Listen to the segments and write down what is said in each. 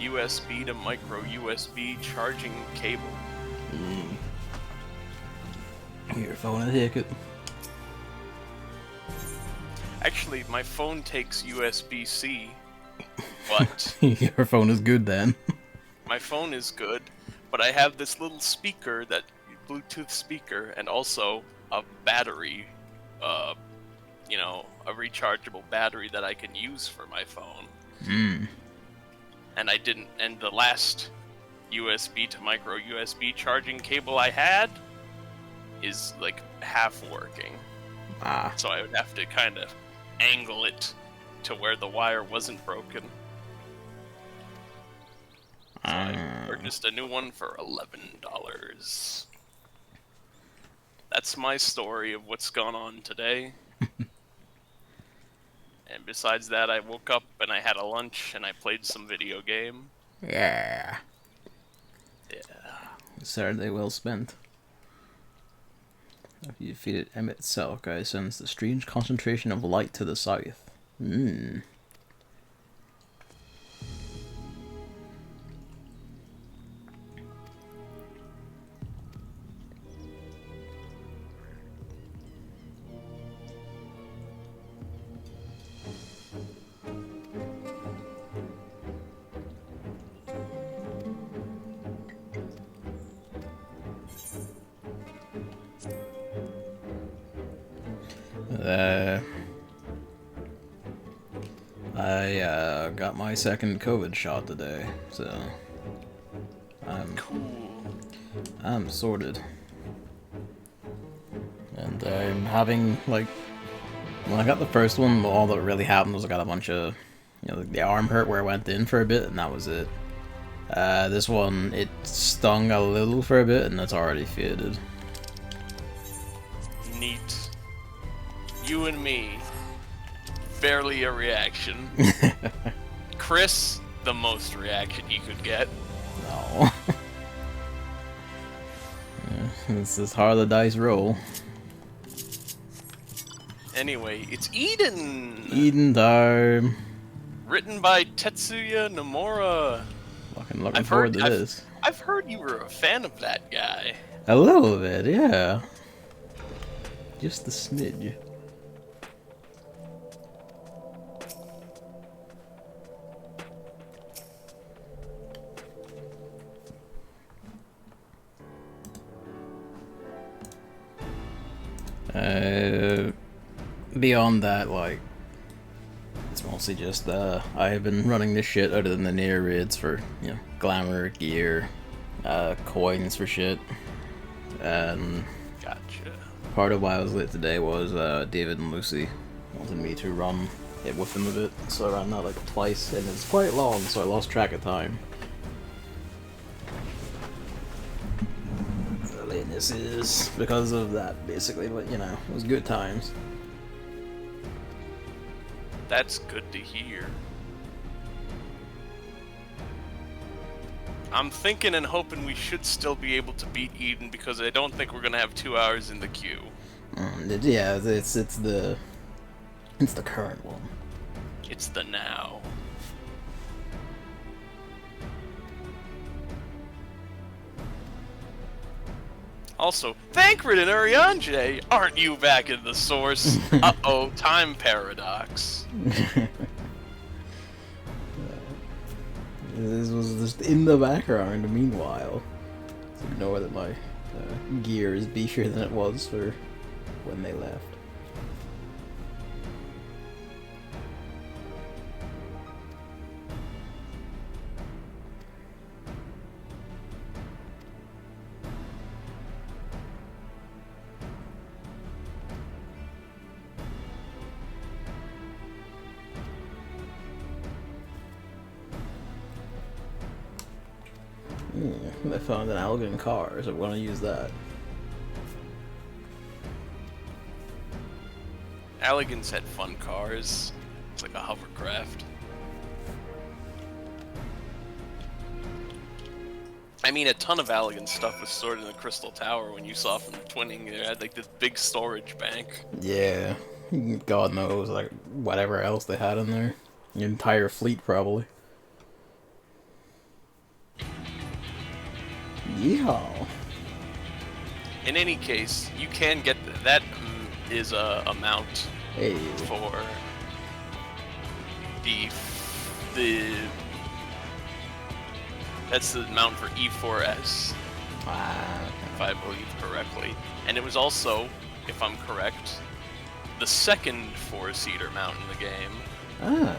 USB to micro USB charging cable. Your phone will take it. Actually, my phone takes USB-C, but Your phone is good then. my phone is good, but I have this little speaker, that Bluetooth speaker, and also a battery, you know, a rechargeable battery that I can use for my phone. And I didn't, and the last USB to micro USB charging cable I had is like half working. So I would have to kind of angle it to where the wire wasn't broken. So I purchased a new one for $11. That's my story of what's gone on today. And besides that, I woke up and I had a lunch and I played some video game. Yeah. Yeah. Saturday well spent. If you defeated Emmett Cell, guy sends the strange concentration of light to the south. I got my second COVID shot today, so I'm sorted. And I'm having, like, when I got the first one, all that really happened was I got a bunch of, you know, the arm hurt where I went in for a bit, and that was it. This one, it stung a little for a bit, and it's already faded. Neat. You and me. Barely a reaction. Chris, the most reaction he could get. No. This is how the dice roll. Anyway, it's Eden! Eden time! Written by Tetsuya Nomura. Looking forward to this. I've heard you were a fan of that guy. A little bit, yeah. Just a smidge. Beyond that, like, it's mostly just, I have been running this shit other than the near raids for, you know, glamour, gear, coins for shit, and Gotcha. part of why I was late today was, David and Lucy wanted me to run it with them a bit, so I ran that, like, twice, and it's quite long, so I lost track of time. The lateness is because of that, basically, but, you know, it was good times. That's good to hear. I'm thinking and hoping we should still be able to beat Eden, because I don't think we're gonna have 2 hours in the queue. Yeah, it's the current one. It's the now. Also, Thancred and Urianjay, aren't you back in the source? Uh-oh, time paradox. This was just in the background, meanwhile. So ignore that my gear is beefier than it was for when they left. I found an Algon car, so I want to use that. Alligans had fun cars. It's like a hovercraft. I mean, a ton of Alligan stuff was stored in the Crystal Tower when you saw from the twinning. They had like this big storage bank. Yeah, God knows, like, whatever else they had in there. Your entire fleet, probably. Yeehaw. In any case, you can get that is a amount Hey. for the that's the amount for E4S, if I believe correctly. And it was also, if I'm correct, the second 4-seater mount in the game. Ah.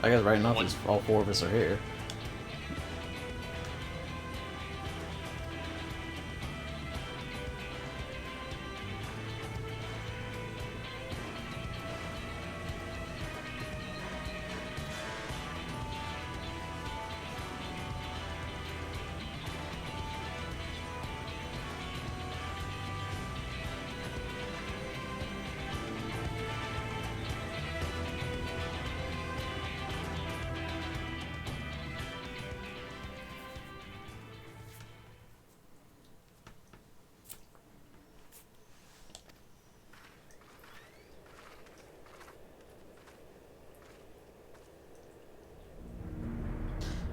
I guess right now all 4 of us are here.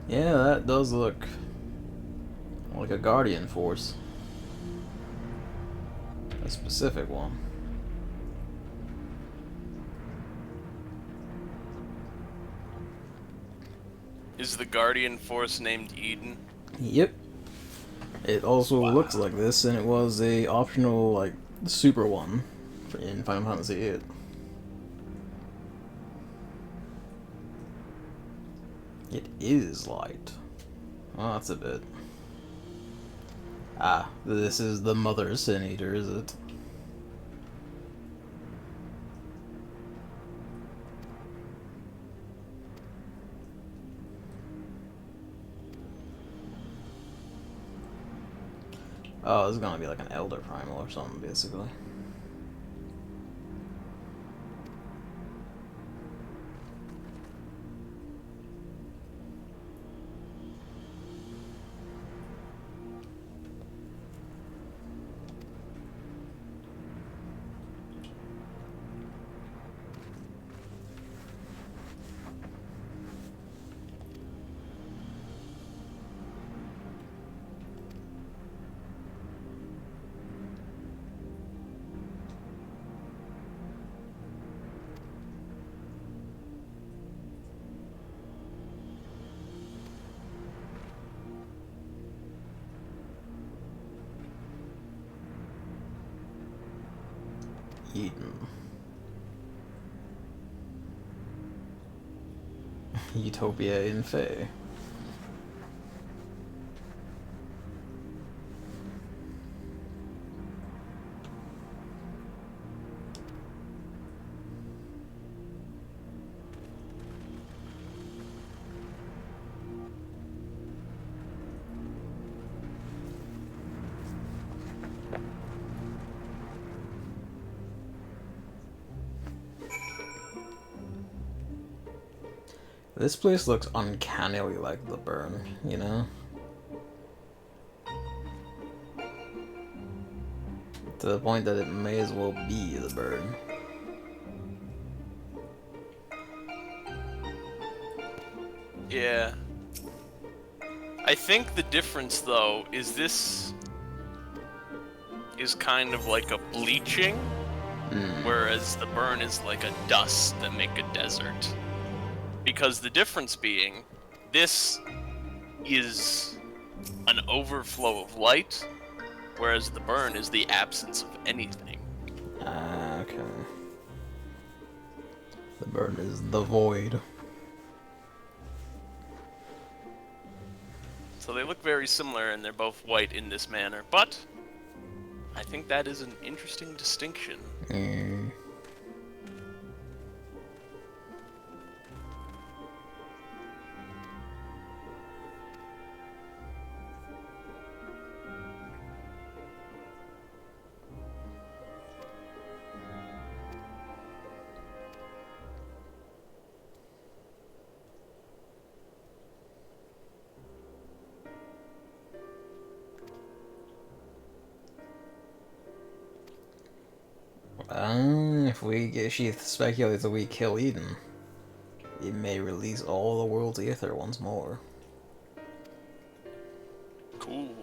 Yeah, that does look like a Guardian Force. A specific one. Is the Guardian Force named Eden? Yep. It also looks like this, and it was a optional, like, super one in Final Fantasy VIII. It is light. Oh, that's a bit. Ah, this is the Mother Sin Eater, is it? Oh, this is gonna be like an Elder Primal or something, basically. Eden. Utopia in Fae. This place looks uncannily like the Burn, you know? To the point that it may as well be the Burn. Yeah. I think the difference, though, is this is kind of like a bleaching, whereas the Burn is like a dust that make a desert. Because the difference being, this is an overflow of light, whereas the Burn is the absence of anything. Ah, okay. The Burn is the void. So they look very similar, and they're both white in this manner, but I think that is an interesting distinction. If she speculates that we kill Eden, it may release all the world's ether once more. Cool.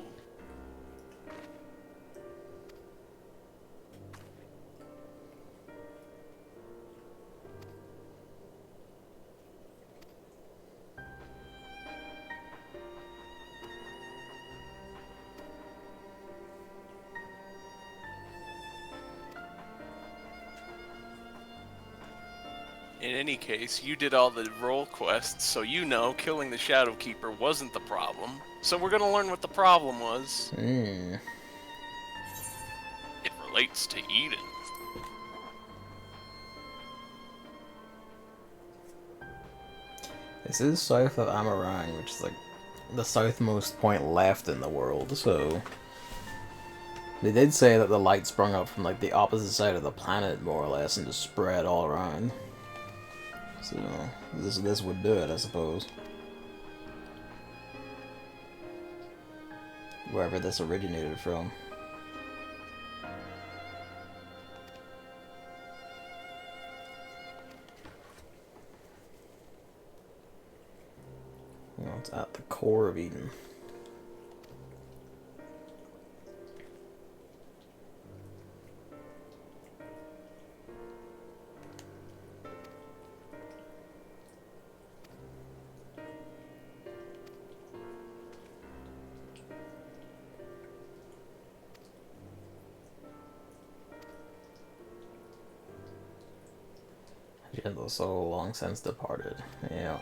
In any case, you did all the role quests, so you know killing the Shadowkeeper wasn't the problem. So we're gonna learn what the problem was. Hmm. It relates to Eden. This is south of Amarang, which is like the southmost point left in the world, so they did say that the light sprung up from like the opposite side of the planet, more or less, and just spread all around. So this would do it, I suppose. Wherever this originated from. You know, it's at the core of Eden. Gentle soul long since departed. Yeah.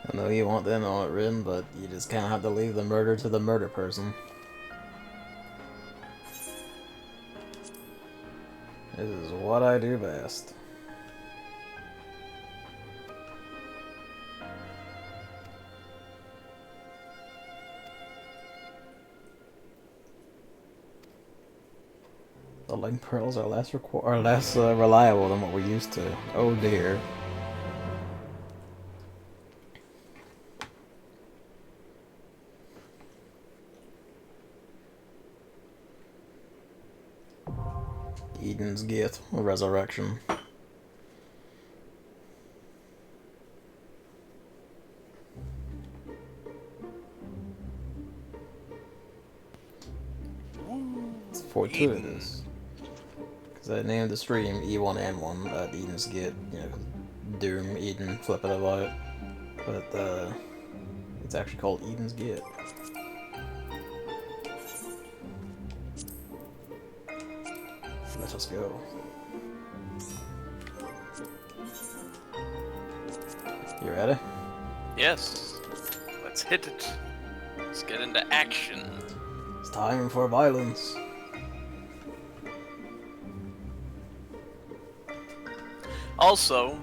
I know you want them on it written, but you just kind of have to leave the murder to the murder person. This is what I do best. The link pearls are less reliable than what we're used to. Oh dear. Eden's Gate, Resurrection. It's fortuitous. Because I named the stream E1N1 at Eden's Gate, you know, Doom, Eden, flip it about. But it's actually called Eden's Gate. Let us go. You ready? Yes. Let's hit it. Let's get into action. It's time for violence. Also,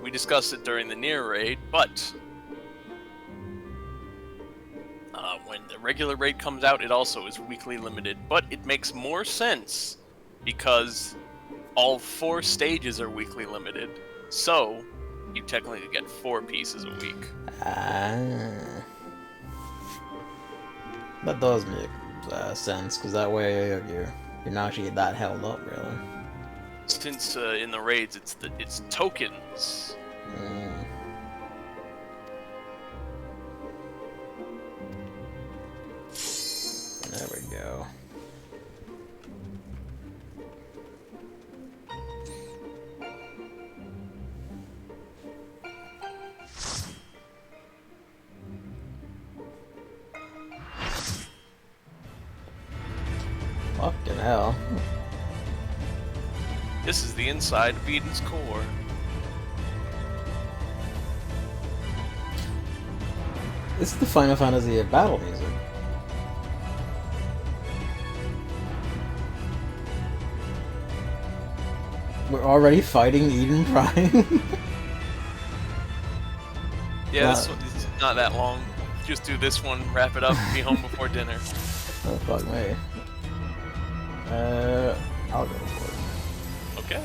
we discussed it during the near raid, but when the regular raid comes out, it also is weekly limited, but it makes more sense because all 4 stages are weekly limited, so you technically get 4 pieces a week. That does make sense, because that way you're not actually that held up, really. Since in the raids it's tokens. There we go. Fucking hell. This is the inside of Eden's core. This is the Final Fantasy battle music. We're already fighting Eden Prime? Yeah, this is not that long. Just do this one, wrap it up, be home before dinner. Oh, fuck me. I'll go for it. Okay.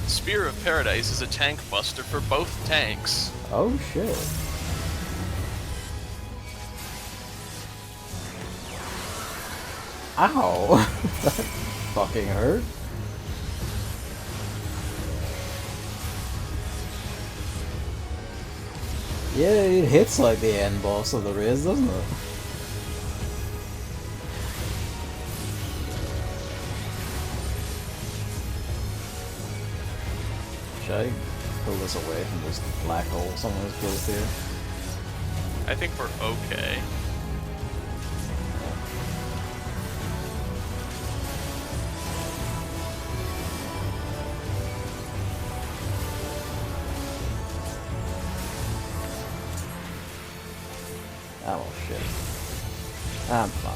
Spear of Paradise is a tank buster for both tanks. Oh shit. Ow! That fucking hurt. Yeah, it hits like the end boss of the Riz, doesn't it? Should I pull this away from this black hole someone has built here? I think we're okay. Oh shit. I'm fine.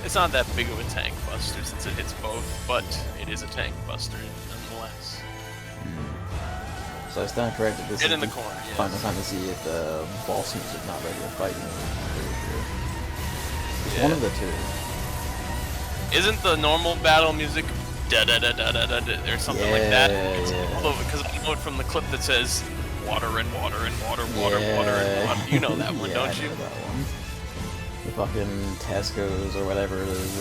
It's not that big of a tank buster since it hits both, but it is a tank buster nonetheless. So I stand corrected. This Get is in the corner, yes. Final Fantasy if the boss music, not regular fighting. I'm pretty sure. It's one of the two. Isn't the normal battle music da da da da da da or something like that? Yeah. Although, because I know it from the clip that says water and water and water, water, water and water. You know that one, Yeah, don't I you? know that one. The fucking Tesco's or whatever it is,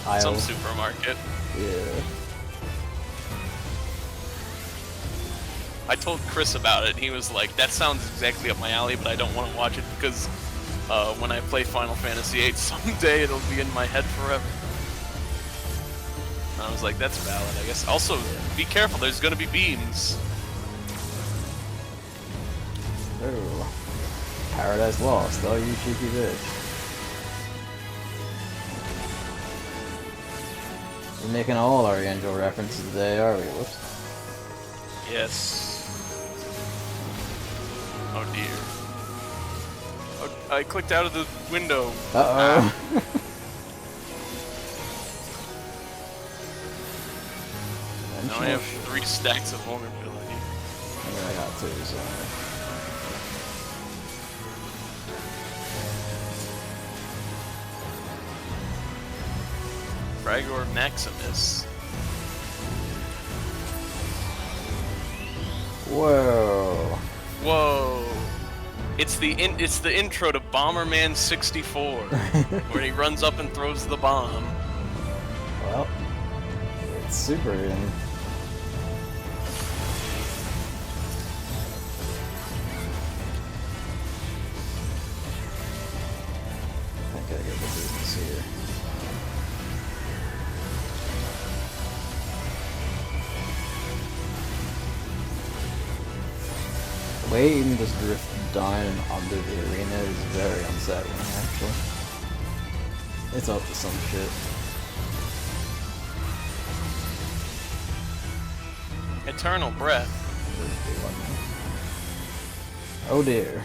aisle. Some supermarket. Yeah. I told Chris about it, and he was like, that sounds exactly up my alley, but I don't want to watch it because when I play Final Fantasy VIII, someday it'll be in my head forever. And I was like, that's valid, I guess. Also, be careful, there's gonna be beams. Ooh. Paradise Lost, oh you cheeky bitch. We're making all our Angel references today, are we? Whoops. Yes. Oh dear. Oh, I clicked out of the window. Uh-oh. Now I have 3 stacks of vulnerability. I mean, I got 2, so... Fragor Maximus. Whoa. Whoa. It's the intro to Bomberman 64, where he runs up and throws the bomb. Well, it's super in. I think I get the business here. The way you can just drift down and under the arena is very unsettling, actually. It's up to some shit. Eternal Breath. Oh dear.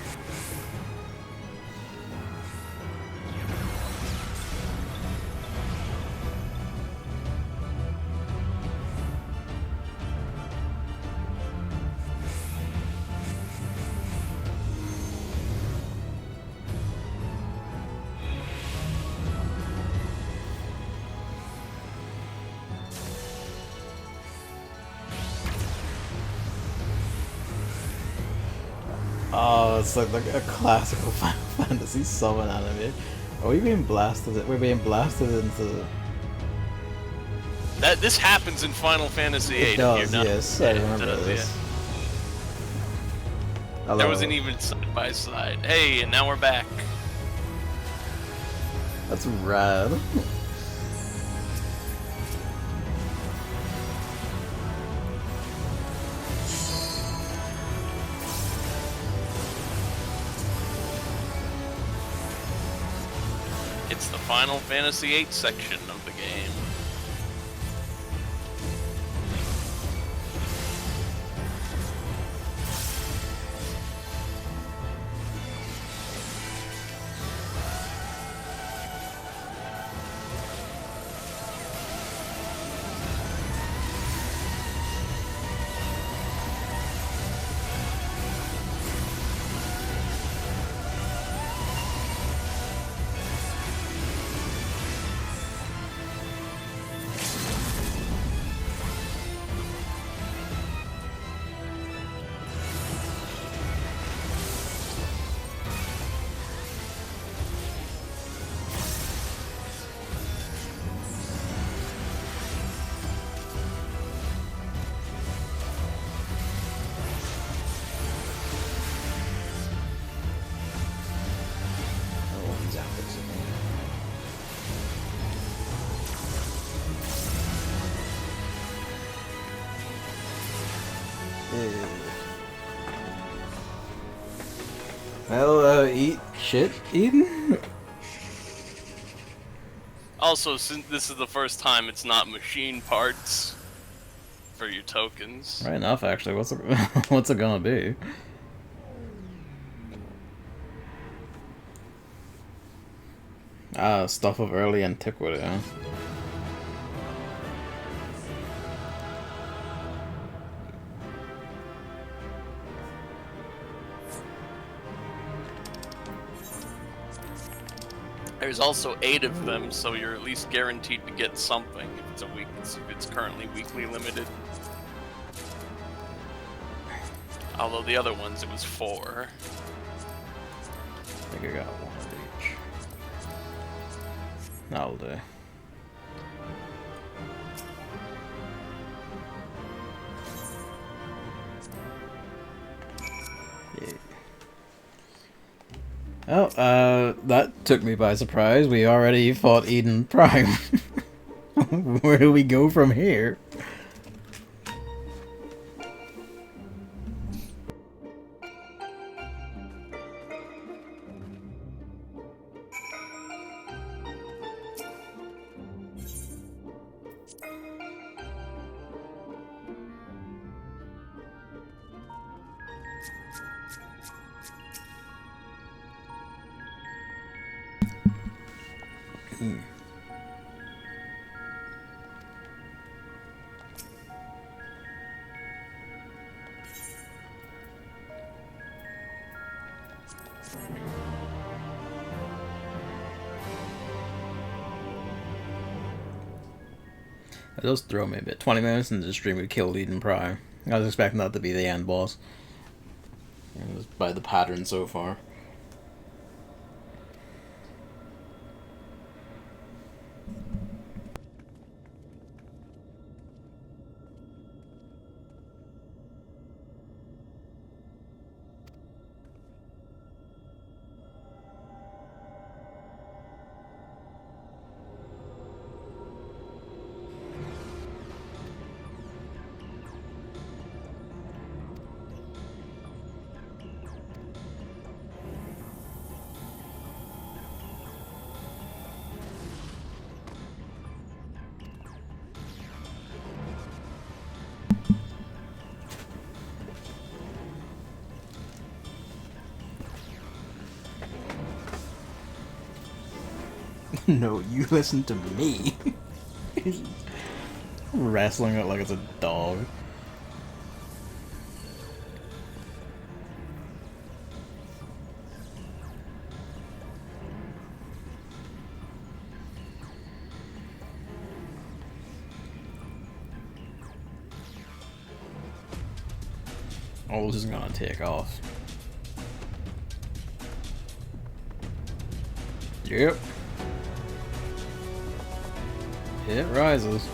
Oh, it's like a classical Final Fantasy summon anime. Are we being blasted? We're being blasted into... This happens in Final Fantasy VIII. It does, yes. I remember this. Yeah. There wasn't even side by side. Hey, and now we're back. That's rad. It's the Final Fantasy VIII section of the game. Well, eat shit, Eden? Also, since this is the first time it's not machine parts for your tokens. Right enough, actually. What's it, what's it gonna be? Ah, stuff of early antiquity, huh? There's also 8 of them, so you're at least guaranteed to get something if it's currently weekly limited. Although the other ones it was 4. I think I got one of each. That'll do. Oh, that took me by surprise. We already fought Eden Prime. Where do we go from here? It does throw me a bit. 20 minutes into the stream we killed Eden Prime. I was expecting that to be the end boss. By the pattern so far. No, you listen to me. Wrestling it like it's a dog. Oh, this is gonna take off. Yep. It rises.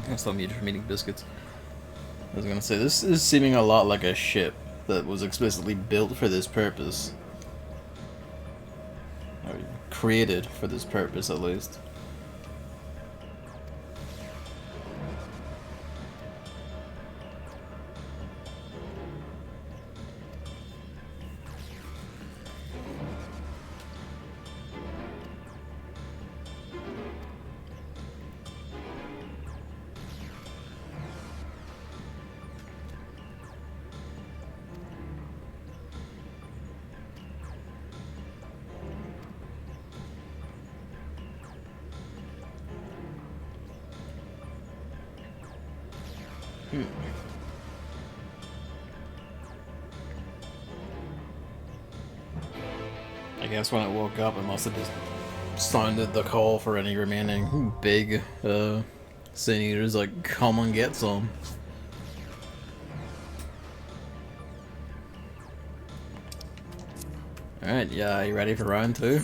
I still need from eating biscuits. I was gonna say, this is seeming a lot like a ship that was explicitly built for this purpose. Or created for this purpose, at least. I guess when I woke up, I must have just sounded the call for any remaining big Sin Eaters, like, come and get some. Alright, yeah, you ready for round 2?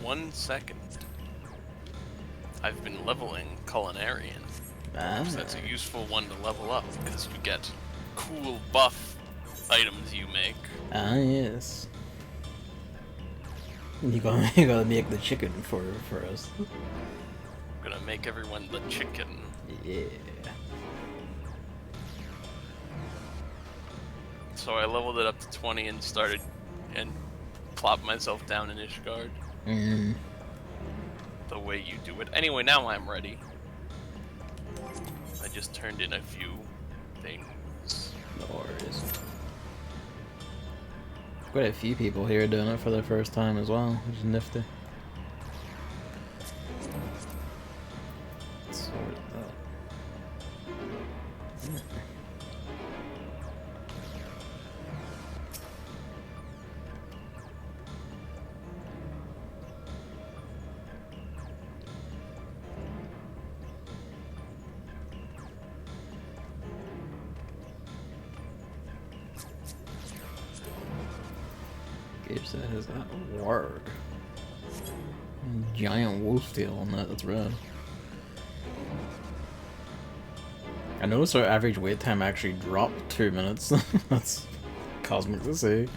1 second. I've been leveling Culinarian. Ah. So that's a useful one to level up, because you get cool buff items you make. Ah, yes. You gotta make the chicken for us. I'm gonna make everyone the chicken. Yeah. So I leveled it up to 20 and started and plopped myself down in Ishgard. The way you do it. Anyway, now I'm ready. I just turned in a few things. No worries. Quite a few people here doing it for the first time as well, which is nifty. Sort that. Gibbs that has that word. Giant wolf tail on that, that's rad. I noticed our average wait time actually dropped 2 minutes. That's cosmic to see.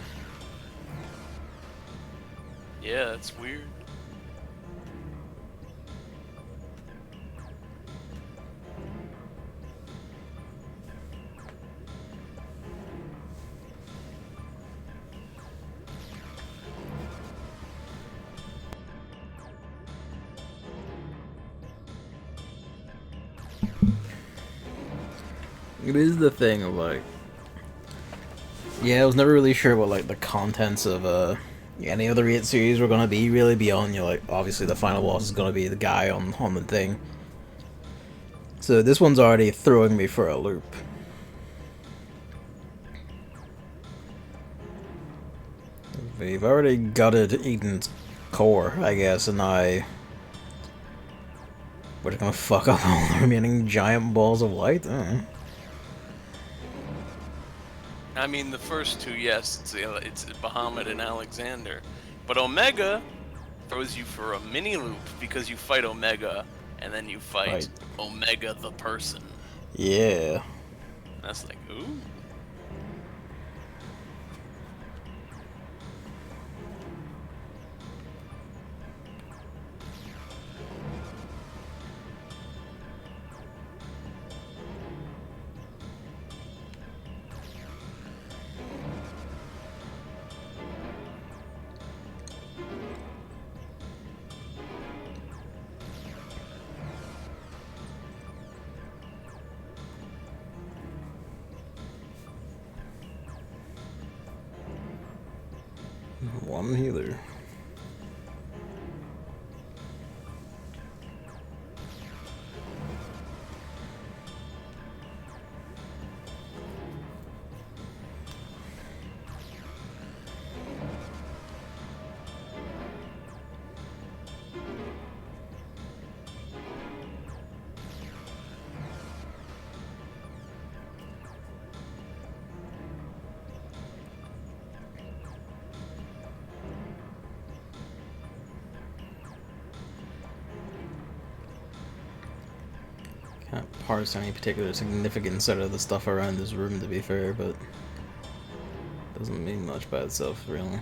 Yeah, that's weird. It is the thing of like, yeah, I was never really sure what like the contents of any other 8 series were gonna be really beyond, you know, like obviously the final boss is gonna be the guy on the thing. So this one's already throwing me for a loop. We've already gutted Eden's core, I guess, and we're just gonna fuck up all the remaining giant balls of light. I mean, the first two, yes, it's Bahamut and Alexander. But Omega throws you for a mini loop because you fight Omega and then you fight Omega the person. Yeah. That's like, ooh. One healer. Can't parse any particular significance out of the stuff around this room, to be fair, but doesn't mean much by itself, really.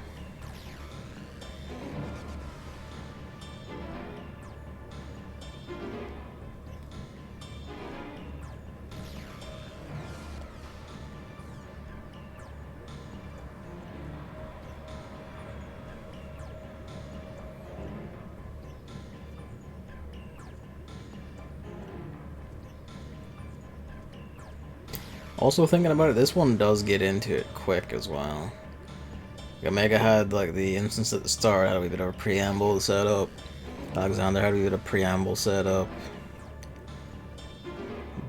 Also thinking about it, this one does get into it quick as well. Omega had like the instance at the start, had a wee bit of a preamble set up. Alexander had a wee bit of preamble set up.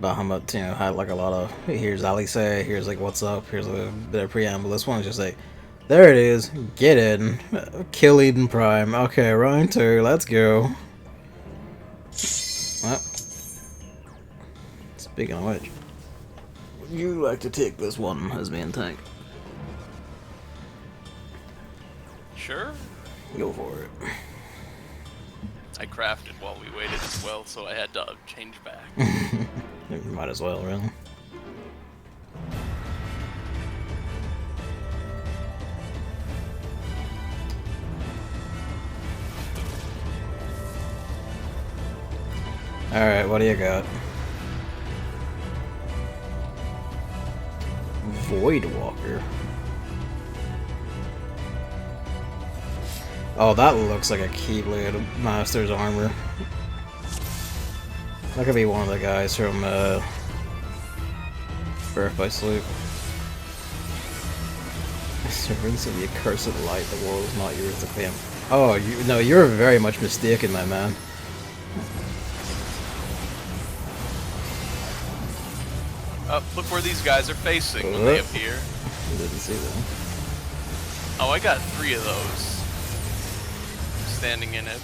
Bahamut, had like a lot of here's Alice, here's like what's up, here's a bit of preamble. This one's just like, there it is, get in, kill Eden Prime. Okay, round 2, let's go. Well, speaking of which, would you like to take this one as main tank? Sure. Go for it. I crafted while we waited as well, so I had to change back. You might as well, really. Alright, what do you got? Voidwalker. Oh, that looks like a Keyblade Master's armor. That could be one of the guys from Birth by Sleep. Servants of the accursed light, the world is not yours to claim. Oh, you're very much mistaken, my man. Look where these guys are facing when they appear. I didn't see that. Oh, I got 3 of those. Standing in it.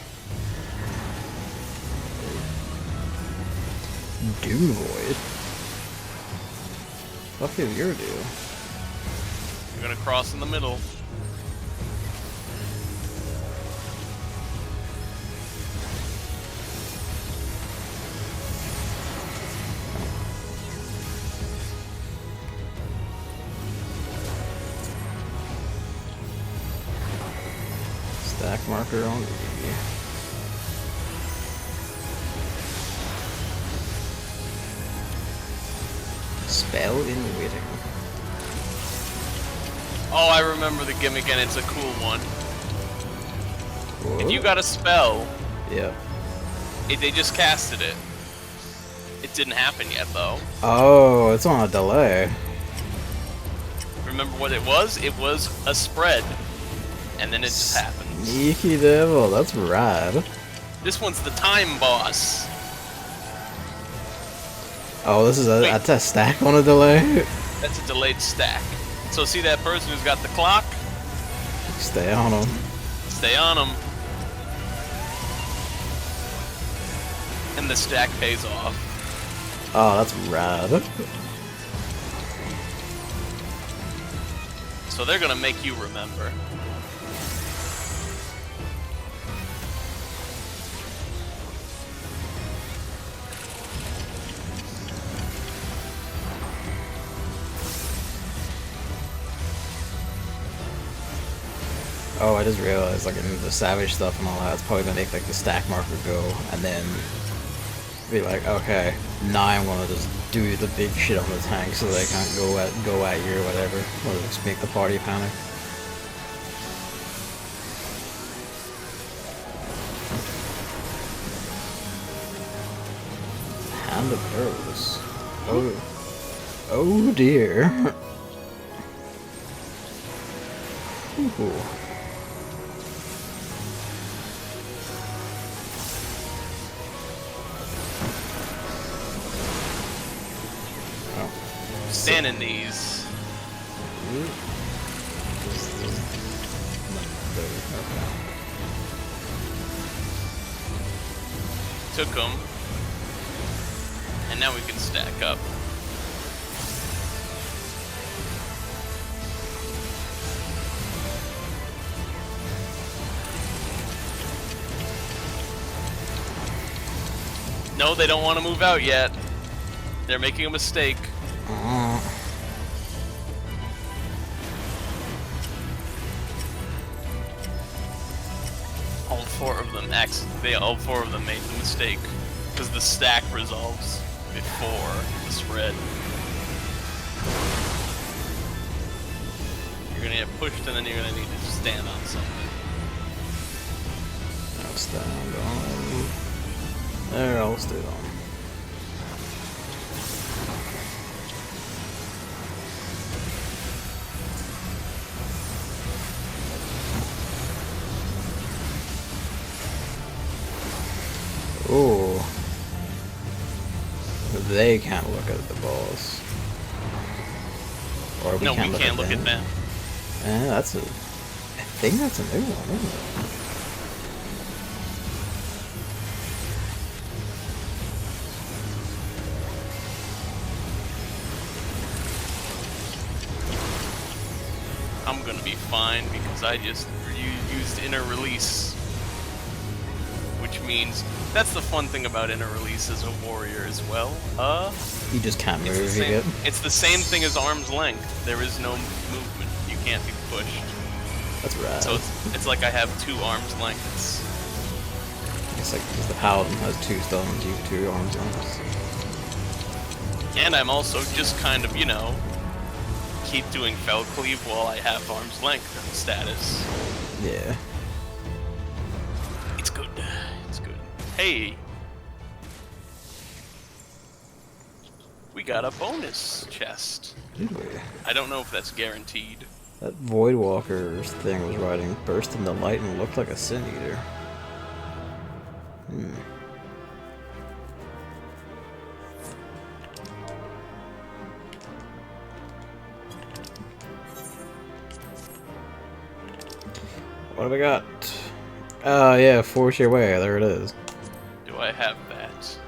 Doom Void? Fuck is your deal? You're gonna cross in the middle. Stack marker on D. Spell in waiting. Oh, I remember the gimmick, and it's a cool one. What? If you got a spell, Yeah. they just casted it. It didn't happen yet, though. Oh, it's on a delay. Remember what it was? It was a spread, and then it just happens. Sneaky devil, that's rad. This one's the time boss. Oh, this is a stack on a delay? That's a delayed stack. So see that person who's got the clock? Stay on him. Stay on them. And the stack pays off. Oh, that's rad. So they're gonna make you remember. Oh, I just realized, like, in the Savage stuff and all that, it's probably gonna make, like, the stack marker go, and then be like, okay, now I'm gonna just do the big shit on the tank so they can't go at you or whatever, or just make the party panic. Hand of Arrows. Oh. Oh dear. Ooh. Stand in these. Took them. And now we can stack up. No, they don't want to move out yet. They're making a mistake. All four of them made the mistake because the stack resolves before the spread. You're gonna get pushed, and then you're gonna need to stand on something. I'll stand on. There, I'll stay on. Oh, they can't look at the boss. Or we No, can't we can't look at them. That's a... I think that's a new one, isn't it? I'm gonna be fine because I just used inner release. Which means, that's the fun thing about inner release as a warrior as well. You just can't move, It's the same thing as arm's length. There is no movement. You can't be pushed. That's rad. So it's like I have 2 arms lengths. It's like, because the paladin has 2 stones, you have 2 arms lengths. And I'm also just kind of, you know, keep doing fell cleave while I have arm's length status. Yeah. It's good. It's good. Hey! We got a bonus chest. Did we? I don't know if that's guaranteed. That Voidwalker's thing was riding burst into light and looked like a Sin Eater. What have we got? Oh yeah, force your way, there it is. Do I have that?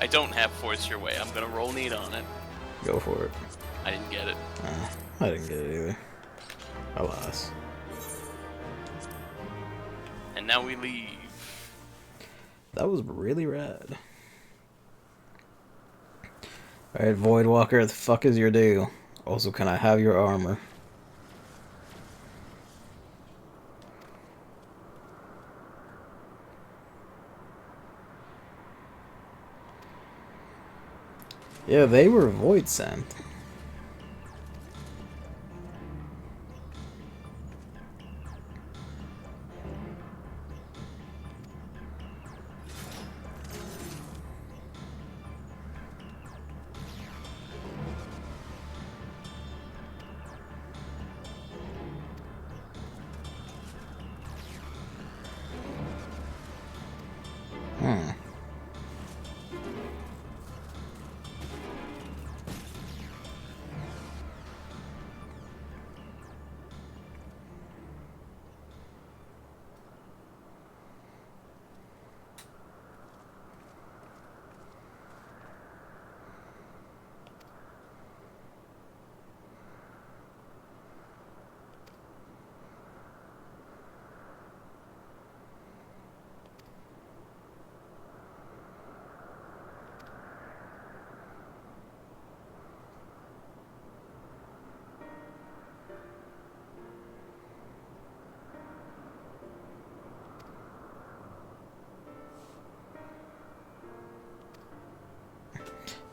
I don't have force your way. I'm gonna roll need on it. Go for it. I didn't get it. I didn't get it either. Alas. And now we leave. That was really rad. Alright, Voidwalker, the fuck is your deal? Also, can I have your armor? Yeah, they were void sent.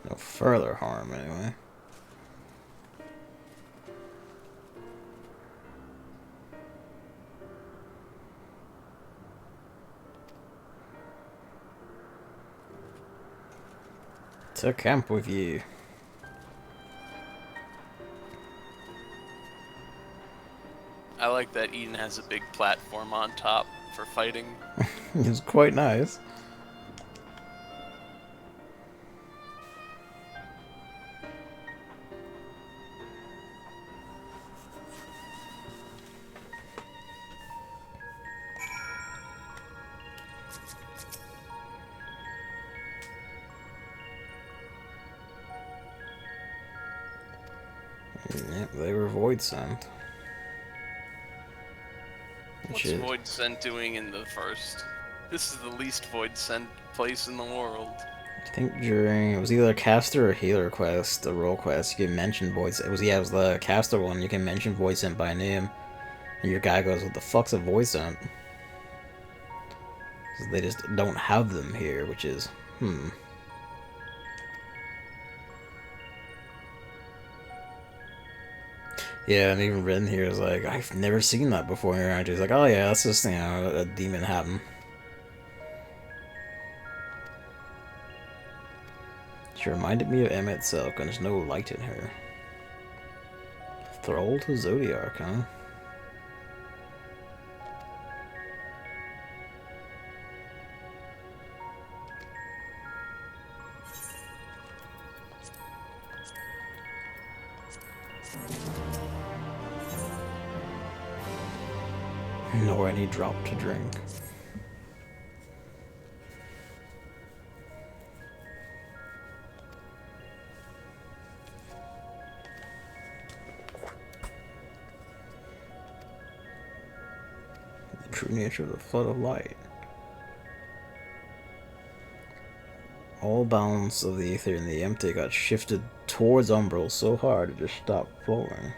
No further harm, anyway. To camp with you. I like that Eden has a big platform on top for fighting. It's quite nice. Yep, they were void sent. What's Void Sent doing in the first? This is the least Void Sent place in the world. I think during, it was either a caster or healer quest, the role quest, you can mention void sent. It was the caster one, you can mention void sent by name. And your guy goes, what the fuck's a void sent? So they just don't have them here, which is, Yeah, and even written here is like, I've never seen that before. And he's like, oh yeah, that's just, you know, a demon happen. She reminded me of Emma itself, and there's no light in her. Thrall to Zodiac, huh? Nor any drop to drink. The true nature of the flood of light. All balance of the ether in the empty got shifted towards Umbral so hard it just stopped flowing.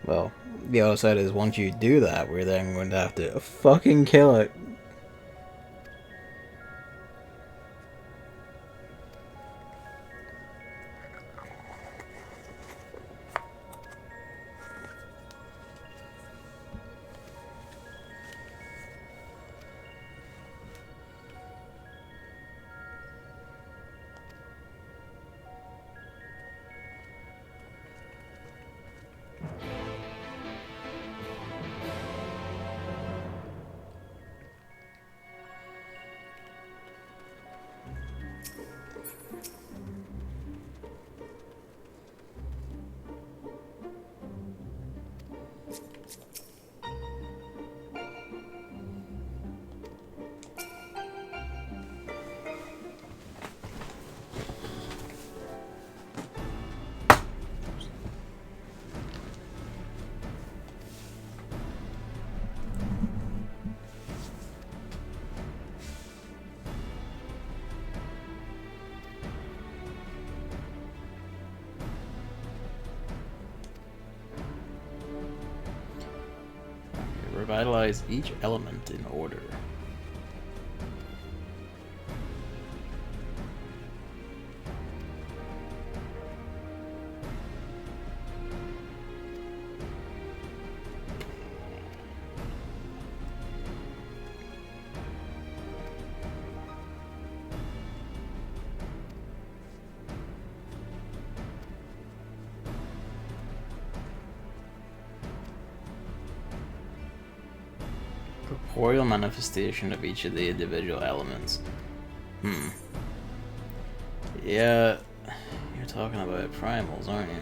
Well, the other side is once you do that, we're then going to have to fucking kill it. Revitalize each element in order. Corporeal manifestation of each of the individual elements. Yeah, you're talking about primals, aren't you?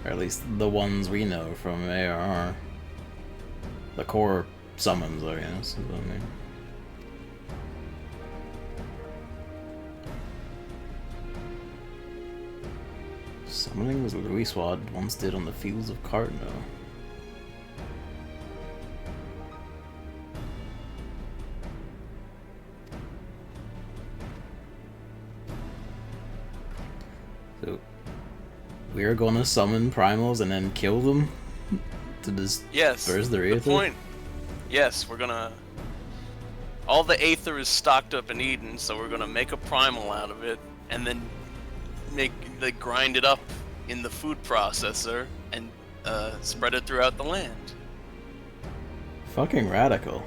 Or at least the ones we know from ARR. The core summons, I guess, is what I mean. Summoning as Louis Wad once did on the fields of Cardinal. So, we're gonna summon primals and then kill them to disperse their aether? The point. Yes, we're gonna... All the aether is stocked up in Eden, so we're gonna make a primal out of it, and then grind it up in the food processor, and spread it throughout the land. Fucking radical.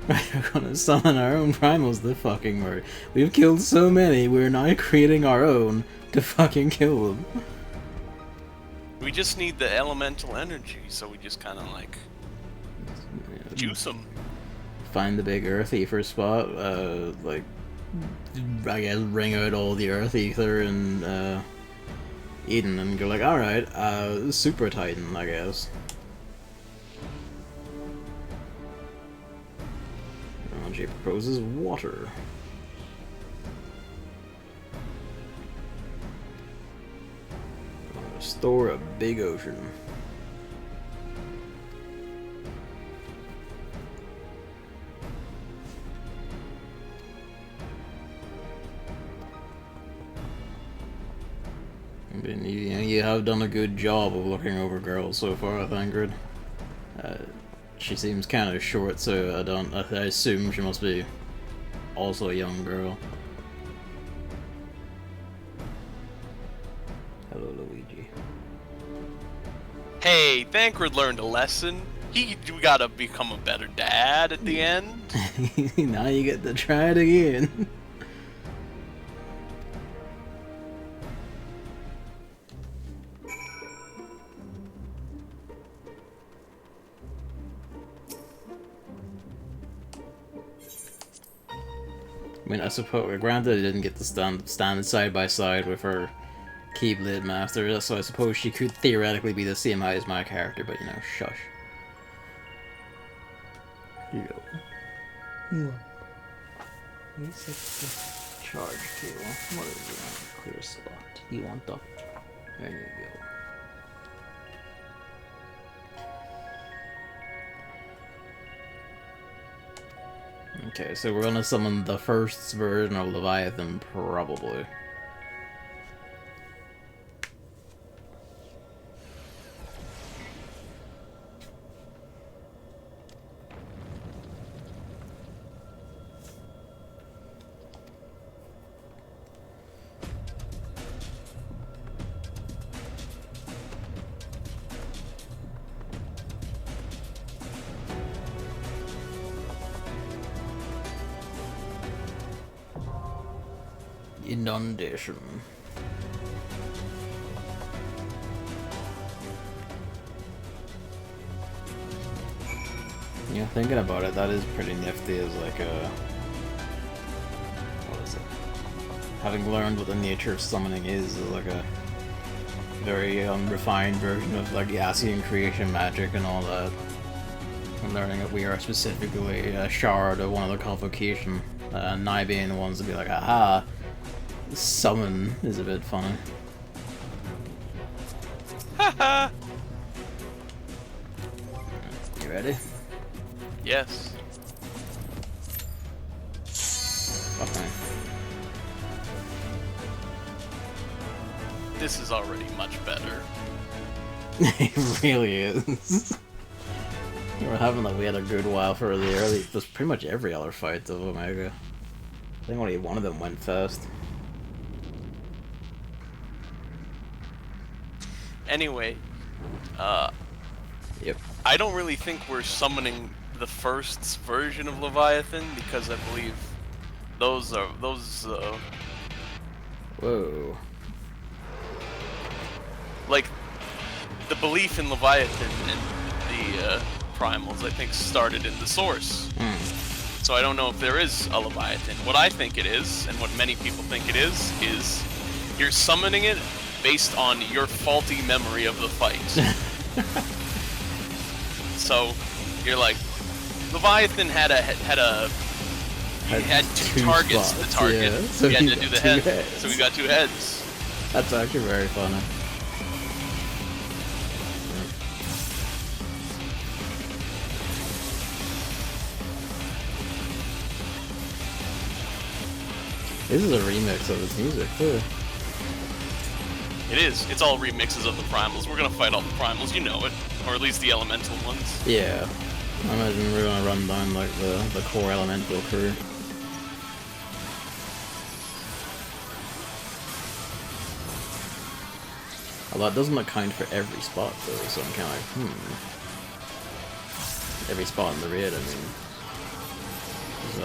We're gonna summon our own primals to fucking murder. We've killed so many, we're now creating our own to fucking kill them. We just need the elemental energy, so we just kind of like juice them. Find the big earth ether spot, like, I guess wring out all the earth ether and Eden and go like, alright, Super Titan, I guess. She proposes water. Restore a big ocean. I mean, you have done a good job of looking over girls so far, I think, Grid. She seems kind of short, so I assume she must be also a young girl. Hello, Luigi. Hey, Thancred learned a lesson. We gotta become a better dad at the end. Now you get to try it again. I mean, I suppose, granted, I didn't get to stand side by side with her Keyblade Master, so I suppose she could theoretically be the same height as my character, but you know, shush. Here you go. Charge cable. What is it? Clear slot. You want that? There you go. Okay, so we're gonna summon the first version of Leviathan, probably. Inundation. Yeah, thinking about it, that is pretty nifty as like a... what is it? Having learned what the nature of summoning is like a very refined version of like Yassian creation magic and all that. And learning that we are specifically a shard of one of the convocation, Nye being the ones to be like, aha! Summon is a bit funny. Haha! You ready? Yes. Okay. This is already much better. It really is. We were having like, we had a good while for the early, just pretty much every other fight of Omega. I think only one of them went fast. Anyway, Yep. I don't really think we're summoning the first version of Leviathan because I believe those Whoa. like the belief in Leviathan and the primals I think started in the source. So I don't know if there is a Leviathan. What I think it is, and what many people think it is you're summoning it based on your faulty memory of the fight. So you're like, Leviathan had two targets spots, to target. yeah. So we had he to do got the two head. heads. So we got two heads. That's actually very funny. This is a remix of its music too. It is. It's all remixes of the primals. We're gonna fight all the primals, you know it. Or at least the elemental ones. Yeah. I imagine we're gonna run down like the core elemental crew. Although it doesn't account for every spot though, so I'm kinda like, every spot in the raid, I mean.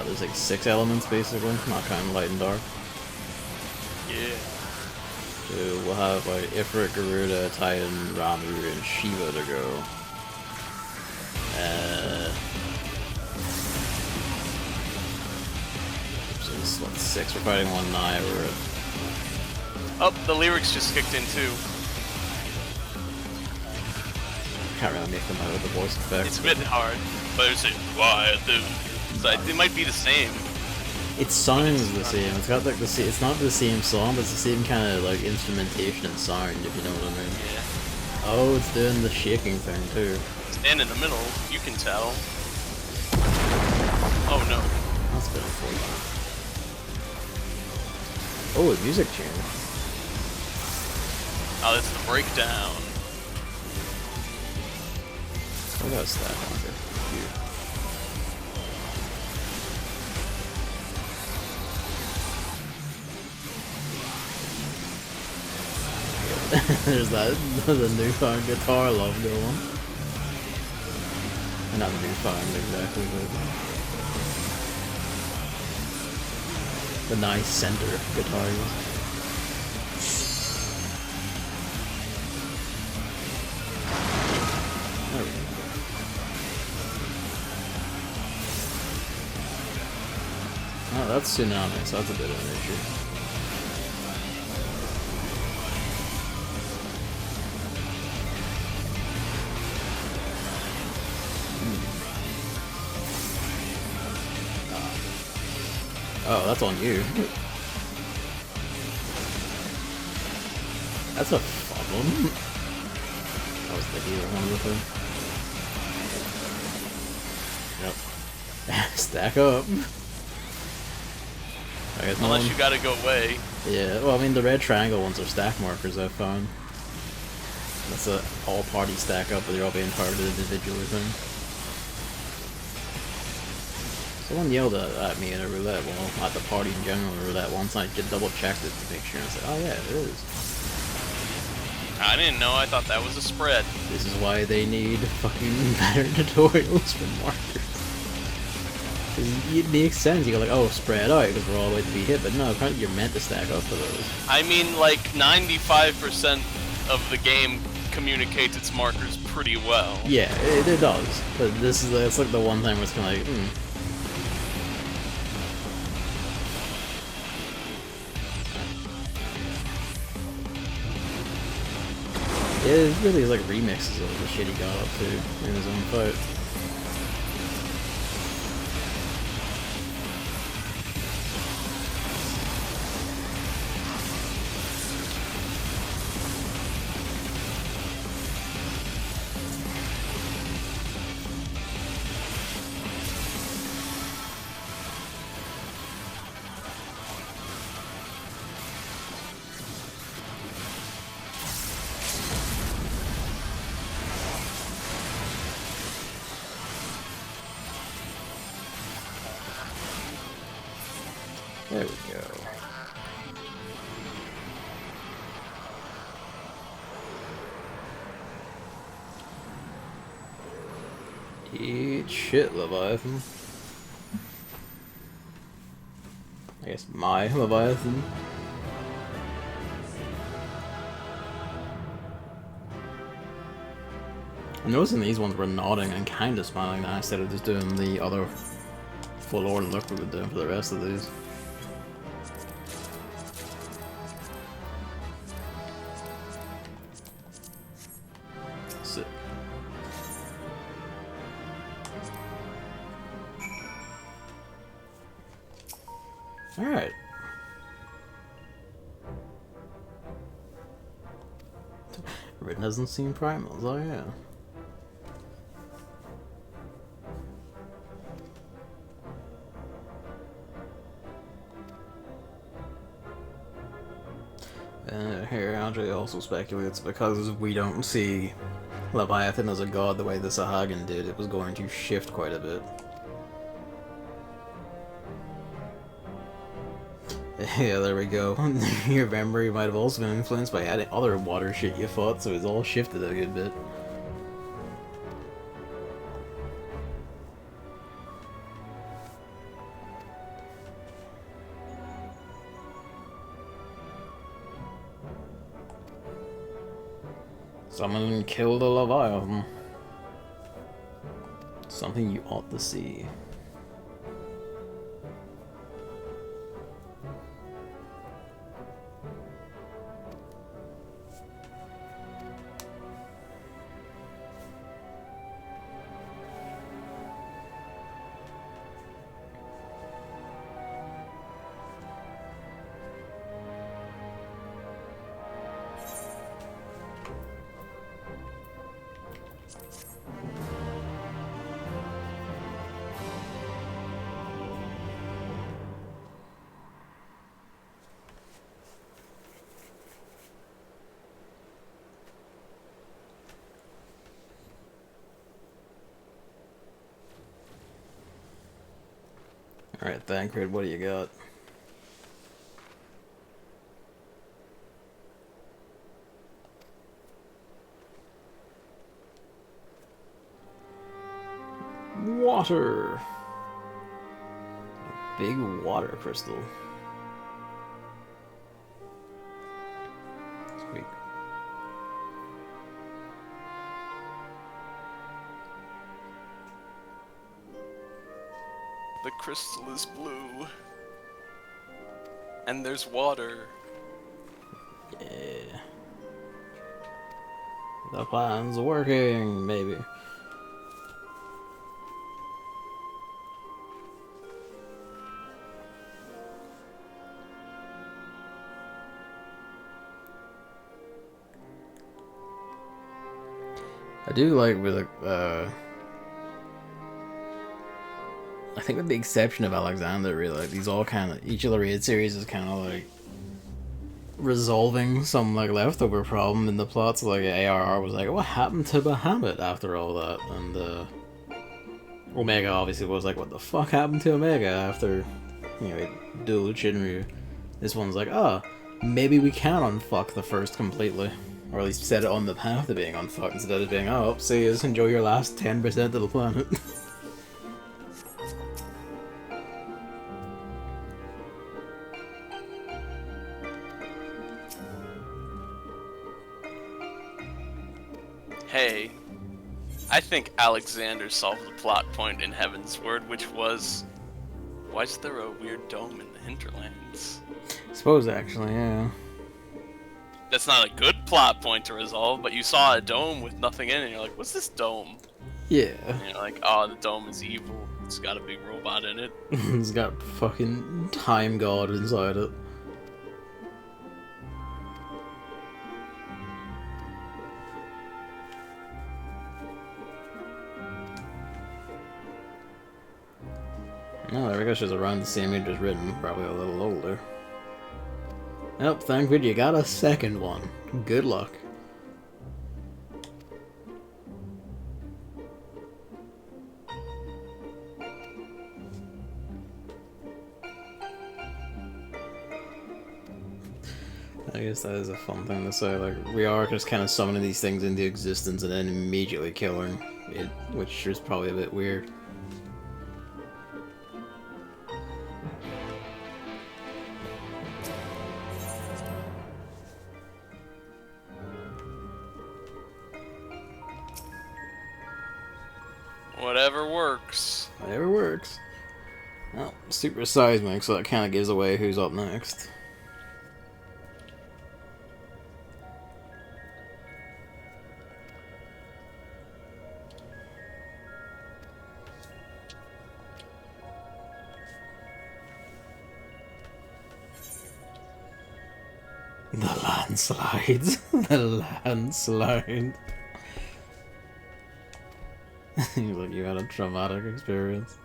There's like 6 elements basically, not counting light and dark. Yeah. So we'll have like Ifrit, Garuda, Titan, Ramu, and Shiva to go. So this is what, 6, we're fighting one Nye, we're at... Oh, the lyrics just kicked in too. Can't really make them out with the voice effects. It's a bit hard, but it's like, why the... So it might be the same. It sounds the same. It's got like the same. It's not the same song, but it's the same kind of like instrumentation and sound, if you know what I mean. Yeah. Oh, it's doing the shaking thing too. Stand in the middle, you can tell. Oh no. That's a bit unfortunate. Oh, the music changed. Oh, that's the breakdown. I got a stat marker. Cute. There's that, the newfound guitar love going. Not newfound exactly, but the nice center guitar use. There we go. Oh, that's tsunami, so that's a bit of an issue. Oh, that's on you. That's a problem. That was the hero one with him. Yep. Stack up. I guess Unless you gotta go away. Yeah, well, I mean, the red triangle ones are stack markers, I found. That's a all-party stack up, but they're all being targeted individually thing. Someone yelled at me in a roulette, well, at the party in general, in roulette once, and I just double-checked it to make sure, and I said, oh yeah, it is. I didn't know, I thought that was a spread. This is why they need fucking better tutorials for markers. It makes sense, you go like, oh, spread, alright, because we're all the way to be hit, but no, apparently you're meant to stack up for those. I mean, like, 95% of the game communicates its markers pretty well. Yeah, it does, but this is, it's like the one time where it's kind of like, Yeah, it really is like remixes of the shit he got up to in his own fight. There we go. Eat shit, Leviathan. I guess my Leviathan. I'm noticing these ones were nodding and kind of smiling now instead of just doing the other forlorn look we were doing for the rest of these. Sick. Alright. Red doesn't seem primals, oh yeah. Here, Andre also speculates because we don't see Leviathan as a god the way the Sahagin did, it was going to shift quite a bit. Yeah, there we go. Your memory might have also been influenced by adding other water shit you fought, so it's all shifted a good bit. Someone killed a Leviathan. Something you ought to see. Alright, Thancred, what do you got? Water! A big water crystal. Sweet. The crystal is blue. And there's water. Yeah. The plan's working, maybe. I do like with I think with the exception of Alexander, really, like these all kind of each of the raid series is kind of like resolving some like leftover problem in the plots. Like ARR was like, what happened to Bahamut after all that, and Omega obviously was like, what the fuck happened to Omega after it dueled Shinryu. This one's like, oh, maybe we can unfuck the first completely. Or at least set it on the path to being unfucked instead of being, oh, see you, enjoy your last 10% of the planet. Hey, I think Alexander solved the plot point in Heaven's Word, which was, why is there a weird dome in the hinterlands? I suppose, actually, yeah. That's not a good plot point to resolve, but you saw a dome with nothing in it, and you're like, what's this dome? Yeah. And you're like, oh, the dome is evil. It's got a big robot in it. It's got fucking Time God inside it. Oh, there we go. She's around the same age as written, probably a little older. Yep, thankfully you got a second one. Good luck. I guess that is a fun thing to say, like, we are just kind of summoning these things into existence and then immediately killing it, which is probably a bit weird. Whatever works. Whatever works. Well, super seismic, so that kind of gives away who's up next. The landslides. The landslide. Like you had a traumatic experience.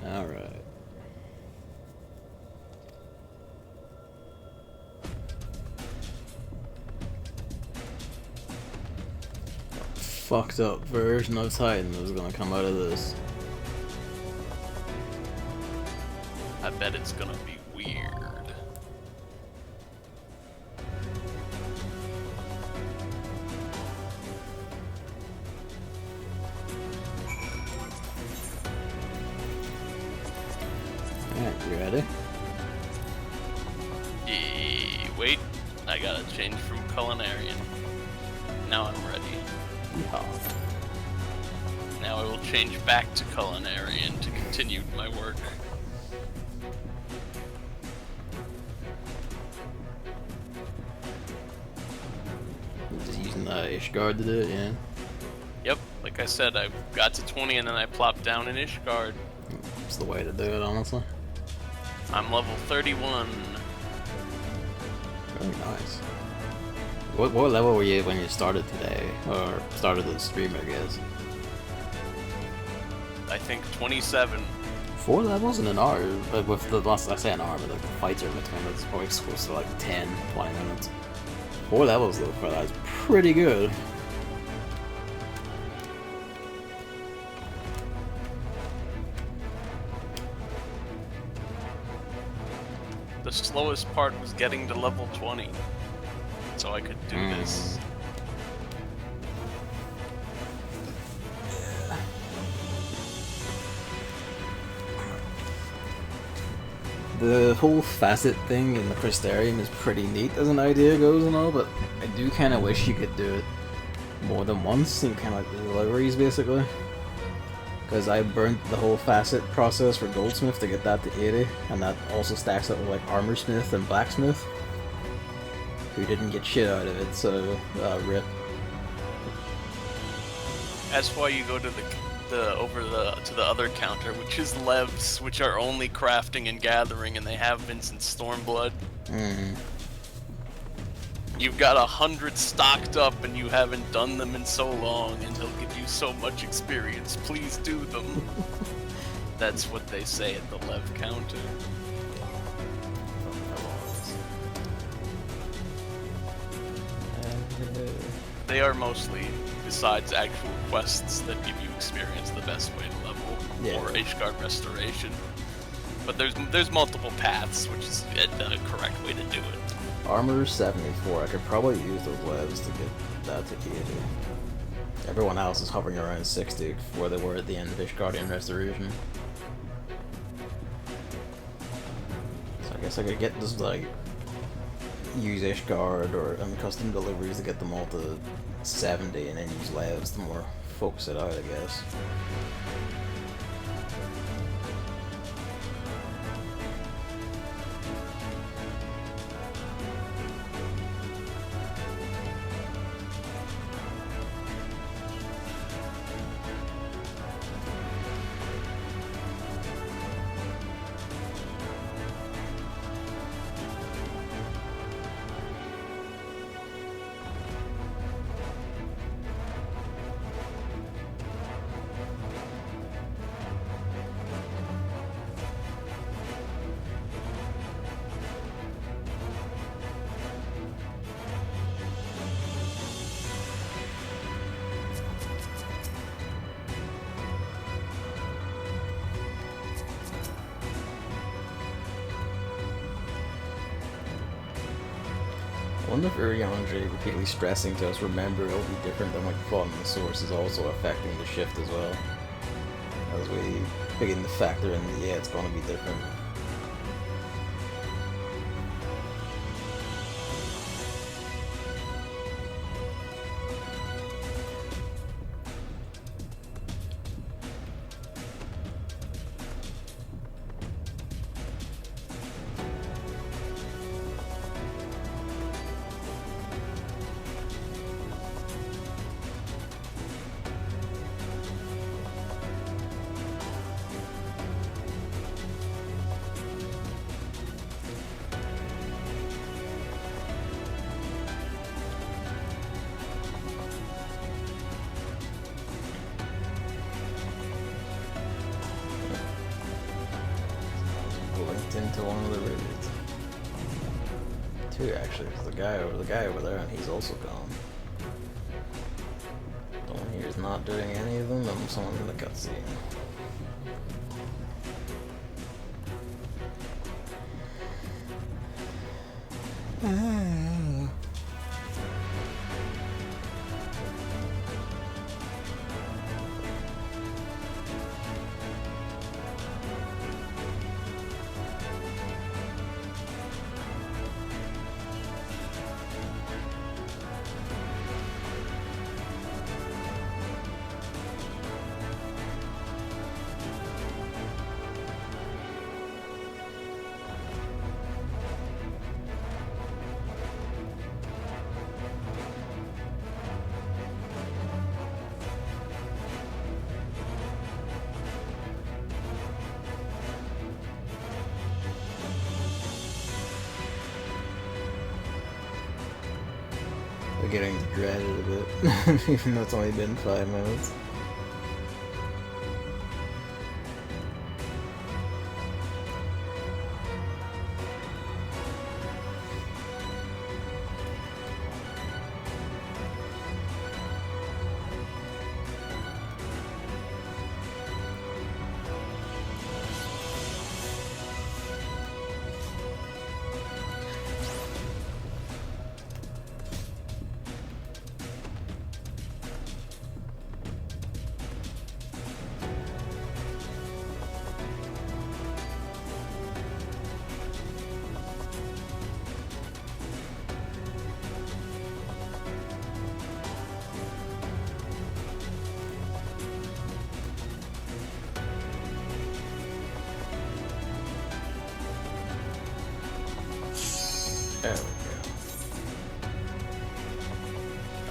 Alright. Fucked up version of Titan is gonna come out of this. I bet it's gonna be weird. Alright, you ready? Wait, I gotta change from culinarian. Now I'm ready. Yeah. Now I will change back to culinarian to continue my work. Just using the Ishgard to do it, yeah. Yep, like I said, I got to 20 and then I plopped down in Ishgard. It's the way to do it, honestly. I'm level 31. Very nice. What level were you when you started today? Or started the stream, I guess? I think 27. 4 levels in an hour, but with the last, I say an hour, but like the fights are in between, it's probably close to like 10, 20 minutes. 4 levels though for that is pretty good. The slowest part was getting to level 20. So I could do this. the whole facet thing in the Crystarium is pretty neat as an idea goes and all, but I do kind of wish you could do it more than once, and kind of like the deliveries basically. Because I burnt the whole facet process for Goldsmith to get that to 80, and that also stacks up with like Armorsmith and Blacksmith, who didn't get shit out of it, so rip. That's why you go to to the other counter, which is Levs, which are only crafting and gathering, and they have been since Stormblood. You've got 100 stocked up, and you haven't done them in so long, and they'll give you so much experience. Please do them. That's what they say at the Lev counter. They are mostly, besides actual quests that give you experience, the best way to level, or Ishgard Restoration. But there's multiple paths, which is the correct way to do it. Armor 74, I could probably use those Levs to get that to 80. Everyone else is hovering around 60 before they were at the end of Ishgardian Restoration. So I guess I could get just like use Ishgard or custom deliveries to get them all to 70 and then use Levs to more focus it out, I guess. I wonder if Uriandre repeatedly stressing to us, remember it'll be different than what you fought in the source, is also affecting the shift as well. As we begin to factor in, yeah, it's going to be different. Into one of the raids. Two actually, there's the guy over there, and he's also gone. The one here is not doing any of them, and someone in the cutscene. Beginning to dread it a bit, even though it's only been 5 minutes.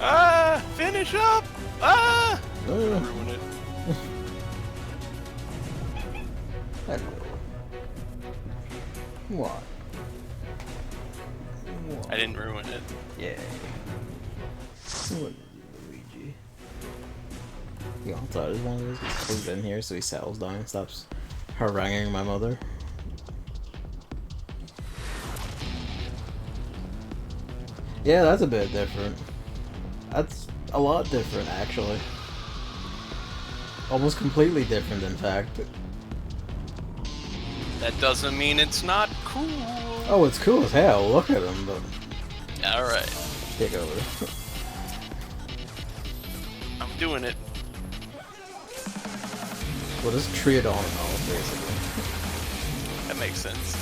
Ah! Finish up! Ah! Oh. Ruin it. Hello. What? I didn't ruin it. Yeah. What, Luigi? You all thought it was one of those. He's in here, so he settles down and stops haranguing my mother. Yeah, that's a bit different. That's a lot different, actually. Almost completely different, in fact. That doesn't mean it's not cool. Oh, it's cool as hell. Look at him, but... Alright. Take over. I'm doing it. Well, just Triodon and all, basically. That makes sense.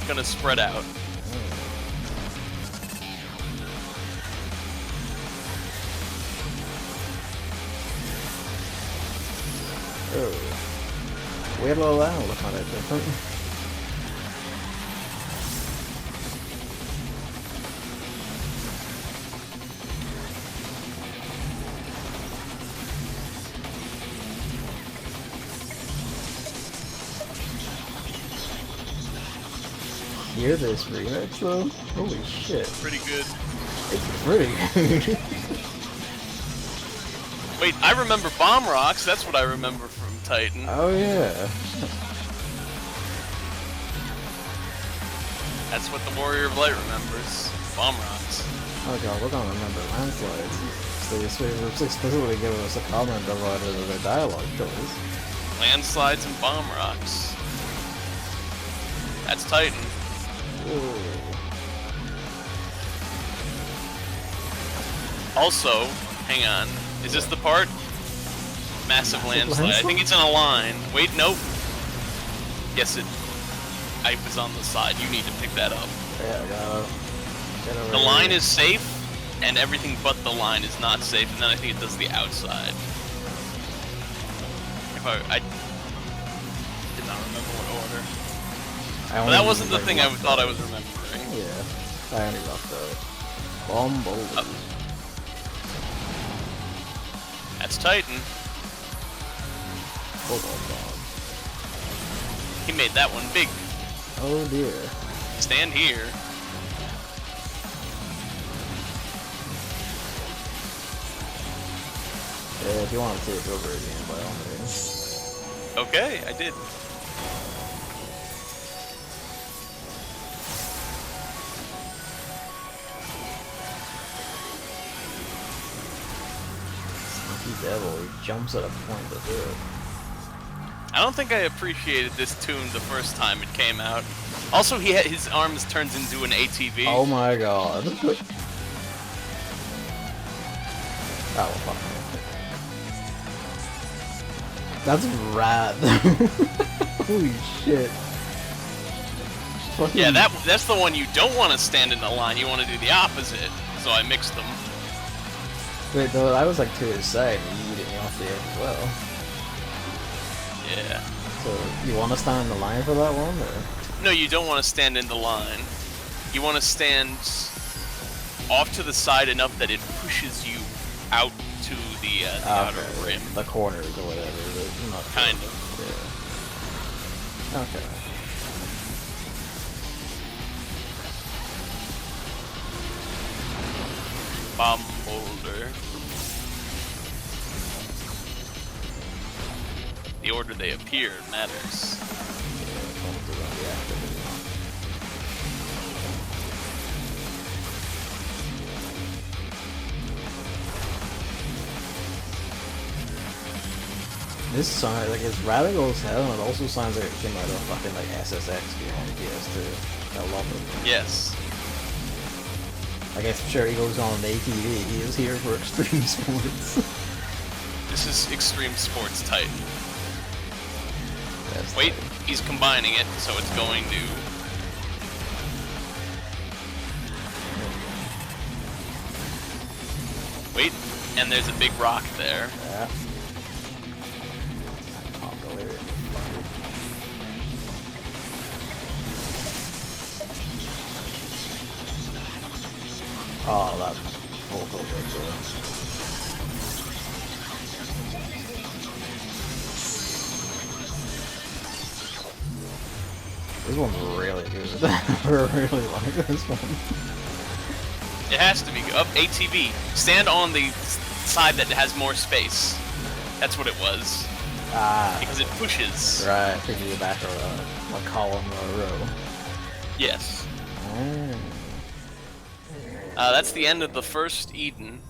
Gonna spread out. Oh. Weird little animal look on it, different. Hear this remix though? Holy shit. Pretty good. It's pretty good. Wait, I remember Bomb Rocks. That's what I remember from Titan. Oh yeah. That's what the Warrior of Light remembers. Bomb Rocks. Oh god, we're gonna remember landslides. So you explicitly give us a comment about it as a dialogue choice. Landslides and Bomb Rocks. That's Titan. Ooh. Also, hang on. Is this the part? Massive landslide. I think it's in a line. Wait, nope. Yes, it. I was on the side. You need to pick that up. Yeah, I got it. The line is safe, and everything but the line is not safe, and then I think it does the outside. If I did not remember what order. But that wasn't the thing I thought I was remembering. Yeah, I only roughed that. Bumble. That's Titan. Hold on, Bob. He made that one big. Oh dear. Stand here. Yeah, if you want to take over again, by all means. Okay, I did. Sneaky devil, he jumps at a point to do it. I don't think I appreciated this tune the first time it came out. Also, his arms turns into an ATV. Oh my god. Oh, fuck. That's rad. Holy shit. Fucking... Yeah, that's the one you don't want to stand in the line. You want to do the opposite. So I mixed them. Wait, though, I was like to his side and you hit me off the edge as well. Yeah. So, you want to stand in the line for that one, or? No, you don't want to stand in the line. You want to stand off to the side enough that it pushes you out to the outer rim. The corners or whatever. Not kind of. Yeah. Okay. Bomb boulder. The order they appear matters. This sounds like it's radical as hell, and it also sounds like it came out of fucking like SSX game on PS2. I love it. Yes. I guess I'm sure he goes on ATV. He is here for extreme sports. This is Extreme Sports Titan. That's Wait, tight. he's combining it, so it's going to... Wait, and there's a big rock there. Yeah. I'll go here. Oh, that vocal right there. This one's really good. I really like this one. It has to be. Up, ATV. Stand on the side that has more space. That's what it was. Ah. Because it pushes. Right, taking you back a column or a row. Yes. Mm. That's the end of the first Eden.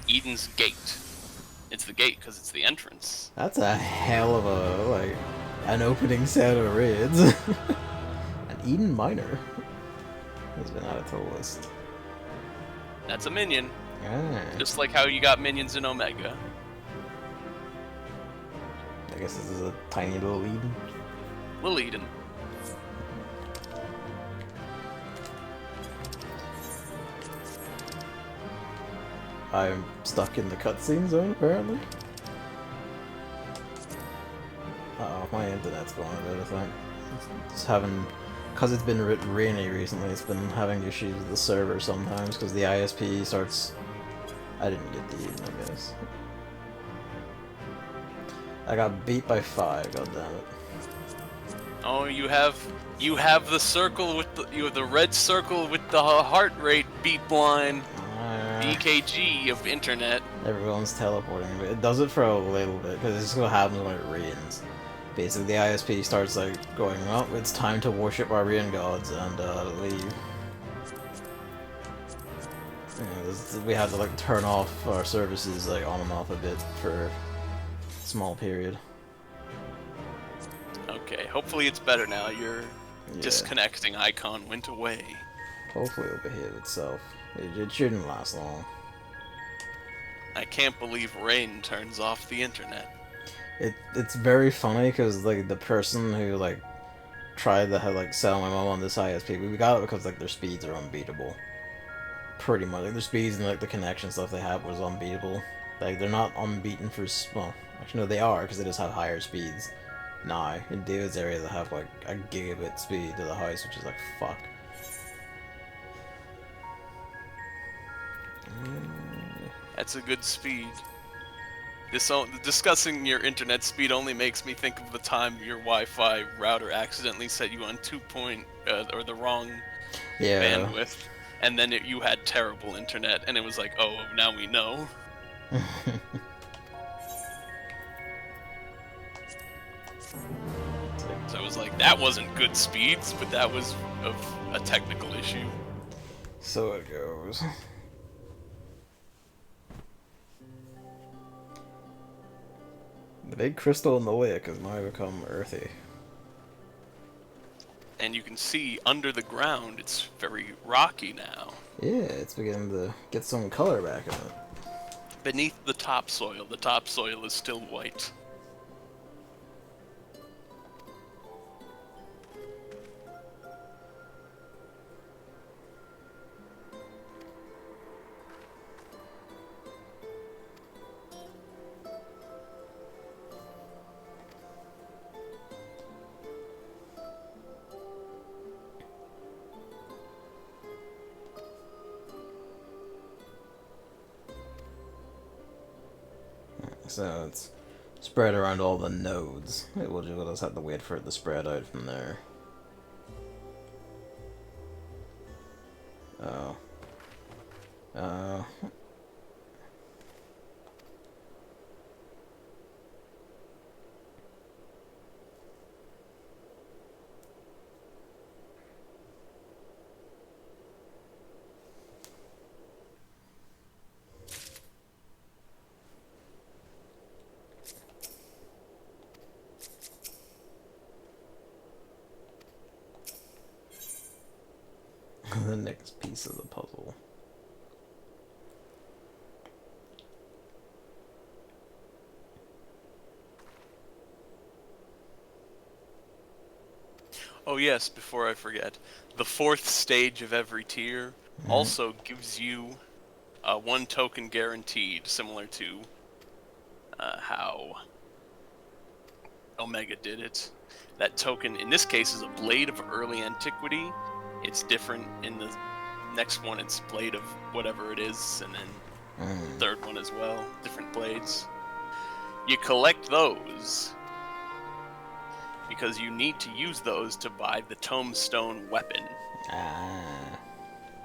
Eden's Gate. It's the gate because it's the entrance. That's a hell of a, like, an opening set of raids. An Eden Minor has been added to the list. That's a minion. Ah. Just like how you got minions in Omega. I guess this is a tiny little Eden. Little Eden. I'm stuck in the cutscene zone, apparently. Uh-oh, my internet's going a bit, I think. It's having... Because it's been rainy recently, it's been having issues with the server sometimes, because the ISP starts... I didn't get the Eden, I guess. I got beat by 5, goddammit. Oh, you have the circle with the red circle with the heart rate beat line. EKG of internet. Everyone's teleporting, but it does it for a little bit, because this is what happens when it rains. Basically, the ISP starts like going, oh, it's time to worship our rain gods, and leave. You know, we have to like turn off our services like on and off a bit for a small period. Okay, hopefully it's better now. Your disconnecting icon went away. Hopefully it'll behave itself. It shouldn't last long. I can't believe rain turns off the internet. It's very funny because like the person who like tried to like sell my mom on this ISP, we got it because like their speeds are unbeatable. Pretty much, like their speeds and like the connection stuff they have was unbeatable. Like they're not unbeaten for well, actually no, they are because they just have higher speeds. Now in David's area they have like a gigabit speed to the house, which is like fuck. That's a good speed. Discussing your internet speed only makes me think of the time your Wi-Fi router accidentally set you on or the wrong bandwidth, and then you had terrible internet, and it was like, oh, now we know. So it was like, that wasn't good speeds, but that was of a technical issue. So it goes. The big crystal in the lake has now become earthy. And you can see under the ground, it's very rocky now. Yeah, it's beginning to get some color back in it. Beneath the topsoil is still white. So it's spread around all the nodes. We'll just have to wait for it to spread out from there. Oh. Oh. The next piece of the puzzle. Oh yes, before I forget, the fourth stage of every tier also gives you 1 token guaranteed, similar to how Omega did it. That token, in this case, is a Blade of Early Antiquity. It's different in the next one, it's Blade of whatever it is, and then the third one as well, different blades. You collect those because you need to use those to buy the Tombstone weapon.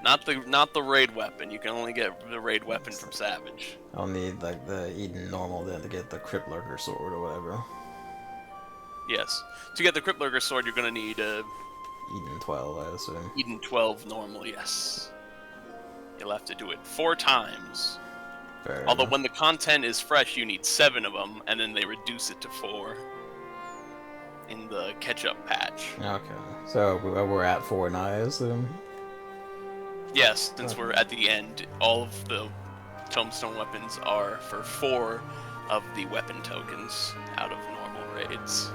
Not the raid weapon. You can only get the raid weapon from Savage. I'll need like the Eden normal then to get the Crypt Lurker sword or whatever. Yes. To get the Crypt Lurker sword, you're gonna need a Eden 12, I assume. Eden 12 normal. Yes. You'll have to do it 4 times. Fair Although enough. when the content is fresh, you need 7 of them, and then they reduce it to 4 in the catch-up patch. Okay. So we're at 4 now, I assume. Yes, since we're at the end, all of the Tombstone weapons are for 4 of the weapon tokens out of normal raids.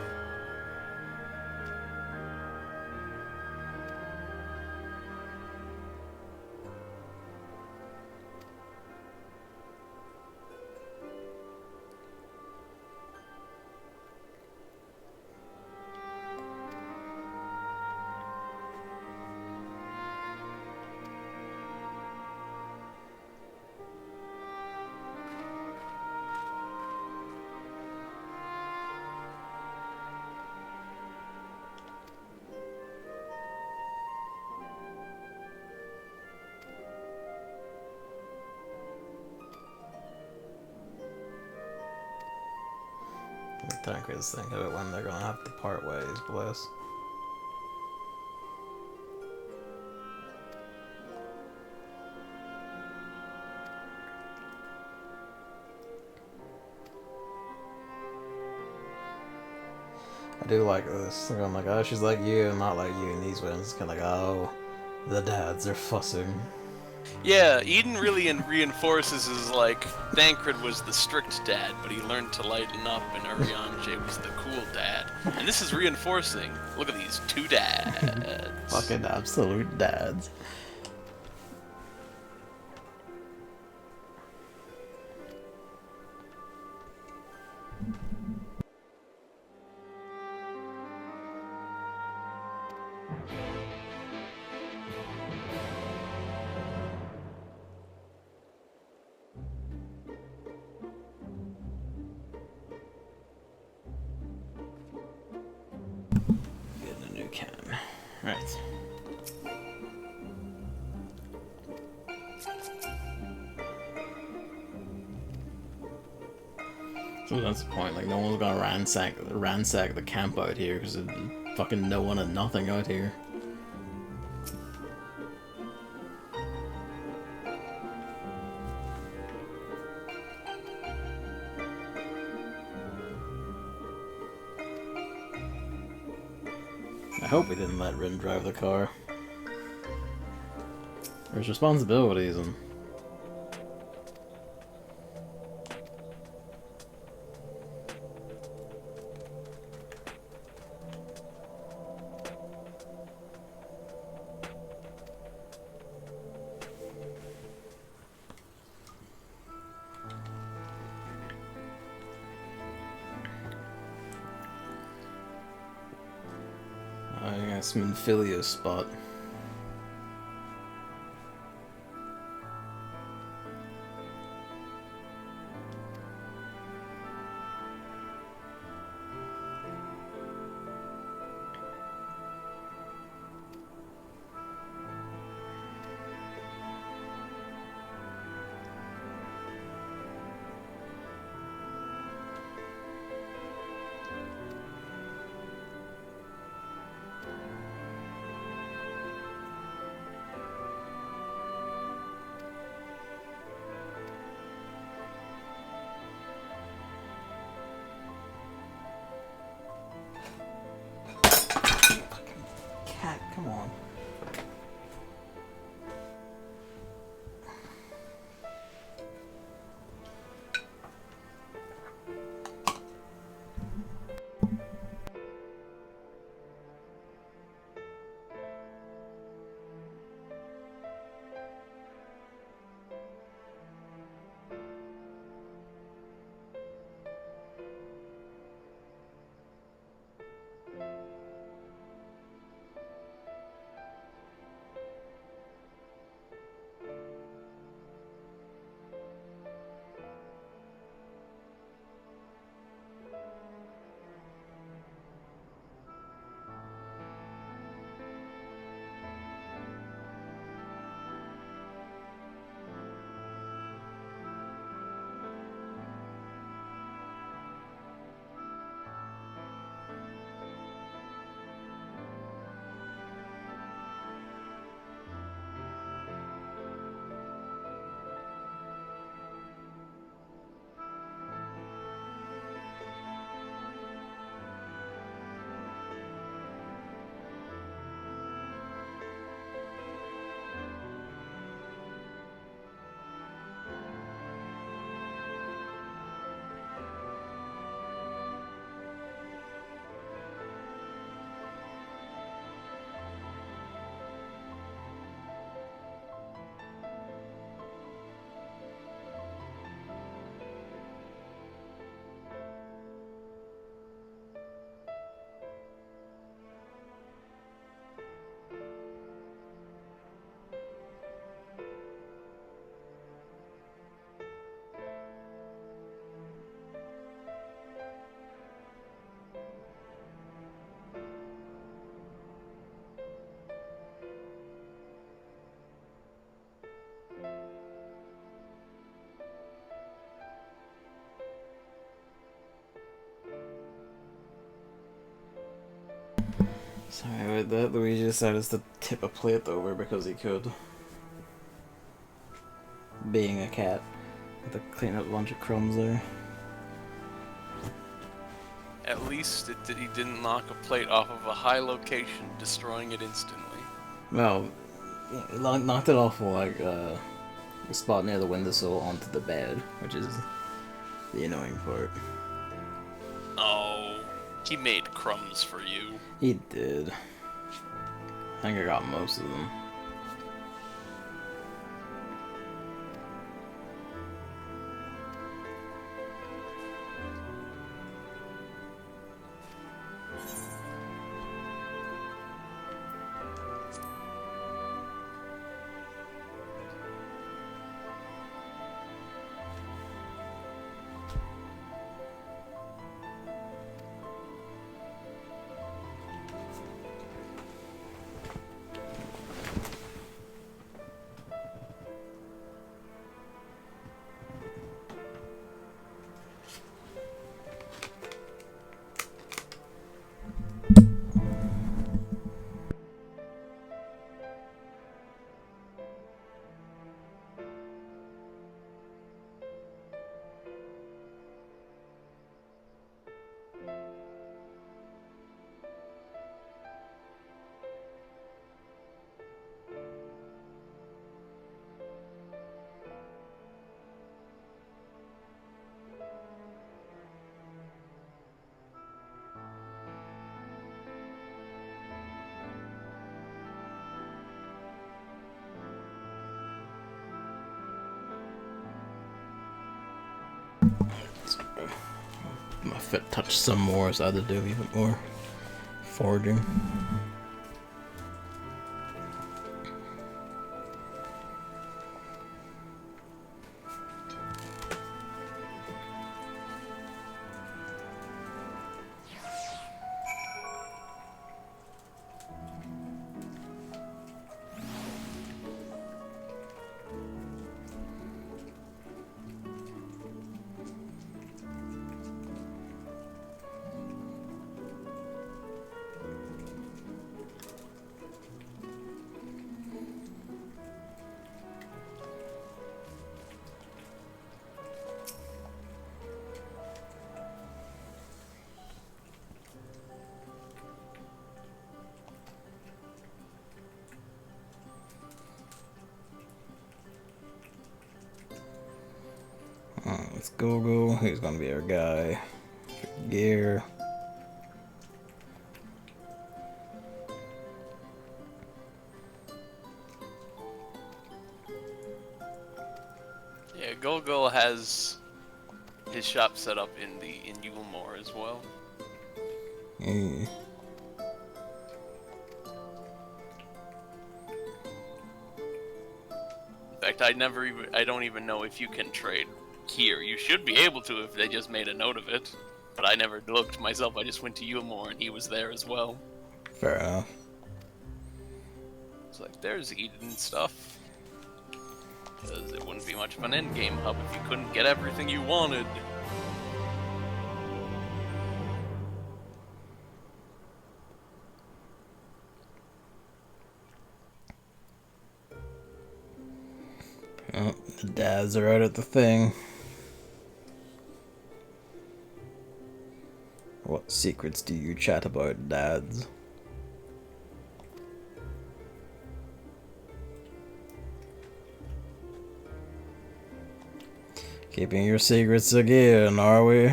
Technically, just think of it when they're gonna have to part ways, bless. I do like this. I'm like, oh, she's like you, not like you in these ones. It's kind of like, oh, the dads are fussing. Yeah, Eden really reinforces his, like, Thancred was the strict dad, but he learned to lighten up, and Urianger was the cool dad. And this is reinforcing. Look at these 2 dads. Fucking absolute dads. Getting a new cannon. Right. So that's the point, like no one's gonna ransack the camp out here because there's fucking no one and nothing out here. I hope we didn't let Rin drive the car. There's responsibilities and... I got some Infilio spot. Sorry about that. Luigi decided to tip a plate over because he could. Being a cat. Had to clean up a bunch of crumbs there. At least he didn't knock a plate off of a high location, destroying it instantly. Well, he knocked it off like the spot near the windowsill onto the bed, which is the annoying part. Oh, he made crumbs for you. He did. I think I got most of them. My foot touched some more, so I had to do even more foraging. Let's go. He's gonna be our guy. Gear. Yeah, Gogo has his shop set up in Yulmore as well. Mm. In fact, I don't even know if you can trade here. You should be able to if they just made a note of it. But I never looked myself, I just went to Yulmore and he was there as well. Fair enough. It's like, there's Eden stuff. Because it wouldn't be much of an endgame hub if you couldn't get everything you wanted. Oh, the dads are out at the thing. What secrets do you chat about, dads? Keeping your secrets again, are we?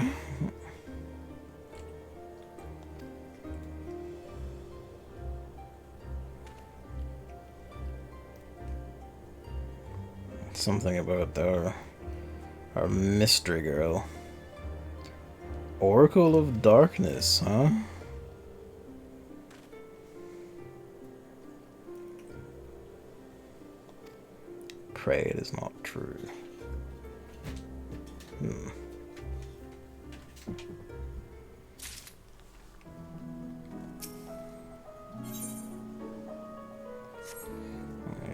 Something about our mystery girl. Oracle of Darkness, huh? Pray it is not true. I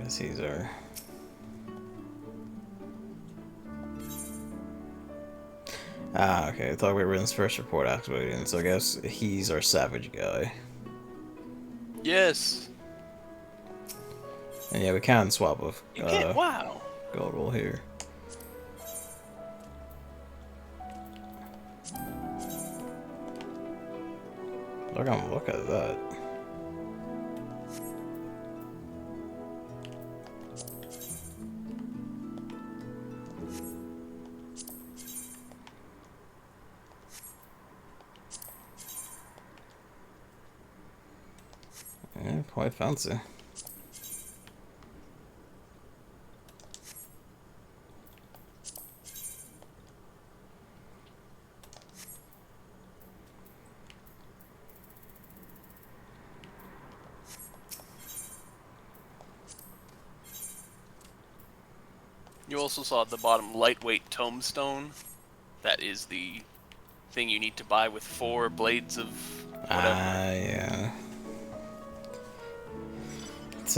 guess he's our... Ah, okay. I thought we were in his first report activating, so I guess he's our savage guy. Yes. And yeah, we can swap with You can't. Wow. Goggle here. Look at that. Yeah, quite fancy. You also saw at the bottom lightweight tombstone. That is the thing you need to buy with 4 blades of whatever. Ah, yeah. It's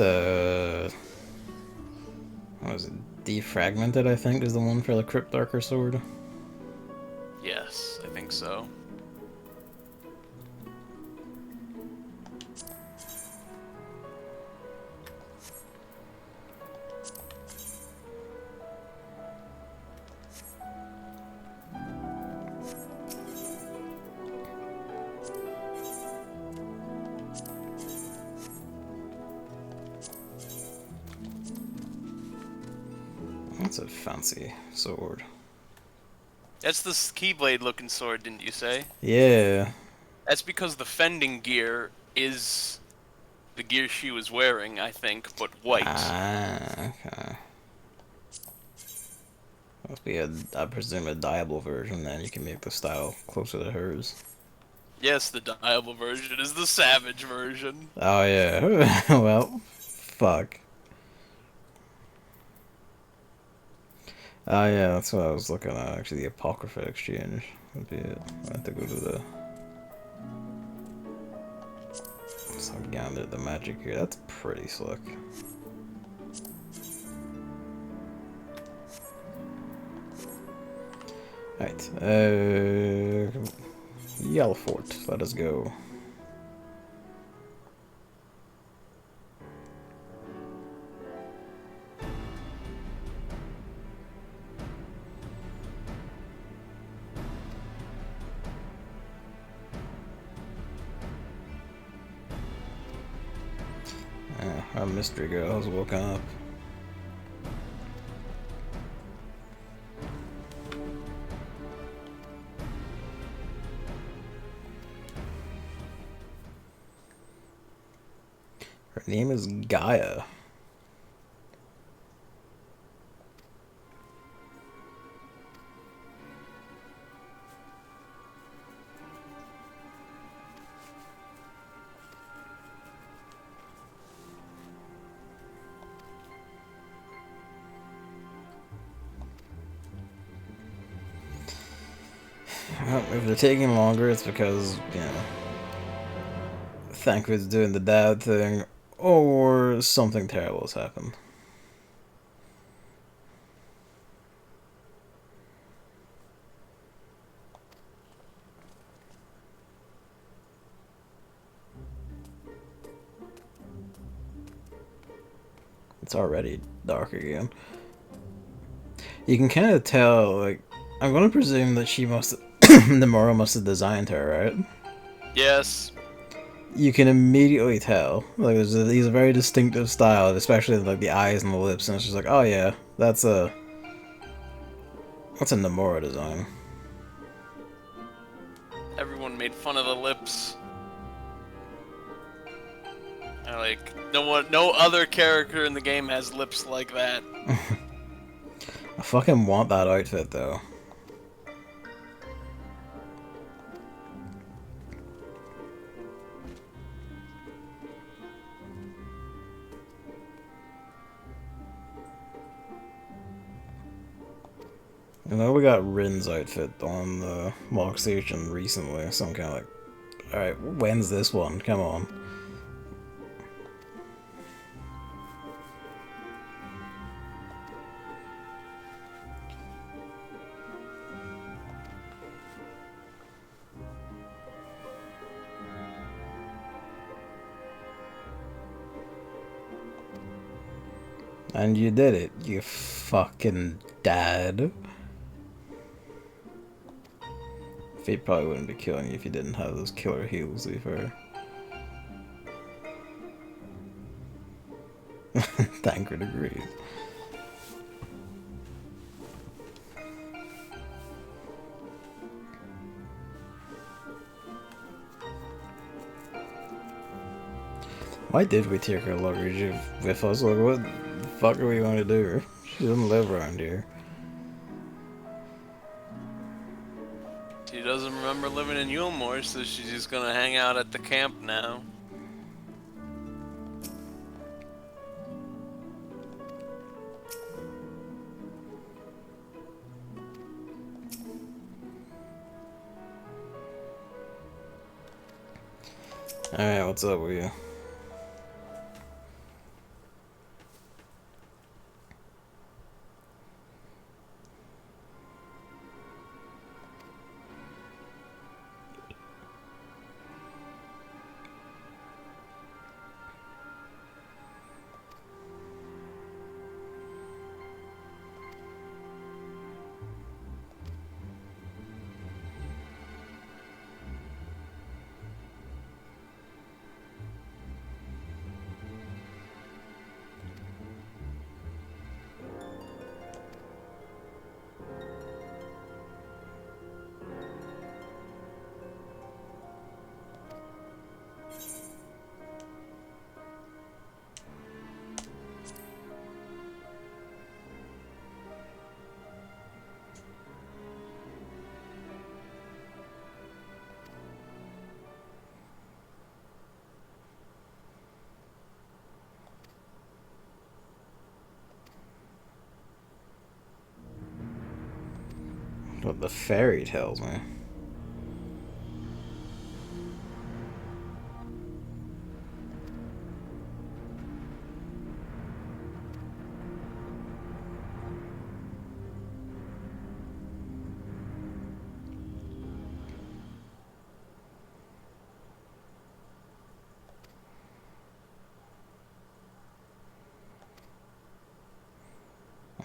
what was it? Defragmented, I think, is the one for the Crypt Darker sword. Yes, I think so. That's a fancy sword. That's the Keyblade looking sword, didn't you say? Yeah. That's because the fending gear is the gear she was wearing, I think, but white. Ah, okay. Must be I presume, a dyeable version, then you can make the style closer to hers. Yes, the dyeable version is the savage version. Oh, yeah. Well, fuck. Oh, yeah, that's what I was looking at, actually. The Apocrypha Exchange would be it. I have to go to the... So gander the magic here. That's pretty slick. Alright, Yellow Fort, let us go. Our mystery girl has woken up. Her name is Gaia. Well, if they're taking longer, it's because, you know, Thancred's doing the dad thing, or something terrible has happened. It's already dark again. You can kind of tell, like, I'm going to presume that she must Nomura must have designed her, right? Yes. You can immediately tell. Like, he's a very distinctive style, especially like the eyes and the lips, and it's just like, oh yeah, that's a Nomura design. Everyone made fun of the lips. Like, no other character in the game has lips like that. I fucking want that outfit though. You know, we got Rin's outfit on the Mock Station recently, so I'm kind of like, alright, when's this one? Come on. And you did it, you fucking dad. Fate probably wouldn't be killing you if you didn't have those killer heals, to be fair. Thancred agrees. Why did we take her luggage with us? Like, what the fuck are we going to do? She doesn't live around here. She doesn't remember living in Yulmore, so she's just gonna hang out at the camp now. Alright, what's up with you? What the fairy tells me.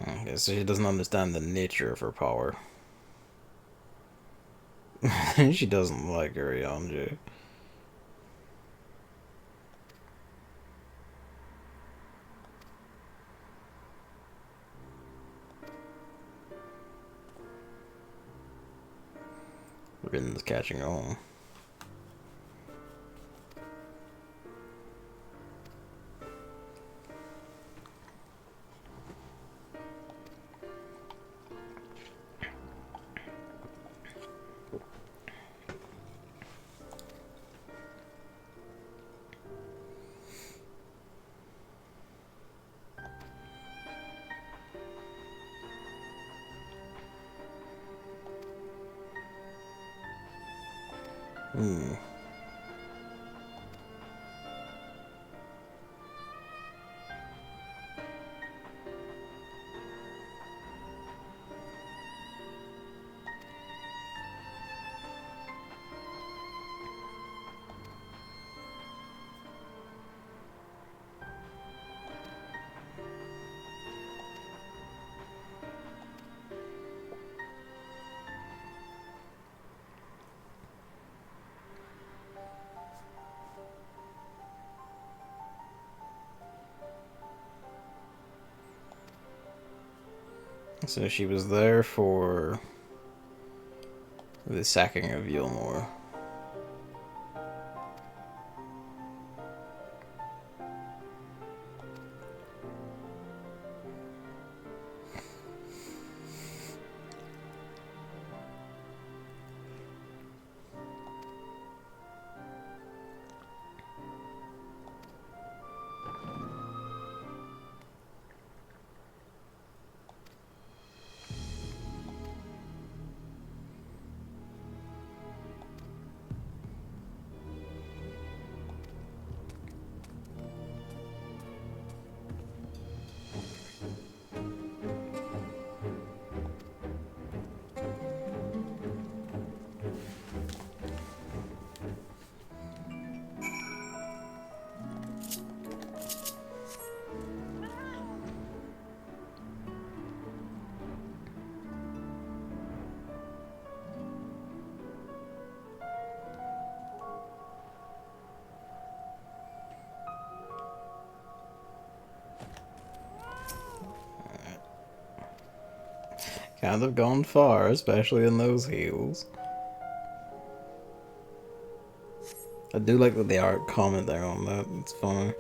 Okay, so she doesn't understand the nature of her power. She doesn't like her, Yonju. Rin's catching on. So she was there for the sacking of Yulmore. kind of gone far, especially in those heels. I do like that they are comment there on that. It's funny.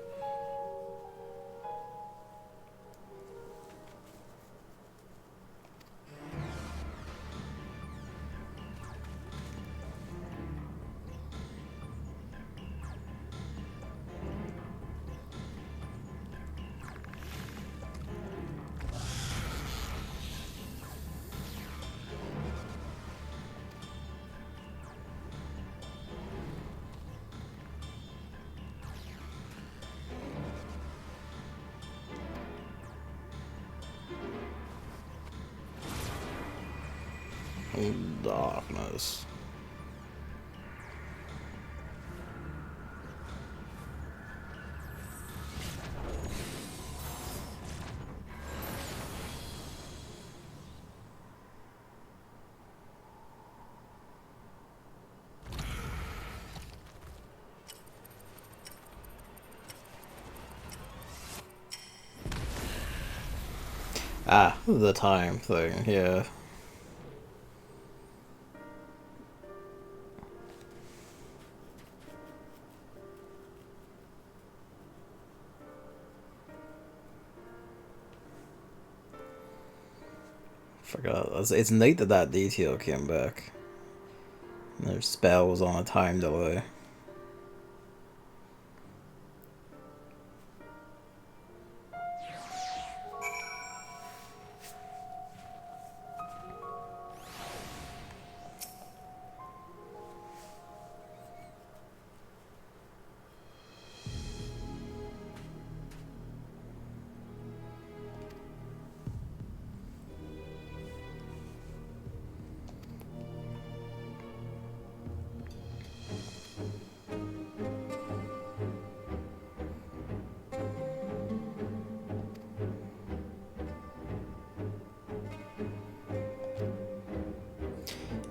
Darkness. Ah, the time thing, yeah. Forgot. It's neat that that detail came back. Their spell was on a time delay.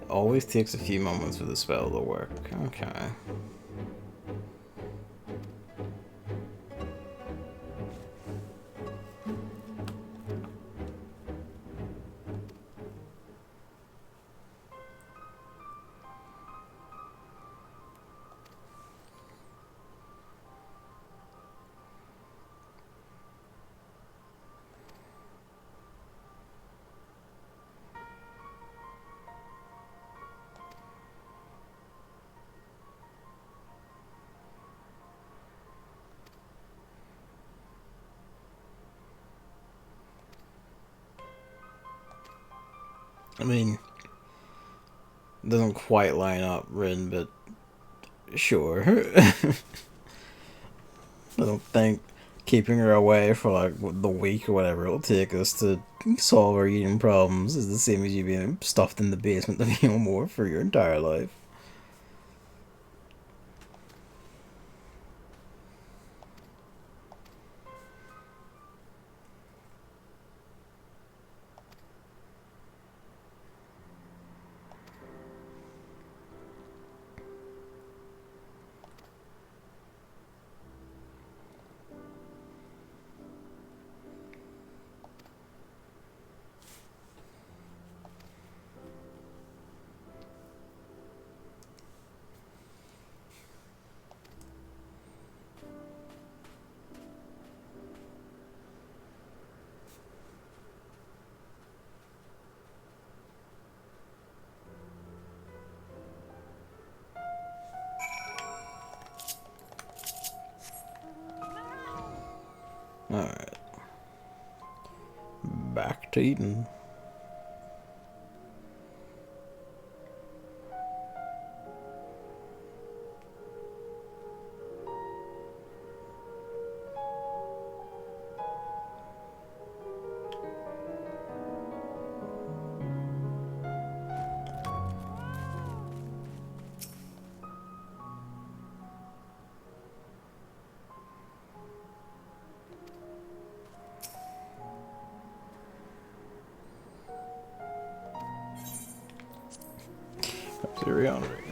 Always takes a few moments for the spell to work. Okay. I mean, it doesn't quite line up, Rin, but sure. I don't think keeping her away for like the week or whatever it'll take us to solve our eating problems is the same as you being stuffed in the basement of more for your entire life. Alright. Back to eating.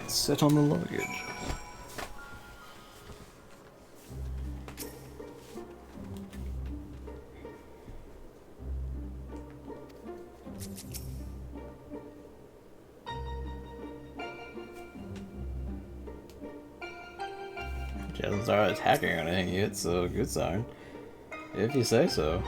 Sit on the luggage. She hasn't started attacking or anything yet, so good sign. If you say so.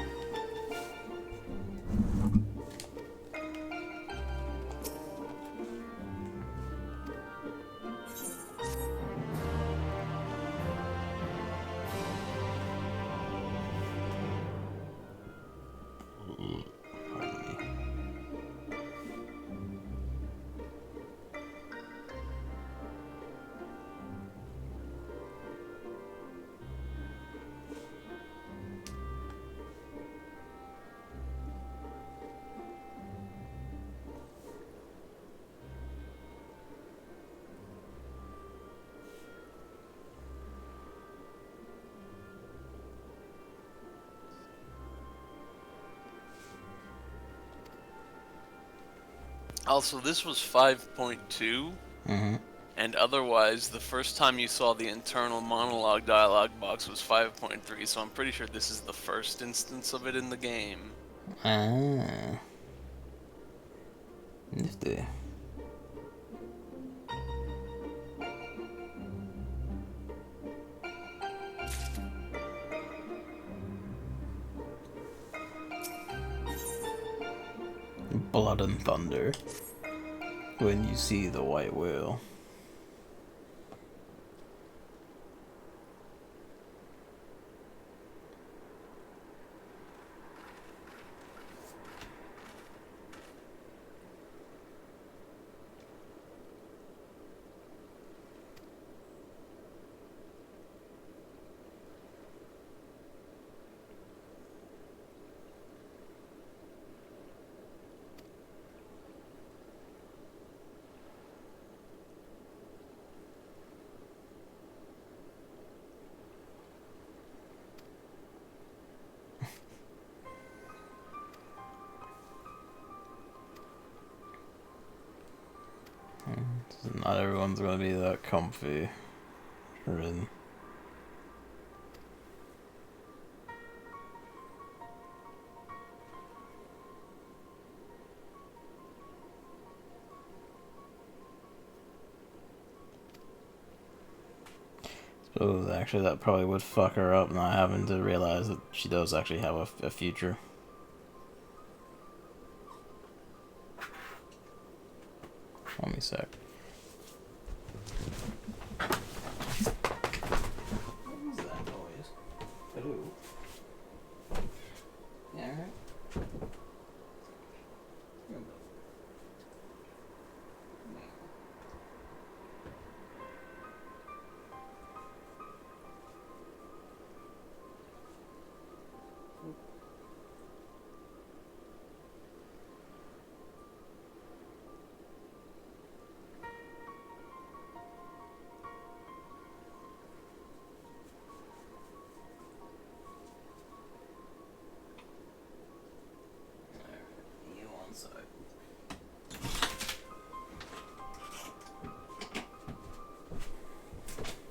Also, this was 5.2, and otherwise, the first time you saw the internal monologue dialogue box was 5.3, so I'm pretty sure this is the first instance of it in the game. Ah. Nifty. Blood and thunder. When you see the white whale. Not everyone's gonna be that comfy. Rin. Suppose actually that probably would fuck her up, not having to realize that she does actually have a future. Let me a sec. What is that noise? Hello? Yeah, alright.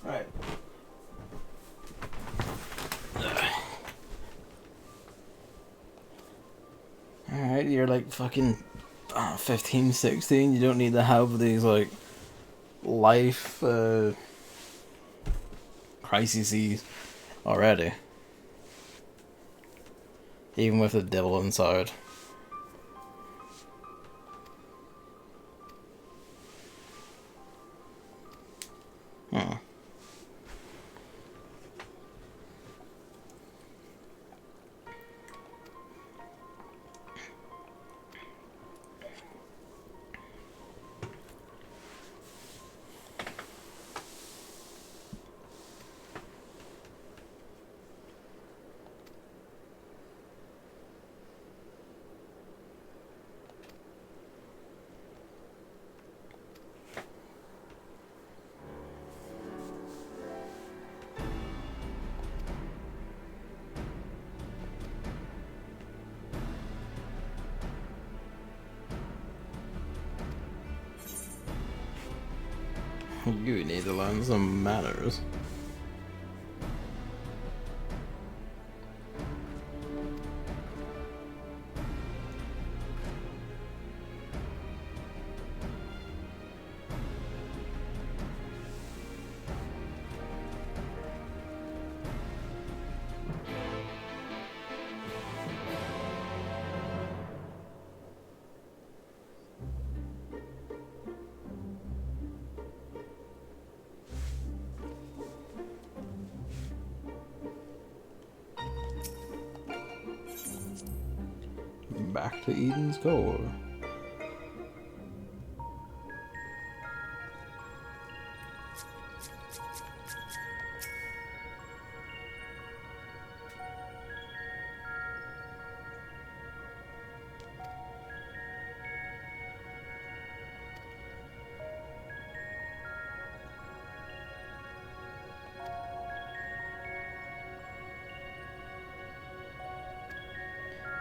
Right. Alright, you're like fucking 15, 16. You don't need to have these like life crises already. Even with the devil inside. Hmm. You need to learn some manners. back to Eden's core.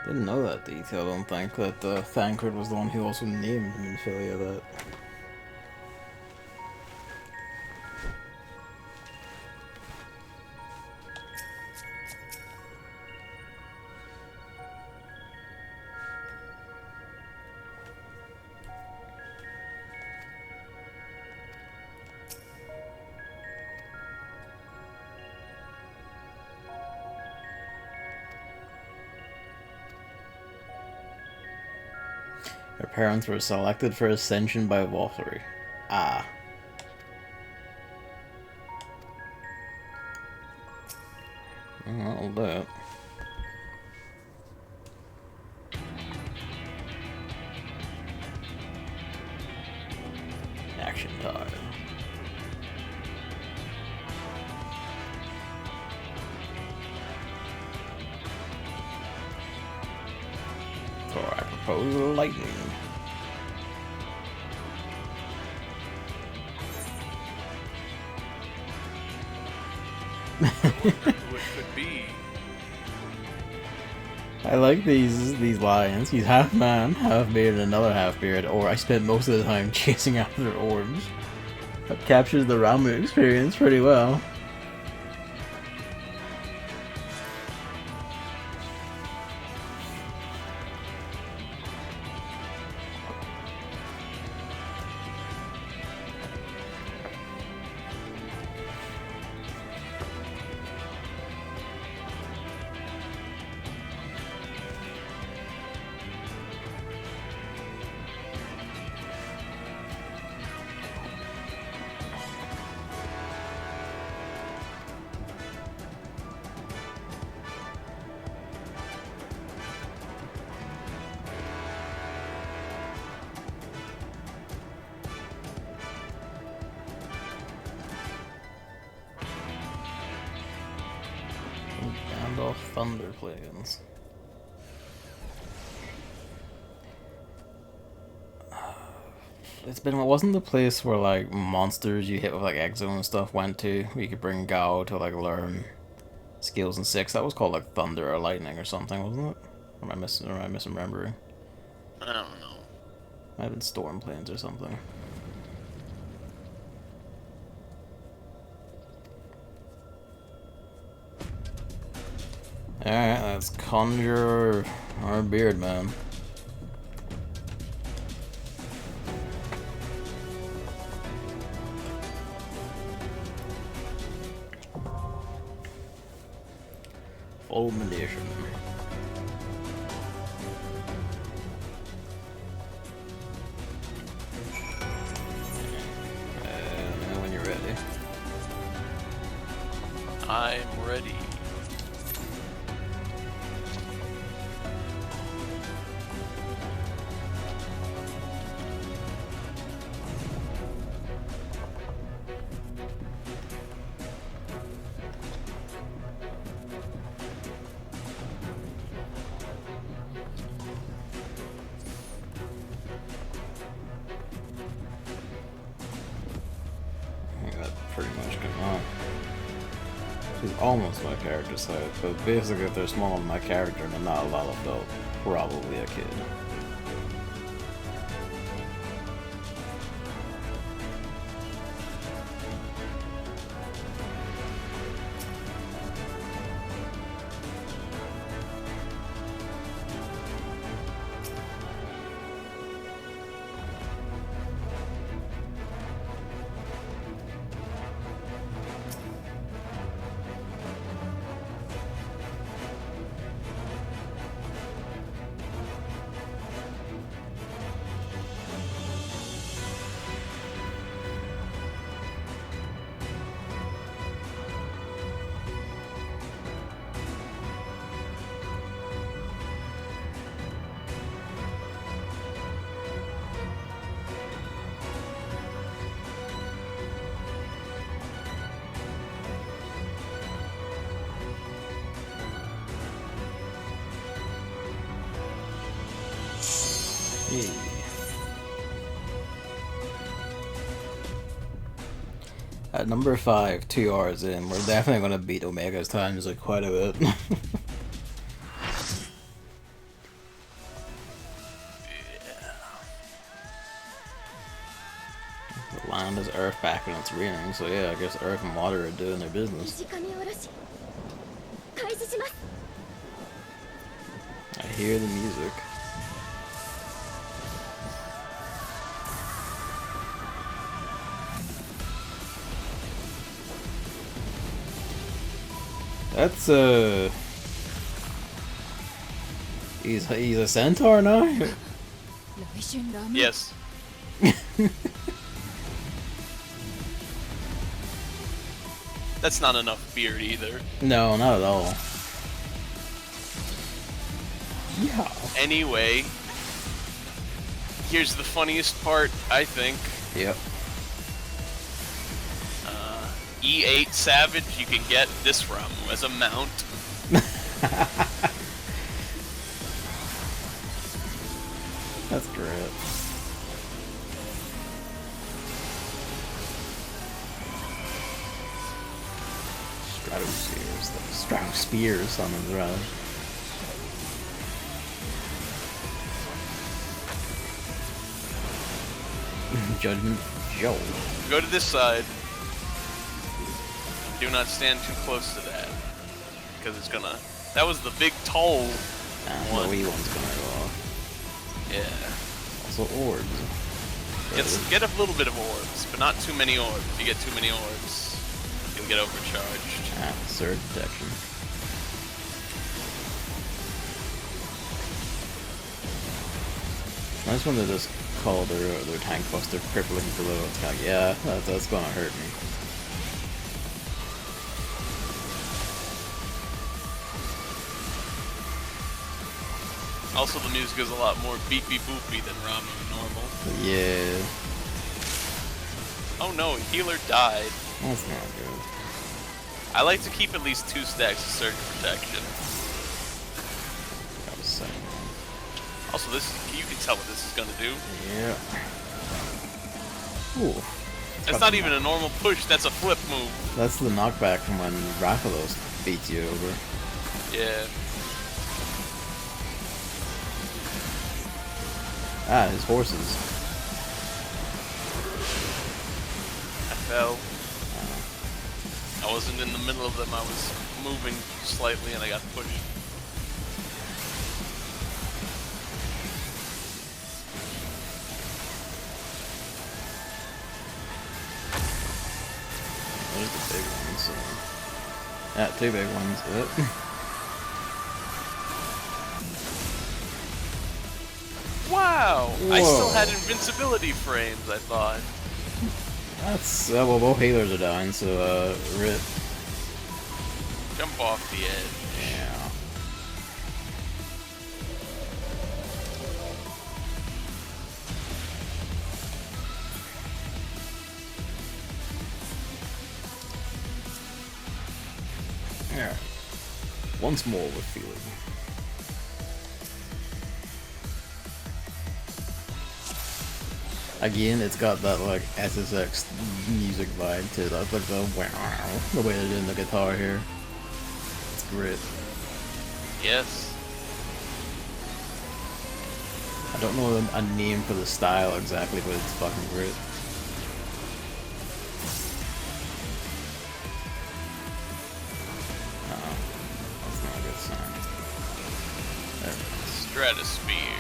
Didn't know that detail, I don't think, that Thancred was the one who also named Minfilia that. Her parents were selected for ascension by Valkyrie. Ah. Well, that'll do it. Action time. So I propose lightning. Who it could be. I like these lines. He's half man, half beard, and another half beard. Or I spent most of the time chasing after orbs. That captures the ramen experience pretty well. Gandalf Thunder Plains. It's been, what wasn't the place where like monsters you hit with like XIV and stuff went to? Where you could bring Gao to like learn skills in 6. That was called like Thunder or Lightning or something, wasn't it? Or am I misremembering? I don't know. Might have been Storm Plains or something. Alright, let's conjure our beard man. Fulmination. Now when you're ready. I'm ready. Pretty much come on. She's almost my character type, but basically if they're smaller than my character and they're not a level build, probably a kid. Hey. At number 5, 2 hours in, we're definitely gonna beat Omega's times like quite a bit. The land is Earth back and it's raining, so yeah, I guess Earth and Water are doing their business. I hear the music. That's he's a centaur now? Yes. That's not enough beard either. No, not at all. Yeah. Anyway, here's the funniest part, I think. Yep. E8 Savage, you can get this from as a mount. That's great. Stratospheres on the rather. Judgment Joe. Go to this side. Do not stand too close to that, because it's gonna. That was the big tall one. The wee one's gonna go off. Yeah. Also orbs. Get a little bit of orbs, but not too many orbs. If you get too many orbs, you'll get overcharged. Surge protection. I just wanted to just call their tank buster crippling below. It's kind of, yeah, that's gonna hurt me. Also, the music is a lot more beepy boopy than Ramen normal. Yeah. Oh no, healer died. That's not good. I like to keep at least 2 stacks of surge protection. That was second. Also, you can tell what this is gonna do. Yeah. Ooh. That's not even a normal push, that's a flip move. That's the knockback from when Rathalos beats you over. Yeah. Ah, his horses. I fell. I wasn't in the middle of them, I was moving slightly and I got pushed. There's the big ones. Yeah, 2 big ones. Yep. Wow! Whoa. I still had invincibility frames, I thought. That's, well, both healers are dying, so, rip. Jump off the edge. Yeah. Yeah. Once more with feeling. Again, it's got that like SSX music vibe to it. That's like the way they did the guitar here. It's great. Yes. I don't know a name for the style exactly, but it's fucking great. That's not a good sign. There we go. Stratosphere.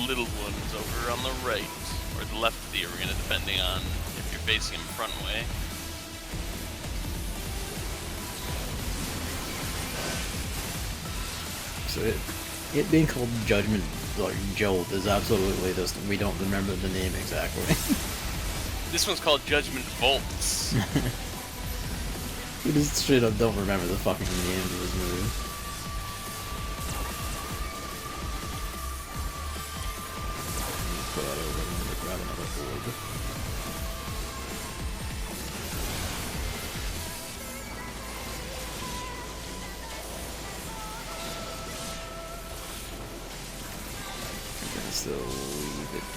Little ones over on the right, or the left of the arena, depending on if you're facing them front way. So it being called Judgment, like Jolt, is absolutely just, we don't remember the name exactly. This one's called Judgment Bolts. We just straight up don't remember the fucking names of this movie. Put that over and grab another orb.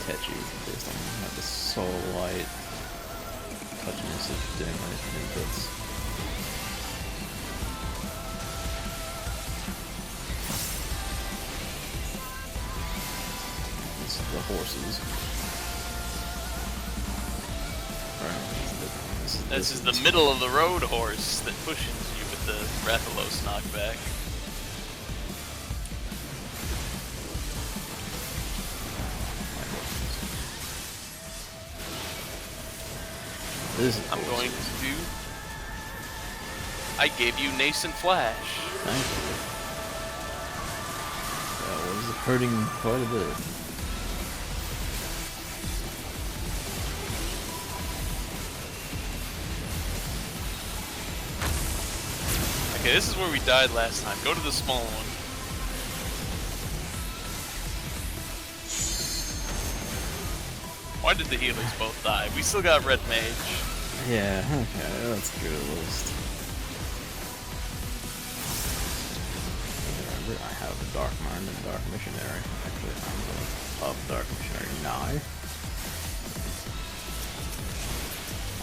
catchy based on like the soul light touchiness of doing like new bits. This is the horses. This is the middle of the road horse that pushes you with the Rathalos knockback. I'm going to do. I gave you Nascent Flash. Thank you. That was hurting quite a bit. Okay, this is where we died last time. Go to the small one. Why did the healers both die? We still got Red Mage. Yeah, okay, that's good at least. Remember, I have a Dark Mind and Dark Missionary. Actually, I'm going to up Dark Missionary now.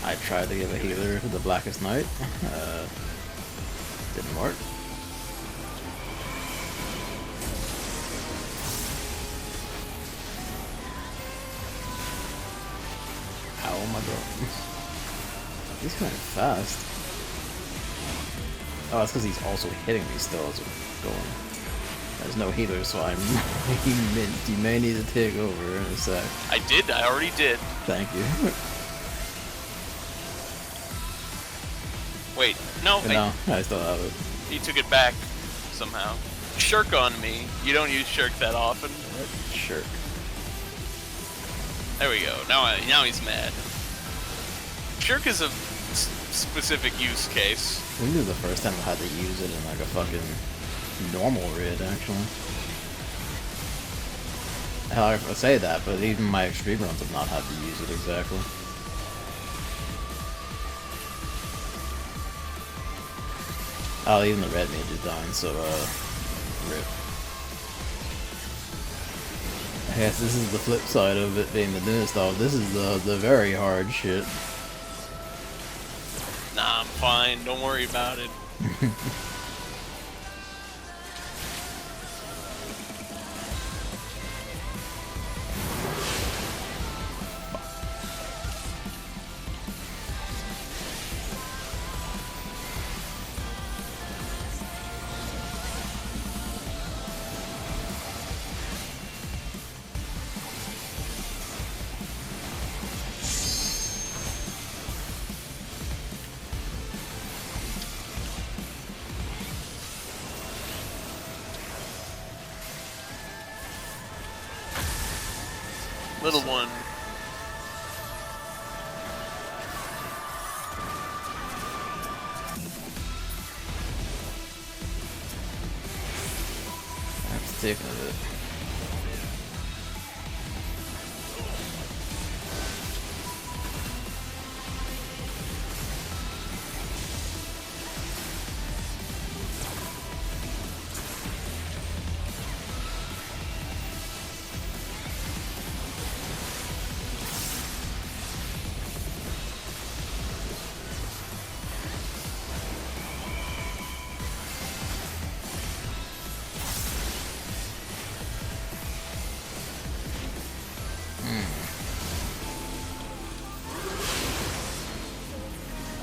I tried to give a healer to the Blackest Knight. Didn't work. Ow, my god. He's kind of fast. Oh, that's because he's also hitting me still as we're going. There's no healer, so I'm you may need to take over in a sec. I did, I already did. Thank you. Wait, no. No, I still have it. He took it back somehow. Shirk on me. You don't use Shirk that often. Shirk. There we go. Now he's mad. Shirk is a specific use case. We knew the first time I had to use it in like a fucking normal rid, actually. Hell, I say that, but even my extreme runs have not had to use it exactly. Oh, even the red mage is dying, so, rip. I guess this is the flip side of it being the newest dog. This is the very hard shit. Nah, I'm fine. Don't worry about it. Little one. That's taking it.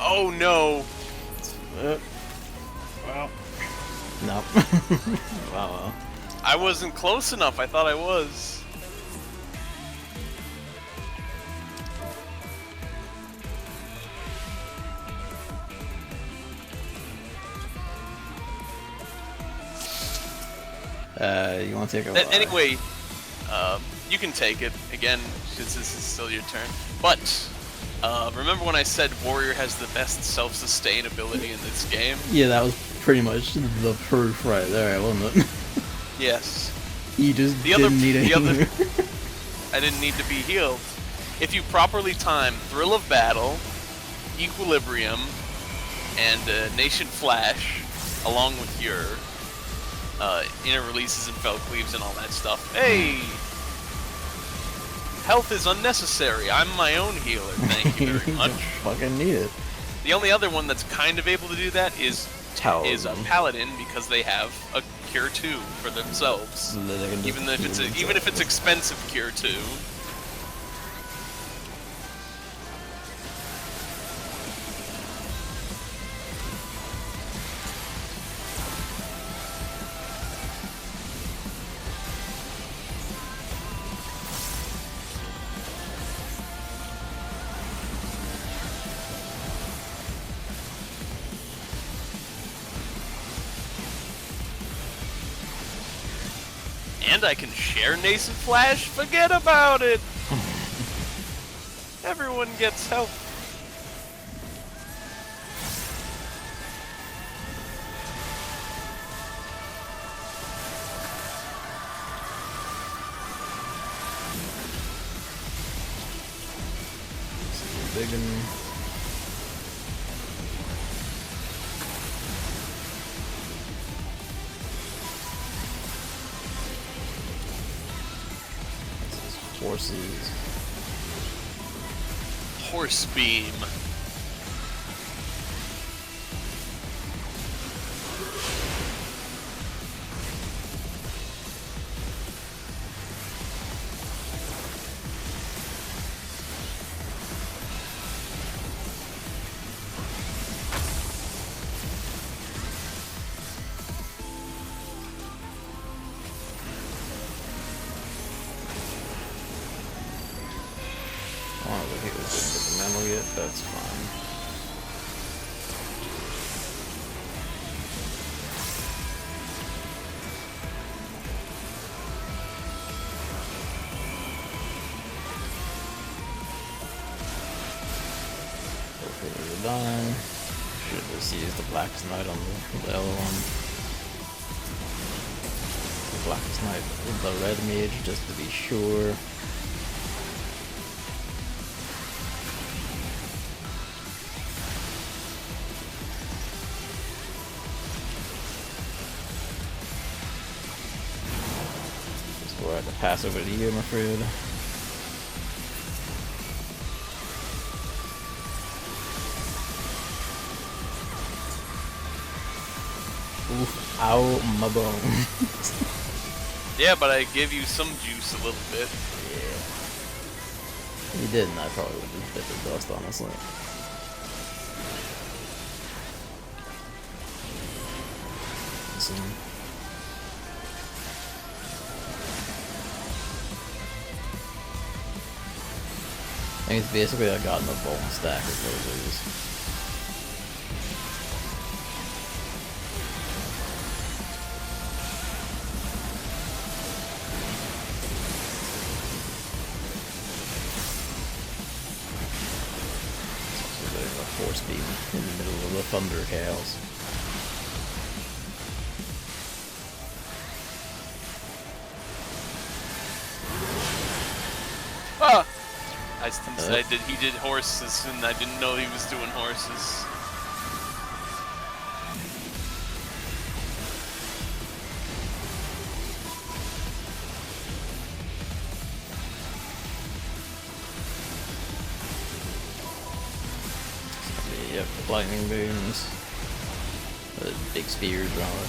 Oh no! Well. Nope. Well. I wasn't close enough. I thought I was. You want to take it? Anyway, you can take it again since this is still your turn. But remember when I said Warrior has the best self-sustain ability in this game? Yeah, that was pretty much the proof right there, wasn't it? Yes. You just didn't need a healer. I didn't need to be healed. If you properly time Thrill of Battle, Equilibrium, and Nation Flash, along with your inner releases and fell cleaves and all that stuff. Hey! Health is unnecessary. I'm my own healer. Thank you very much. Fucking need it. The only other one that's kind of able to do that is a paladin, because they have a cure 2 for themselves. Even if it's expensive cure 2. And I can share Nascent Flash? Forget about it! Everyone gets help. Big and horses. Horse beam. That's fine. Hopefully we're done. Should just use the Blackest Knight on the other one. The Blackest Knight with the red mage just to be sure. We're at the pass over to you, I'm afraid. Oof, ow, my bone. Yeah, but I give you some juice a little bit. Yeah. You didn't, I probably would have bit the dust, honestly. Listen. I think it's basically I got in a bone stack of those. So there's a force beam in the middle of the thunder chaos. Ah! He did horses, and I didn't know he was doing horses. Yep, lightning booms. Big spears, rather.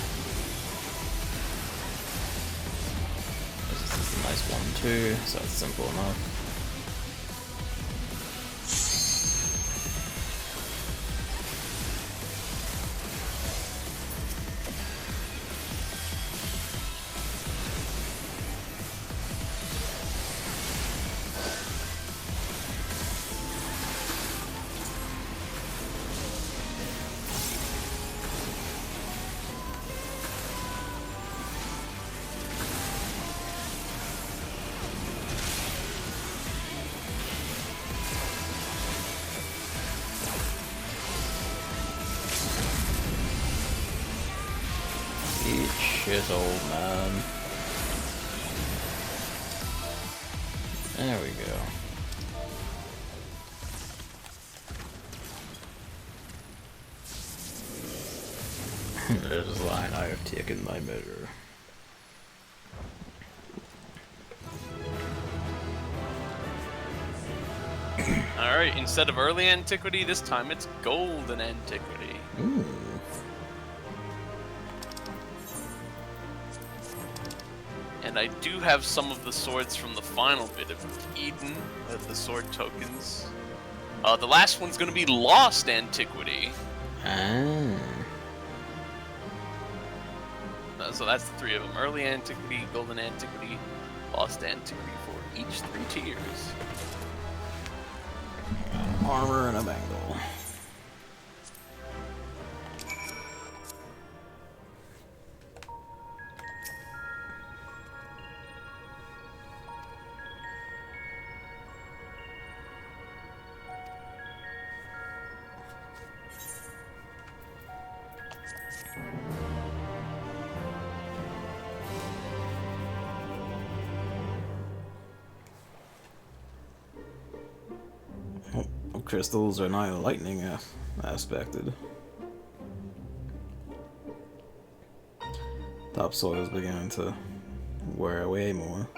This is a nice one too, so it's simple enough. Eat shit, old man. There we go. There's a line, I have taken my measure. Alright, instead of early antiquity, this time it's golden antiquity. Ooh. And I do have some of the swords from the final bit of Eden, the sword tokens. The last one's gonna be lost antiquity. Ah. So that's the 3 of them. Early antiquity, golden antiquity, lost antiquity for each 3 tiers. Armor and a bangle. Crystals are not lightning aspected. Topsoil is beginning to wear away more.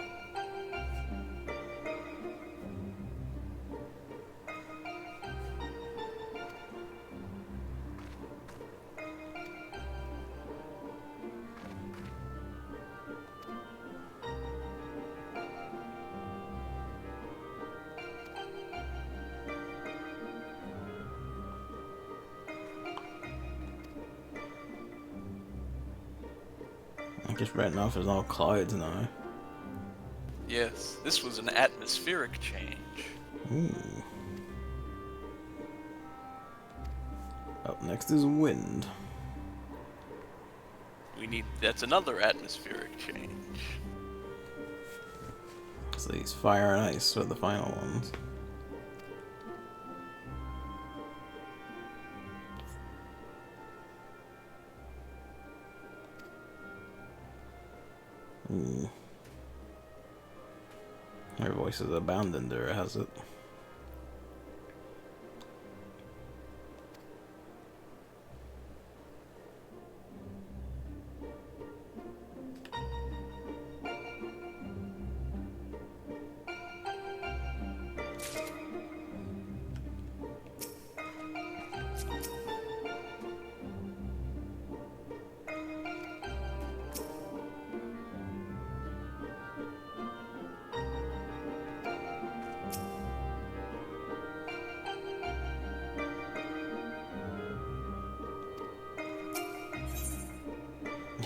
I just read off there's all clouds now. Yes, this was an atmospheric change. Ooh. Up next is wind. That's another atmospheric change. So these fire and ice are the final ones. Ooh. Her voice is abandoned or has it?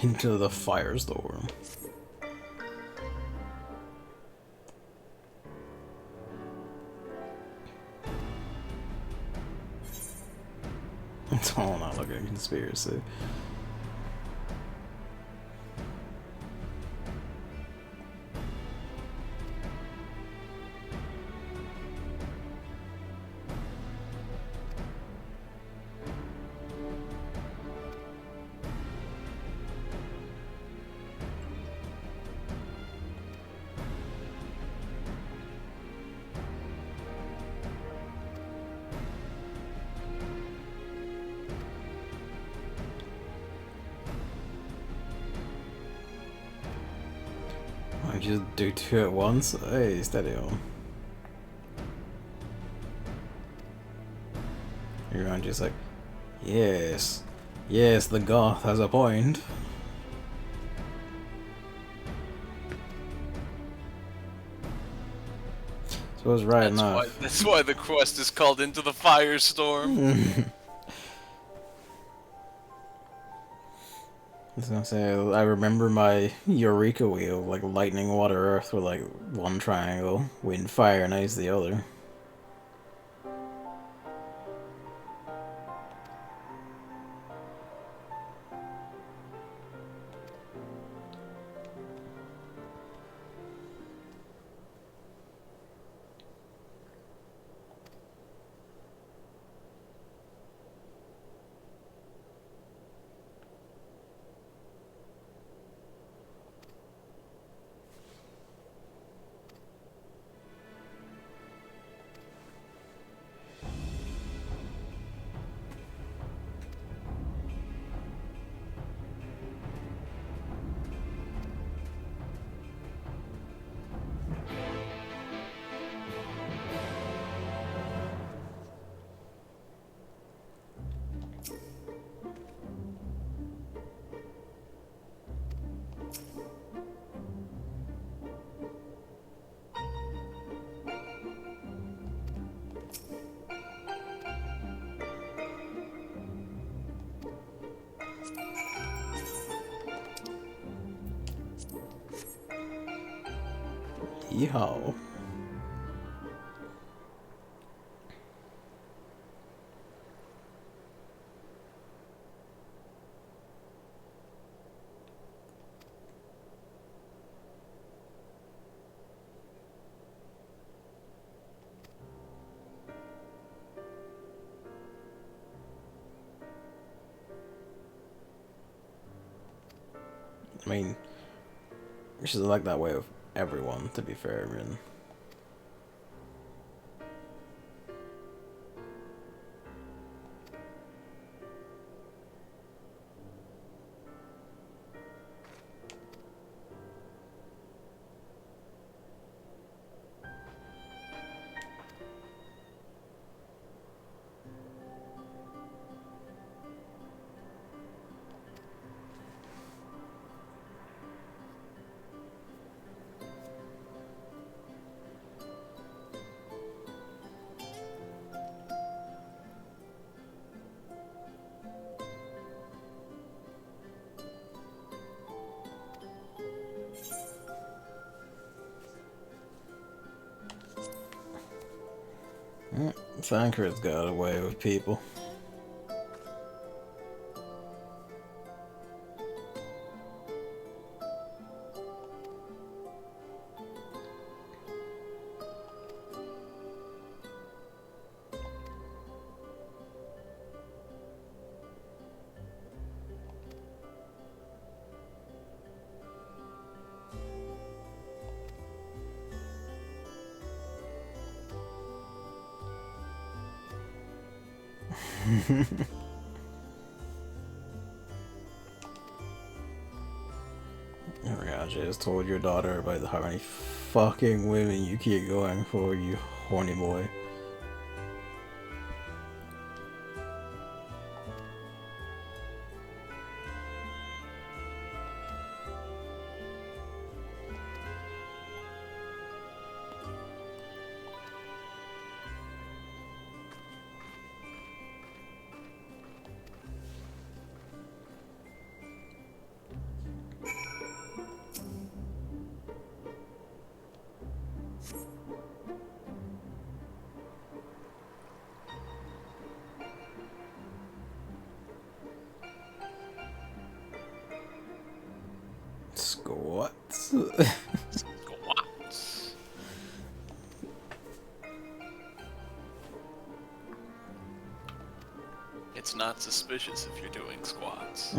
Into the firestorm. It's all not like a conspiracy. I just do 2 at once? Hey, steady on. You're just like, yes, yes, the goth has a point. So I was right enough. That's why the quest is called Into the Firestorm. I was gonna say, I remember my Eureka wheel, like lightning, water, earth were like one triangle, wind, fire, and ice the other. Yeehaw. I mean, she's like that way with everyone, to be fair, I mean. Thancred's got away with people. Oh my gosh, I just told your daughter about how many fucking women you keep going for, you horny boy. Squats. Squats. It's not suspicious if you're doing squats.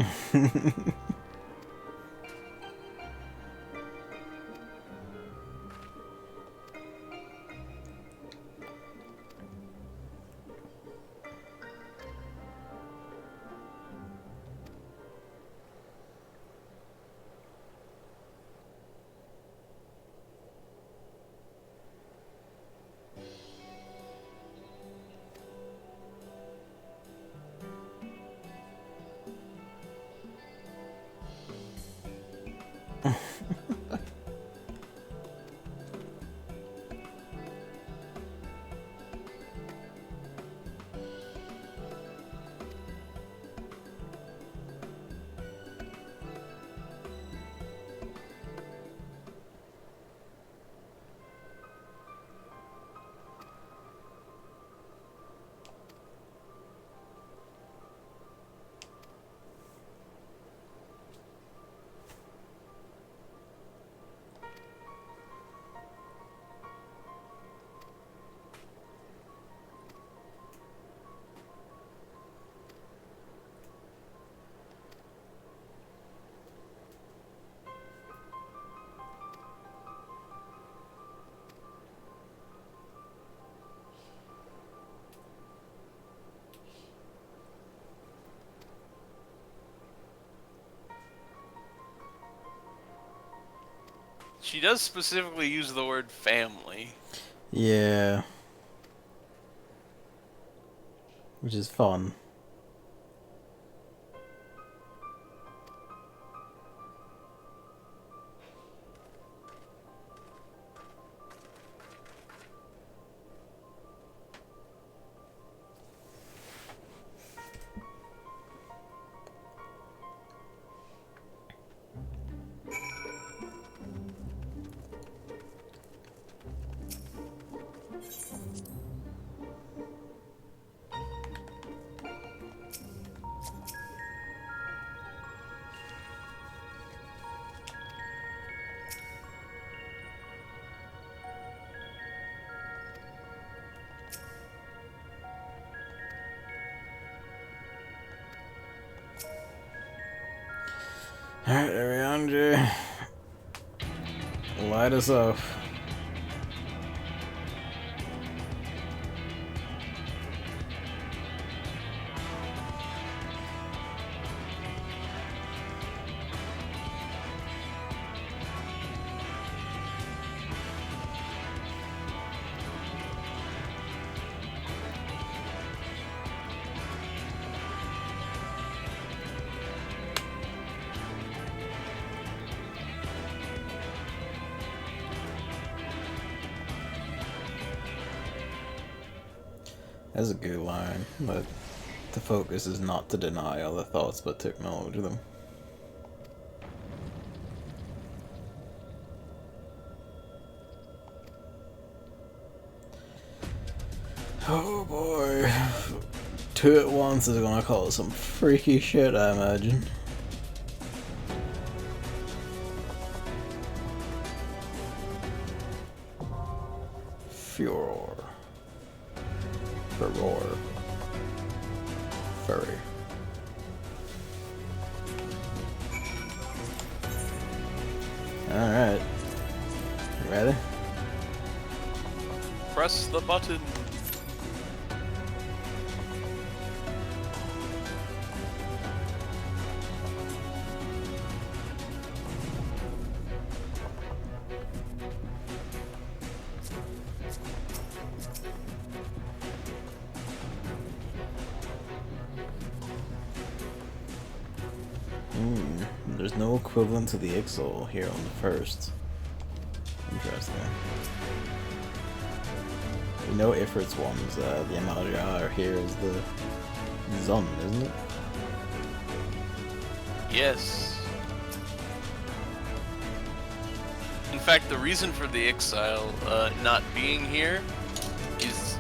She does specifically use the word family. Yeah. Which is fun. Alright, Ariandre. Light us up. That's a good line, but the focus is not to deny other thoughts, but to acknowledge them. Oh boy. 2 at once is gonna cause some freaky shit, I imagine. Furor. Furor. Furry. Alright. Ready? Press the button. There's no equivalent to the Ixol here on the first. Interesting. We know Ifrit's one's the Amaja here is the Zun, isn't it? Yes. In fact, the reason for the exile not being here is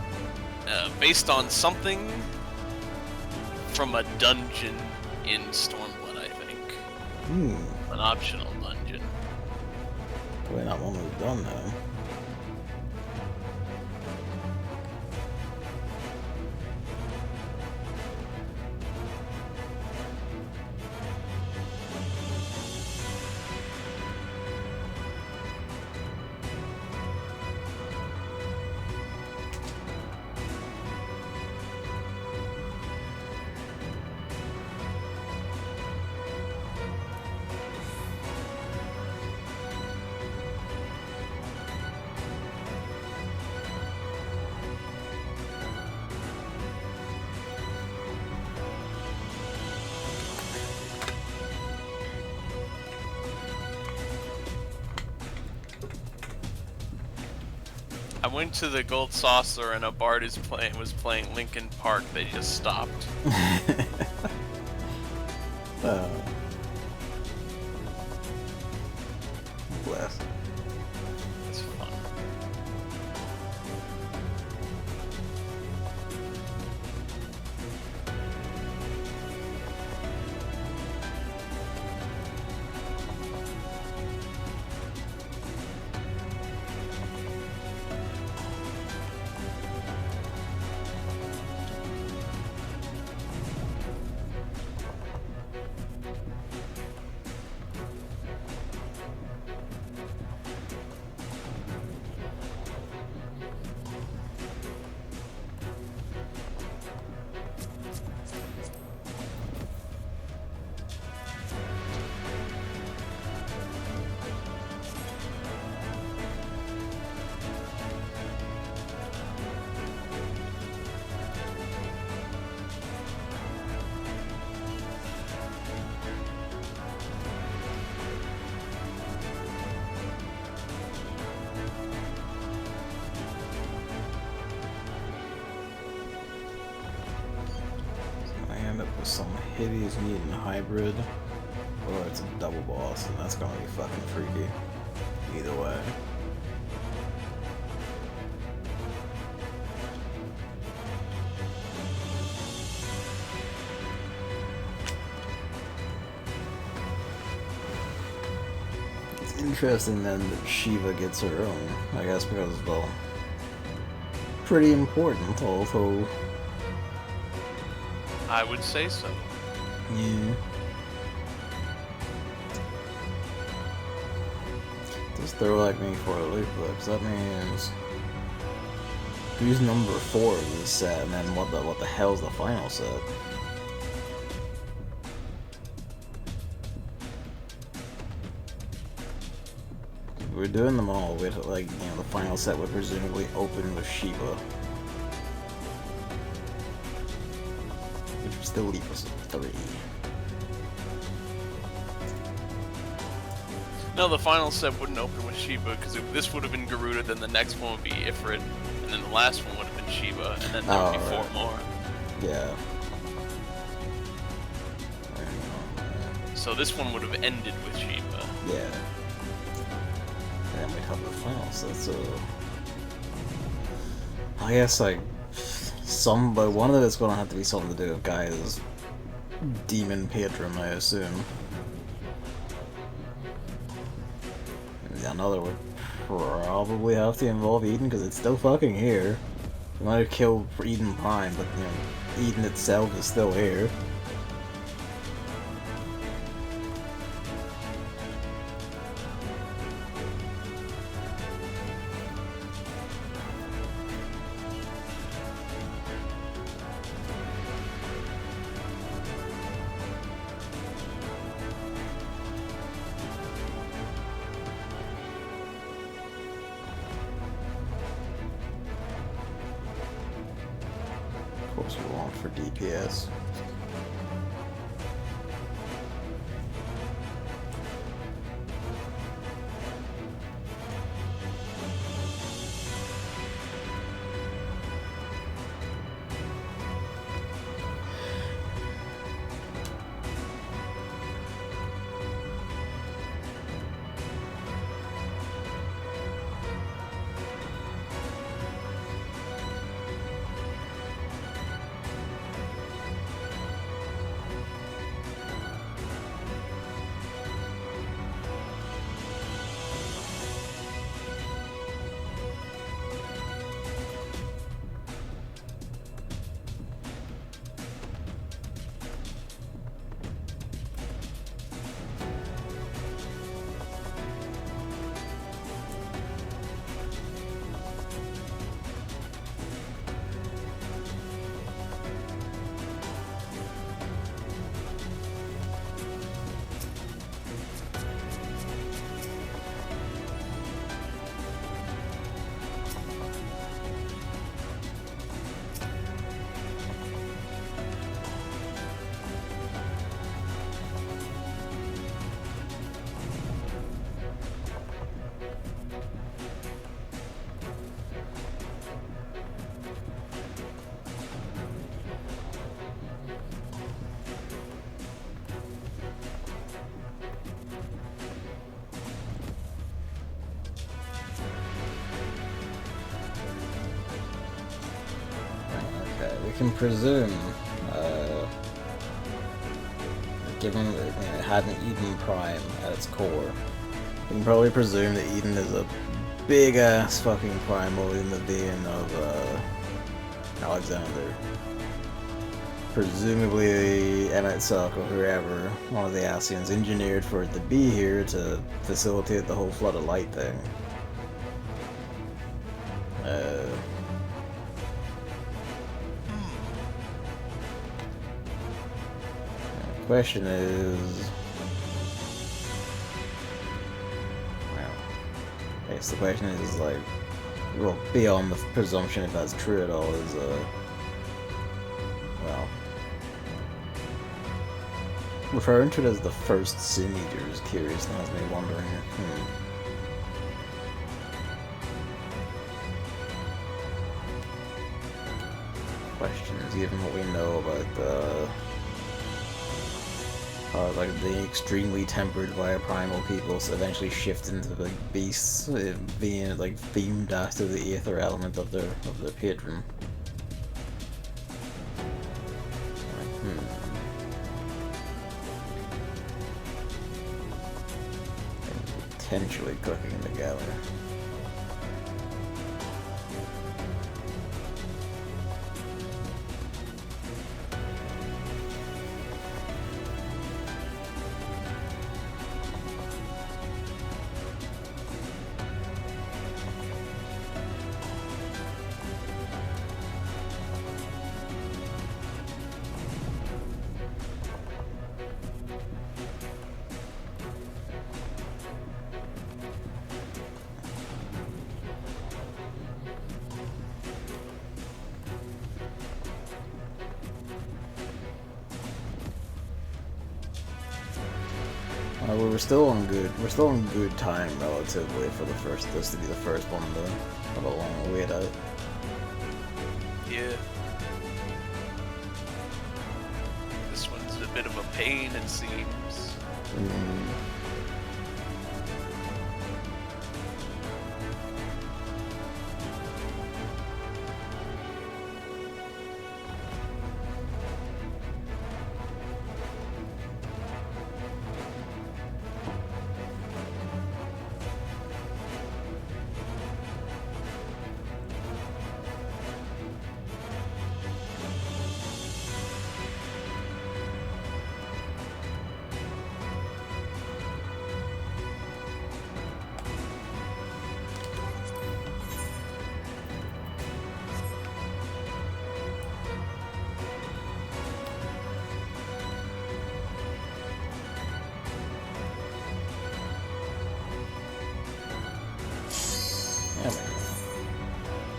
based on something from a dungeon in Stormblood, I think. An optional dungeon. Probably not one we've done though. I went to the Gold Saucer and a bard was playing Linkin Park. They just stopped. Bless. It's fun. Some hideous mutant hybrid, or it's a double boss, and that's gonna be fucking freaky. Either way. It's interesting then that Shiva gets her own, I guess because, well, pretty important, although I would say so. yeah. They're like me for a loop, because that means who's number 4 in this set, and then what the hell's the final set? We're doing them all with, like, you know, the final set would presumably open with Shiba, which would still leave us at 3. No, the final set wouldn't open with Shiba, because this would have been Garuda, then the next one would be Ifrit, and then the last one would have been Shiba, and then there would be 4 more. Yeah. So this one would have ended with Shiba. Yeah. And then we'd have the final set, so... I guess, like, but one of it's gonna have to be something to do with Gaia's demon patron, I assume. Another would probably have to involve Eden, because it's still fucking here. We might have killed Eden Prime, but, you know, Eden itself is still here. Of course we want for DPS. We can presume, given that it had an Eden Prime at its core, we can probably presume that Eden is a big-ass fucking primal in the being of, Alexander. Presumably, Emet or whoever, one of the Asians, engineered for it to be here to facilitate the whole Flood of Light thing. The question is, well, I guess the question is, like, well, beyond the presumption if that's true at all, is, well, referring to it as the first Sin Eater is curious and has me wondering, questions, given what we know about the like the extremely tempered via primal peoples eventually shift into like beasts, being like themed after the aether element of their patron. Potentially cooking together. We were still on good. We're still on good time relatively for this to be the first one of a long wait out. Yeah. This one's a bit of a pain, it seems.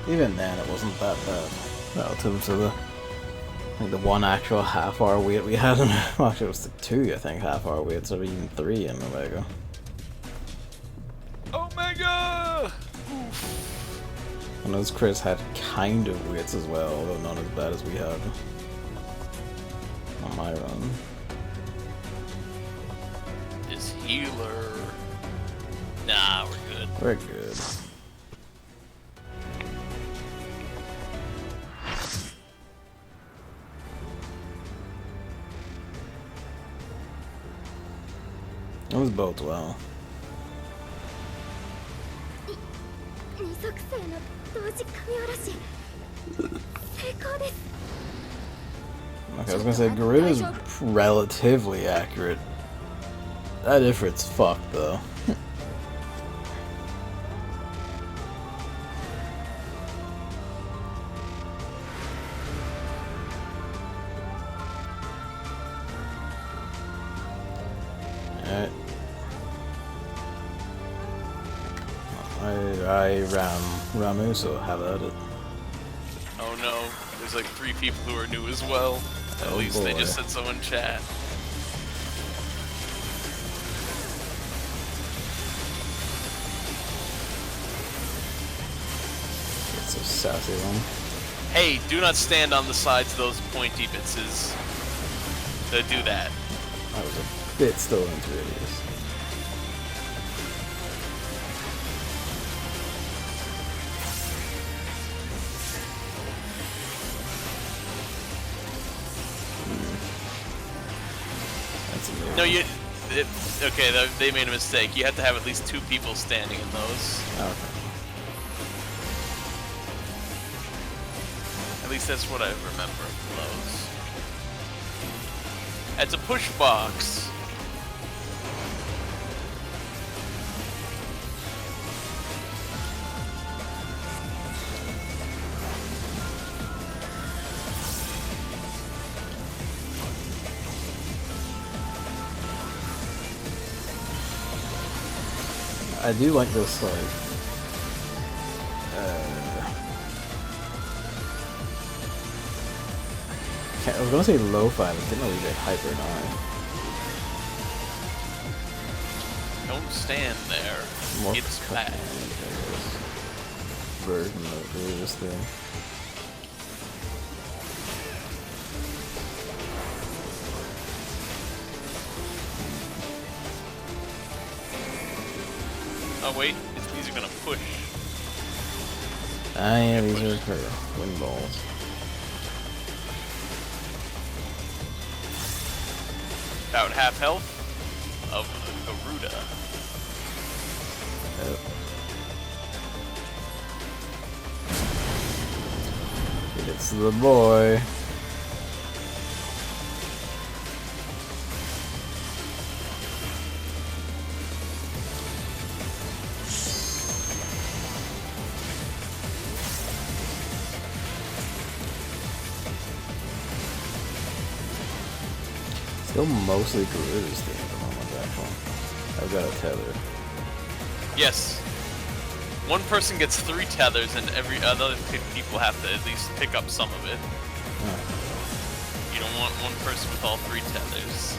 Even then, it wasn't that bad relative to the one actual half-hour wait we had. Well, actually, it was the two, I think, half-hour waits, or even 3 in Omega. Omega! And those crits had kind of waits as well, although not as bad as we had on my run. This healer. Nah, we're good. We're good. It was both well. Okay, I was gonna say Garuda's relatively accurate. That Ifrit's fucked though. Ramu, so have at it. Oh no, there's like 3 people who are new as well. At least they just said so in chat. It's a sassy one. Hey, do not stand on the sides of those pointy bitses. They do that. I was a bit still into radius. No, okay, they made a mistake. You have to have at least 2 people standing in those. Okay. At least that's what I remember from those. It's a push box. I do like this, like, I was gonna say lo-fi, but didn't really get hyper now. Don't stand there. More It's bad. Version of this thing. Oh wait, these are gonna push. Ah yeah, these are her wind balls. About half health of Garuda. Yep. It's the boy. Still mostly Garuda's thing at the moment, actually. I've got a tether. Yes. One person gets 3 tethers, and every other people have to at least pick up some of it. Oh. You don't want one person with all 3 tethers.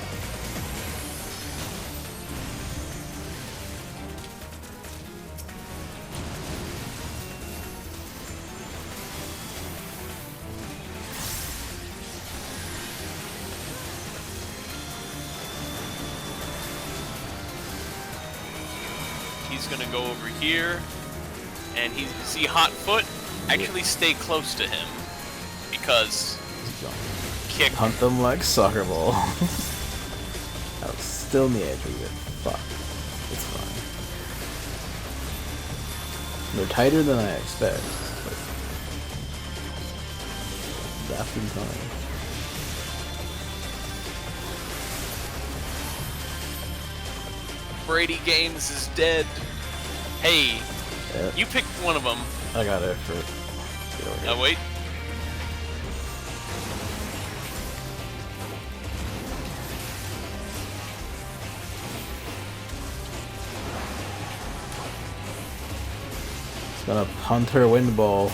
gonna go over here, and he's see hot foot. Actually, stay close to him because kick. Hunt them like soccer ball. I was still in the edge of it. Fuck. It's fine. They're tighter than I expect. But that's in time. Brady Games is dead. Hey, Yep. you picked one of them. I got it for. Now wait. It's gonna punt her wind ball.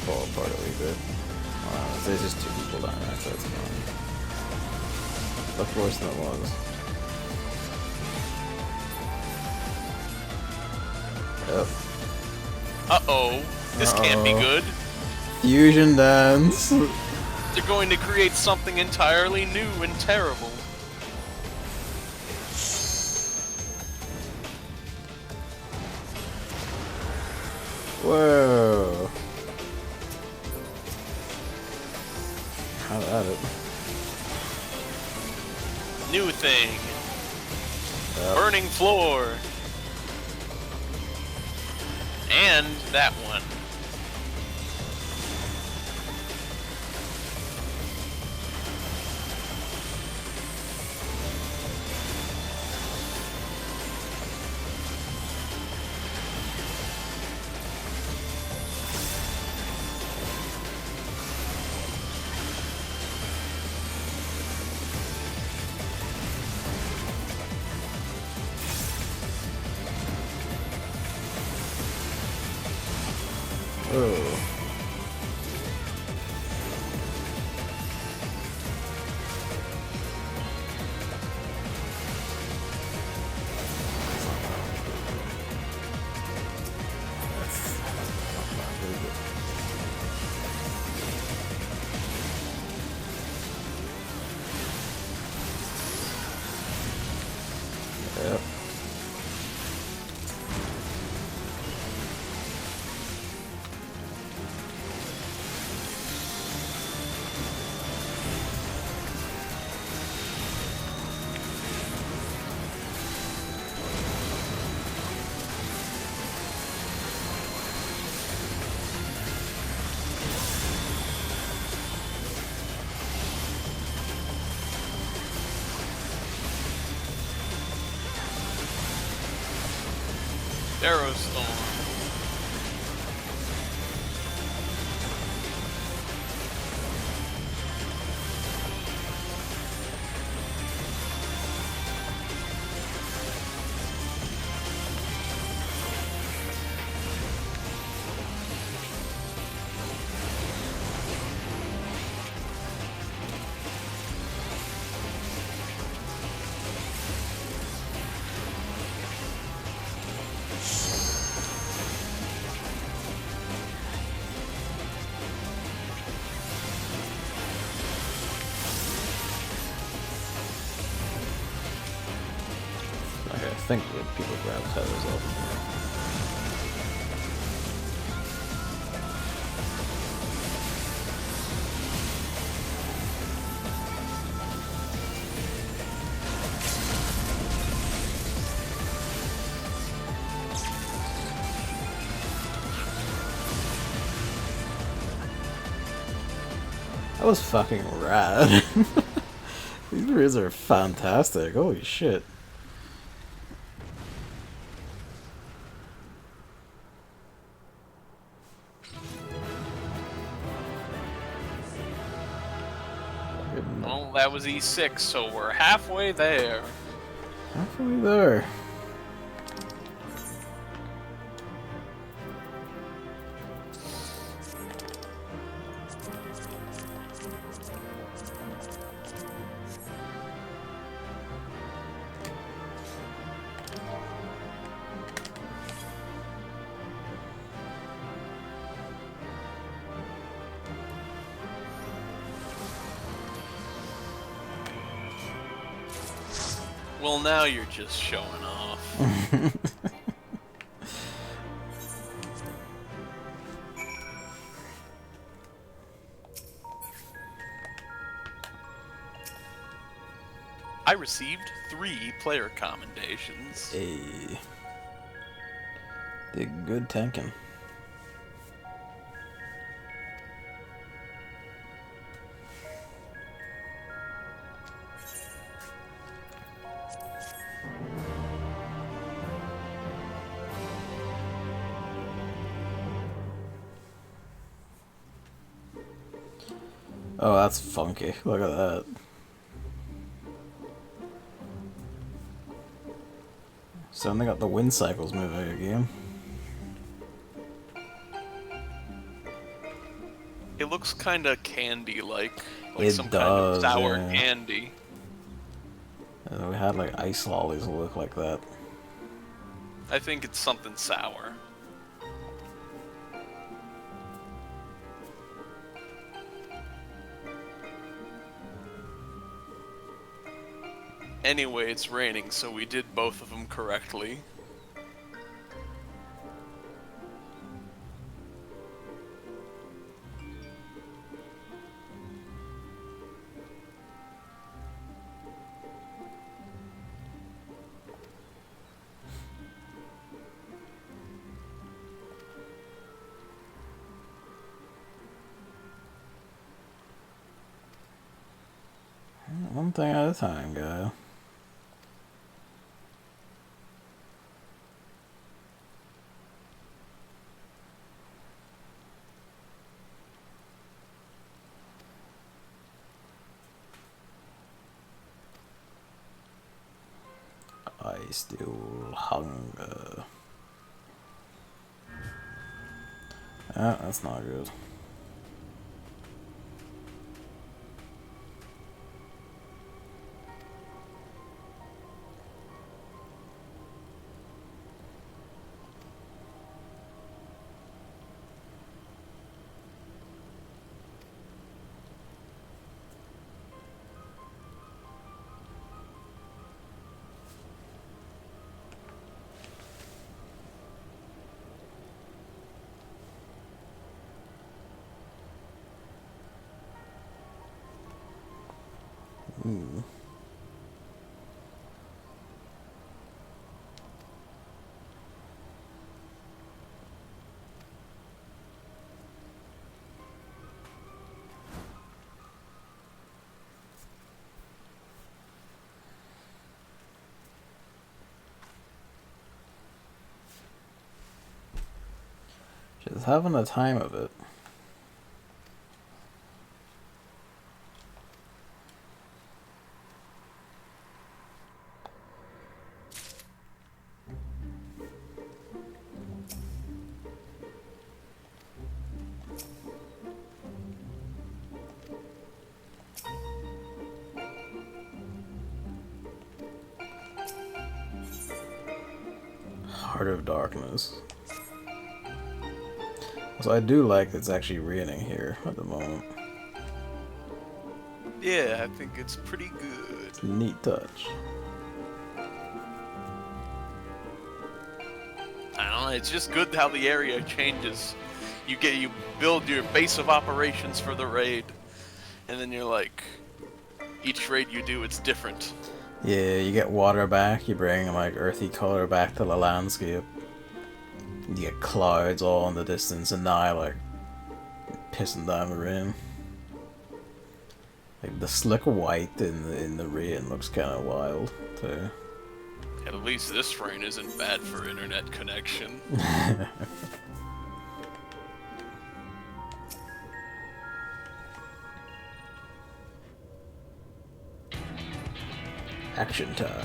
Fall apart a wee bit. There's just 2 people down there, so it's fine. That's worse than it was. Yep. Uh-oh. This can't be good. Fusion dance! They're going to create something entirely new and terrible. Whoa! How at it? New thing. Yep. Burning floor. And that one. Oh. Yep. Arrow Storm. Okay, I think that people grab tethers off of here. That was fucking rad. These rears are fantastic. Holy shit. Well, that was E6, so we're halfway there. Halfway there. Well, now you're just showing off. I received 3 player commendations. Hey. Did good tanking. Oh, that's funky. Look at that. So they got the wind cycles moving again. It looks kind of candy-like, It some does, kind of sour yeah. candy. We had like ice lollies that look like that. I think it's something sour. Anyway, it's raining, so we did both of them correctly. One thing at a time, guy. I still hunger. Ah, that's not good. Ooh. Just having a time of it. Heart of Darkness. So I do like that it's actually raining here at the moment. Yeah, I think it's pretty good. It's a neat touch. I don't know, it's just good how the area changes. You build your base of operations for the raid, and then you're like, each raid you do, it's different. Yeah, you get water back, you bring like earthy color back to the landscape. You get clouds all in the distance, and now like pissing down the rain. Like the slick white in the rain looks kind of wild too. At least this rain isn't bad for internet connection. Action time.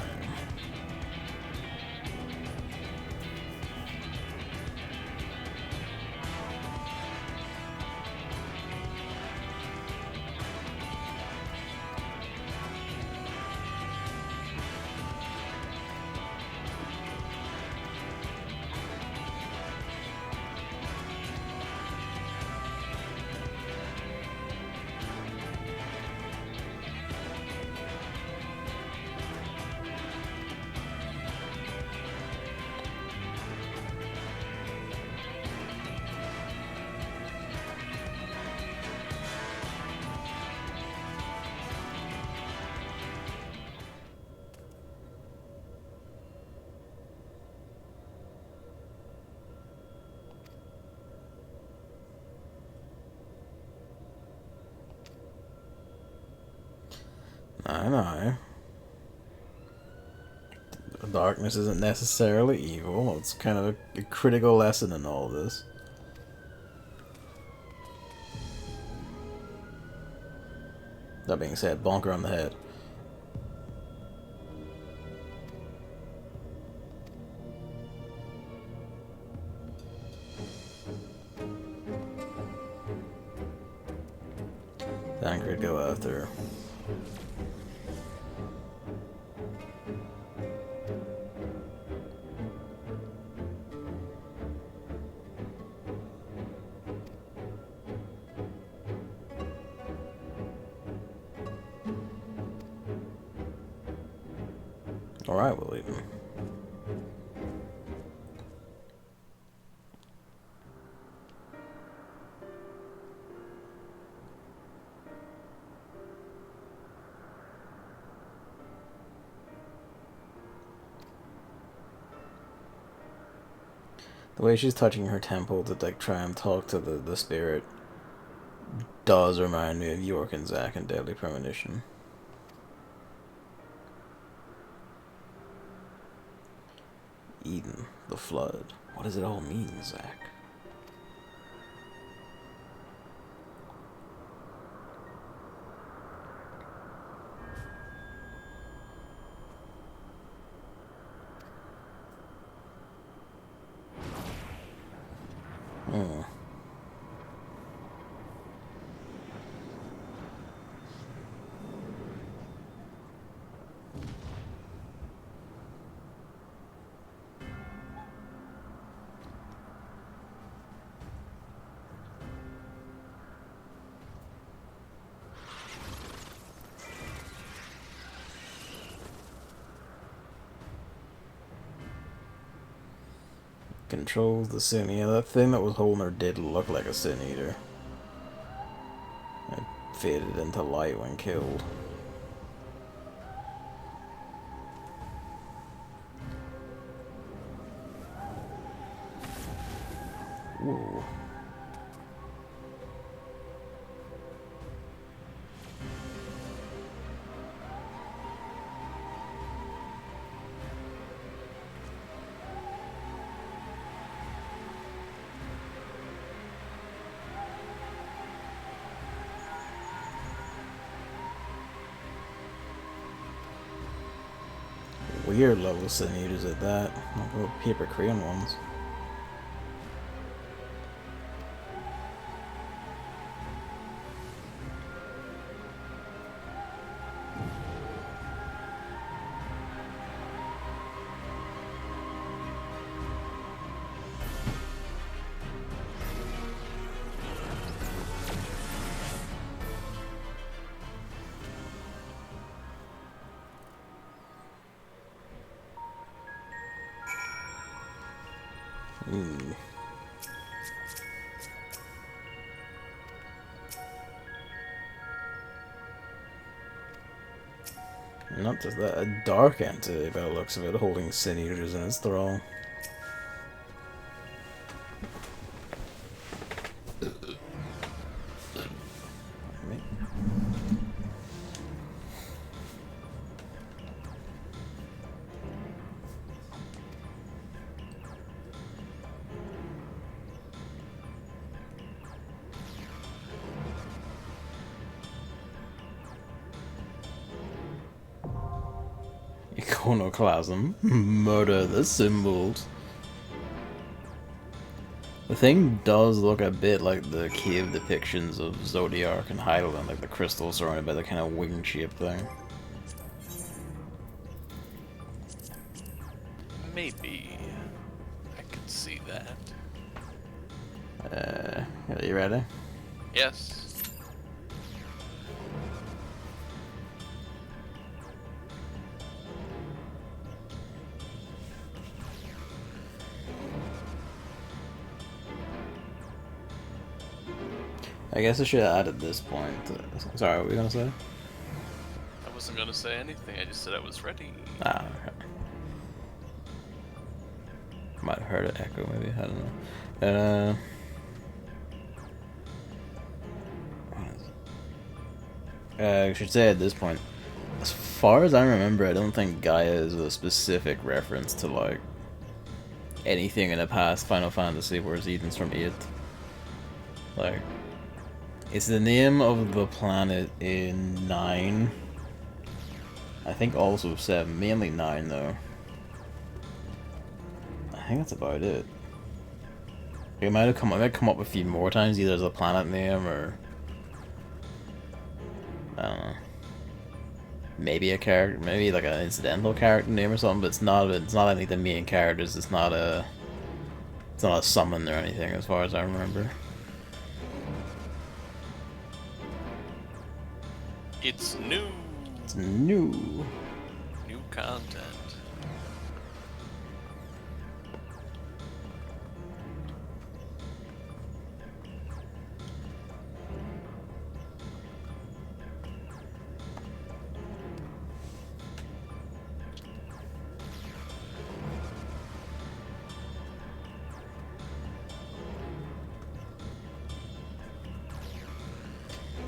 I know. Darkness isn't necessarily evil. It's kind of a critical lesson in all this. That being said, bonker on the head. Then I could go after. Alright, we'll leave him. The way she's touching her temple to like try and talk to the spirit does remind me of York and Zack in Deadly Premonition. Eden, the flood. What does it all mean, Zack? Controls the sin. Yeah, that thing that was holding her did look like a sin eater. It faded into light when killed. Ooh. Weird level sin eaters at that. Like little paper crayon ones. Not just that, a dark entity by the looks of it, holding sin eaters in its thrall. Iconoclasm. Murder the symbols. The thing does look a bit like the cave depictions of Zodiac and Heidelin, like the crystal surrounded by the kind of wing-shaped thing. Maybe. I could see that. Are you ready? Yes. I guess I should add at this point. Sorry, what were you gonna say? I wasn't gonna say anything, I just said I was ready. Ah, okay. Might have heard it echo, maybe. I don't know. I should say at this point, as far as I remember, I don't think Gaia is a specific reference to, like, anything in the past Final Fantasy, whereas Eden's from 8. Like, it's the name of the planet in 9. I think also 7, mainly 9 though. I think that's about it. It might come up a few more times, either as a planet name or I don't know. Maybe a character, maybe like an incidental character name or something, but it's not any of the main characters. It's not a summon or anything, as far as I remember. It's new. It's new. New content.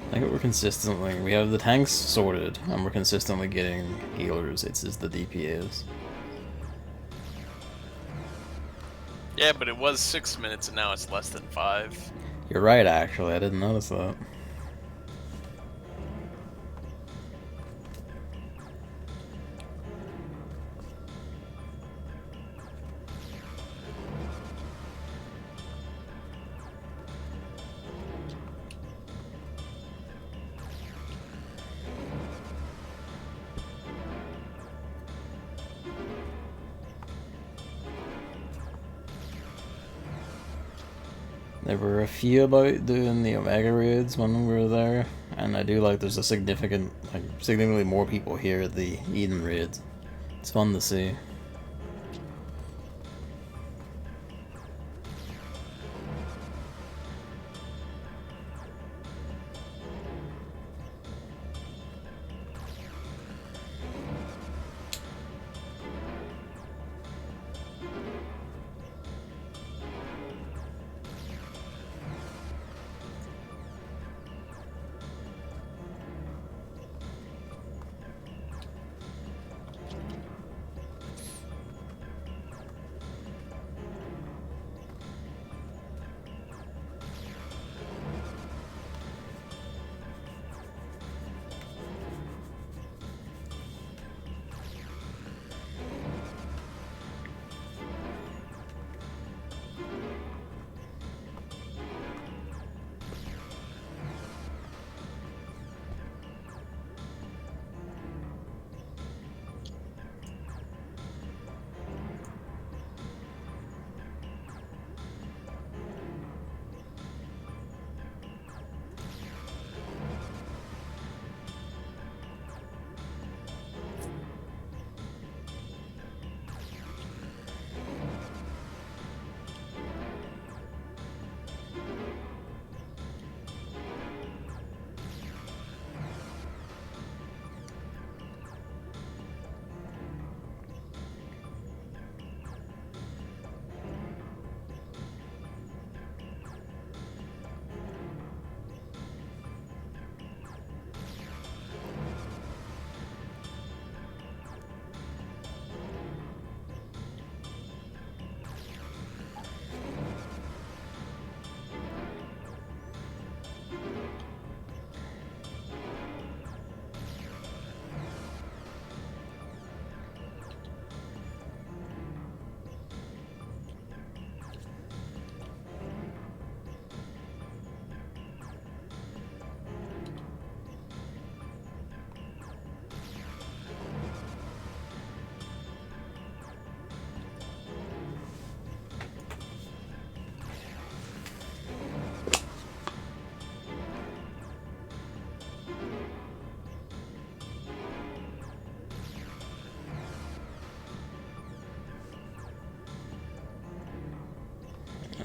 I think we have the tanks sorted, and we're consistently getting healers. It's just the DPS. Yeah, but it was 6 minutes and now it's less than 5. You're right, actually. I didn't notice that. There were a few about doing the Omega raids when we were there, and I do like there's a significantly more people here at the Eden raids. It's fun to see.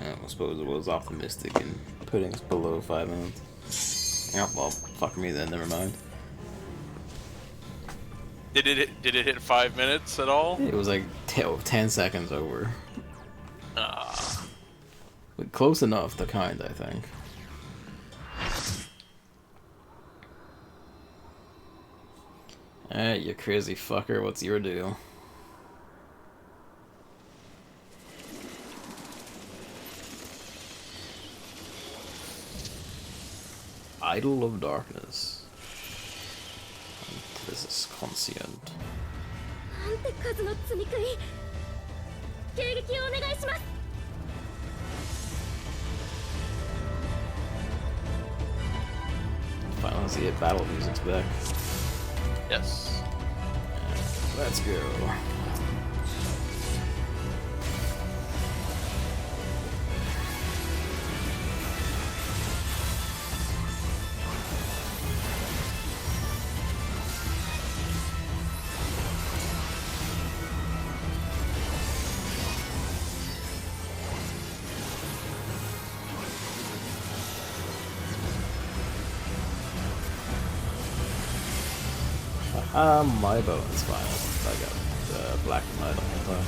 I suppose it was optimistic in putting us below 5 minutes. Oh, well, fuck me then, never mind. Did it hit 5 minutes at all? It was like 10 seconds over. Ah. But close enough to kind, I think. Alright, you crazy fucker, what's your deal? Idol of Darkness. This is conscient. Finally see it, battle music's back. Yes. Let's go. My bow is fine. I got black and light on the time.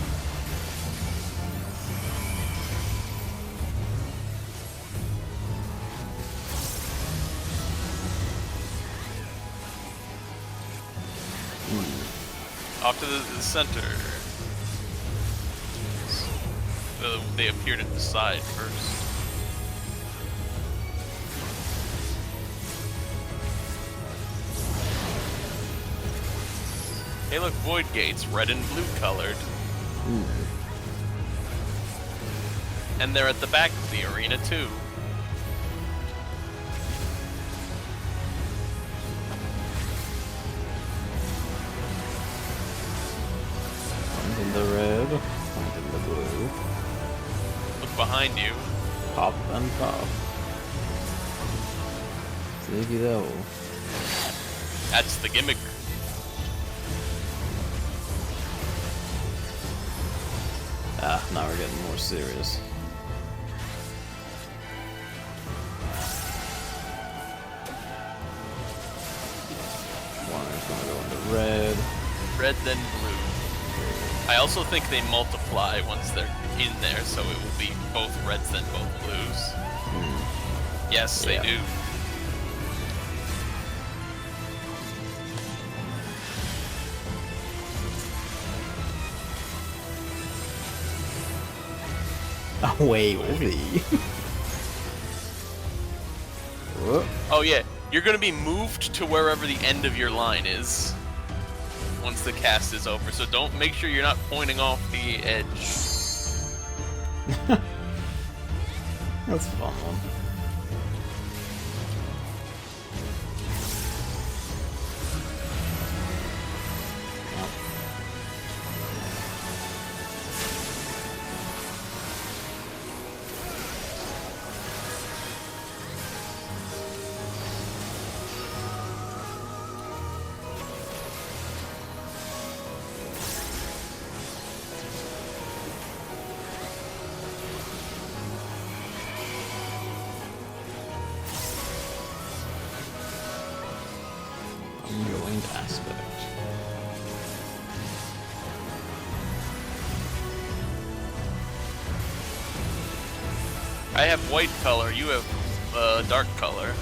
Off to the center. They appeared at the side first. Hey look, void gates, red and blue colored. Ooh. And they're at the back of the arena too. One's in the red, one's in the blue. Look behind you. Pop and pop. Sneaky devil. That's the gimmick. Ah, now we're getting more serious. One is gonna go into red. Red then blue. I also think they multiply once they're in there, so it will be both reds then both blues. Yes, Yeah. they do. Wait, holy. Oh yeah, you're gonna be moved to wherever the end of your line is once the cast is over. So don't make sure you're not pointing off the edge. That's a fun one. Ongoing aspect. I have white color, you have dark color.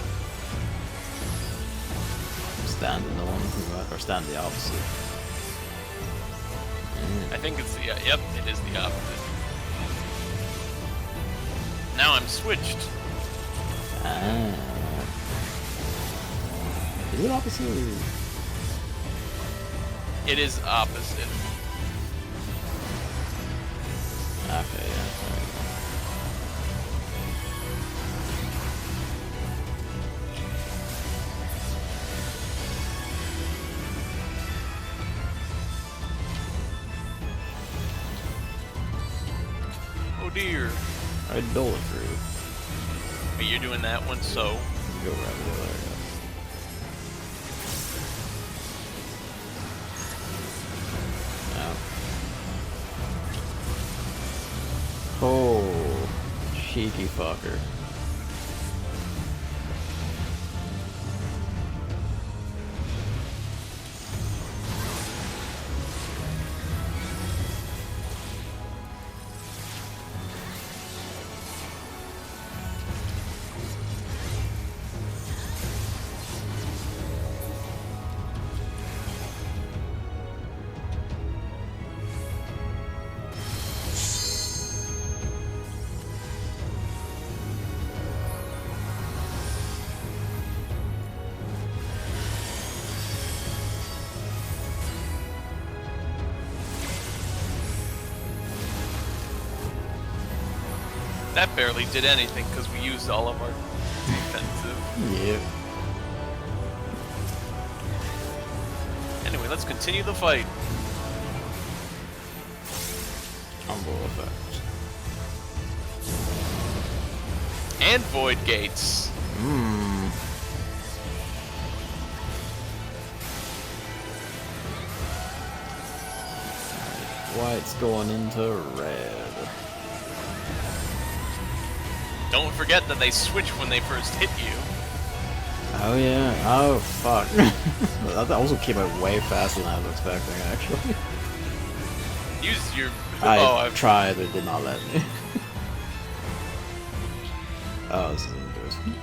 Stand in the one who, or stand the opposite. I think it's the, yep, it is the opposite. Now I'm switched. Ah. Is it opposite? It is opposite. Okay, yeah. There we go. Oh dear. Idolatry. But you're doing that one, so Go right over there, yeah. Oh, cheeky fucker. That barely did anything because we used all of our defensive. Yep. Anyway, let's continue the fight. Combo effect. And void gates. White's going into red. Don't forget that they switch when they first hit you. Oh yeah. Oh fuck. That also came out way faster than I was expecting, actually. Use your... I tried, but it did not let me. Oh, this is interesting.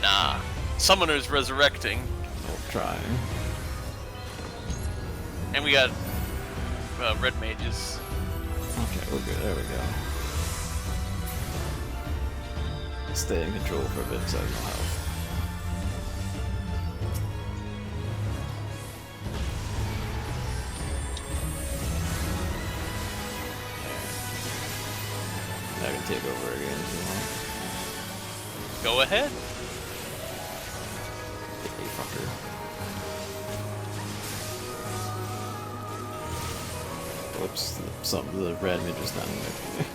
Nah. Summoner's resurrecting. I'll try. And we got red mages. Okay, we're good. There we go. Stay in control for a bit so I have no health. I can take over again if you want. Go ahead. Hey, fucker. Whoops, the red mid just standing there for me.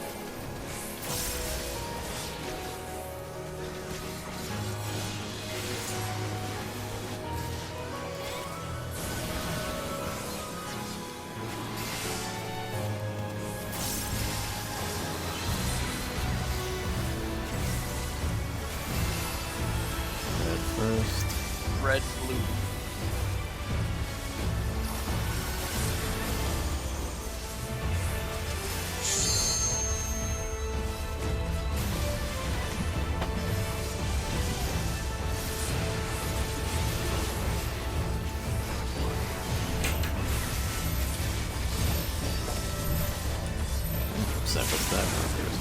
Red first. Red, blue. Separate stack markers.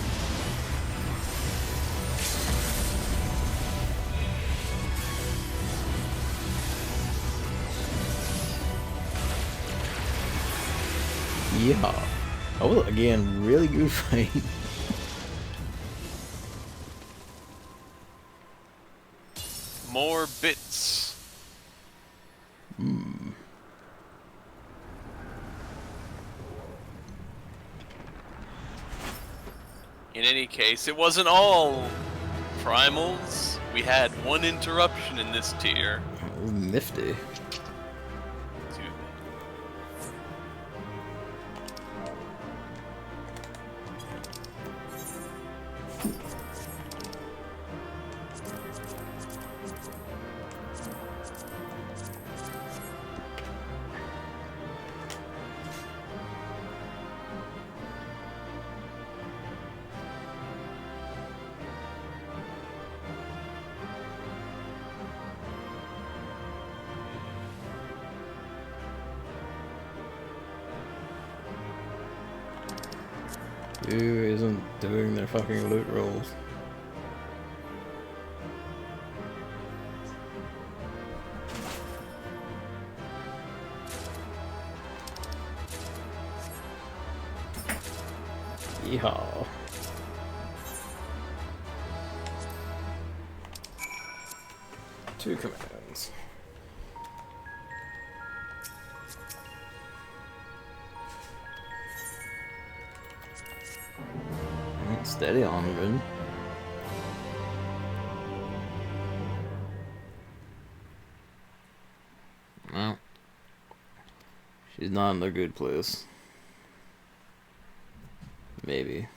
Yeah. Oh, again, really good fight. More bits. In any case, it wasn't all primals. We had one interruption in this tier. Ooh, nifty. Who isn't doing their fucking loot rolls? Yeehaw. Two commands. Steady on, Rin. Well, she's not in a good place. Maybe.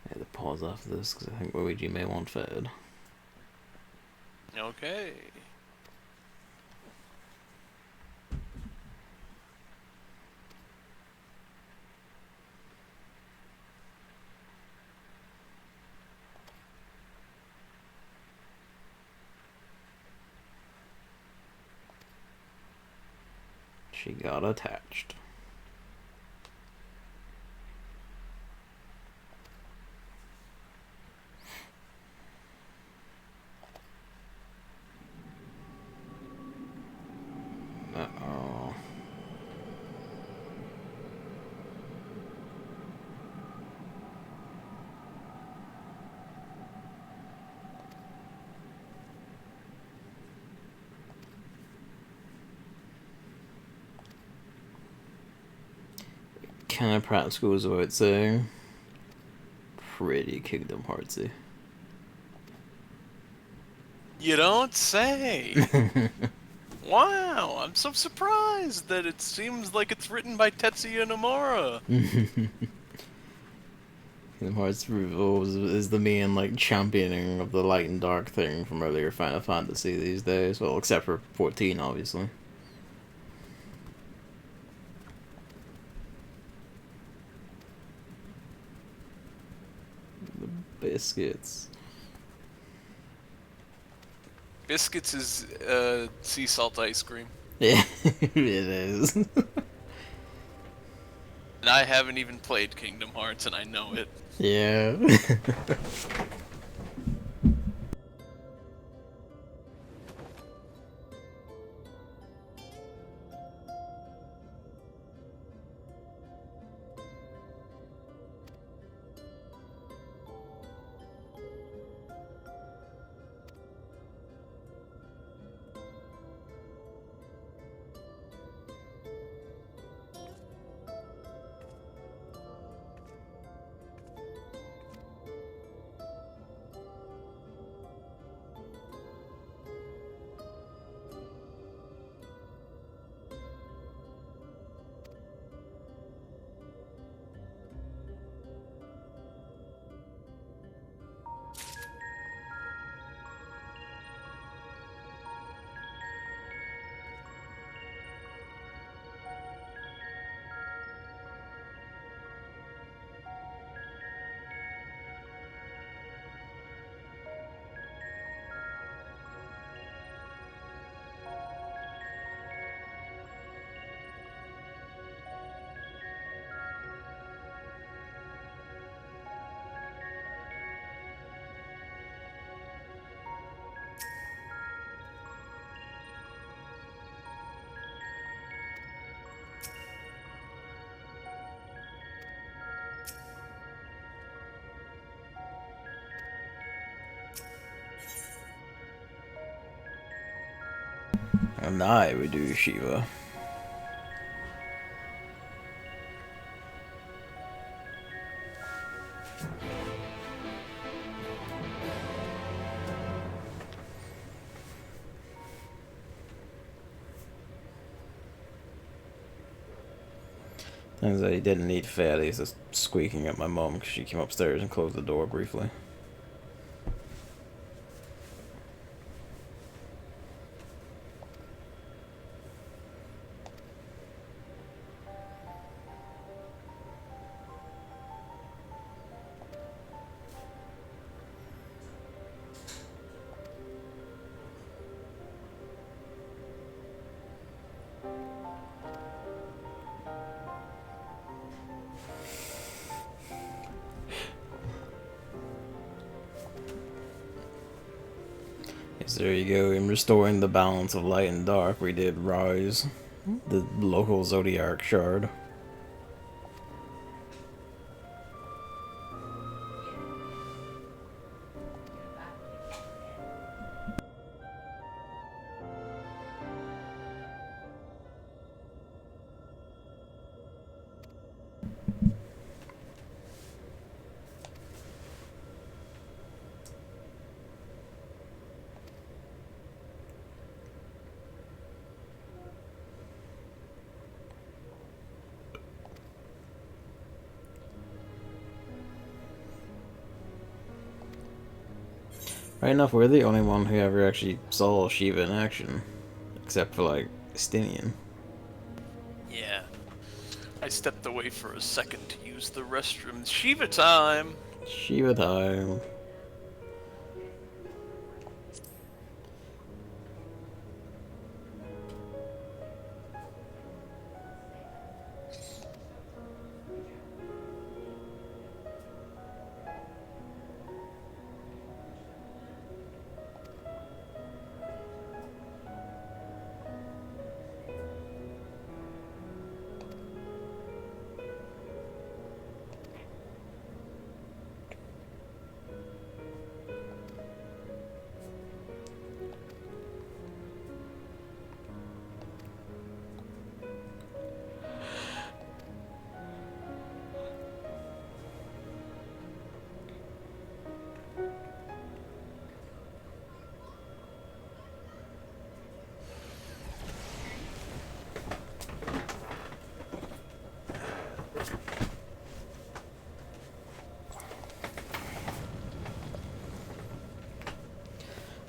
I had to pause after this because I think Luigi may want fed. Okay. She got attached. kind of practical as I would say. Pretty Kingdom Heartsy. You don't say. Wow, I'm so surprised that it seems like it's written by Tetsuya Nomura. Kingdom Hearts is the main like championing of the light and dark thing from earlier Final Fantasy these days. Well, except for 14, obviously. The biscuits. Biscuits is sea salt ice cream. Yeah, it is. And I haven't even played Kingdom Hearts, and I know it. Yeah. And I would do Shiva. Things I didn't need Fatty's just squeaking at my mom because she came upstairs and closed the door briefly. Yes, there you go. In restoring the balance of light and dark, we did Rise, the local Zodiac shard. Right enough, we're the only one who ever actually saw Shiva in action. Except for, like, Stinian. Yeah. I stepped away for a second to use the restroom. Shiva time! Shiva time.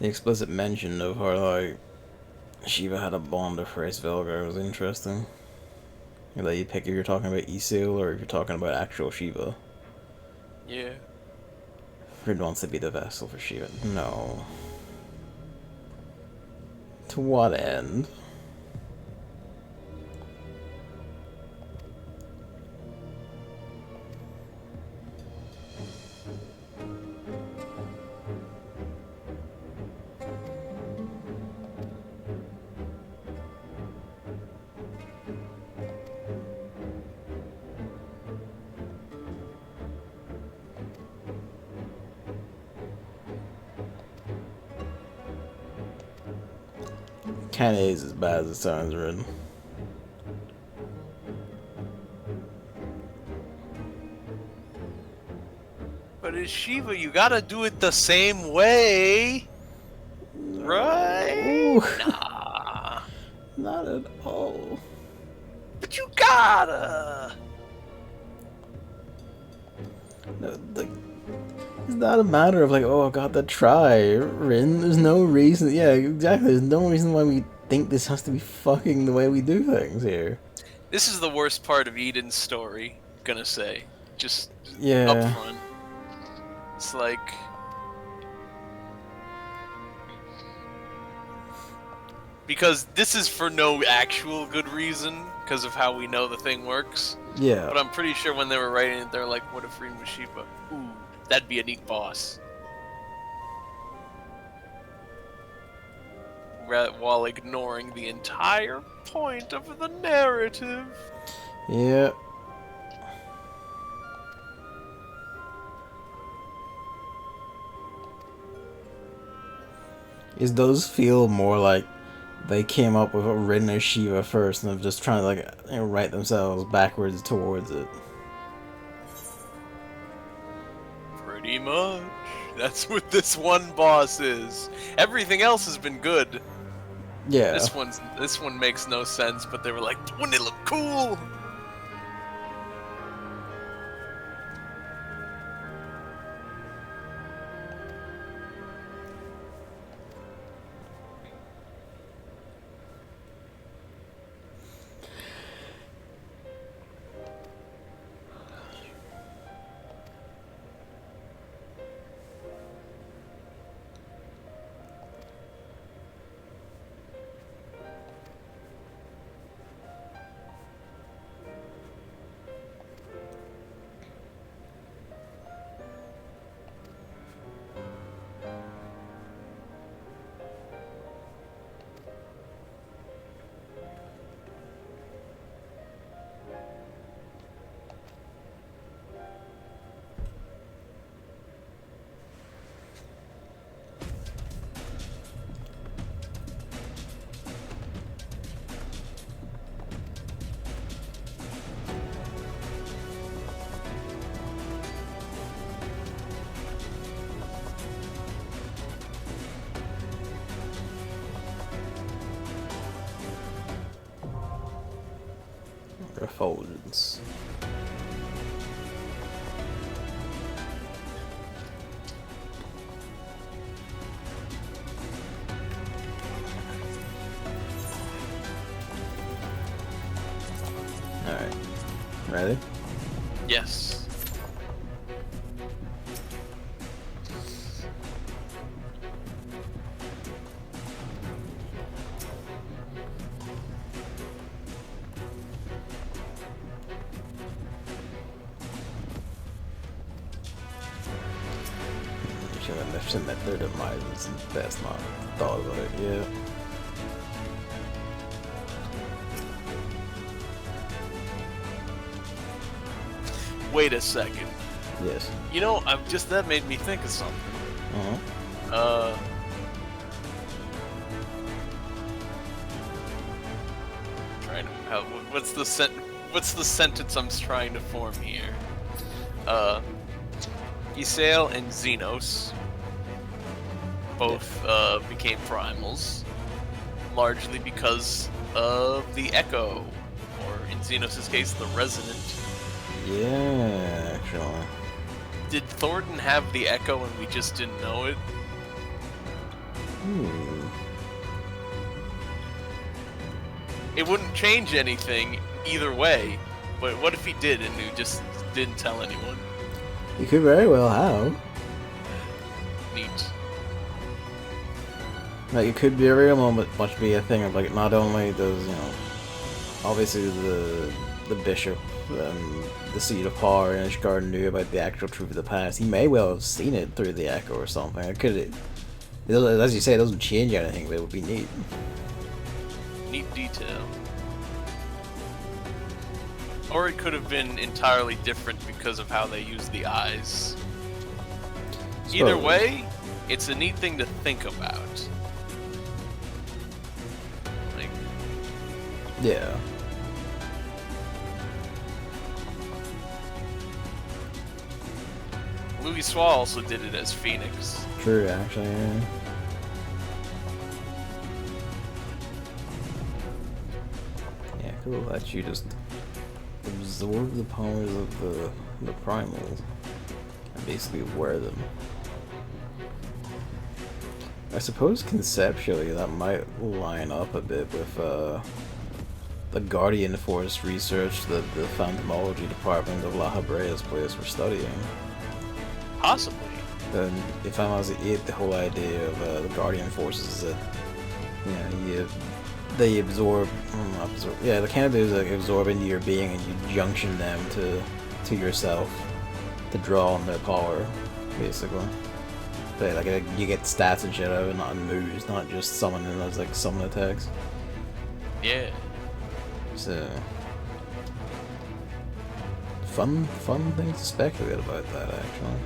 The explicit mention of her, like, Shiva had a bond with Race Velgar was interesting. You let you pick if you're talking about Isil or if you're talking about actual Shiva. Yeah. Frid wants to be the vessel for Shiva. No. To what end? Kinda is as bad as it sounds, Red. But as Shiva, you gotta do it the same way. Right? Nah. Not at all. But you gotta. No, like, it's not a matter of like, oh, I got to try, Rin. There's no reason. Yeah, exactly. There's no reason why we think this has to be fucking the way we do things here. This is the worst part of Eden's story, gonna say. Just Yeah. up front. It's like... Because this is for no actual good reason, because of how we know the thing works. Yeah. But I'm pretty sure when they were writing it, they're like, what if Rin was Shiva? Ooh, that'd be a neat boss. While ignoring the entire point of the narrative. Yeah. It does feel more like they came up with a Rin as Shiva first and of just trying to like, you know, write themselves backwards towards it. Pretty much. That's what this one boss is. Everything else has been good. Yeah. This one makes no sense, but they were like, wouldn't it look cool? Refulgence. Alright. Ready? Yes. Shouldn't let their demise. That's not thought about it. Yeah. Wait a second. Yes. You know, that made me think of something. Uh-huh. Trying to what's the sentence I'm trying to form here? Ysael and Xenos both became primals, largely because of the Echo, or in Xenos' case, the Resonant. Yeah, actually. Did Thornton have the Echo and we just didn't know it? Hmm. It wouldn't change anything either way, but what if he did and he just didn't tell anyone? You could very well have. Neat. Like, it could be a real moment, much be a thing of, like, not only does, obviously the bishop and the seat of power in Ishgard knew about the actual truth of the past. He may well have seen it through the echo or something. As you say, it doesn't change anything, but it would be neat. Neat detail. Or it could have been entirely different because of how they use the eyes. Either way, it's a neat thing to think about. Like, yeah. Louis Soir also did it as Phoenix. True, actually, yeah. Yeah, cool. That you just absorb the powers of the primals and basically wear them. I suppose conceptually that might line up a bit with the Guardian Force research that the Phantomology department of La Habrea's place were studying. Possibly. And if I'm honest, the whole idea of the Guardian Forces is that, they absorb, the kind of do is like absorb into your being and you junction them to yourself to draw on their power, basically. But like you get stats and shit out of it, not moves, not just summoning as like summon attacks. Yeah. So fun things to speculate about that actually.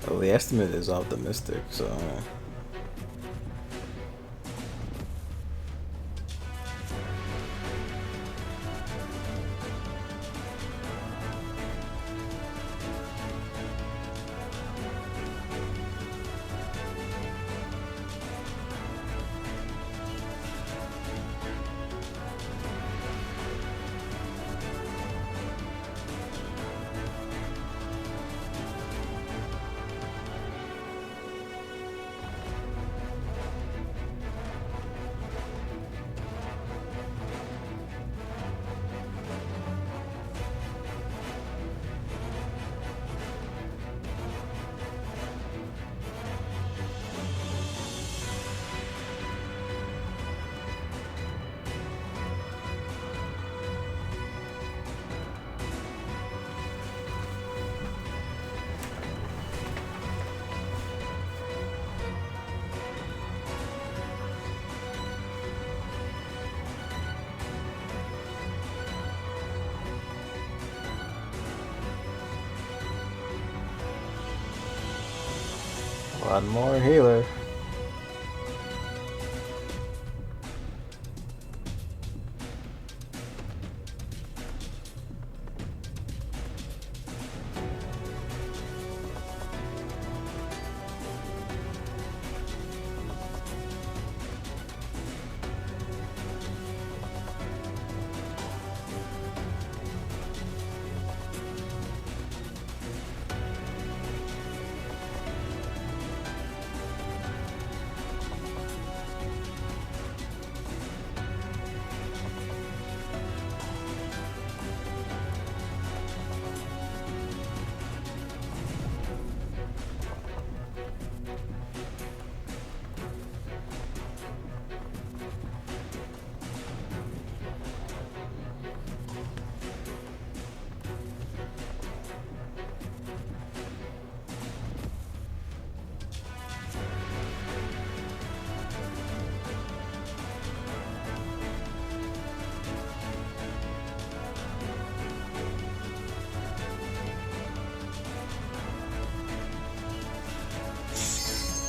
Well, the estimate is optimistic, so one more healer.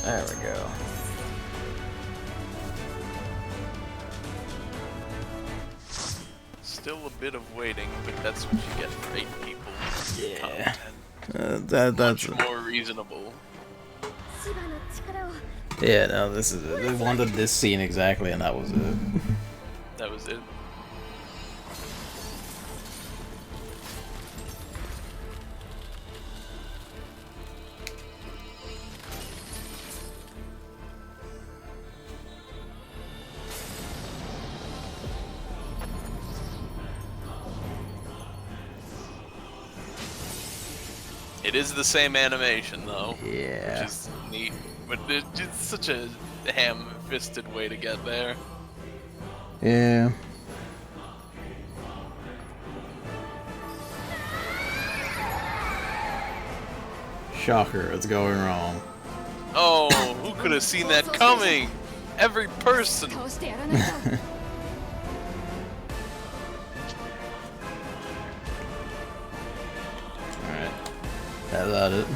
There we go. Still a bit of waiting, but that's what you get for 8 people. Yeah. Content. That's Much more reasonable. Yeah, no, this is it. They wanted this scene exactly, and that was it. That was it. It is the same animation, though. Yeah. Which is neat. But it's just such a ham-fisted way to get there. Yeah. Shocker, it's going wrong. Oh, who could have seen that coming? Every person! Alright. That's about it.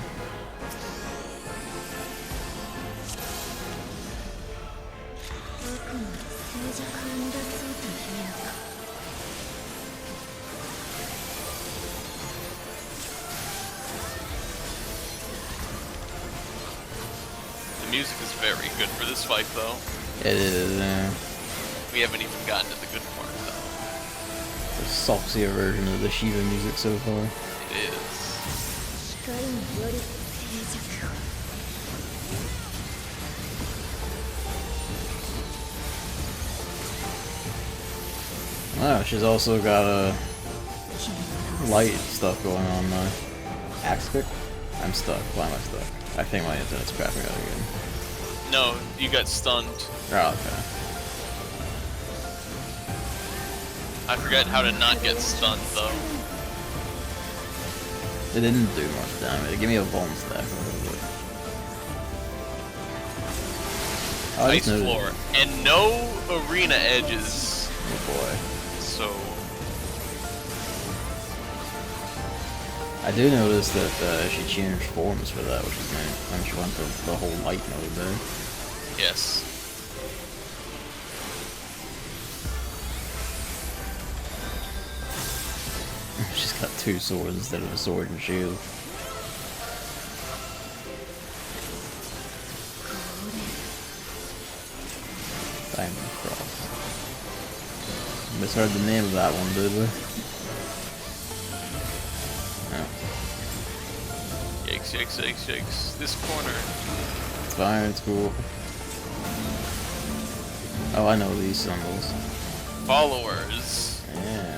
The music is very good for this fight, though. It is, We haven't even gotten to the good part, though. the saucier version of the Shiva music so far. It is. Wow, she's also got a light stuff going on now. Axe pick? I'm stuck. Why am I stuck? I think my internet's crapping out again. No, you got stunned. Oh, okay. I forgot how to not get stunned, though. It didn't do much damage. Give me a bone stack. Oh, I Ice just noticed- floor. And no arena edges. Oh boy. So, I do notice that she changed forms for that, which is nice. And she went to the whole light mode there. yes. She's got 2 swords instead of a sword and shield. Diamond Frost. Misheard the name of that one, did we? Oh. Yikes, yikes, yikes, yikes. This corner. It's fine, it's cool. Oh, I know these symbols. Followers. Yeah.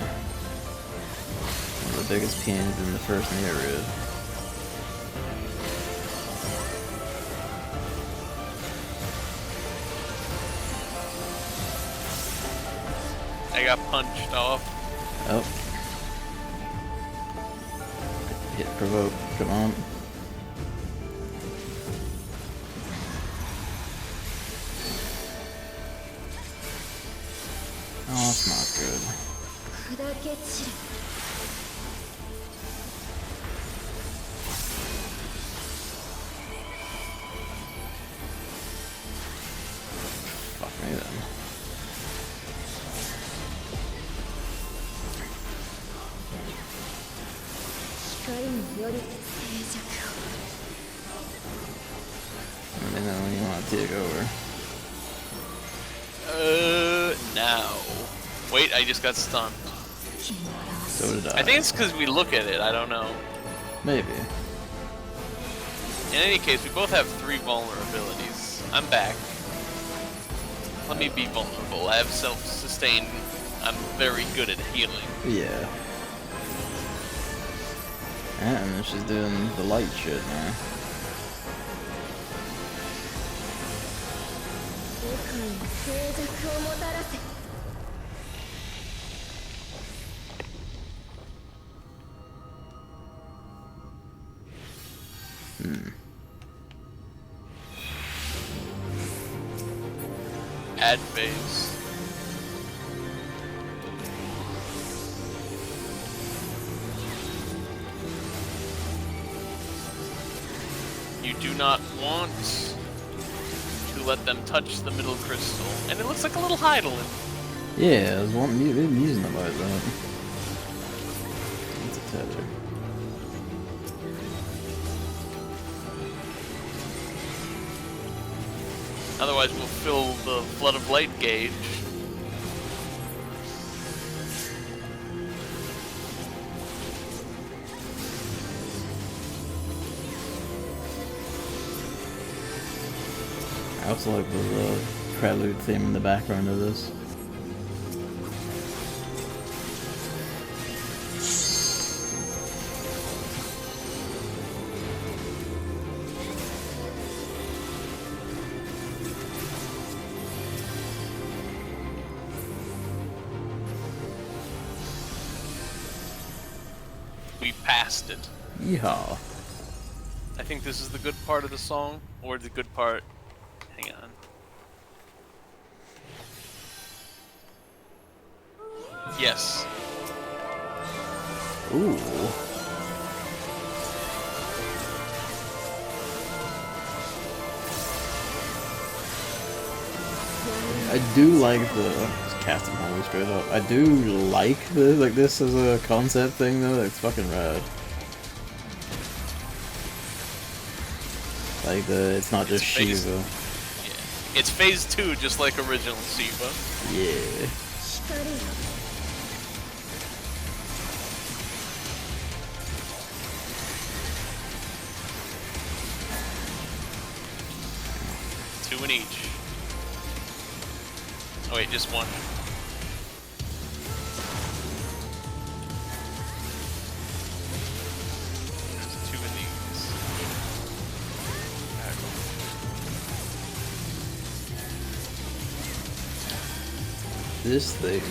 One of the biggest pins in the first area. I got punched off. Oh. Hit provoke, come on. Oh, that's not good. Fuck me then. Let me know when you want to take over. Now. Wait, I just got stunned. So did I. I think it's because we look at it, I don't know. Maybe. In any case, we both have 3 vulnerabilities. I'm back. Let me be vulnerable. I have self-sustain. I'm very good at healing. Yeah. And she's doing the light shit now. Add phase. You do not want to let them touch the middle crystal, and it looks like a little Heidelin. Yeah, I was musing about that. It's a tether. Otherwise, we'll fill the flood of light gauge. I also like the prelude theme in the background of this. We passed it. Yeehaw. I think this is the good part of the song, or the good part. Hang on. Yes. Ooh. I do like the just casting holy straight up. I do like this as a concept thing though. It's fucking rad. Like it's not just Shiva. Yeah. It's phase 2, just like original Shiva. Yeah. Two in each. Oh wait, just one. There's 2 in these. This thing.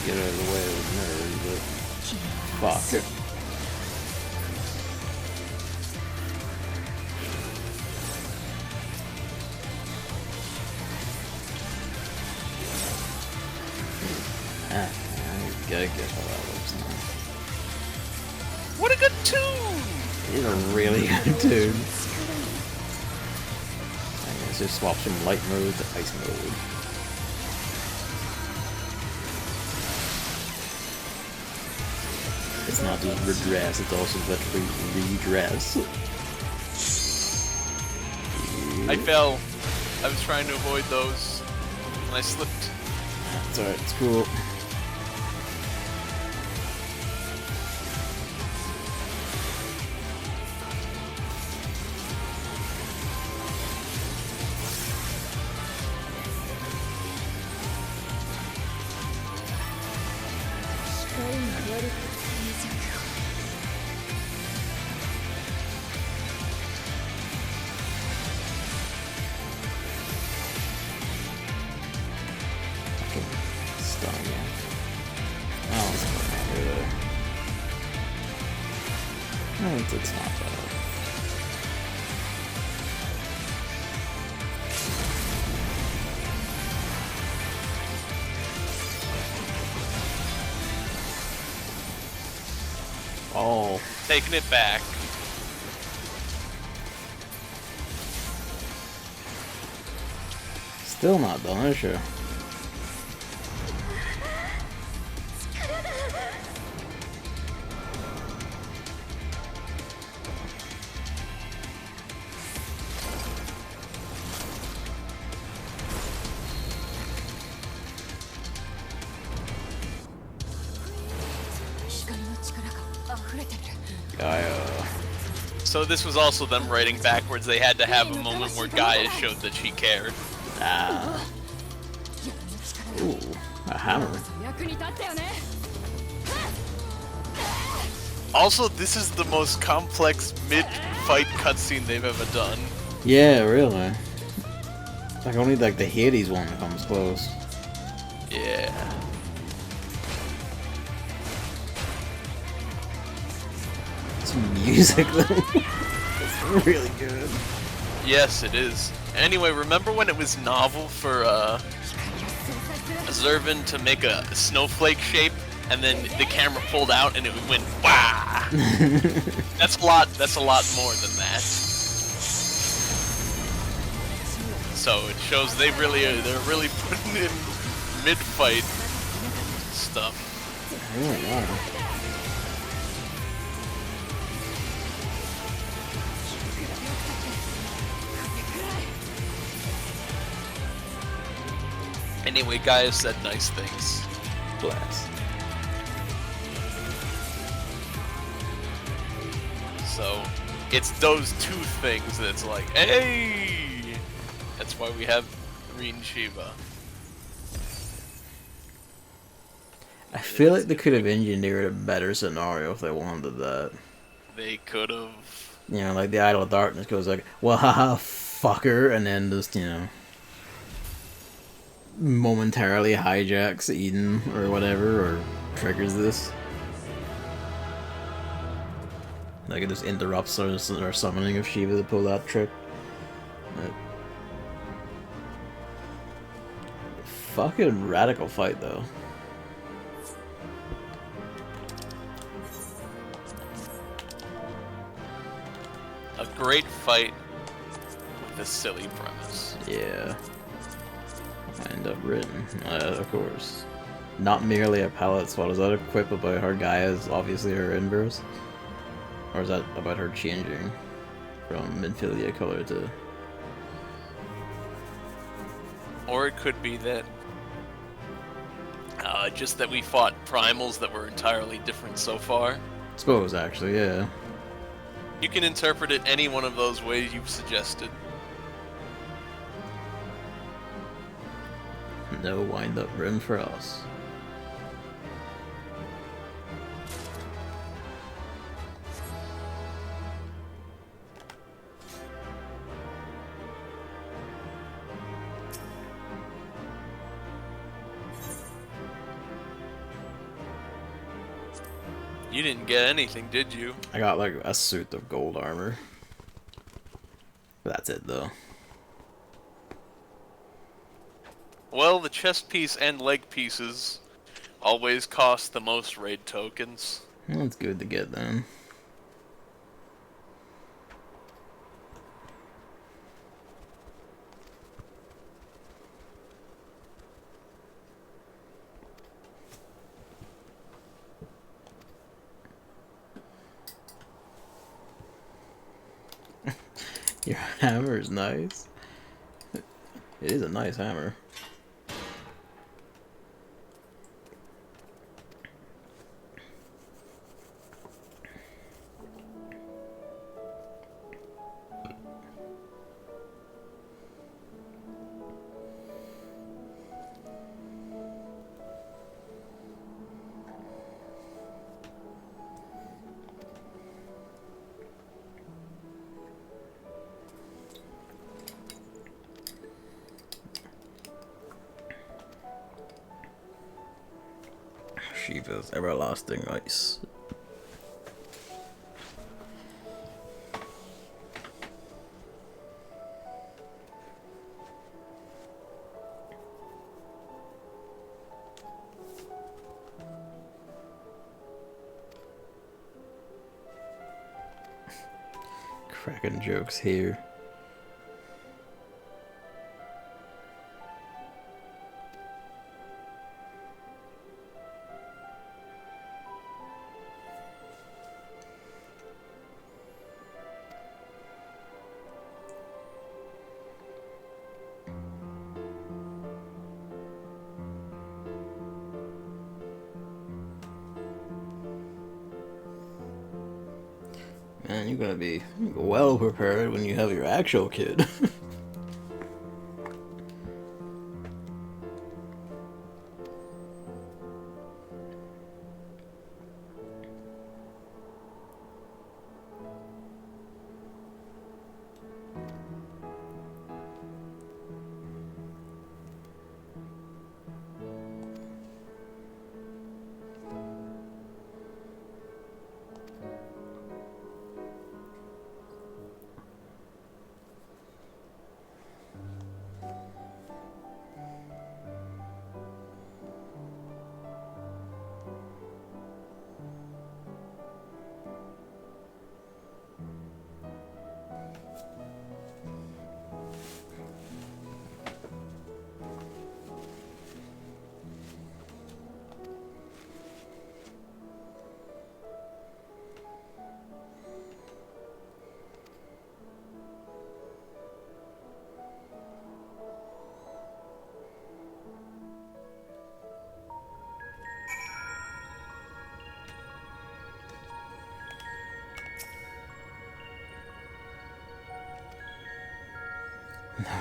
Get out of the way of the nerd, but fuck it. I gotta get how that looks now. What a good tune! It's a really good tune. Let's just swap from light mode to ice mode. It's not just redress, it's also literally redress. I fell. I was trying to avoid those, and I slipped. It's alright, it's cool. It's not bad. Oh. Taking it back. Still not done, is she? So this was also them writing backwards. They had to have a moment where Gaia showed that she cared. Ah. Ooh, a hammer. Also, this is the most complex mid-fight cutscene they've ever done. Yeah, really. Like only like the Hades one comes close. Yeah. Some music though. It's really good. Yes, it is. Anyway, remember when it was novel for Zervin to make a snowflake shape, and then the camera pulled out and it went wah? That's a lot more than that. So it shows they're really putting in mid-fight stuff. I don't know. Anyway, guys said nice things. Blast. So, it's those two things that's like, hey! That's why we have Green Shiva. I feel like they could have engineered a better scenario if they wanted that. They could have. You know, like the Idol of Darkness goes like, well, haha, fucker, and then just, you know, momentarily hijacks Eden or whatever, or triggers this. Like it just interrupts our summoning of Shiva to pull that trick. Fucking radical fight, though. A great fight with a silly premise. Yeah. End up written, of course. Not merely a palette swap. Is that a quip about her Gaia is obviously her inverse? Or is that about her changing from Minfilia color to... Or it could be that just that we fought primals that were entirely different so far. Suppose, actually, yeah. You can interpret it any one of those ways you've suggested. No wind-up room for us. You didn't get anything, did you? I got like a suit of gold armor. But that's it though. Well, the chest piece and leg pieces always cost the most raid tokens. Well, that's good to get then. Your hammer is nice. It is a nice hammer. Shiva's everlasting ice. Cracking jokes here. Man, you're gonna be well prepared when you have your actual kid.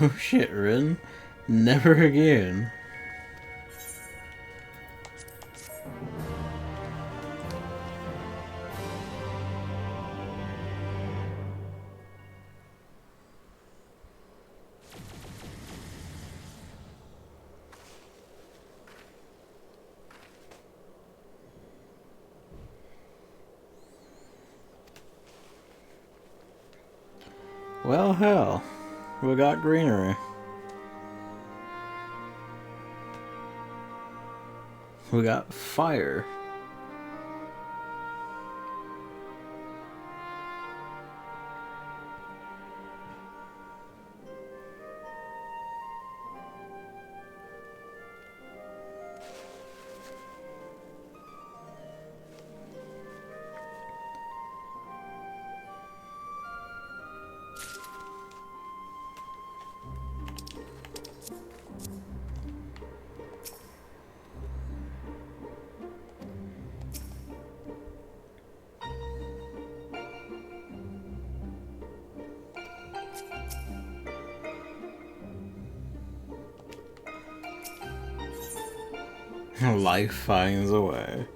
No shit, Rin. Never again. Well, hell. We got greenery. We got fire. Life finds a way.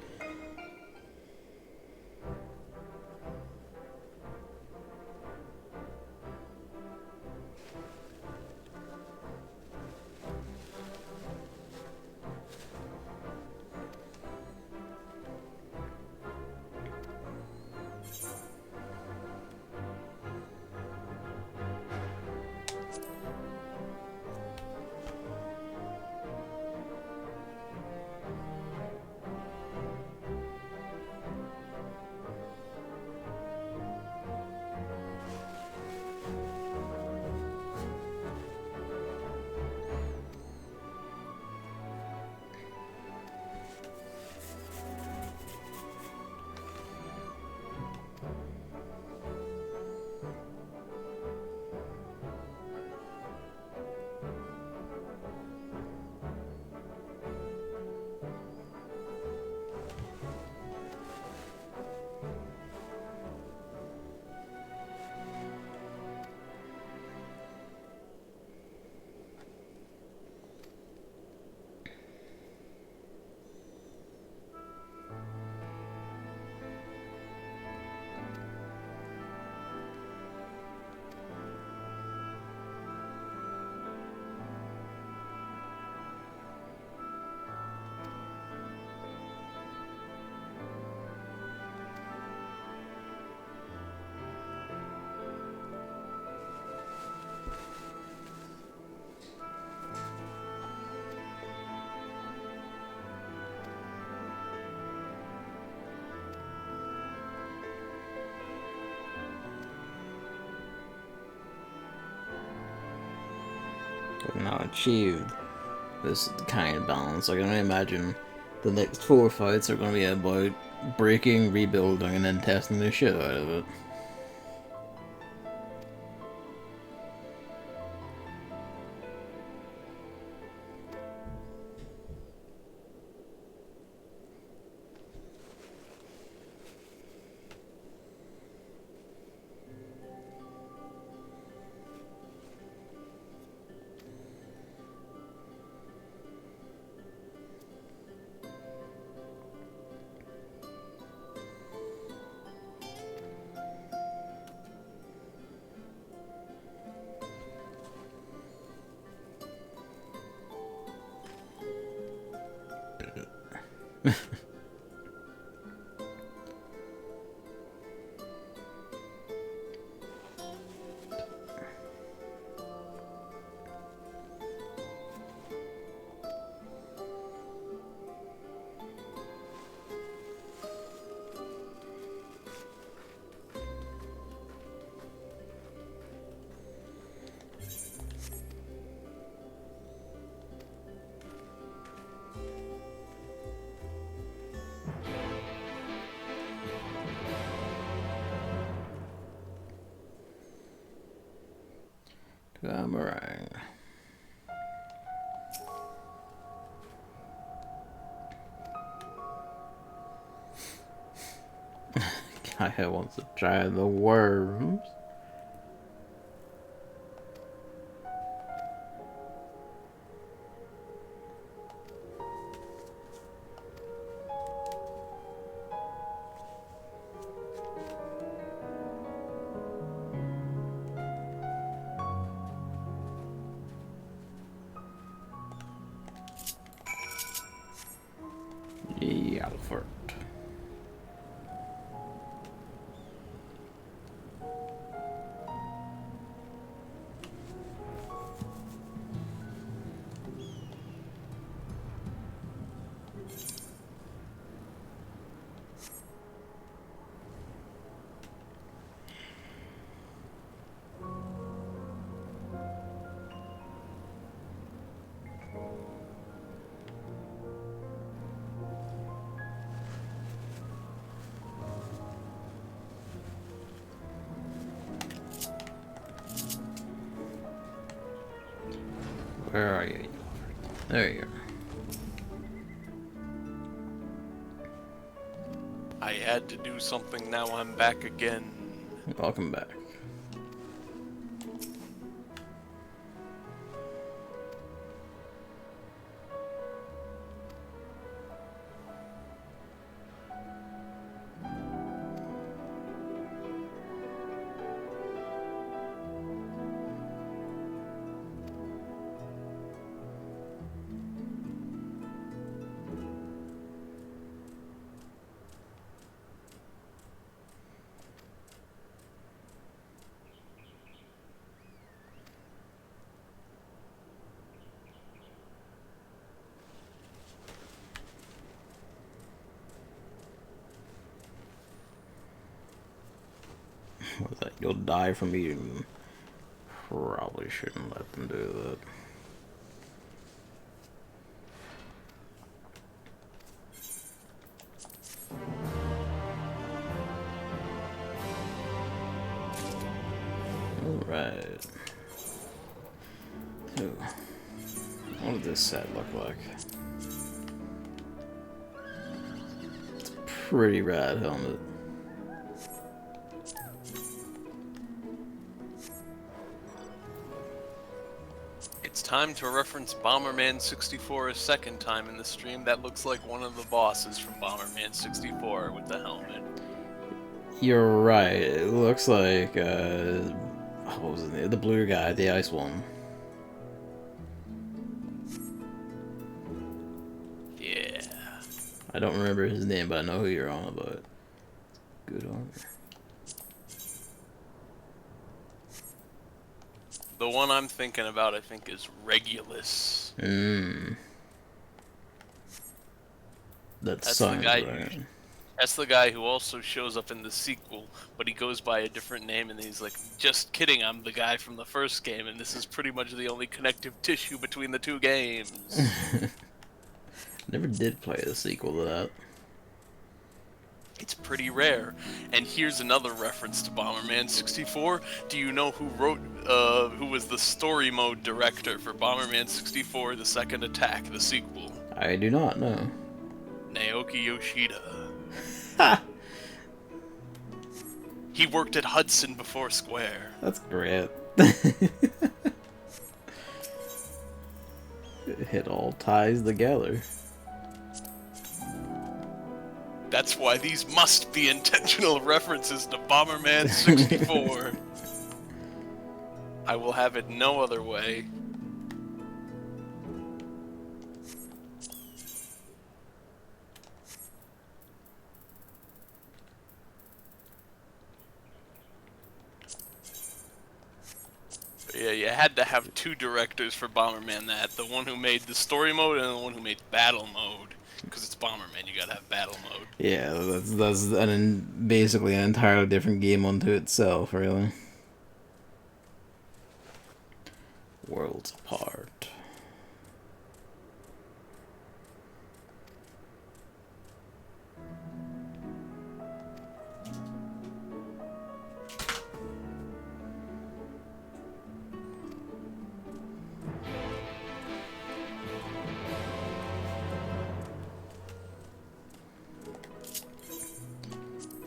We've now achieved this kind of balance. I can only imagine the next 4 fights are going to be about breaking, rebuilding, and then testing the shit out of it. Boomerang. Guy wants to try the worms. for it. Where are you? There you are. I had to do something, now I'm back again. Welcome back. What's that? You'll die from eating them. Probably shouldn't let them do that. Alright. So, what does this set look like? It's a pretty rad helmet. It's time to reference Bomberman 64 a second time in the stream. That looks like one of the bosses from Bomberman 64 with the helmet. You're right. It looks like, what was his name? The blue guy, the ice one. Yeah. I don't remember his name, but I know who you're on about. Good armor. The one I'm thinking about, I think, is Regulus. That's the guy. Right. That's the guy who also shows up in the sequel, but he goes by a different name, and he's like, just kidding, I'm the guy from the first game, and this is pretty much the only connective tissue between the two games. Never did play the sequel to that. It's pretty rare. And here's another reference to Bomberman 64. Do you know who was the story mode director for Bomberman 64, The Second Attack, the sequel? I do not know. Naoki Yoshida. Ha! He worked at Hudson before Square. That's great. It all ties together. That's why these must be intentional references to Bomberman 64. I will have it no other way. But yeah, you had to have two directors for Bomberman that. The one who made the story mode and the one who made battle mode. Because it's Bomberman, you gotta have battle mode. Yeah, that's basically an entirely different game unto itself, really. Worlds apart.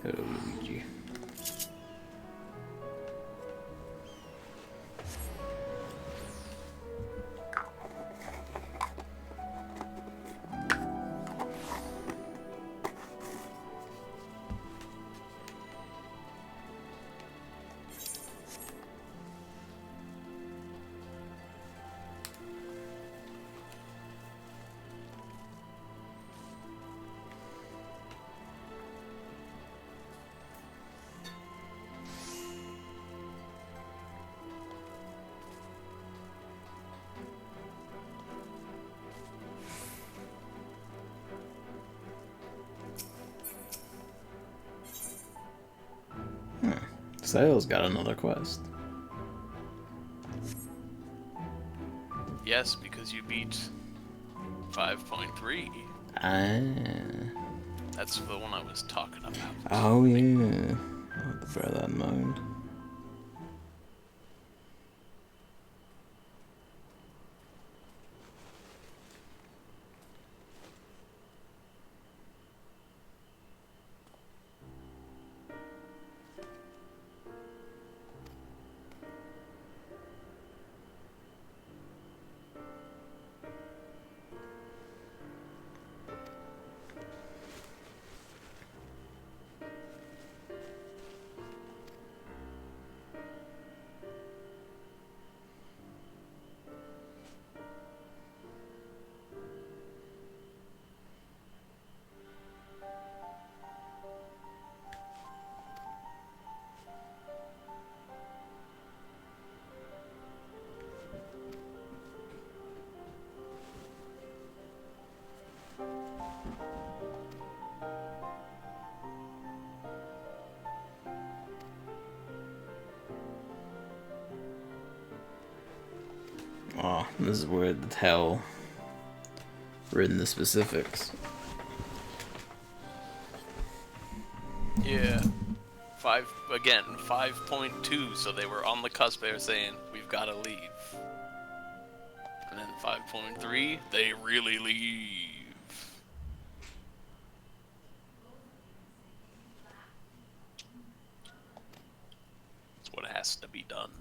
Hello, Luigi. Sales got another quest. Yes, because you beat 5.3. Ah. That's the one I was talking about. Oh yeah. I'll have to bear that in mind. Oh, this is where the hell written the specifics. Yeah. 5.2, so they were on the cusp. They were saying, we've got to leave. And then 5.3, they really leave. That's what has to be done.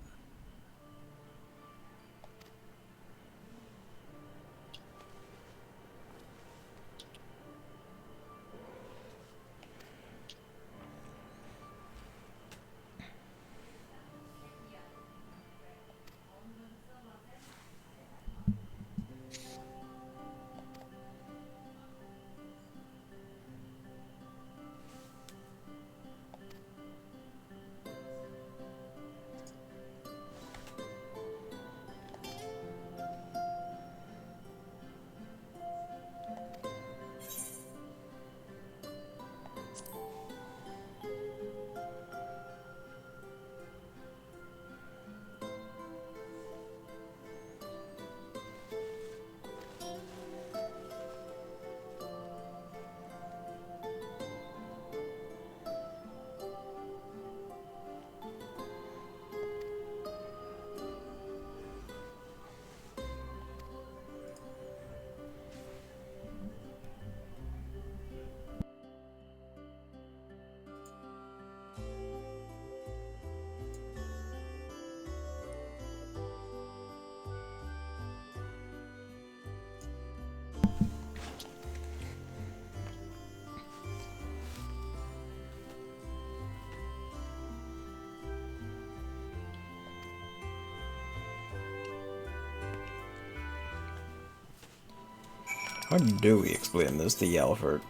How do we explain this to Yelford?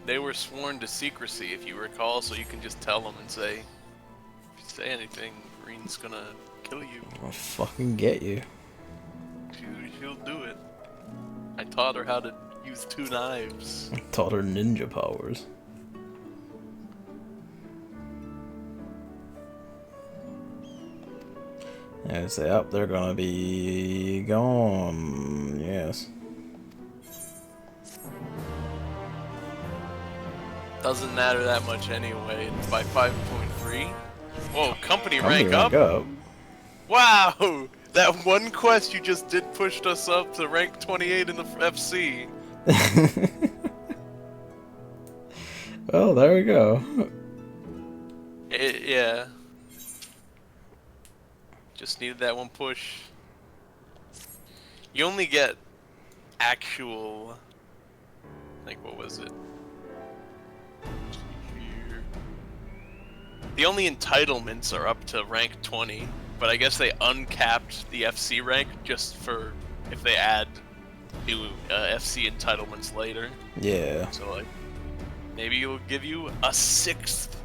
They were sworn to secrecy, if you recall, so you can just tell them and say, if you say anything, Green's gonna kill you. I'll fucking get you. She'll do it. I taught her how to use 2 knives. I taught her ninja powers. Yeah, say, oh, they're gonna be gone. Yes. Doesn't matter that much anyway. It's by 5.3. Whoa, company Company rank up? up. Wow! That one quest you just did pushed us up to rank 28 in the FC. Well, there we go. Yeah. Just needed that one push. You only get actual... Like, what was it? Here. The only entitlements are up to rank 20, but I guess they uncapped the FC rank just for if they add new FC entitlements later. Yeah. So, like, maybe it'll give you a 6th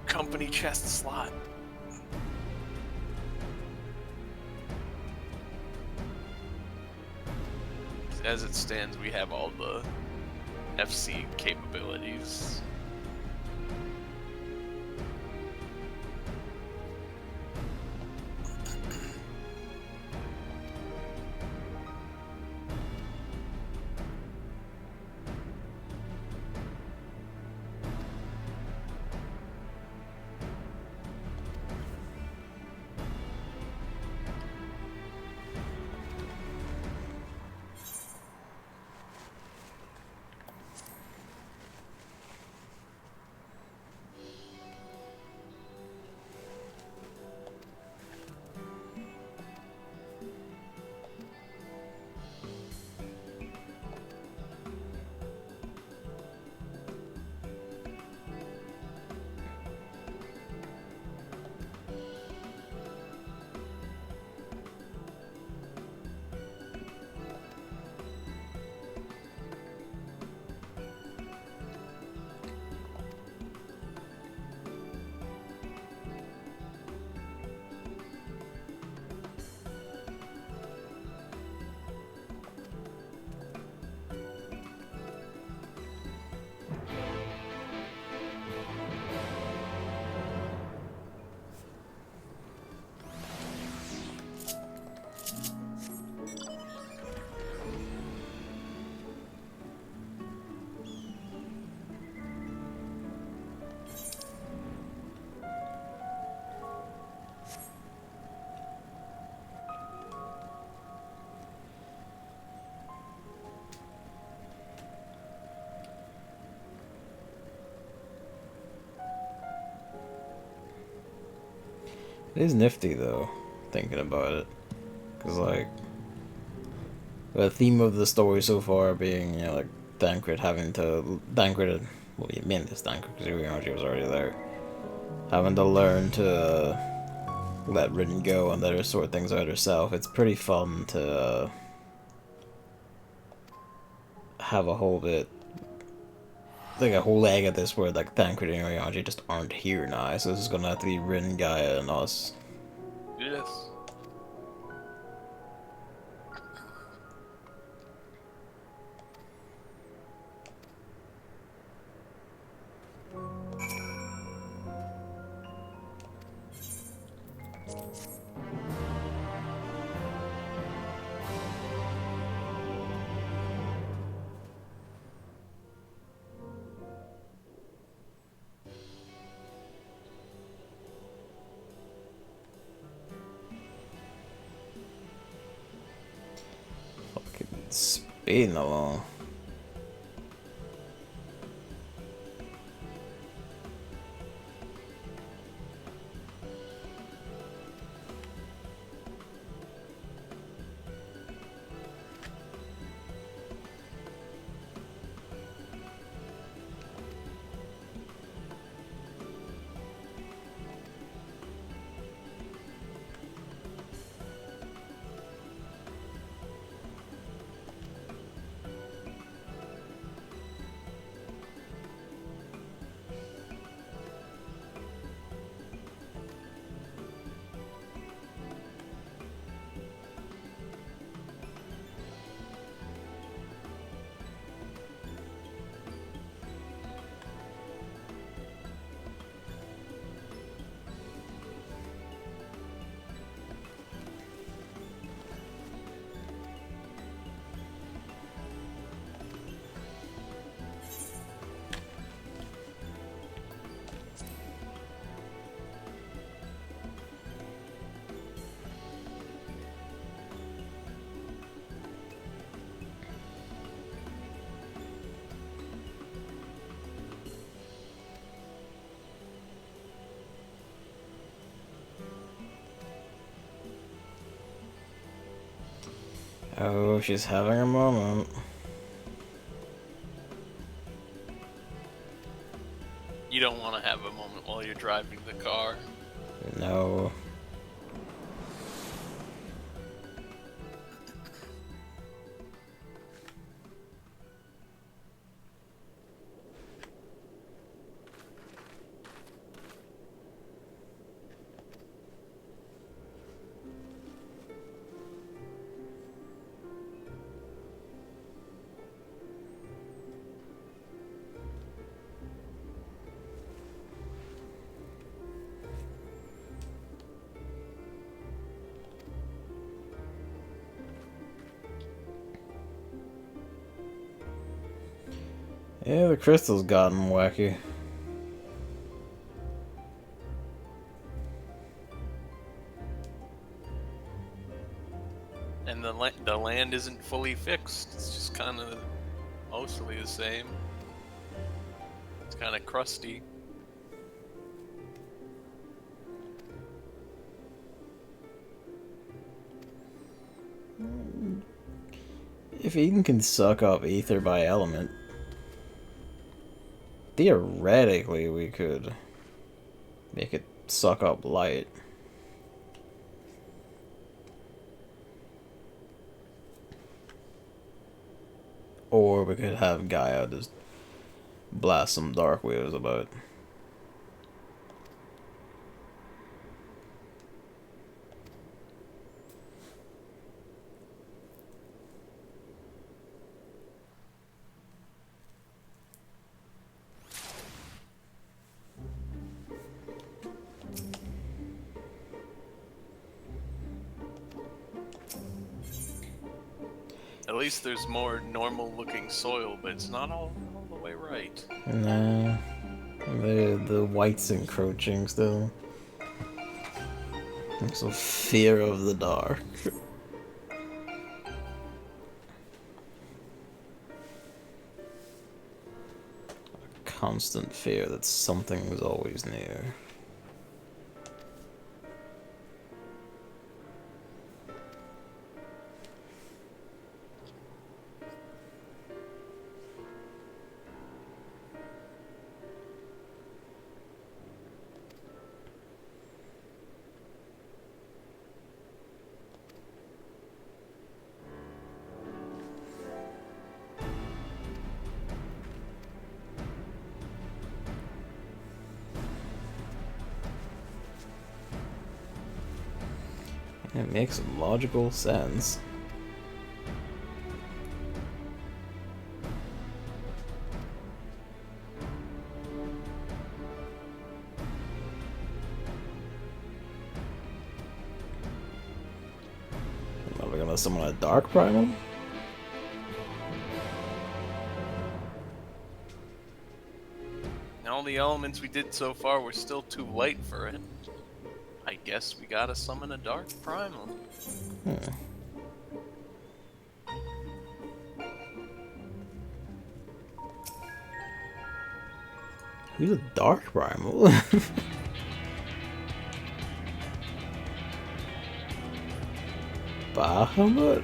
company chest slot. As it stands, we have all the FC capabilities. It is nifty though, thinking about it, because like the theme of the story so far being, you know, like Dankred having to well, you mean this Dankred because Eureka was already there, having to learn to let Rin go and let her sort things out herself. It's pretty fun to have a whole bit, like a whole leg of this where like Dankred and Eureka just aren't here now, so this is gonna have to be Rin, Gaia, and us. Yes. Fucking speeding along. Oh, she's having a moment. You don't want to have a moment while you're driving the car. No. Yeah, the crystal's gotten wacky. And the land isn't fully fixed. It's just kind of mostly the same. It's kind of crusty. If Eden can suck up ether by element, theoretically we could make it suck up light. Or we could have Gaia just blast some dark waves about. At least there's more normal looking soil, but it's not all the way right. Nah, the white's encroaching still. So fear of the dark. Constant fear that something is always near. It makes logical sense. Are we gonna summon a dark primal? And all the elements we did so far were still too light for it. I guess we gotta summon a dark primal. Who's a dark primal? Bahamut?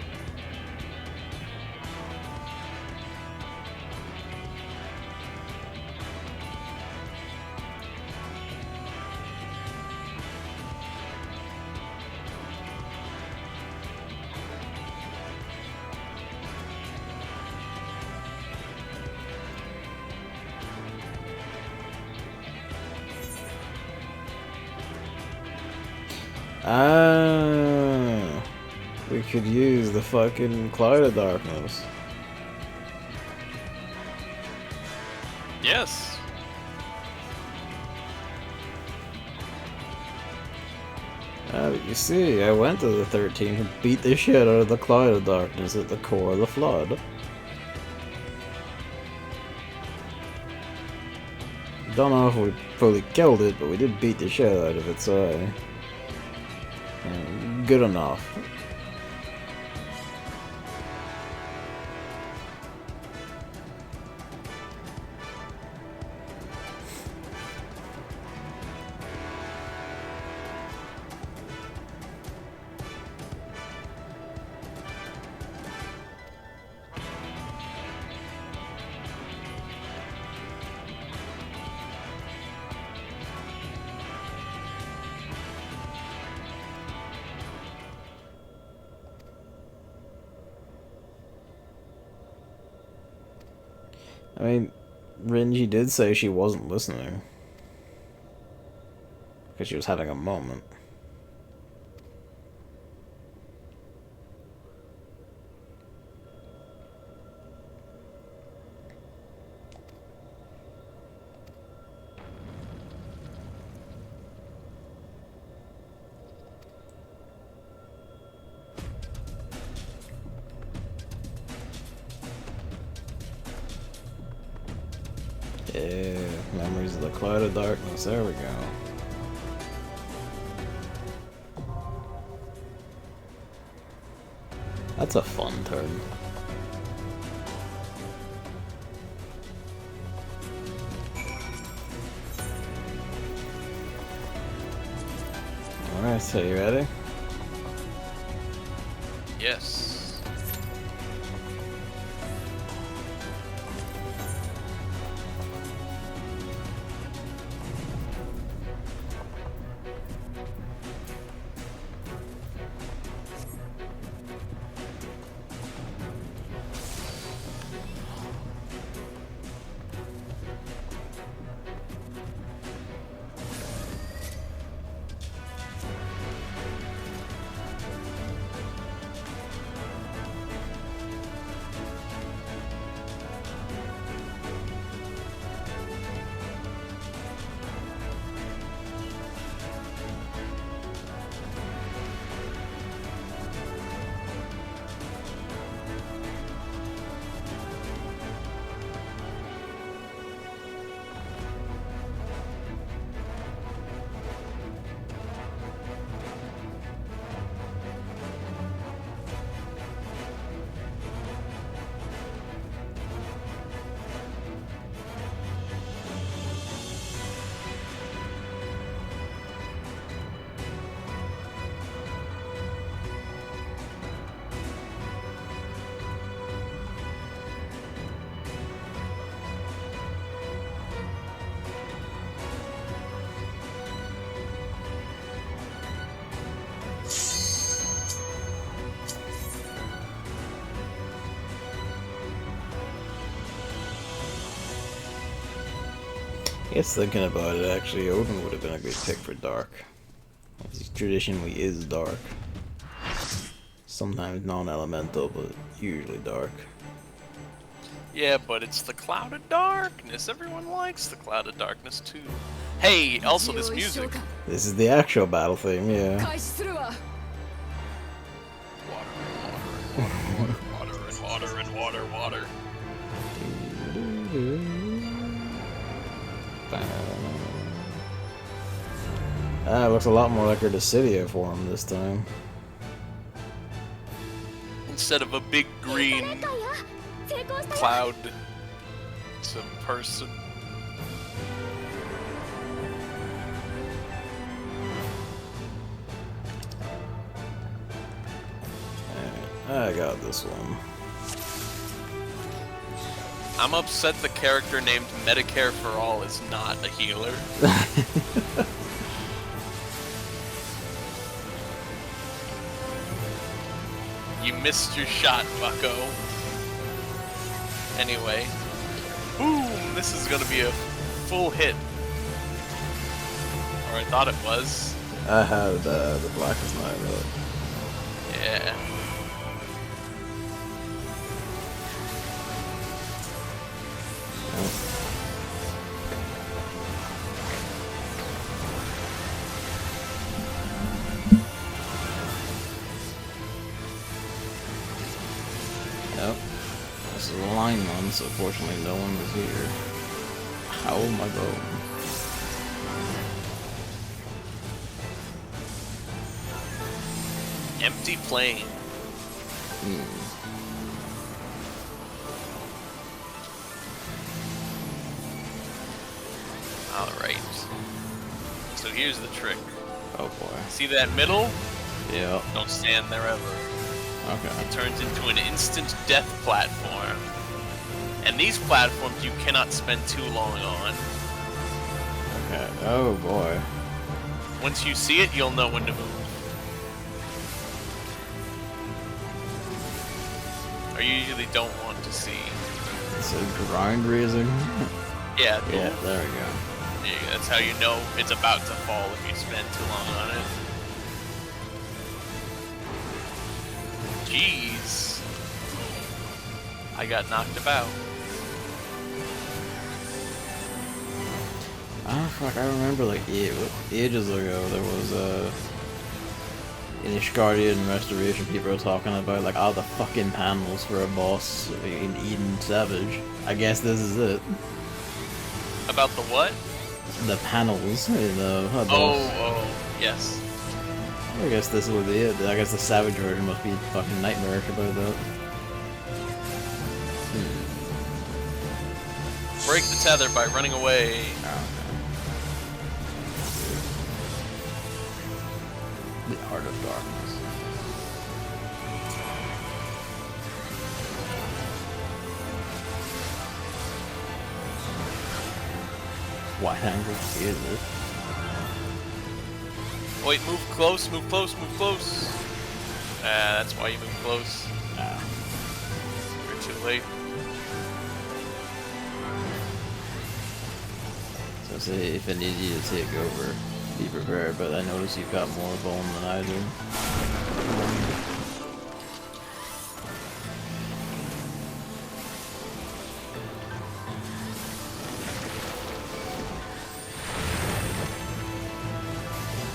Ah, we could use the fucking Cloud of Darkness. Yes. But you see, I went to the 13th and beat the shit out of the Cloud of Darkness at the core of the Flood. Don't know if we fully killed it, but we did beat the shit out of it, so... good enough. I mean, Renji did say she wasn't listening. Because she was having a moment. Yeah, memories of the cloud of darkness. There we go. That's a fun turn. Alright, so you ready? Yes. I guess thinking about it, actually, Odin would have been a good pick for Dark. He traditionally is Dark. Sometimes non-elemental, but usually Dark. Yeah, but it's the Cloud of Darkness. Everyone likes the Cloud of Darkness too. Hey, also this music. This is the actual battle theme, yeah. Water and water. It looks a lot more like her Dissidia form this time. Instead of a big green cloud, it's a person. I got this one. I'm upset the character named Medicare for All is not a healer. You missed your shot, bucko. Anyway. Boom! This is gonna be a full hit. Or I thought it was. I had the Blackest Night, really. Yeah. Yep. This is a line one, so fortunately no one was here. How am I going? Empty plane. Alright. So here's the trick. Oh boy. See that middle? Yeah. Don't stand there ever. Okay. It turns into an instant death platform. And these platforms you cannot spend too long on. Okay. Oh boy. Once you see it, you'll know when to move. Or you usually don't want to see. It's a grind raising. Yeah. Yeah, there we go. Yeah, that's how you know it's about to fall if you spend too long on it. Jeez. I got knocked about. Oh fuck, I remember like ages ago there was in Ishgardian Restoration people were talking about like all the fucking panels for a boss in Eden Savage. I guess this is it. About the what? The panels in the boss. Oh, yes. I guess this would be it. I guess the Savage version must be fucking nightmarish about that. Break the tether by running away. Oh, okay. The Art of Darkness. Wide angle theater. Wait, move close, move close, move close. That's why you move close. Ah. You're too late. So say if I need you to take over, be prepared, but I notice you've got more bone than I do.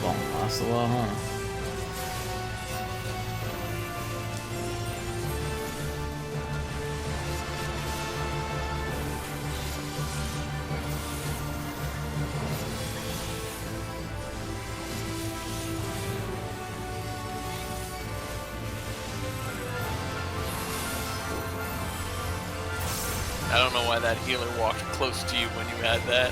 Bone lasts a while, huh? I don't know why that healer walked close to you when you had that.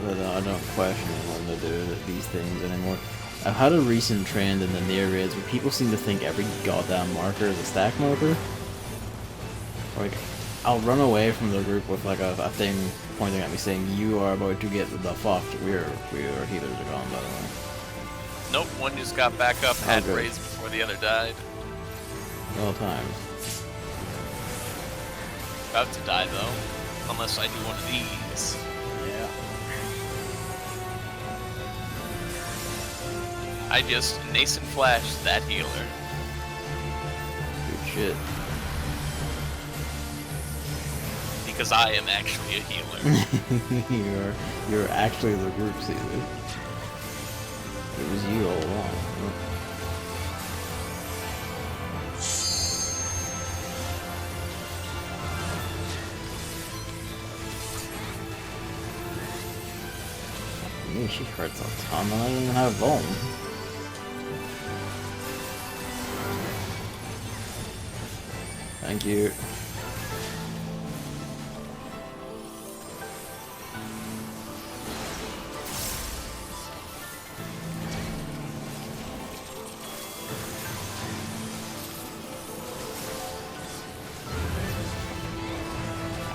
But I don't question when they do these things anymore. I've had a recent trend in the near raids where people seem to think every goddamn marker is a stack marker. Like, I'll run away from the group with like a thing pointing at me saying, "You are about to get the fucked. We are healers are gone, by the way." Nope, one just got back up, had good. raised before the other died. Well times. About to die though, unless I do one of these. Yeah. I just nascent flashed that healer. Good shit. Because I am actually a healer. you're actually the group's healer. It was you all along. Me, she hurts a ton, and I don't even have bone. Thank you.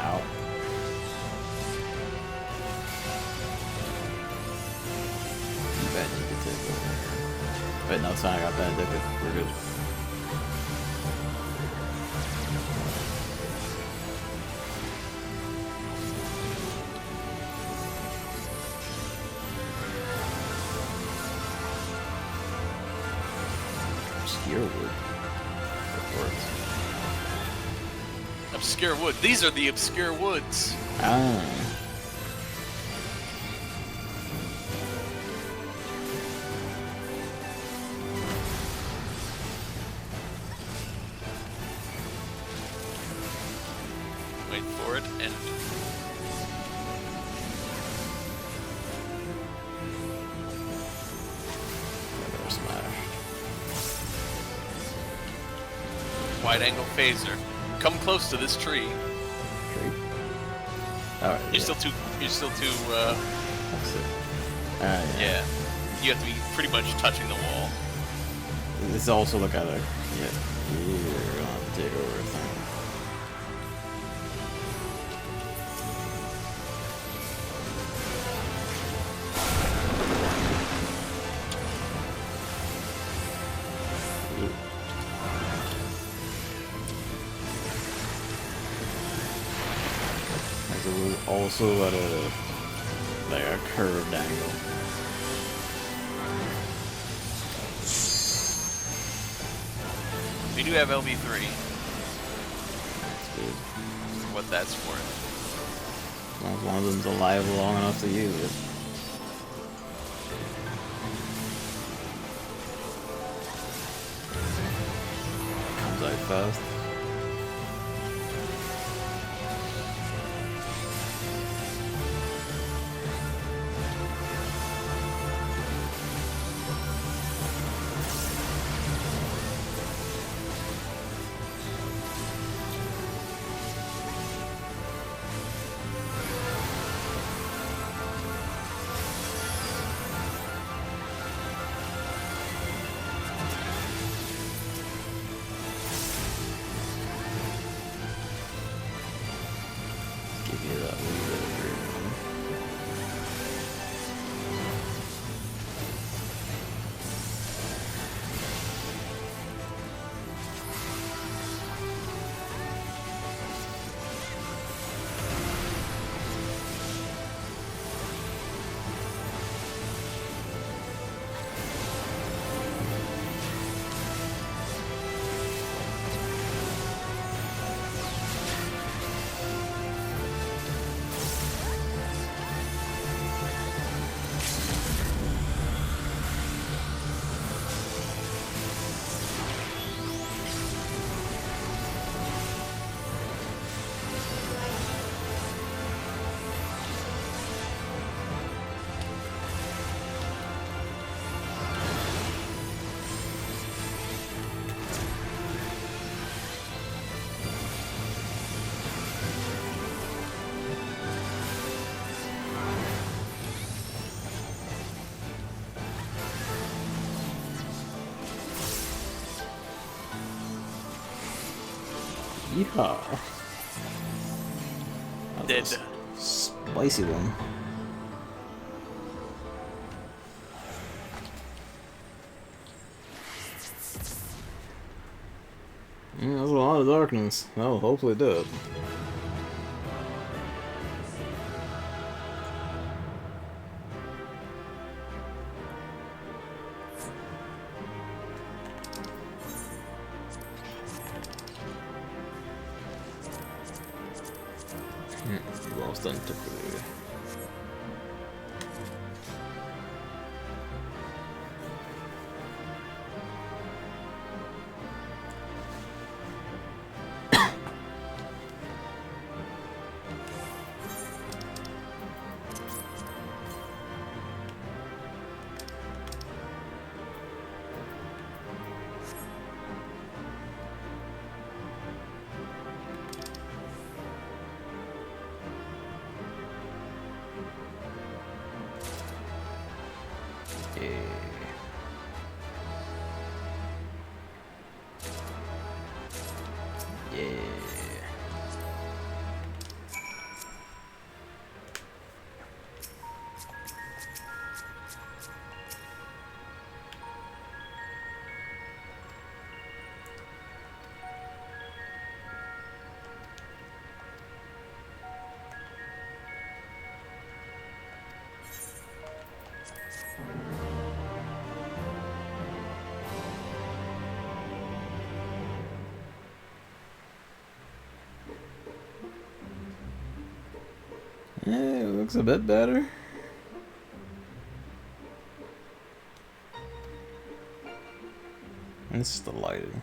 Ow. Bet you could take over. But no, it's fine, I got that. We're good. Obscure wood. It works. Obscure wood. These are the obscure woods. Ah. Wait for it and Never smash. wide angle phaser. Come close to this tree. Tree. Alright. You're still too. That's it. Yeah. You have to be pretty much touching the wall. It's also like a you're gonna have to take over a thing. Also at a curved angle. We do have LB3. That's good. For what that's worth. As long as one of them's alive long enough to use it. Comes out fast. Yeehaw. Dead. Spicy one. Yeah, that's a lot of darkness. That'll hopefully do it. Lost antiquity. Yeah, it looks a bit better. It's the lighting.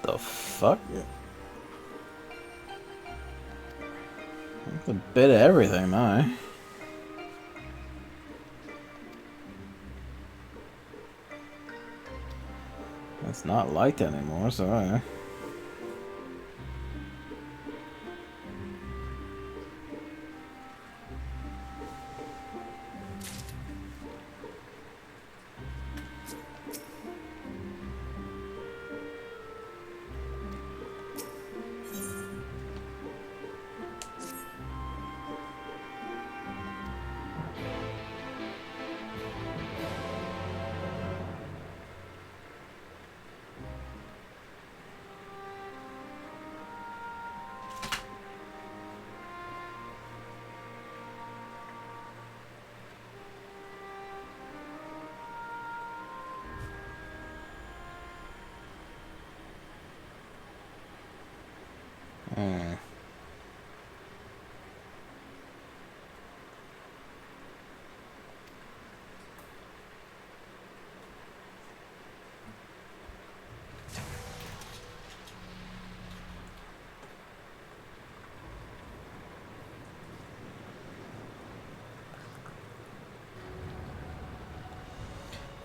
The fuck? That's a bit of everything now. It's not light anymore, so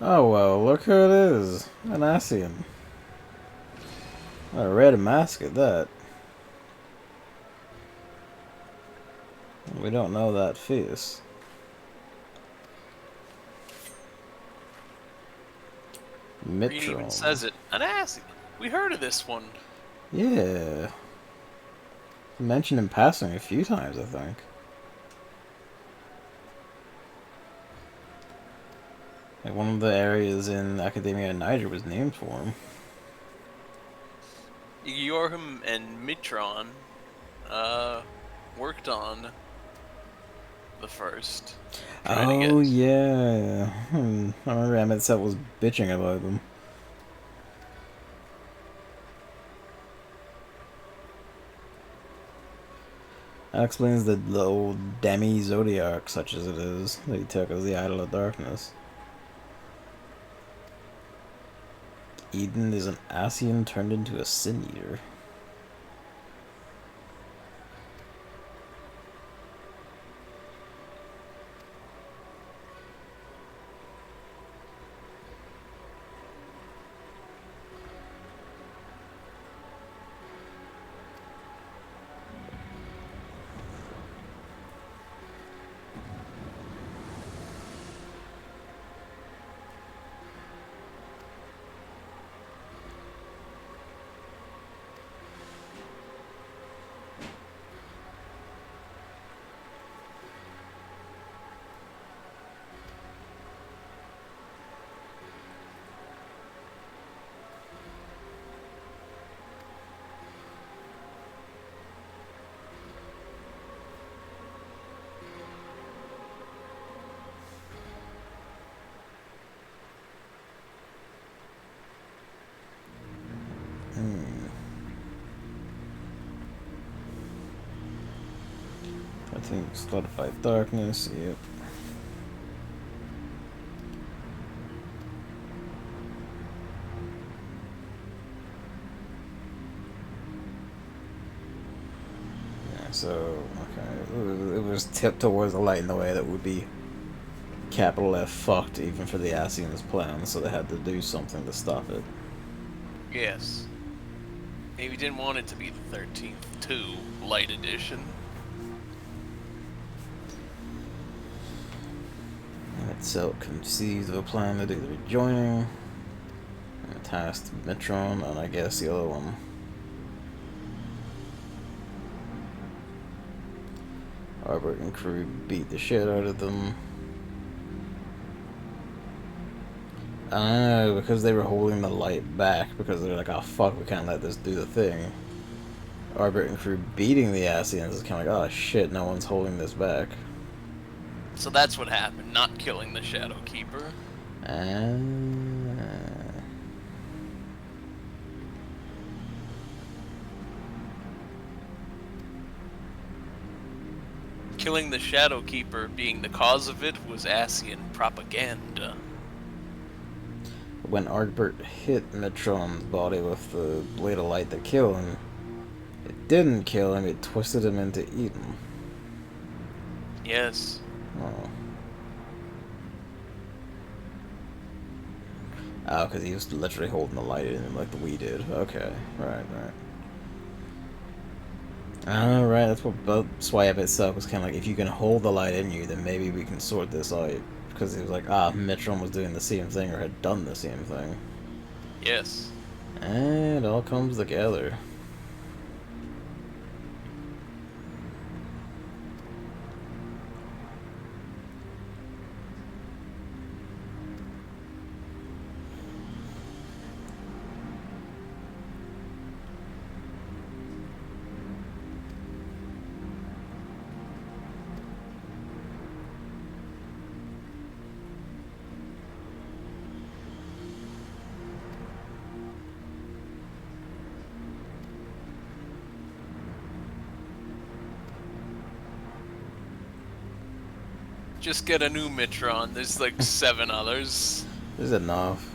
oh well, look who it is. An Asian. A red mask at that. We don't know that face. Green even says it. An ass. We heard of this one. Yeah. Mentioned in passing a few times, I think. Like one of the areas in Academia Niger was named for him. Yorham and Mitron worked on the first. Oh yeah. I remember Emmett Set was bitching about them. That explains the old demi-zodiac, such as it is, that he took as the idol of darkness. Eden is an Asian turned into a Sin Eater. I think started by darkness, yep. Yeah, so, okay. It was tipped towards the light in the way that would be capital F fucked even for the Asians' plan, so they had to do something to stop it. Yes. Maybe didn't want it to be the 13th, too. Light edition. Itself conceives of a plan to do the rejoining. And tasked Metron, and I guess the other one. Arbor and crew beat the shit out of them. I don't know, because they were holding the light back, because they're like, oh fuck, we can't let this do the thing. Arbor and crew beating the Asians is kind of like, oh shit, no one's holding this back. So that's what happened, not killing the Shadow Keeper. Killing the Shadow Keeper being the cause of it was Asian propaganda. When Argbert hit Metron's body with the blade of light that killed him, it didn't kill him, it twisted him into Eden. Yes. Oh. Oh, because he was literally holding the light in him like we did. Okay, right. Alright, that's why Epic itself was kind of like, if you can hold the light in you, then maybe we can sort this out. Because he was like, Metron was doing the same thing, or had done the same thing. Yes. And it all comes together. Just get a new Mitron. There's like 7 others. This is enough.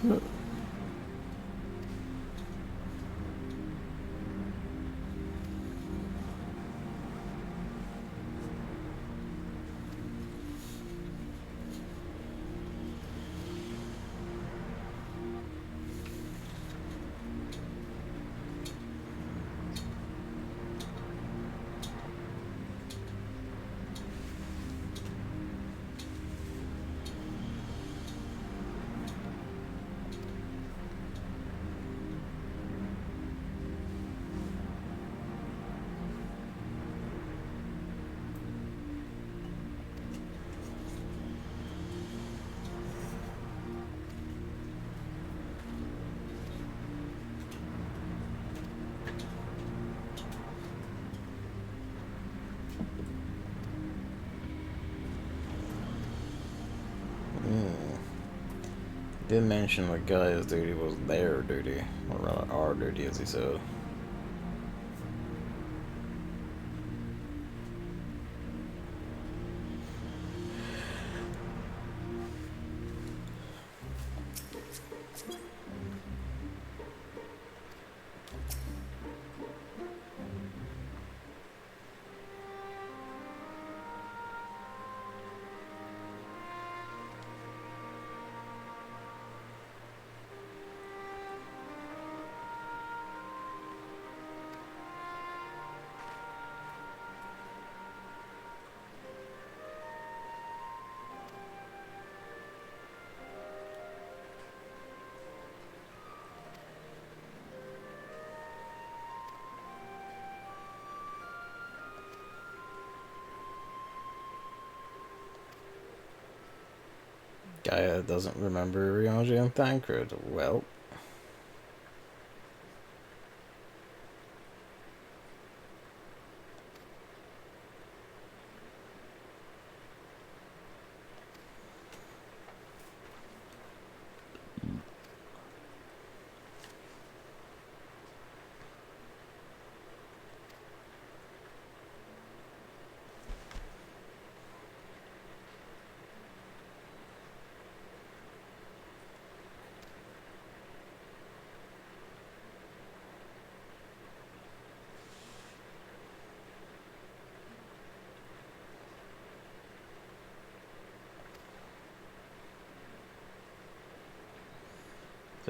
Did mention the guy's duty was their duty, or rather our duty, as he said. Guy doesn't remember Ryoji and Thancred. Well.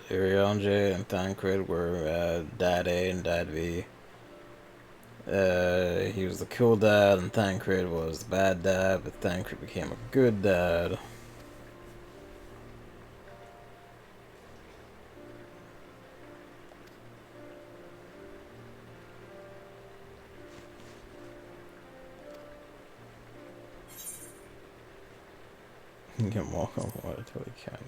Iriange and Thancred were Dad A and Dad V. He was the cool dad, and Thancred was the bad dad, but Thancred became a good dad. You can walk on water till he can't.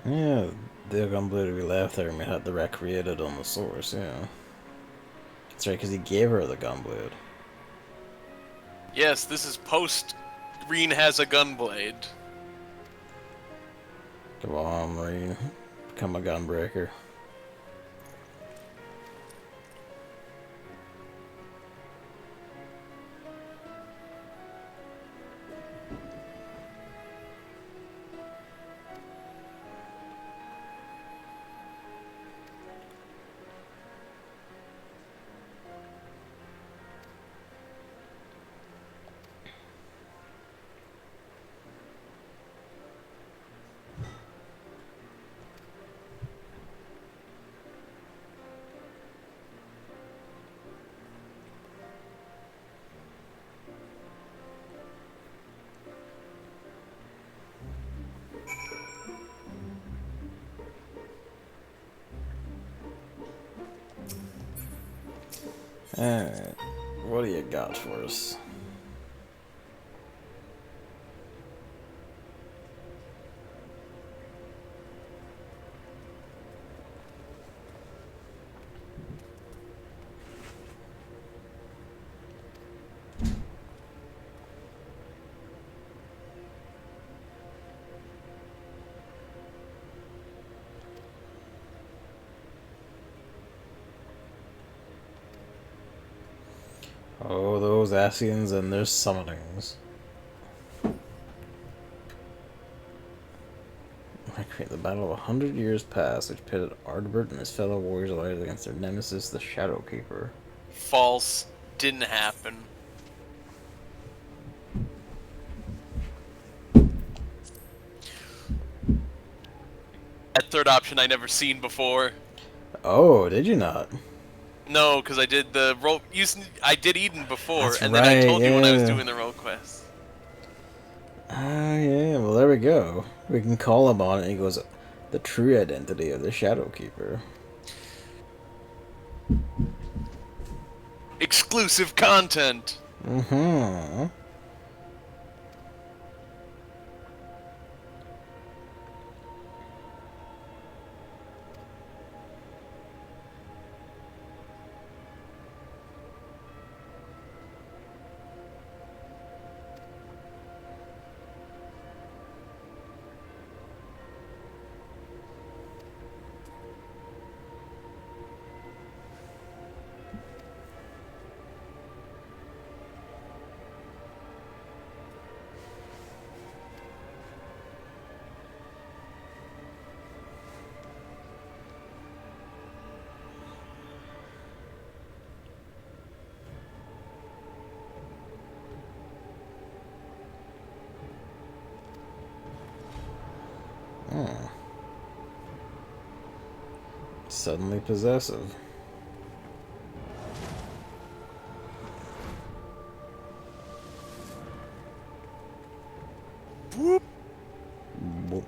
Yeah, the Gunblade we left there and we had the recreated on the source, yeah. That's right, because he gave her the Gunblade. Yes, this is post Green has a gunblade. Come on, Marine. Become a gunbreaker. Alright, what do you got for us? Oh, those Asians and their summonings. I create the battle of 100 years past, which pitted Ardbert and his fellow warriors allied against their nemesis, the Shadowkeeper. False. Didn't happen. That third option I never seen before. Oh, did you not? No, because I did the role. I did Eden before, That's and right, then I told you when I was yeah. doing the role quest. Ah, yeah, well, there we go. We can call him on it, and he goes, the true identity of the Shadowkeeper. Exclusive content! Mm-hmm. Hmm. Suddenly possessive. Whoop. Whoop.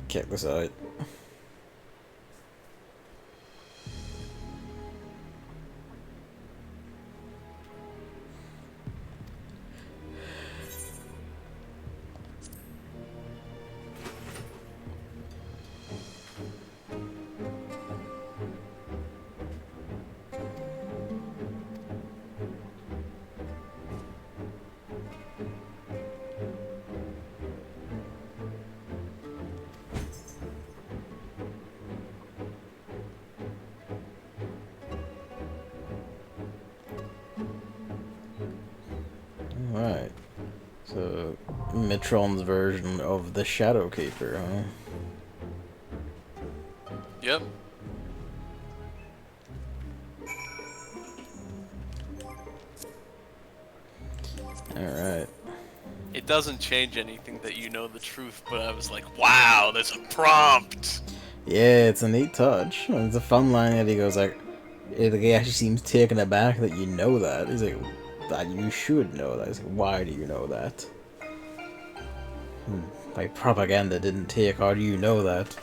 Check this out. Alright. So, Mitron's version of the Shadow Keeper, huh? Yep. Alright. It doesn't change anything that you know the truth, but I was like, wow, there's a prompt! Yeah, it's a neat touch. It's a fun line that he goes like, he actually seems taken aback that you know that. He's like, that you should know that. He's like, why do you know that? My propaganda didn't take. How do you know that?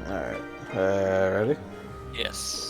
Alright. Ready? Yes.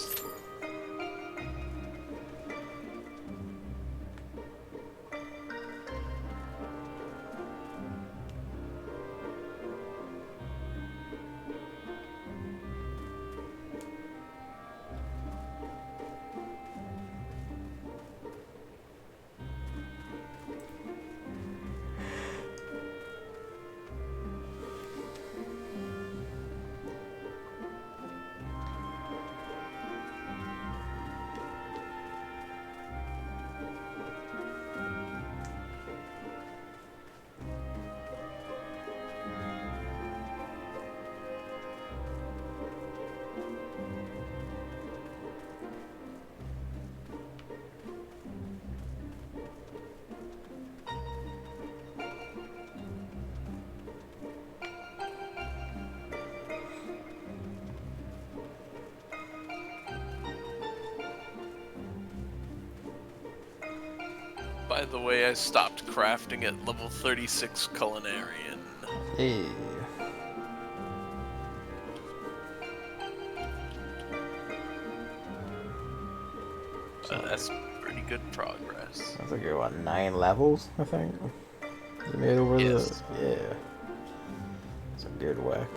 By the way, I stopped crafting at level 36 Culinarian. Hey. That's pretty good progress. That's like you're what, 9 levels, I think? You made over Yes. the... Yeah. It's a good whack.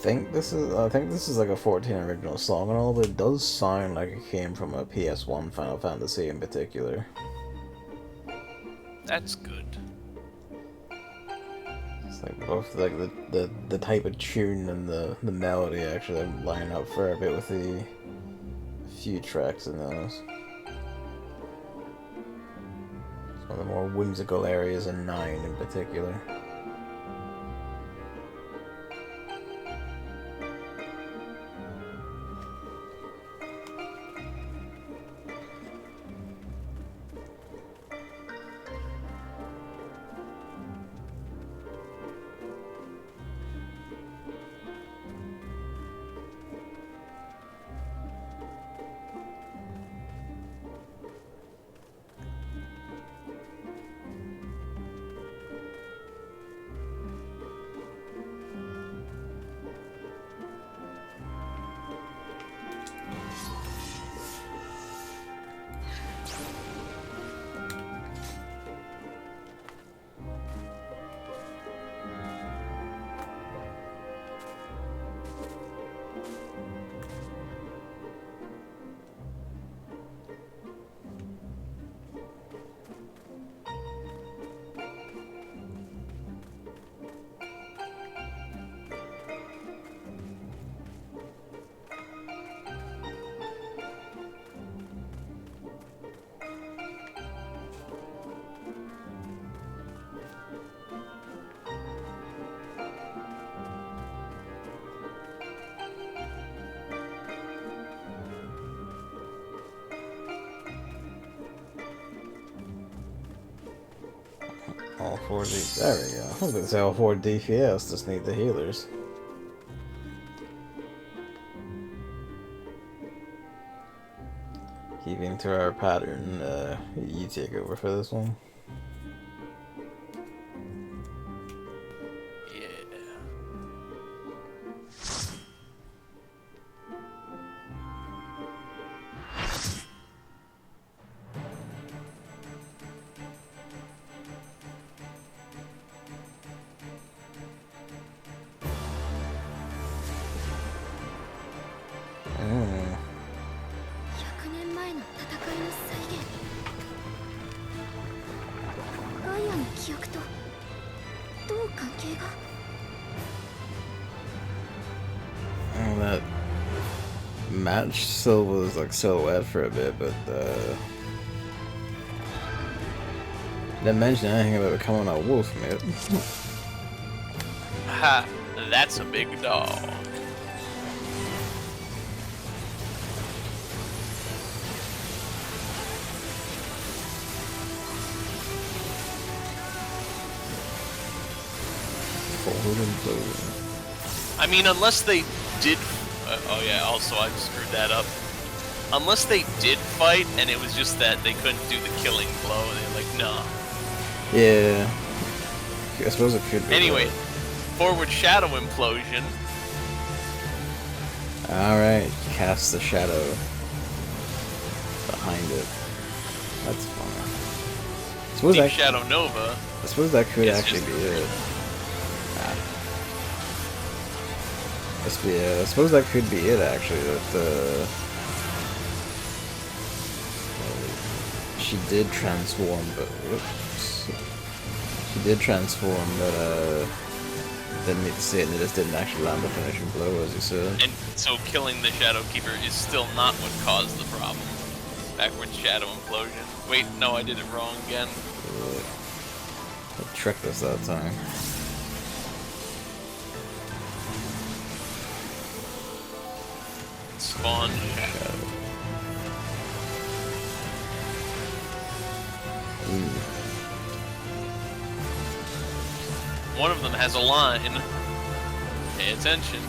I think this is like a 14 original song and all, but it does sound like it came from a PS1 Final Fantasy in particular. That's good. It's like both like the type of tune and the melody actually line up for a bit with the few tracks in those. It's one of the more whimsical areas in 9 in particular. All 4 D. There we go. I was gonna say all 4 DPS, just need the healers. Keeping to our pattern, you take over for this one. That match still was like silhouette for a bit, but didn't mention anything about becoming a wolf, mate. Ha! That's a big dog. I mean, unless they did. Oh yeah. Also, I screwed that up. Unless they did fight, and it was just that they couldn't do the killing blow, and they're like, nah. Yeah. I suppose it could be. Anyway, forward shadow implosion. Alright, cast the shadow behind it. That's fun. Suppose Deep Shadow Nova. I suppose that could actually be it. I suppose that could be it actually, that she did transform, but whoops. She did transform, but didn't need to see it, and it just didn't actually land the finishing blow, as you said. And so killing the Shadow Keeper is still not what caused the problem. Backwards Shadow Implosion. Wait, no, I did it wrong again. I tricked us that time. Spawn Shadow. One of them has a line. Pay attention.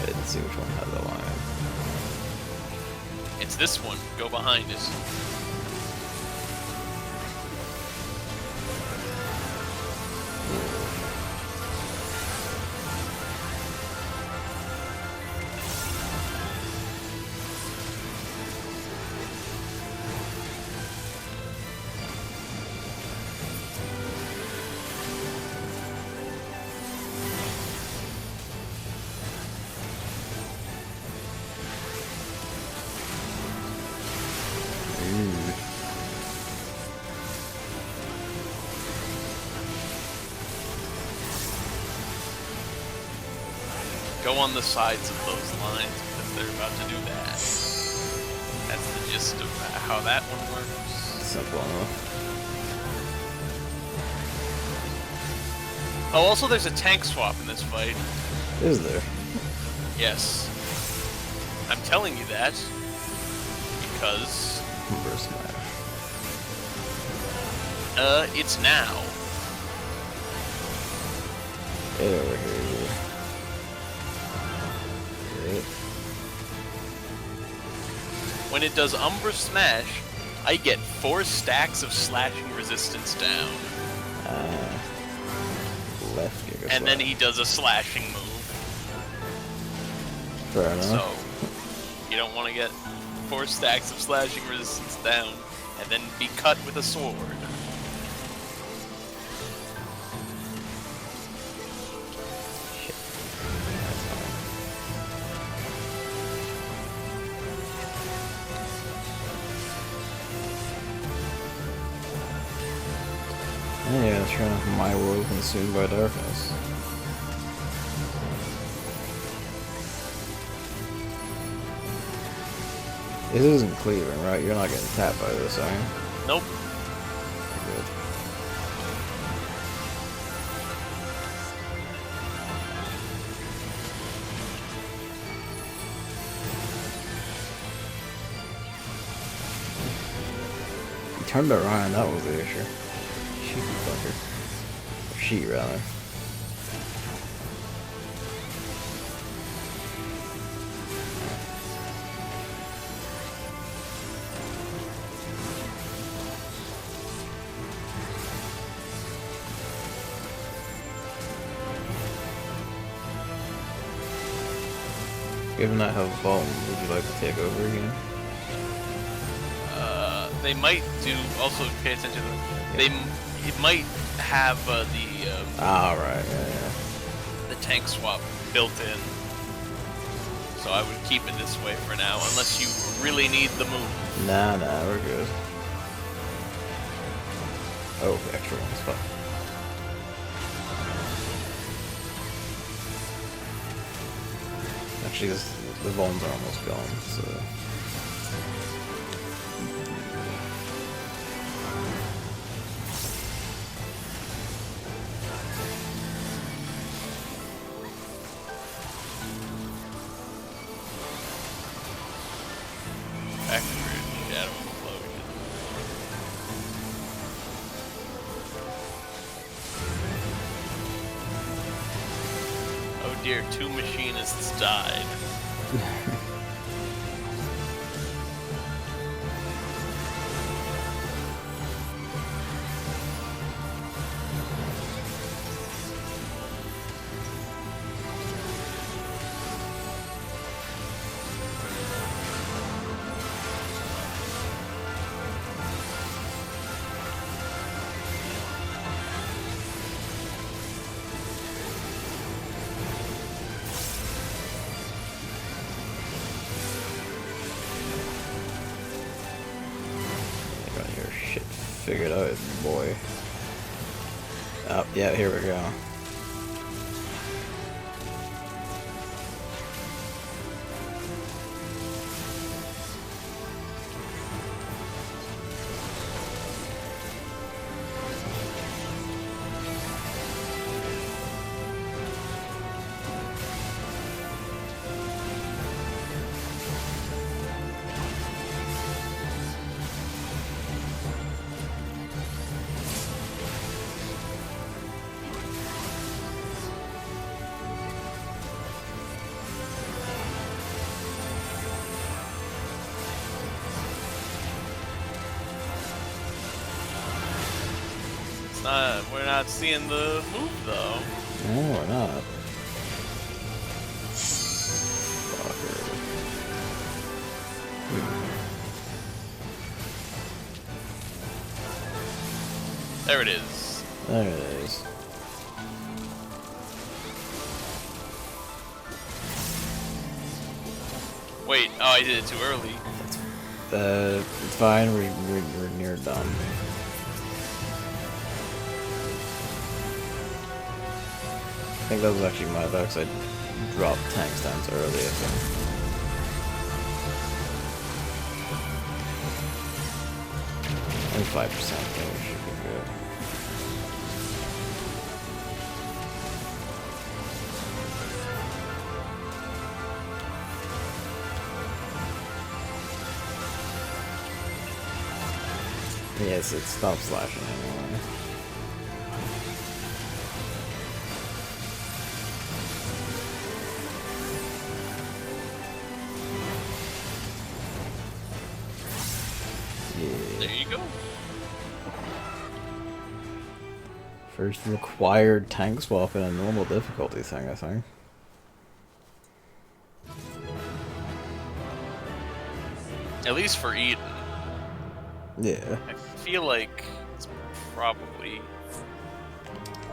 I didn't see which one had the line. It's this one. Go behind us. Go on the sides of those lines because they're about to do that. That's the gist of how that one works. Simple enough. Oh, also there's a tank swap in this fight. Is there? Yes. I'm telling you that because it's now. Get over here. Great. When it does Umbra Smash, I get 4 stacks of slashing resistance down. Left kick. And then he does a slashing move. Fair enough. So, you don't want to get 4 stacks of slashing resistance down and then be cut with a sword. Shit. Yeah, that's right. My world consumed by darkness. This isn't cleaving, right? You're not getting tapped by this, are you? Nope. Good. He turned around, that was the issue. Sheepy fucker. Or she, rather. Given that have a ball, would you like to take over again? They might do. Also, pay attention to them. It might have the Right, yeah. the tank swap built in. So I would keep it this way for now, unless you really need the move. Nah, we're good. Oh, extra ones, fuck. Actually, the bones are almost gone, so... Accurate shadow explosion. Oh dear, 2 machinists died. Got your shit figured out, boy. Oh, yeah, here we go. We're not seeing the move though. No, we're not. Fucker. There it is. There it is. Wait, oh, I did it too early. It's fine, we're near done. I think that was actually my bad, 'cause I dropped tank stance early, I think. 25% though should be good. Yes, it stops slashing anyway. There you go. First required tank swap in a normal difficulty thing, I think. At least for Eden. Yeah. I feel like it's probably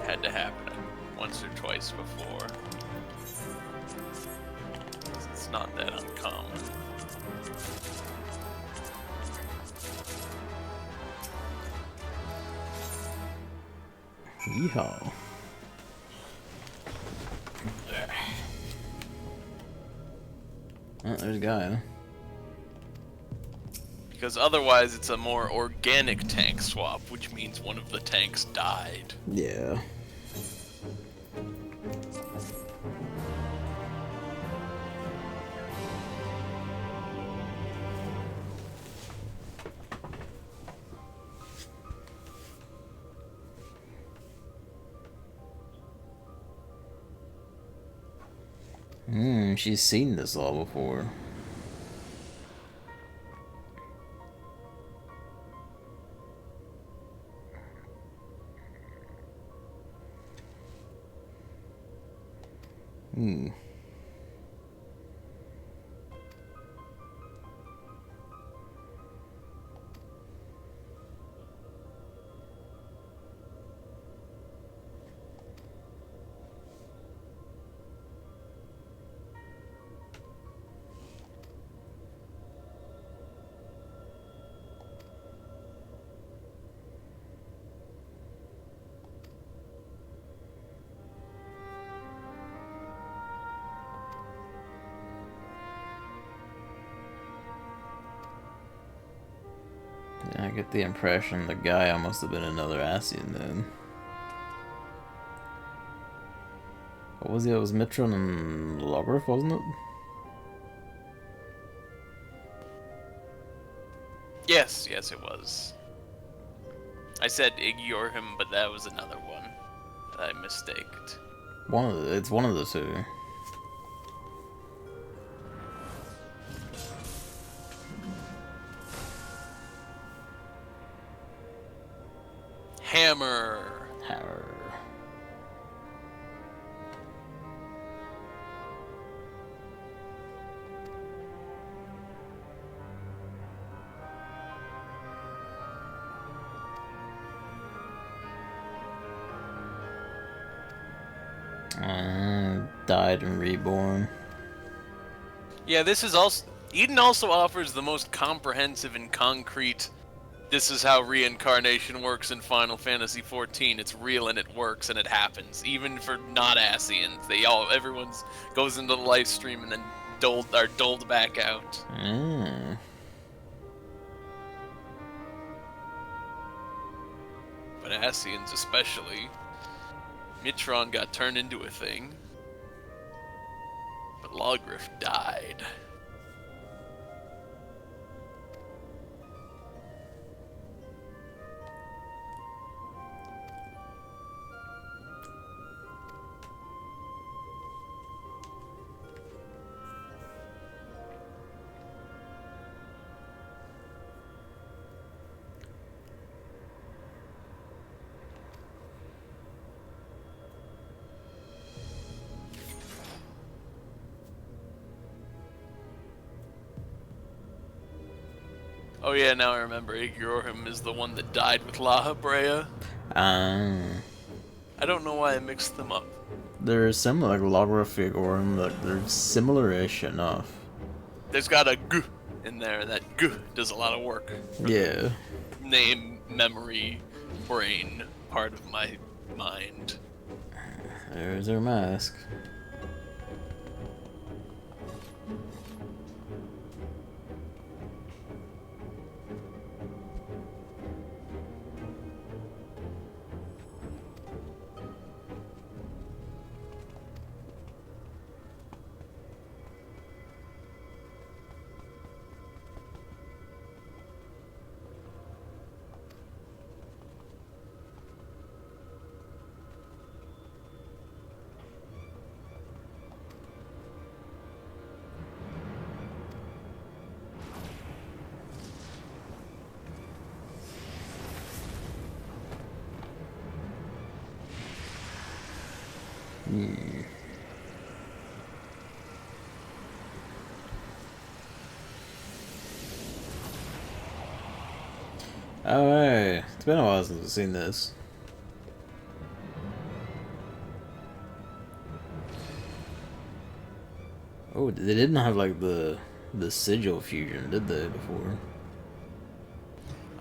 had to happen once or twice before. It's not that uncommon. Yeehaw. Oh, there's Gaia. Because otherwise it's a more organic tank swap, which means one of the tanks died. Yeah. She's seen this all before. I get the impression the guy must have been another Asian then. What was he? It was Mitron and Logrif, wasn't it? Yes, yes it was. I said ignore him, but that was another one that I mistaked. It's one of the two. Hammer. Died and reborn. Yeah, this is also... Eden also offers the most comprehensive and concrete... This is how reincarnation works in Final Fantasy XIV. It's real and it works and it happens. Even for not Asians. Everyone goes into the live stream and then are doled back out. But Asians especially. Mitron got turned into a thing. But Logrif died. Oh yeah, now I remember. Igorhim is the one that died with La Habrea. I don't know why I mixed them up. They're similar, like Logrif, Igorhim, like they're similar-ish enough. There's got a G in there. That G does a lot of work. Yeah. Name, memory, brain part of my mind. There's her mask. Hmm. Oh, hey. It's been a while since I've seen this. Oh, they didn't have like the sigil fusion, did they, before?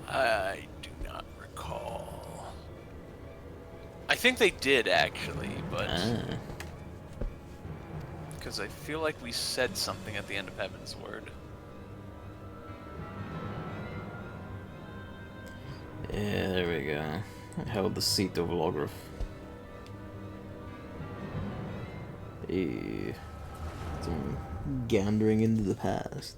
I do not recall. I think they did actually, but Ah. because I feel like we said something at the end of Heaven's Word. Yeah, there we go. I held the seat of Logrif. Hey. Some gandering into the past.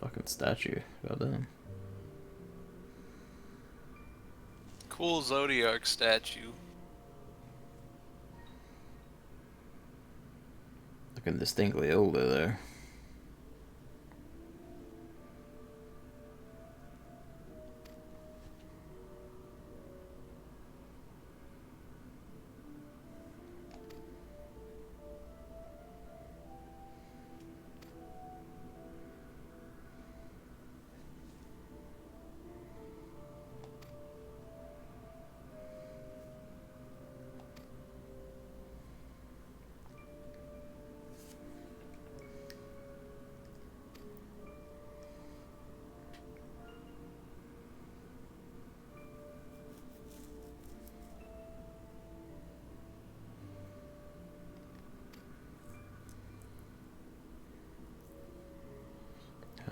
Fucking statue. Goddamn. Cool Zodiac statue. Looking distinctly older there.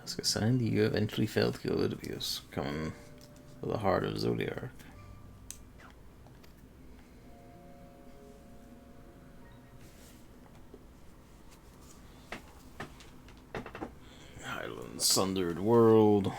Ask a sign that you eventually failed to kill Oedipus, coming with the heart of Zodiac. Island Sundered World.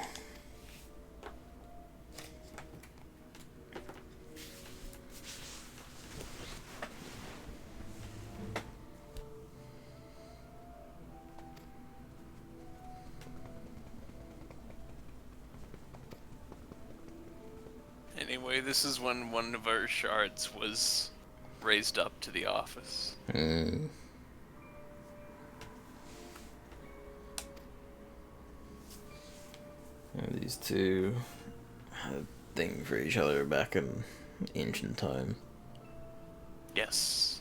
Anyway, this is when one of our shards was raised up to the office. Mm. And these two had a thing for each other back in ancient time. Yes.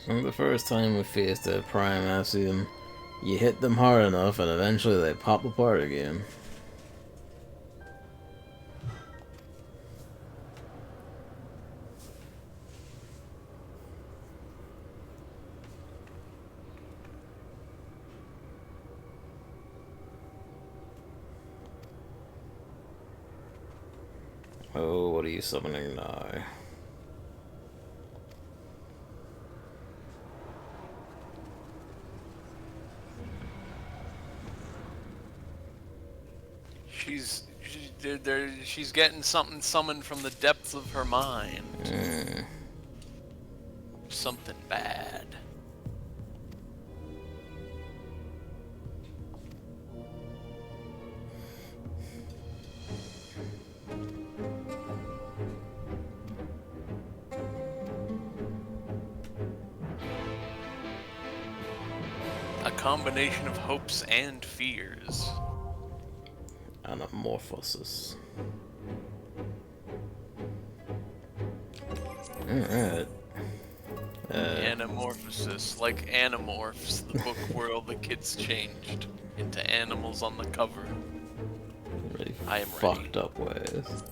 So the first time we faced a Prime Axiom, you hit them hard enough and eventually they pop apart again. Oh, what are you summoning now? She's getting something summoned from the depths of her mind. Something bad. combination of hopes and fears. Anamorphosis. Alright. Anamorphosis, like Animorphs, the book where all the kids changed into animals on the cover. Really I am fucked ready. up ways.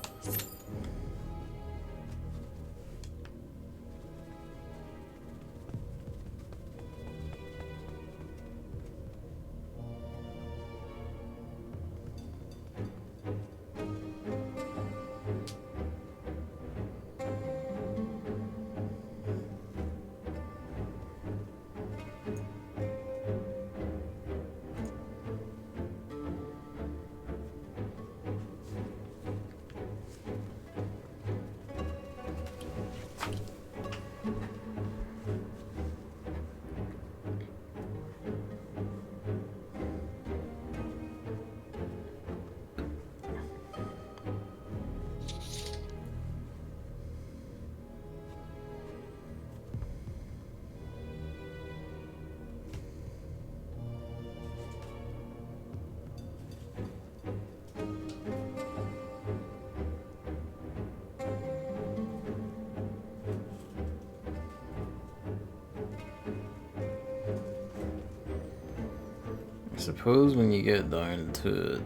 I suppose when you get down to it,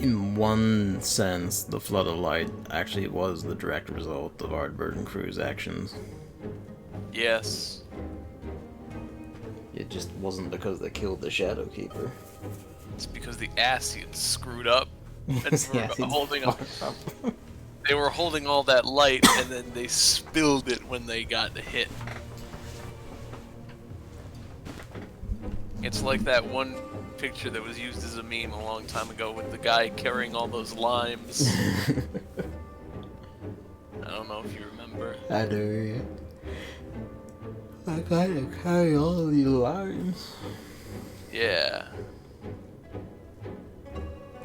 in one sense, the Flood of Light actually was the direct result of Ardbert and Crew's actions. Yes. It just wasn't because they killed the Shadow Keeper. It's because the Asians screwed up and were holding up. up. They were holding all that light, and then they spilled it when they got hit. It's like that one picture that was used as a meme a long time ago with the guy carrying all those limes. I don't know if you remember. I do. I gotta carry all these limes. Yeah.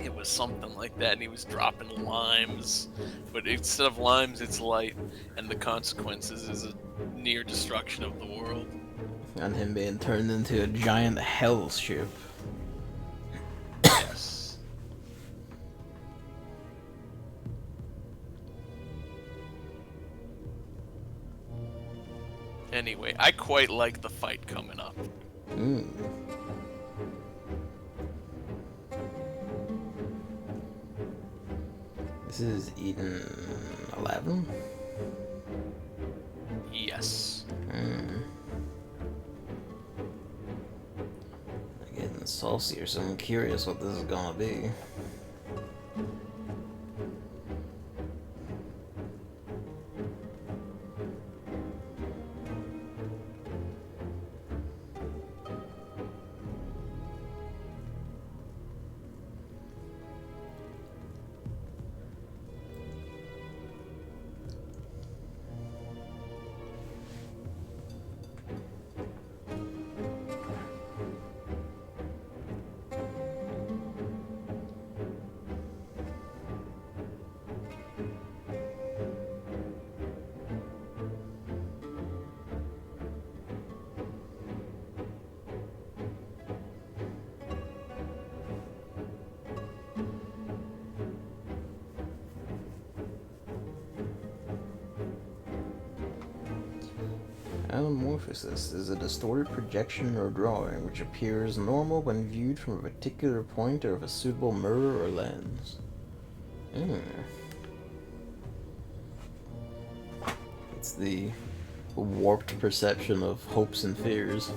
It was something like that, and he was dropping limes. But instead of limes, it's light, and the consequences is a near destruction of the world. And him being turned into a giant hell ship. Yes. Anyway, I quite like the fight coming up. This is E1N1? Yes. I'm getting saucier, so I'm curious what this is gonna be. Anamorphosis is a distorted projection or drawing which appears normal when viewed from a particular point or of a suitable mirror or lens. It's the warped perception of hopes and fears.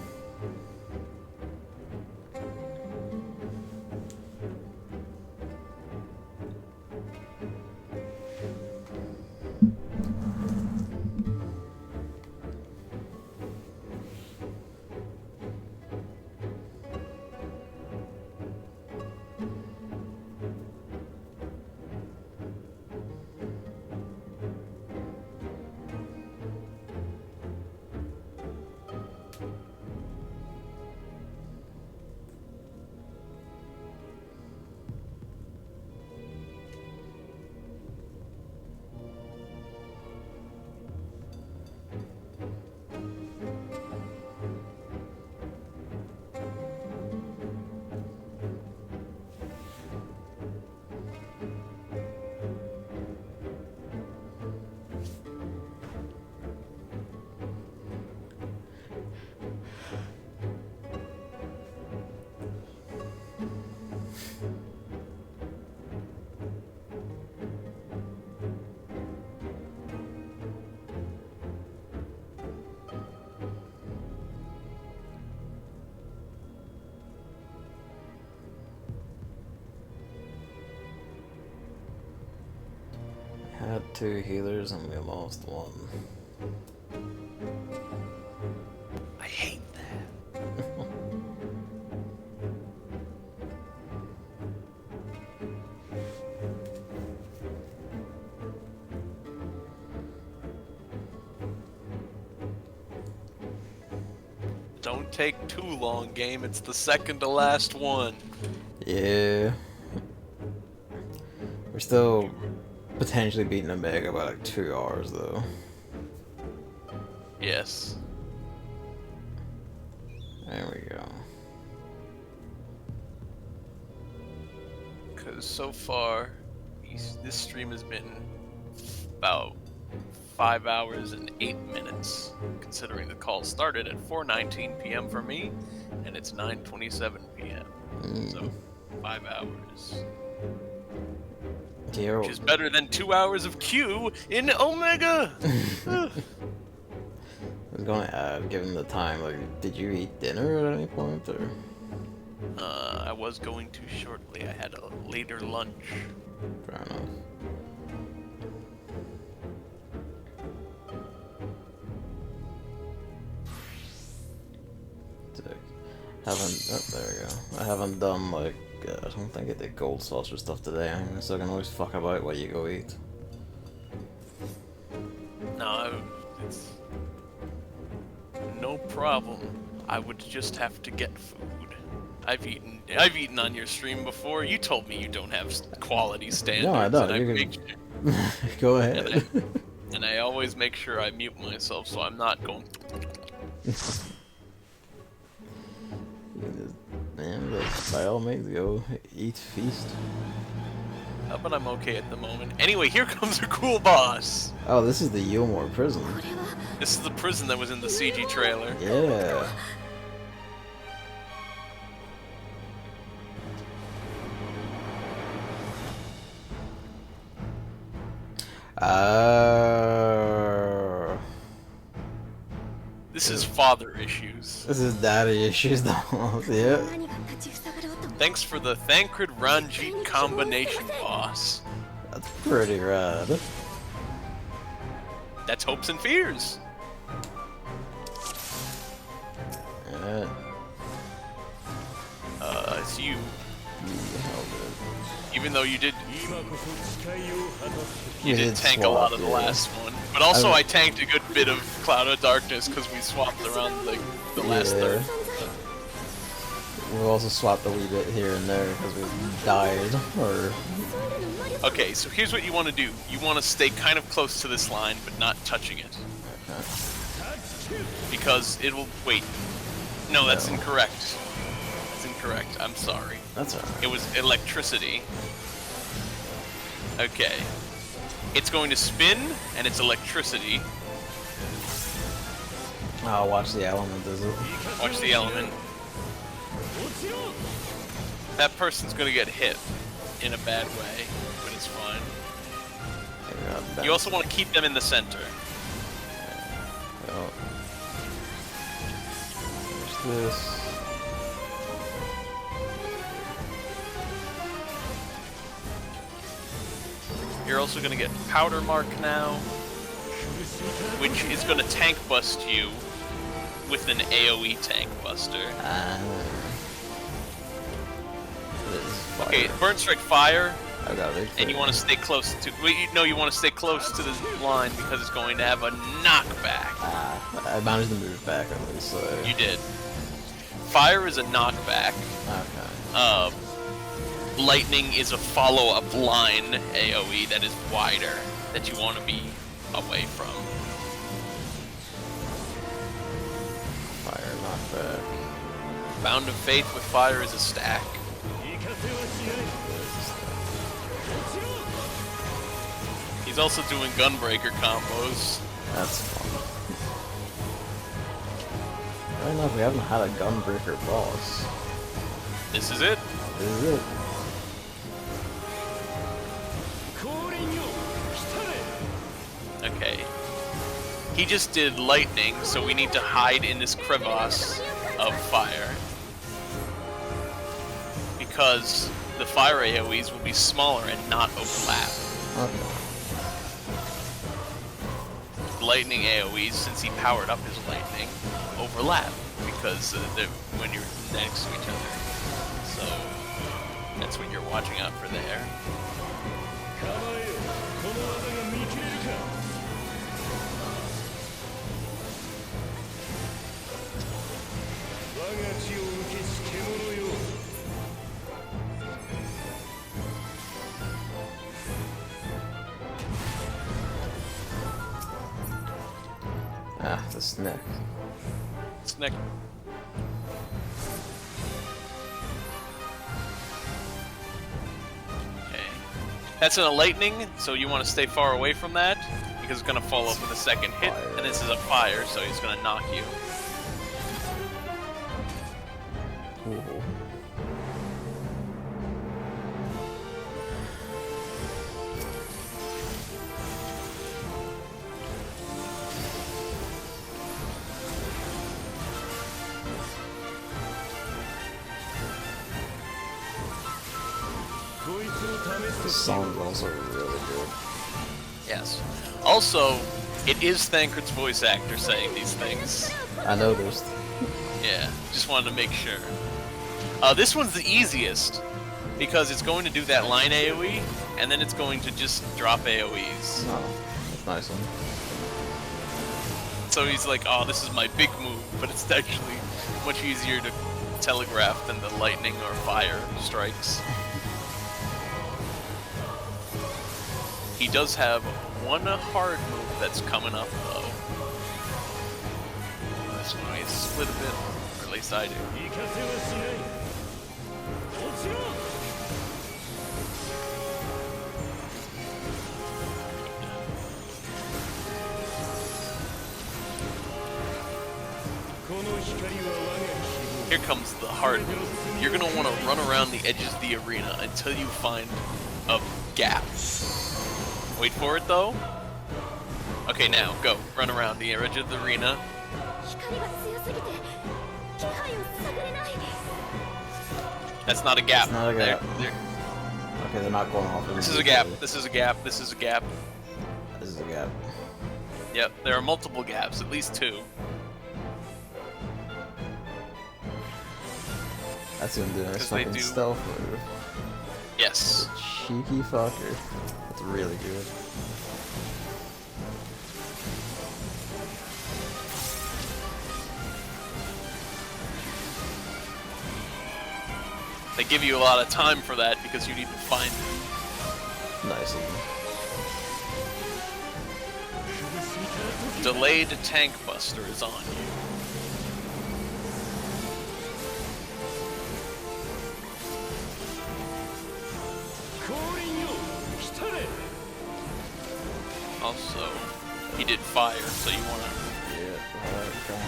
had 2 healers and we lost 1. I hate that. Don't take too long, game. It's the second to last one. Yeah. We're still potentially beating Omega by like 2 hours though. Yes. There we go. Because so far, this stream has been about 5 hours and 8 minutes, considering the call started at 4:19 p.m. for me, and it's 9:27 p.m. So, 5 hours. Yeah, which is better than 2 hours of queue in Omega! I was going to add, given the time, like, did you eat dinner at any point, or? I was going to shortly. I had a later lunch. Fair enough. There we go. I haven't done, like, I don't think I did gold saucer stuff today, so I can always fuck about what you go eat. No, it's no problem. I would just have to get food. I've eaten on your stream before. You told me you don't have quality standards. No, I don't. And You can... Go ahead. And I always make sure I mute myself so I'm not going... Man, by all means, go eat, feast. But I'm okay at the moment. Anyway, here comes a cool boss! Oh, this is the Yulmore prison. This is the prison that was in the CG trailer. Yeah. This is father issues. This is daddy issues, though. Yeah. Thanks for the Thancred Ranjit combination, boss. That's pretty rad. That's hopes and fears. Yeah. It's you. Even though you did tank a lot of the last one. But also I tanked a good bit of Cloud of Darkness because we swapped around the last third. We've also swapped a wee bit here and there because we died, or... Okay, so here's what you want to do. You want to stay kind of close to this line, but not touching it. Okay. Because it will... Wait. No, that's incorrect. That's incorrect. I'm sorry. That's alright. It was electricity. Okay. It's going to spin, and it's electricity. Oh, watch the element, is it? Watch the element. That person's gonna get hit in a bad way, but it's fine. You also want to keep them in the center. Oh. There's this. You're also gonna get Powder Mark now, which is gonna tank bust you with an AoE tank buster. Okay, Burn Strike Fire, I got it. and you want to stay close to... No, you want to stay close to the line because it's going to have a knockback. I managed to move back at least, so... You did. Fire is a knockback. Okay. Lightning is a follow-up line AoE that is wider, that you want to be away from. Fire knockback. Bound of Faith with Fire is a stack. He's also doing Gunbreaker combos. That's fun. I don't know if we haven't had a Gunbreaker boss. This is it. This is it. Okay. He just did lightning, so we need to hide in this crevasse of fire. Because the fire AoEs will be smaller and not overlap. Okay. lightning AoEs, since he powered up his lightning, overlap because when you're next to each other. So that's what you're watching out for there. Ah, the snack. Snack. Okay. That's in a lightning, so you want to stay far away from that, because it's going to follow up with a second hit, and this is a fire, so he's going to knock you. Ooh. This song's also really good. Yes. Also, it is Thancred's voice actor saying these things. I noticed. Yeah, just wanted to make sure. This one's the easiest, because it's going to do that line AoE, and then it's going to just drop AoEs. Oh, that's a nice one. So he's like, oh, this is my big move, but it's actually much easier to telegraph than the lightning or fire strikes. He does have one hard move that's coming up, though. This one we split a bit, or at least I do. Here comes the hard move. You're going to want to run around the edges of the arena until you find a gap. Wait for it, though. Okay, now, go. Run around the edge of the arena. That's not a gap. It's not a gap. They're... Okay, they're not going off. This is a gap. This is a gap. This is a gap. This is a gap. Yep, there are multiple gaps, at least two. That's him doing his fucking stealth move. Yes. The cheeky fucker. That's really good. They give you a lot of time for that because you need to find it. Nice of them. Delayed tank buster is on you. Also, he did fire, so you wanna... Yeah, alright, come.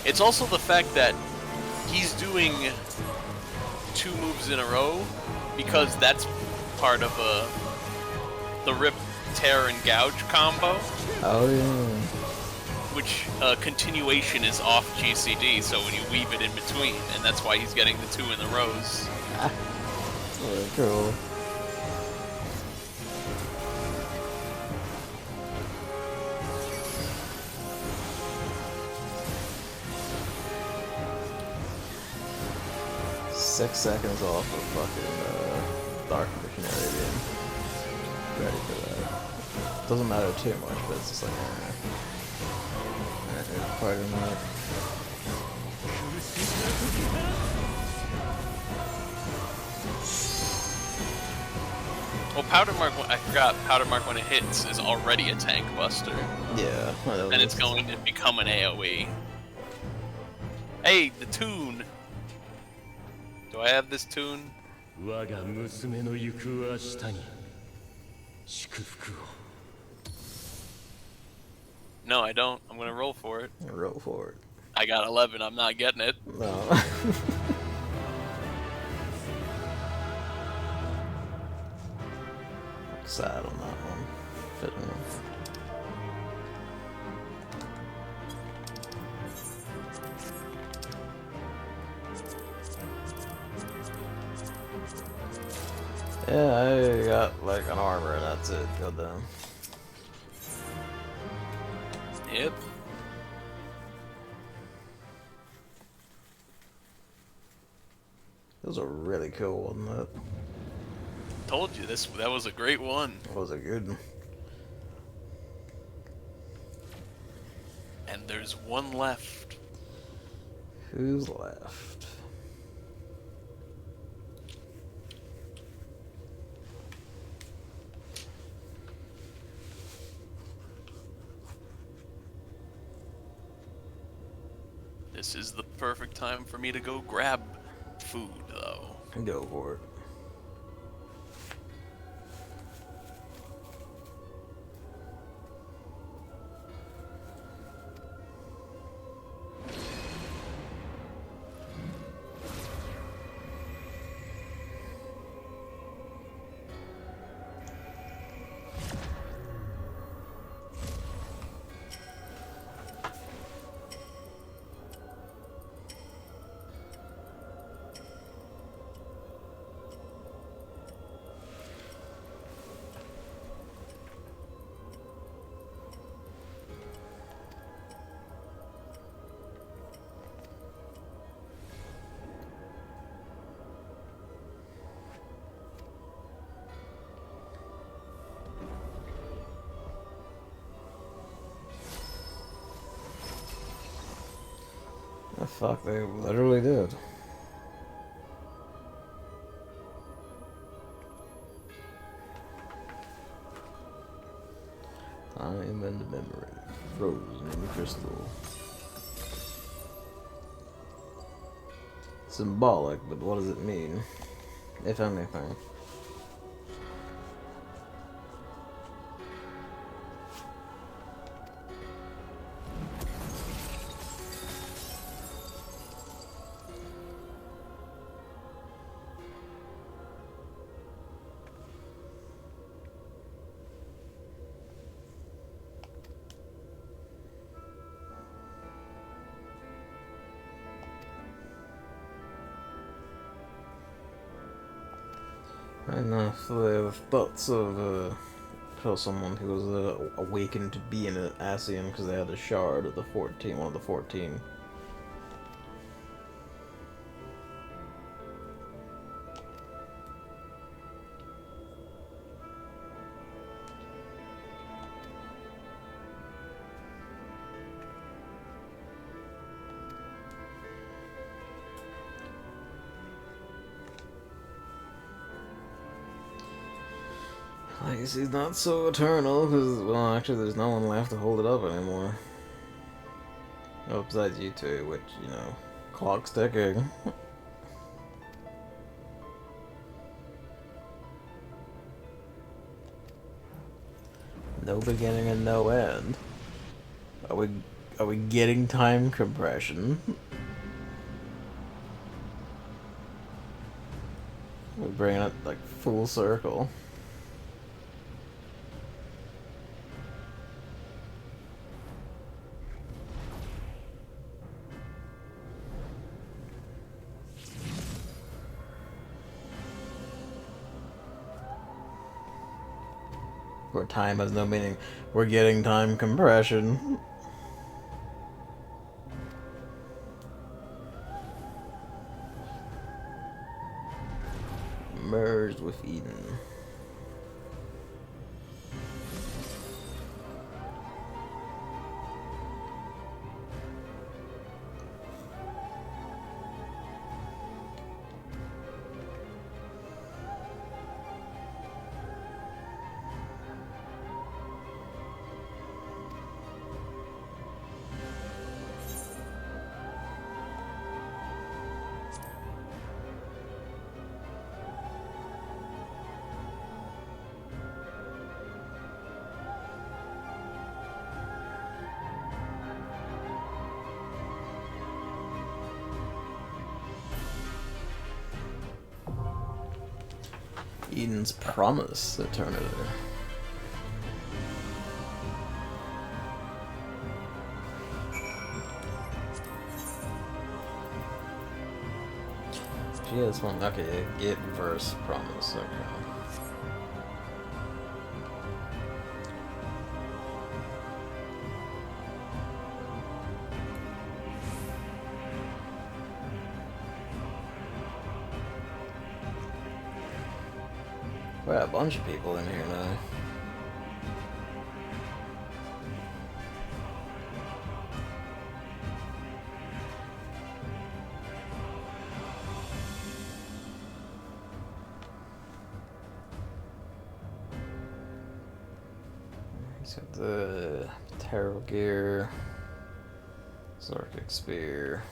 It's also the fact that he's doing 2 moves in a row, because that's part of the rip, tear, and gouge combo. Oh yeah. Which continuation is off GCD, so when you weave it in between, and that's why he's getting the 2 in the rows. Really cool. Six seconds off of fucking Dark Missionary being ready for that. Doesn't matter too much, but it's just like, quite a minute. Well, Powder Mark, I forgot, Powder Mark when it hits is already a tank buster. Yeah. And it's going to become an AoE. Hey, the tune! Do I have this tune? No, I don't. I'm gonna roll for it. Roll for it. I got 11. I'm not getting it. No. sad on that one. Fitting. Yeah, I got like an armor and that's it. Goddamn. Yep. It was a really cool one. That Told you that was a great one. was a good one. And there's one left. Who's left? This is the perfect time for me to go grab food, though. Go for it. The fuck, they literally did. Time and memory. Frozen in crystal. Symbolic, but what does it mean? If anything. Enough the thoughts of kill someone who was awakened to be an Asian because they had a shard of the 14, one of the 14. Legacy's not so eternal, because, well, actually there's no one left to hold it up anymore. Oh, besides you two, which, you know, clock's ticking. No beginning and no end. Are we getting time compression? We're bringing it, like, full circle. Where time has no meaning. We're getting time compression. Merged with Eden. Eden's Promise Eternity. She has one. Okay, get verse promise. Okay. We got a bunch of people in here now. He's got the Tarot Gear, Zarkic Spear.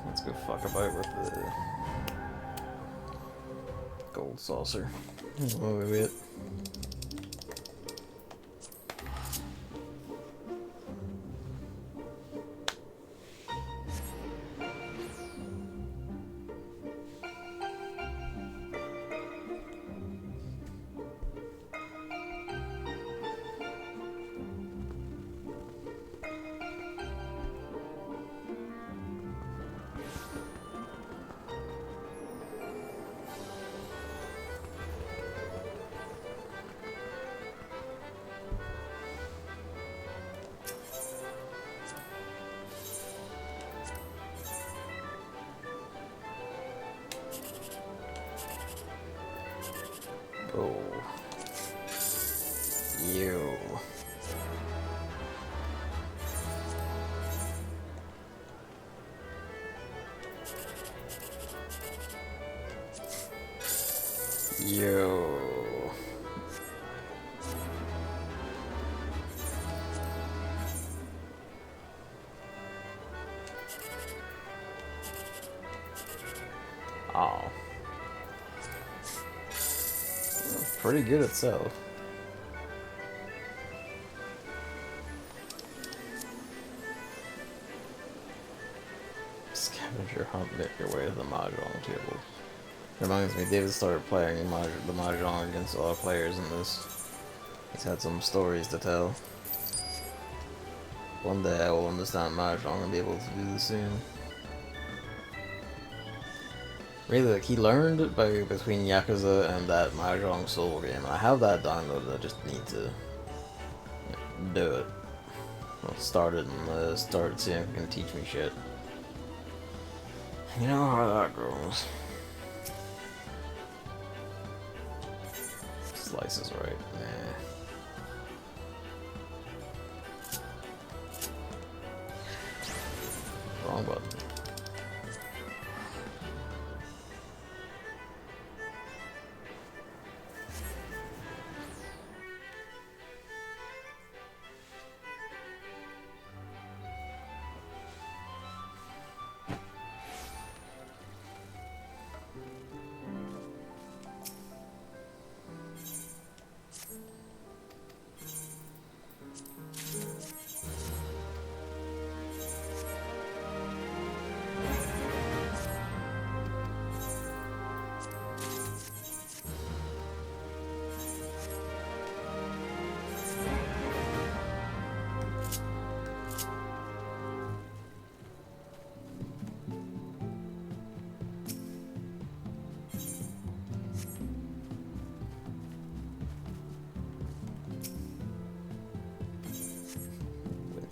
Let's go fuck about with the gold saucer. What we get? Oh. You. Yo. Oh. Pretty good itself. Scavenger hunt, make your way to the Mahjong table. Reminds me, David started playing the Mahjong against a lot of players in this. He's had some stories to tell. One day I will understand Mahjong and be able to do the same. Really, like, he learned it between Yakuza and that Mahjong Soul game. I have that downloaded, I just need to do it. I'll start it and start seeing if it can teach me shit. You know how that goes. Slice is right. Wrong button.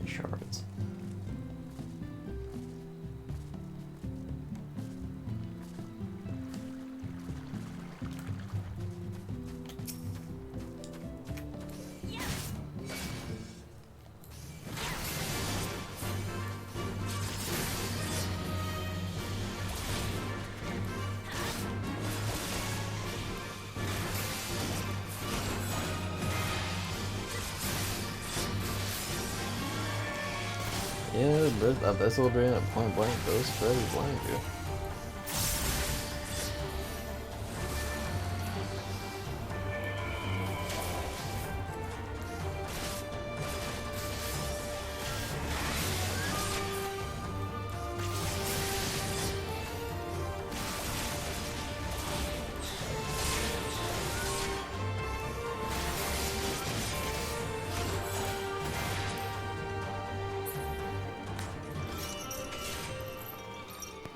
Shards. Yeah, Abyssal Drain at point blank goes fairly blank, yeah.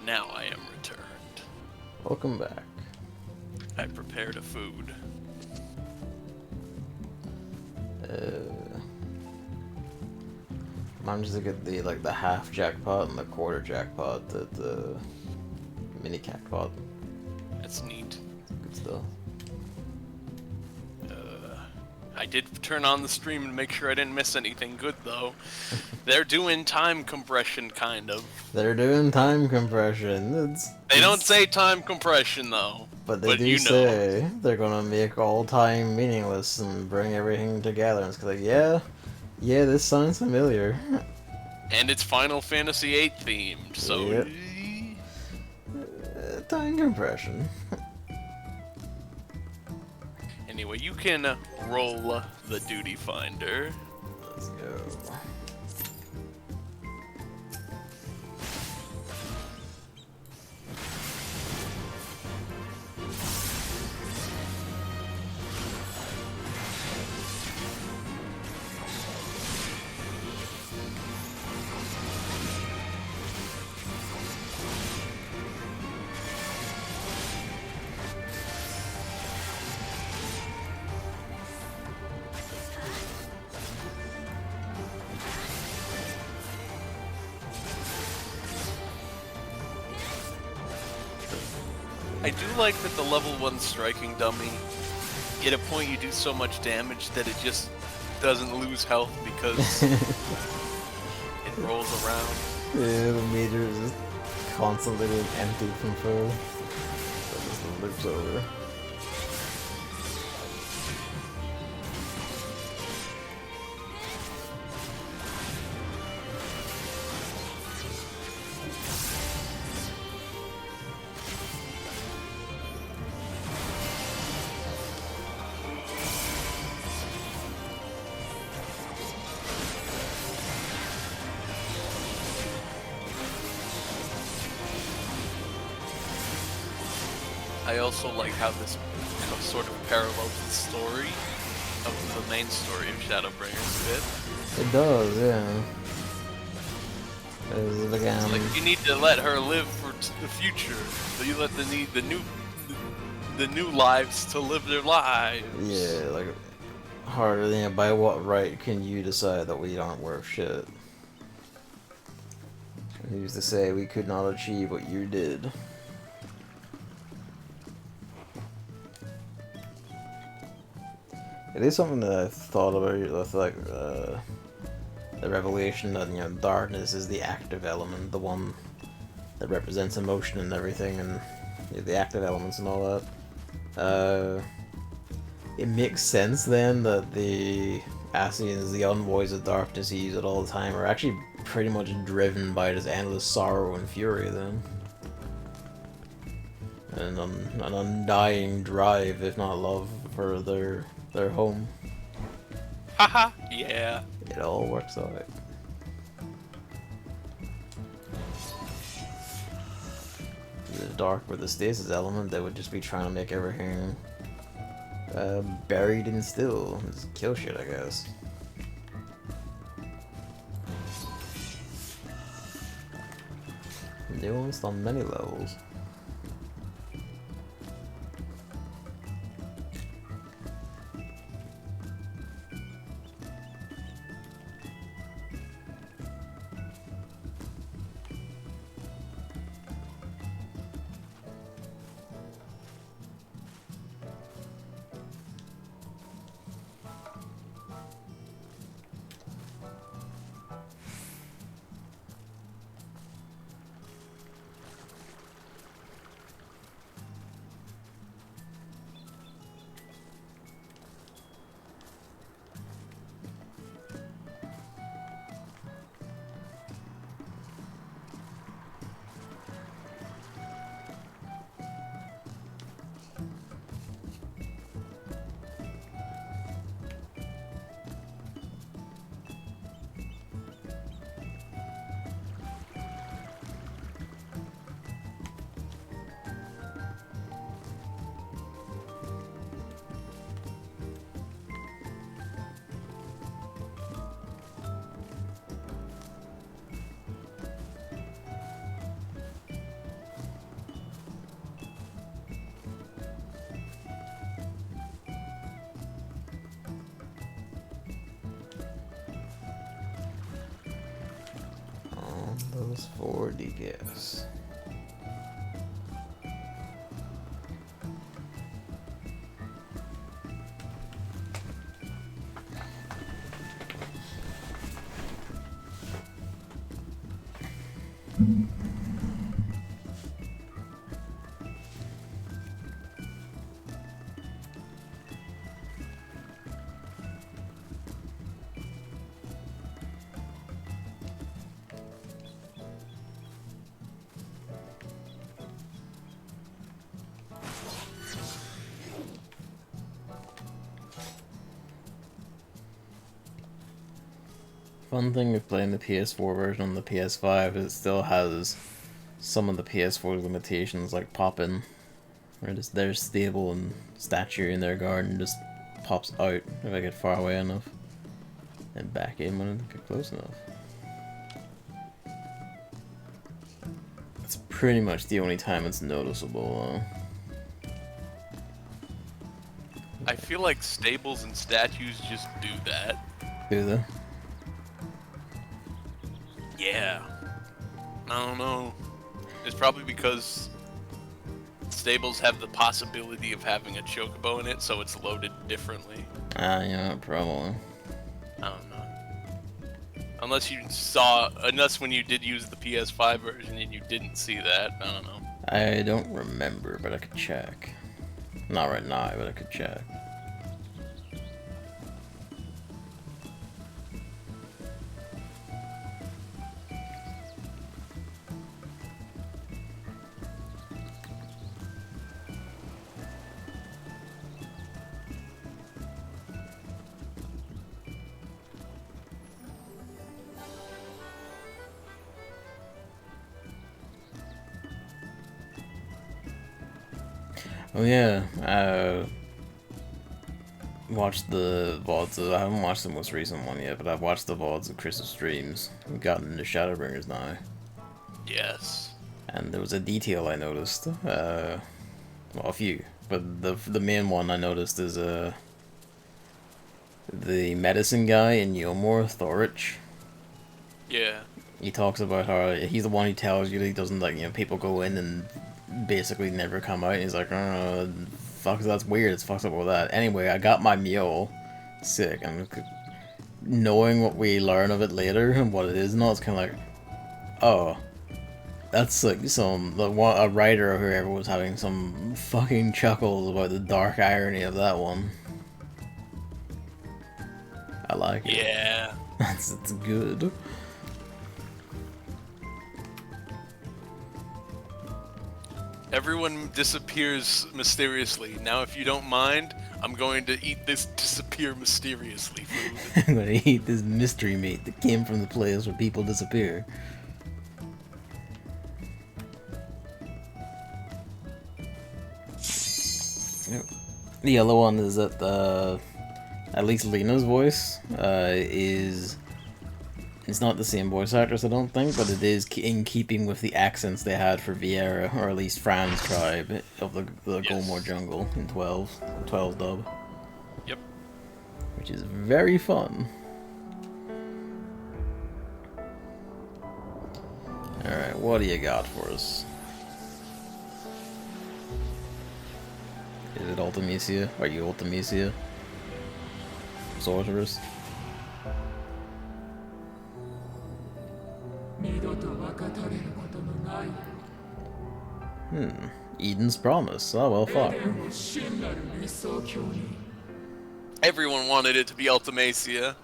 Now I am returned. Welcome back. I prepared a food. I'm just to get the half jackpot and the quarter jackpot at the mini jackpot. That's neat. Good stuff. I did turn on the stream and make sure I didn't miss anything good, though. They're doing time compression, kind of. They're doing time compression. They don't say time compression, though. But they do you say know. they're gonna make all time meaningless and bring everything together. And it's like, yeah, this sounds familiar. And it's Final Fantasy VIII themed, so... Yep. Time compression. Anyway, you can roll the duty finder. Let's go. I do like that the level 1 striking dummy, at a point you do so much damage that it just doesn't lose health because it rolls around. Yeah, the meter is just constantly being empty from food. So it just loops over. I also like how this sort of parallels the story of the main story of Shadowbringers a bit. It does, yeah. It's Like, you need to let her live for the future. So you let the new lives to live their lives. Yeah, like harder than by what right can you decide that we aren't worth shit? Who's to say we could not achieve what you did? It is something that I've thought about with the revelation that darkness is the active element, the one that represents emotion and everything, and the active elements and all that. It makes sense then that the Ascians, the envoys of darkness he uses it all the time, are actually pretty much driven by this endless sorrow and fury then. And an undying drive, if not love, for their home. Haha, yeah. It all works out. The dark with the stasis element, they would just be trying to make everything buried and still. Just kill shit, I guess. Nuanced on many levels. Those 4D gas. Fun thing with playing the PS4 version on the PS5 is it still has some of the PS4 limitations, like popping, where just they're stable and statue in their garden just pops out if I get far away enough, and back in when I get close enough. That's pretty much the only time it's noticeable, though. I feel like stables and statues just do that. Do they? Yeah. I don't know. It's probably because stables have the possibility of having a chocobo in it, so it's loaded differently. Yeah, probably. I don't know. Unless when you did use the PS5 version and you didn't see that, I don't know. I don't remember, but I could check. Not right now, but I could check. Oh yeah, watched the VODs. I haven't watched the most recent one yet, but I've watched the VODs of Chris's streams. We've gotten into Shadowbringers now. Yes. And there was a detail I noticed. Well, a few, but the main one I noticed is the medicine guy in Yomor, Thorich. Yeah. He talks about how he's the one who tells you that he doesn't like, you know, people go in and basically never come out. And he's like, oh, fuck, that's weird. It's fucked up with that. Anyway, I got my mule. Sick. And knowing what we learn of it later and what it is now, it's kind of like, oh, that's like a writer or whoever was having some fucking chuckles about the dark irony of that one. I like it. Yeah. It's good. Everyone disappears mysteriously. Now, if you don't mind, I'm going to eat this disappear mysteriously food. I'm gonna eat this mystery meat that came from the place where people disappear. The other one is that at least Lena's voice is... It's not the same voice actress, I don't think, but it is in keeping with the accents they had for Vieira, or at least Fran's tribe of the Yes. Golmore jungle in 12 dub. Yep. Which is very fun. Alright, what do you got for us? Is it Ultimecia? Are you Ultimecia? Sorceress? Eden's Promise. Oh well, fuck. Everyone wanted it to be Ultimacia.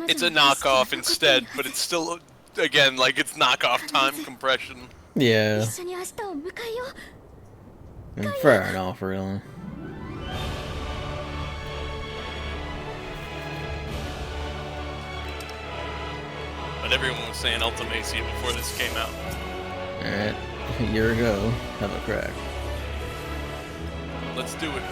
It's a knockoff instead, but it's still, again, like it's knockoff time compression. Yeah. Fair enough, really. But everyone was saying Ultimacia before this came out. Alright, a year ago, have a crack. Let's do it.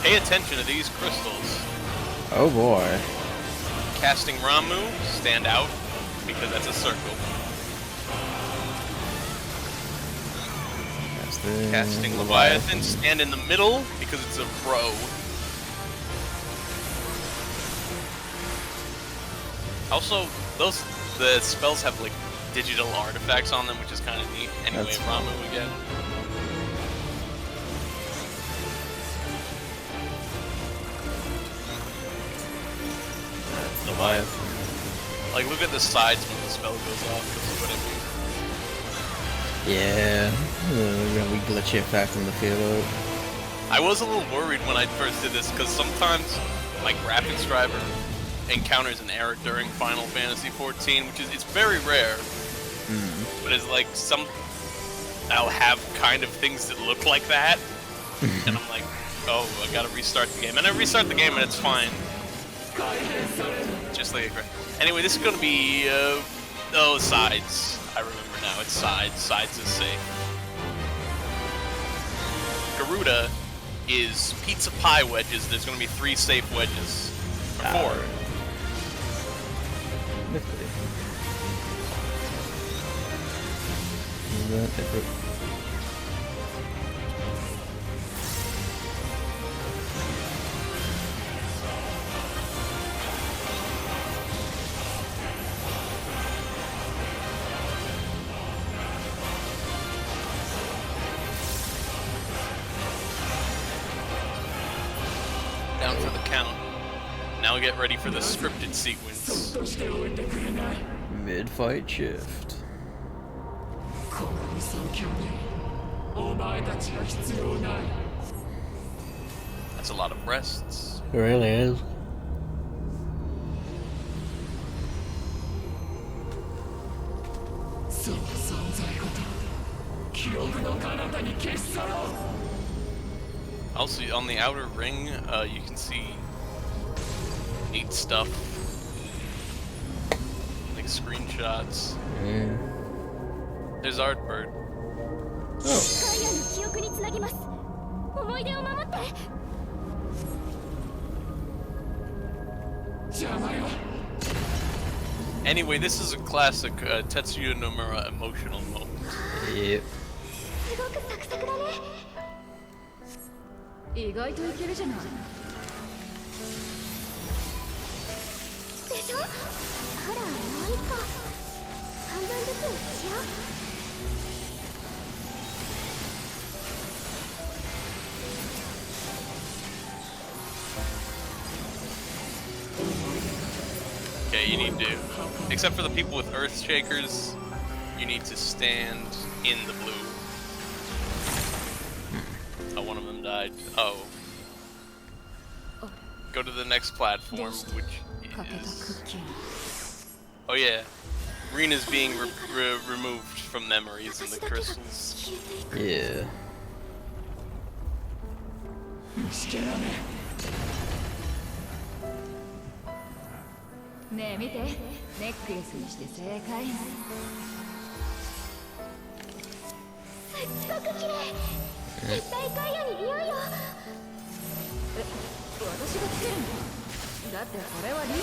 Pay attention to these crystals. Oh boy. Casting Ramu, stand out, because that's a circle. Casting Leviathan, stand in the middle, because it's a row. Also, the spells have like digital artifacts on them, which is kind of neat. Anyway, That's Ramu again. Leviathan. Like, look at the sides when the spell goes off. This is what I mean. Yeah, really glitchy effect in the field. I was a little worried when I first did this because sometimes my graphics driver encounters an error during Final Fantasy XIV, which is it's very rare, but it's like I'll have kind of things that look like that, and I'm like, oh, I gotta restart the game, and I restart the game and it's fine. Just like anyway, this is gonna be sides. I remember now. It's sides. Sides is safe. Garuda is pizza pie wedges. There's gonna be 3 safe wedges. Or 4. Down for the count. Now get ready for the scripted sequence. Mid-fight shift. That's a lot of breasts. It really is. Also, on the outer ring, you can see neat stuff, like screenshots. There's Artbird. Anyway, this is a classic Tetsuya Nomura emotional moment. Yep. 意外といけるじゃないでしょほらもう一個半分ずつにしよう Okay, you need to, except for the people with Earth Shakers, you need to stand in the blue. Oh, one of them died. Oh. Go to the next platform, which is... Oh yeah. Rina's being removed from memories in the crystals. Yeah. Ne, 見て、ネックレスにして正解。すっごく綺麗。絶対ガイアに似合うよ。え、私がつけるの？だってこれはリンだ。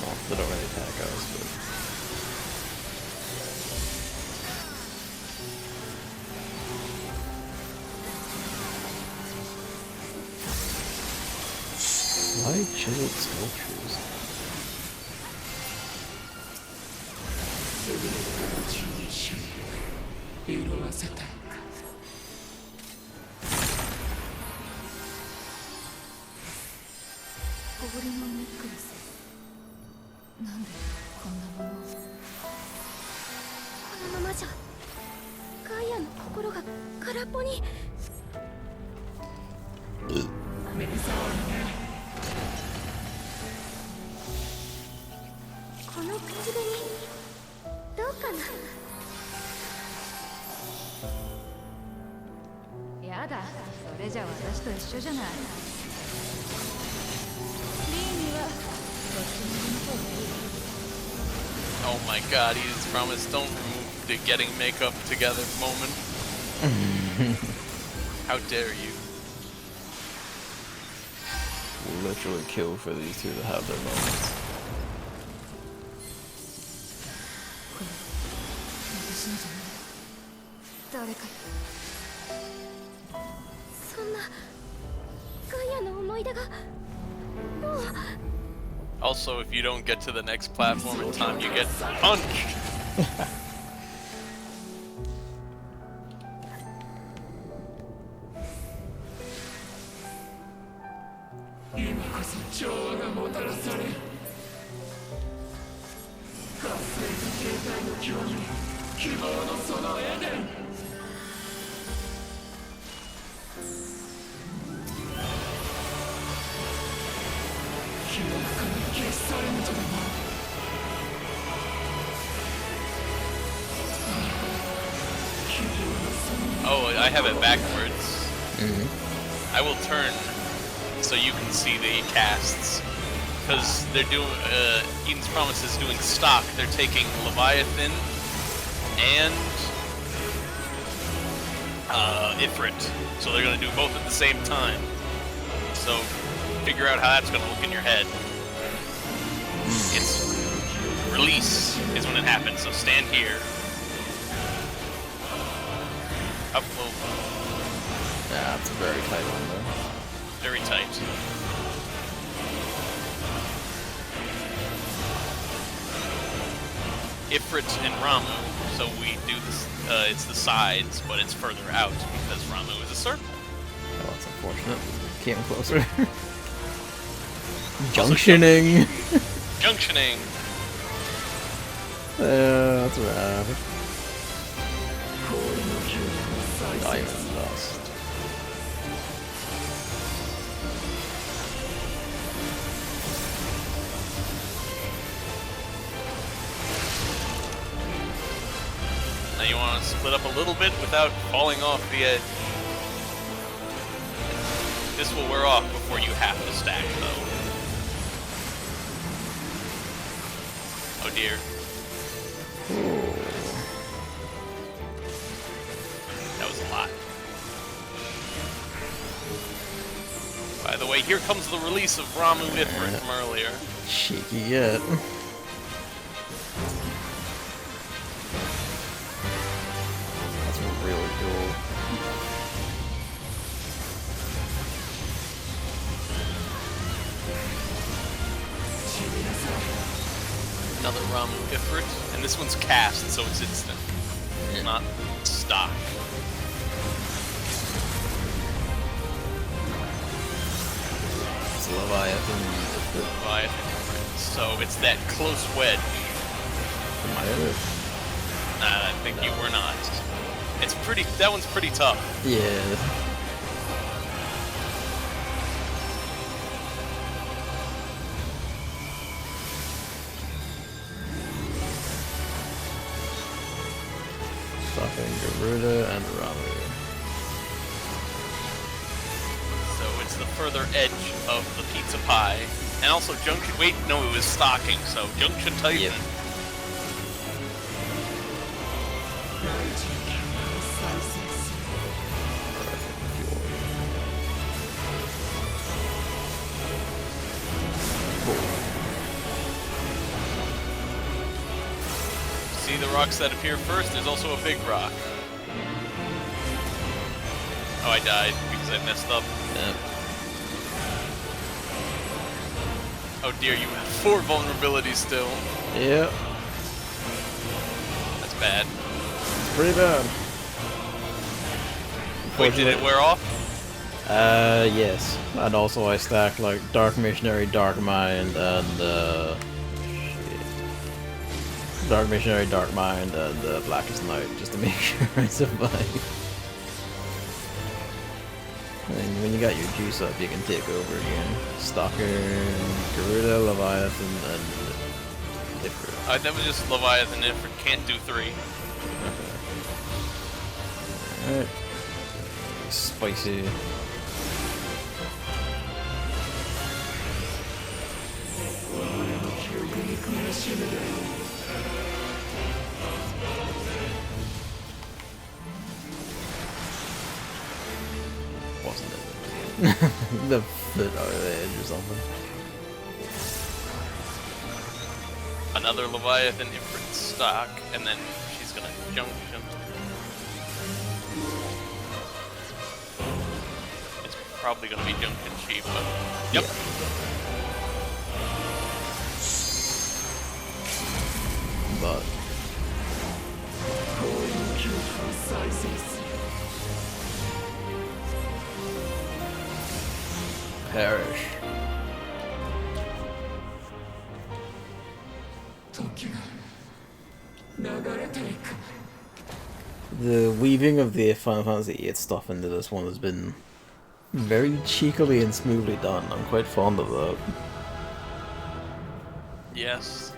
Well, they don't really attack us, but... Why chiseled sculptures? Oh my god, he just promised don't remove the getting makeup together moment. How dare you? We'll literally kill for these two to have their moments. 私のじゃない誰かそんなガイアの思い出がもう Also, if you don't get to the next platform in time, you get punched. Oh, I have it backwards. I will turn so you can see the casts. Because they're doing, Eden's Promise is doing stock. They're taking Leviathan and Ifrit. So they're going to do both at the same time. So figure out how that's going to look in your head. It's release is when it happens, so stand here. Up low. Yeah, it's a very tight one though. Very tight. Ifrit and Ramu, so we do this, it's the sides, but it's further out because Ramu is a circle. Oh, that's unfortunate. Came closer. Junctioning! Junctioning! That's right. Diamond dust. Now you want to split up a little bit without falling off the edge. This will wear off before you have to stack, though. Oh dear. That was a lot. By the way, here comes the release of Ramu Ifrit from earlier. Cheeky yet. That's really cool. Another Ramu Ifrit, and this one's cast, so it's instant. Not stock. It's Leviathan. Leviathan. So it's that close wedge. Am I in it? I think you were not. It's pretty. That one's pretty tough. Yeah. Stopping Garuda and Ramu. So it's the further edge of the pizza pie, and also Junction. Wait, no, it was stocking. So Junction Titan. Yep. See the rocks that appear first? There's also a big rock. Oh, I died because I messed up. Yep. Oh dear, you have 4 vulnerabilities still. Yep. That's bad. It's pretty bad. Wait, did it wear off? Yes. And also I stacked like Dark Missionary, Dark Mind, and Dark Missionary, Dark Mind, and Blackest Night, just to make sure I survive. And when you got your juice up, you can take over again. Stalker, Garuda, Leviathan, and Ifrit. That was just Leviathan. Ifrit can't do 3. Alright. Spicy. the foot over the edge or something. Another Leviathan Ifrit stock, and then she's gonna junction. It's probably gonna be junction cheap, but yep. Yeah. But perish. The weaving of the Final Fantasy VIII stuff into this one has been very cheekily and smoothly done. I'm quite fond of that. Yes.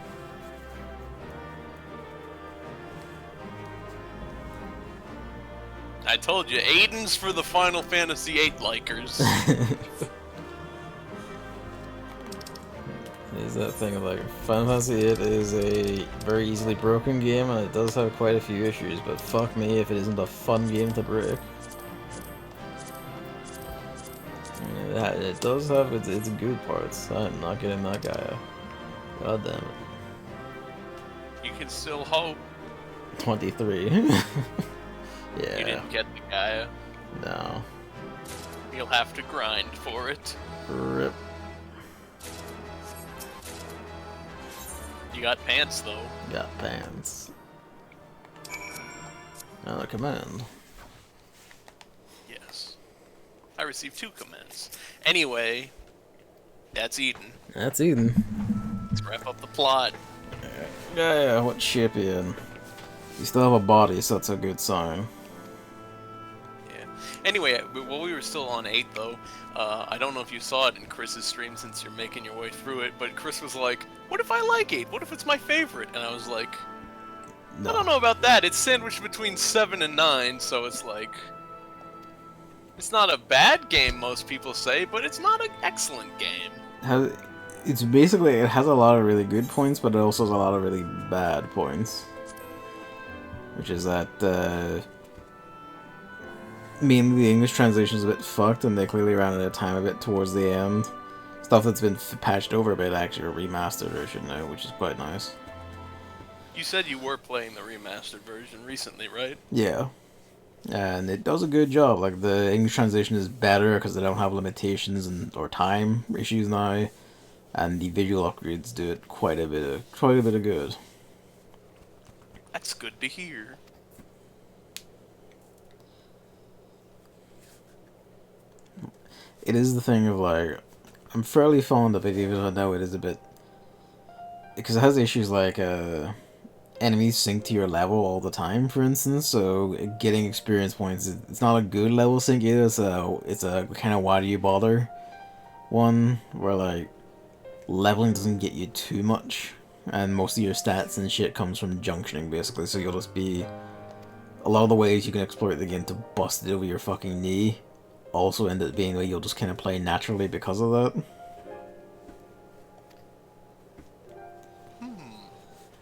I told you, Aiden's for the Final Fantasy VIII likers. Is that thing of like Final Fantasy VIII is a very easily broken game, and it does have quite a few issues, but fuck me if it isn't a fun game to break. Yeah, it does have its good parts. I'm not getting that guy. God damn it. You can still hope. 23. You Yeah. didn't get the Gaia. No. You'll have to grind for it. Rip. You got pants, though. Got pants. Now the command. Yes. I received 2 commands. Anyway, that's Eden. That's Eden. Let's wrap up the plot. Yeah, what ship you in? You still have a body, so that's a good sign. Yeah. Anyway, while we were still on 8, though, I don't know if you saw it in Chris's stream since you're making your way through it, but Chris was like, what if I like 8? What if it's my favorite? And I was like, No. I don't know about that. It's sandwiched between 7 and 9, so it's like... It's not a bad game, most people say, but it's not an excellent game. It's basically, it has a lot of really good points, but it also has a lot of really bad points. Which is that, mainly the English translation is a bit fucked, and they clearly ran out of time a bit towards the end. Stuff that's been patched over a bit, actually, a remastered version now, which is quite nice. You said you were playing the remastered version recently, right? Yeah. And it does a good job. Like, the English translation is better because they don't have limitations or time issues now. And the visual upgrades do it quite a bit of good. That's good to hear. It is the thing of, like, I'm fairly fond of it, even though I know it is a bit... Because it has issues like, enemies sync to your level all the time, for instance, so getting experience points, it's not a good level sync either, it's a kind of why do you bother one, where, like, leveling doesn't get you too much, and most of your stats and shit comes from junctioning, basically, so you'll just be... A lot of the ways you can exploit the game to bust it over your fucking knee also end up being the way you'll just kind of play naturally because of that.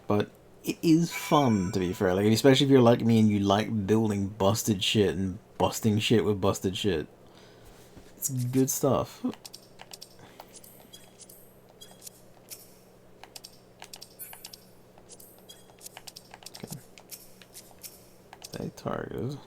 But it is fun, to be fair, like, especially if you're like me and you like building busted shit and busting shit with busted shit. It's good stuff. Okay. Stay targeted.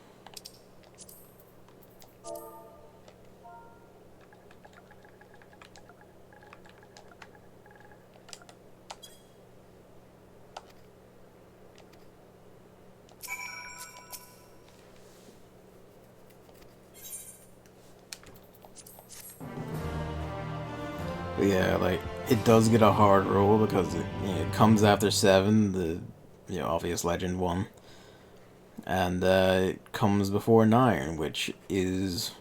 But yeah, like, it does get a hard roll because it comes after 7, the obvious Legend one, and it comes before 9, which is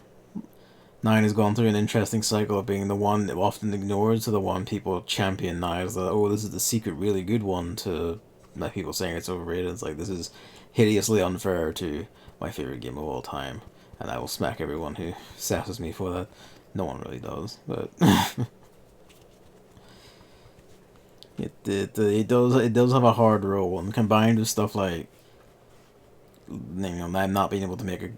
9 has gone through an interesting cycle of being the one often ignored to the one people champion now as oh, this is the secret really good one, to like people saying it's overrated. It's like, this is hideously unfair to my favorite game of all time, and I will smack everyone who sasses me for that. No one really does, but it does have a hard roll, and combined with stuff like them not being able to make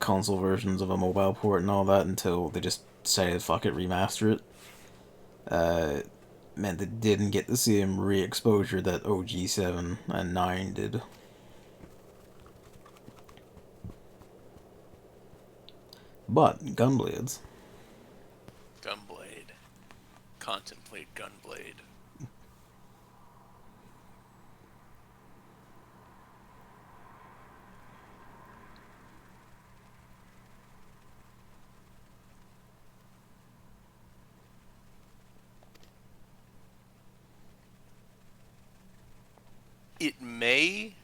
console versions of a mobile port and all that until they just decided fuck it, remaster it. Meant they didn't get the same re-exposure that OG 7 and 9 did. But Gunblades. Gunblade. Contemplate Gunblade. It may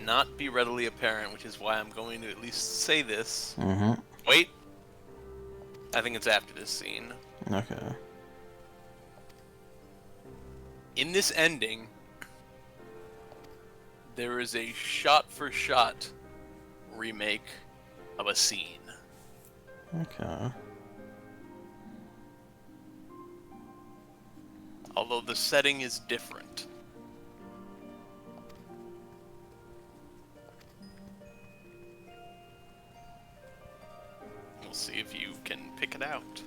not be readily apparent, which is why I'm going to at least say this. Mm-hmm. Wait. I think it's after this scene. Okay. In this ending, there is a shot-for-shot remake of a scene. Okay. Although the setting is different. We'll see if you can pick it out.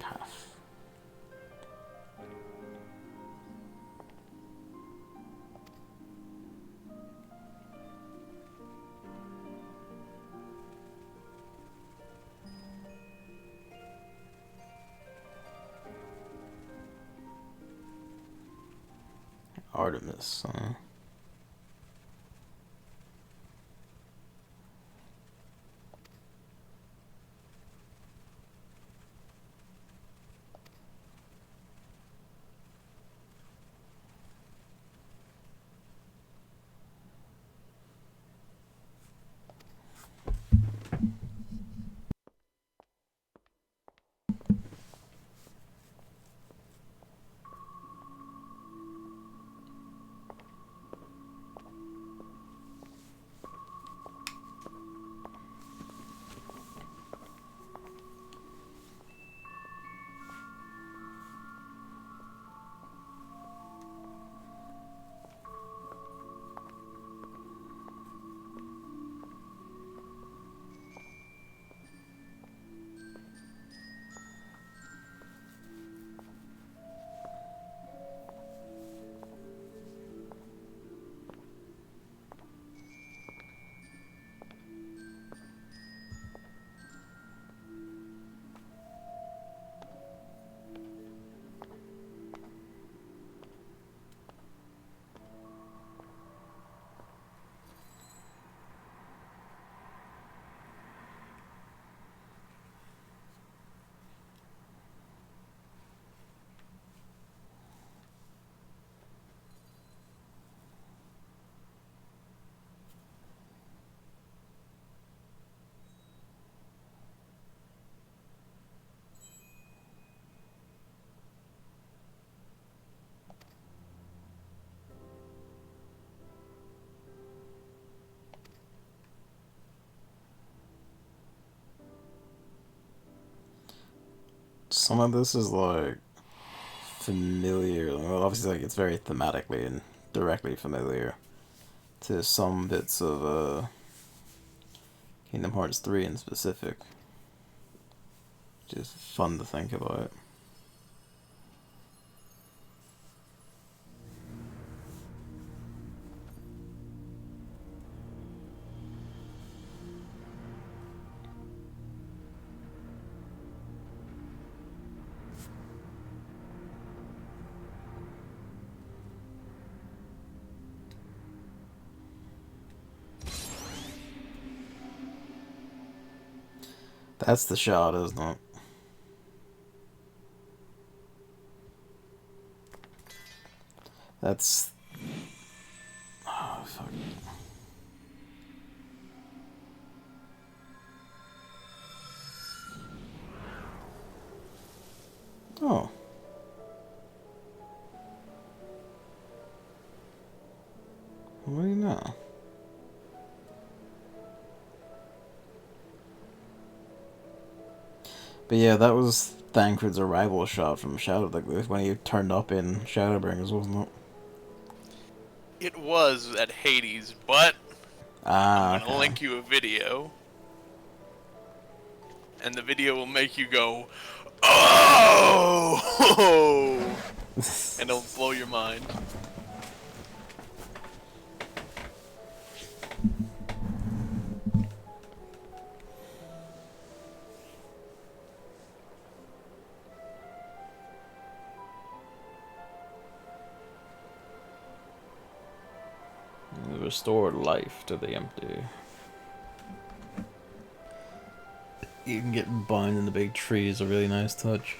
Tough. Artemis, huh? Some of this is like familiar. Well, obviously, like it's very thematically and directly familiar to some bits of Kingdom Hearts 3 in specific. Just fun to think about. That's the shot, isn't it? That's... Oh, fuck. Oh. What do you know? But yeah, that was Thancred's arrival shot from Shadow, like when he turned up in Shadowbringers, wasn't it? It was at Hades, but I'm Ah, gonna okay. link you a video, and the video will make you go, "Oh!" and it'll blow your mind. Restored life to the empty. You can get bound in the big tree is a really nice touch.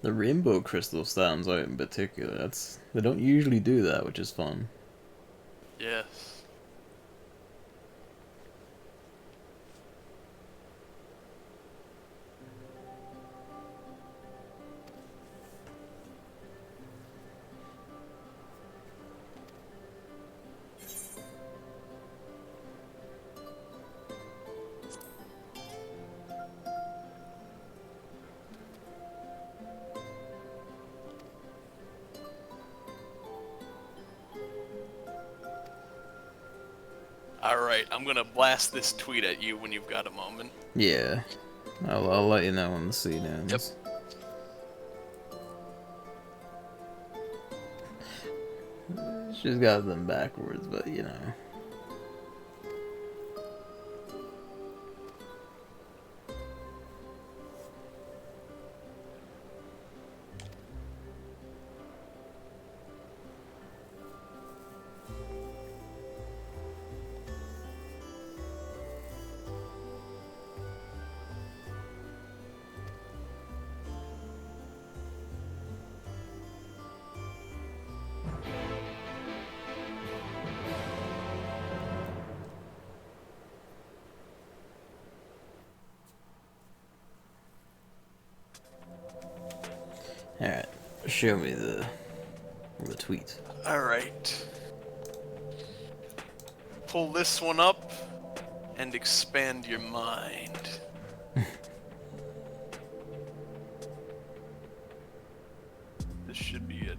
The rainbow crystal stands out in particular. They don't usually do that, which is fun. Yes. Alright, I'm gonna blast this tweet at you when you've got a moment. Yeah, I'll let you know when the scene ends. Yep. She's got them backwards, but you know. Alright, show me the tweet. Alright. Pull this one up and expand your mind. This should be it.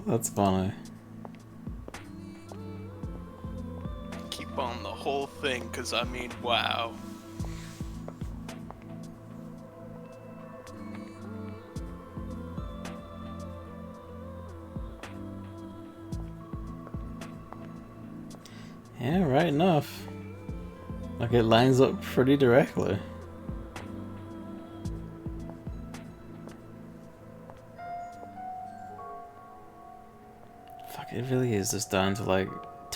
That's funny. Keep on the whole thing, cause I mean, wow. Yeah, right enough. Like it lines up pretty directly. Fuck, it really is just down to like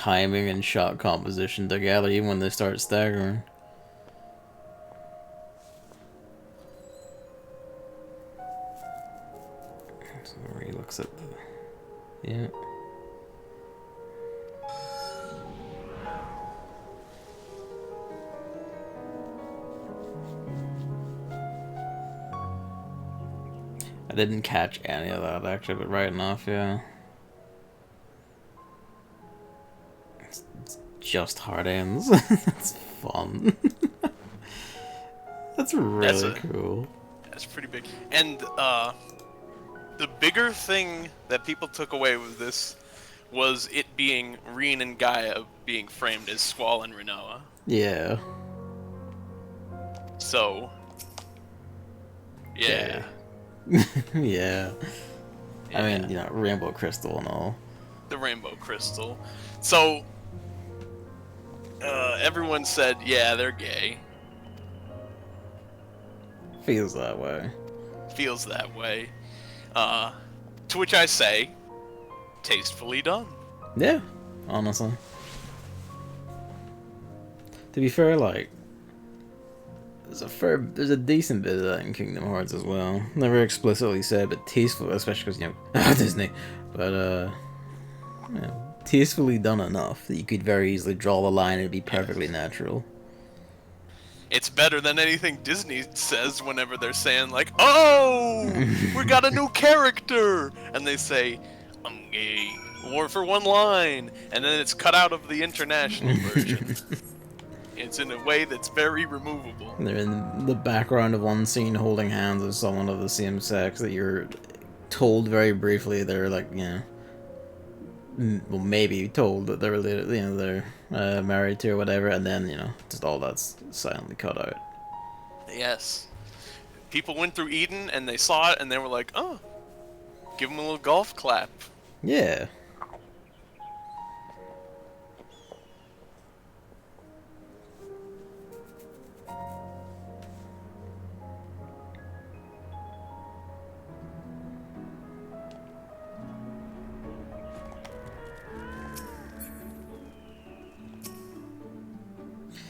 timing and shot composition together, even when they start staggering. So where he looks at the... Yeah. I didn't catch any of that actually, but right enough, yeah. It's just hard ends. That's fun. That's really cool. That's pretty big. And the bigger thing that people took away with this was it being Reen and Gaia being framed as Squall and Rinoa. Yeah. So, yeah. Yeah. I mean, you know, Rainbow Crystal and all. The Rainbow Crystal. So, everyone said, yeah, they're gay. Feels that way. Feels that way. To which I say, tastefully done. Yeah, honestly. To be fair, like, there's a decent bit of that in Kingdom Hearts as well. Never explicitly said, but tasteful, especially because, you know, Disney. But, yeah, tastefully done enough that you could very easily draw the line and it'd be perfectly natural. It's better than anything Disney says whenever they're saying, like, oh, we got a new character! And they say, I'm gay. Or for one line. And then it's cut out of the international version. It's in a way that's very removable. They're in the background of one scene holding hands with someone of the same sex that you're told very briefly they're, like, you know, well, maybe told that they're related, you know, they're married to or whatever, and then, you know, just all that's silently cut out. Yes. People went through Eden and they saw it and they were like, oh, give them a little golf clap. Yeah.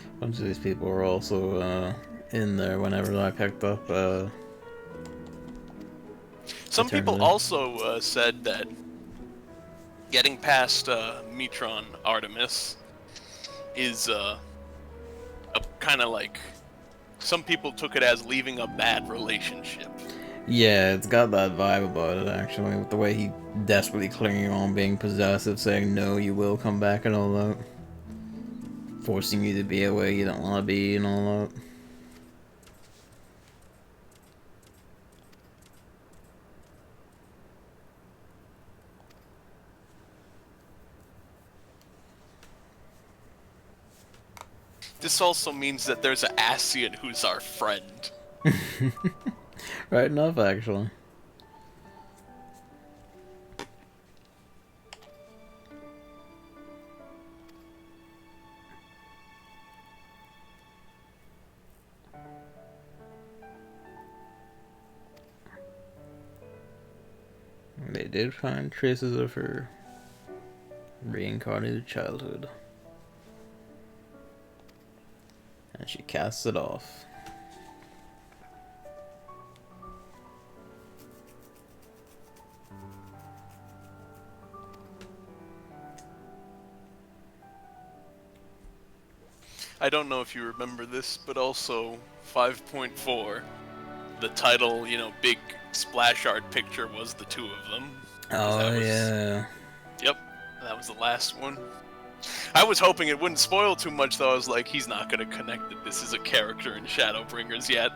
A bunch of these people were also in there whenever I picked up. Some people also said that getting past Metron Artemis is a kind of like, some people took it as leaving a bad relationship. Yeah, it's got that vibe about it actually, with the way he desperately clinging on, being possessive, saying no, you will come back and all that. Forcing you to be a way you don't want to be and all that. This also means that there's an Ascian who's our friend. Right enough, actually. They did find traces of her reincarnated childhood. And she casts it off. I don't know if you remember this, but also 5.4, the title, you know, big splash art picture was the two of them. Oh, yeah. Yep, that was the last one. I was hoping it wouldn't spoil too much, though. I was like, he's not going to connect that this is a character in Shadowbringers yet.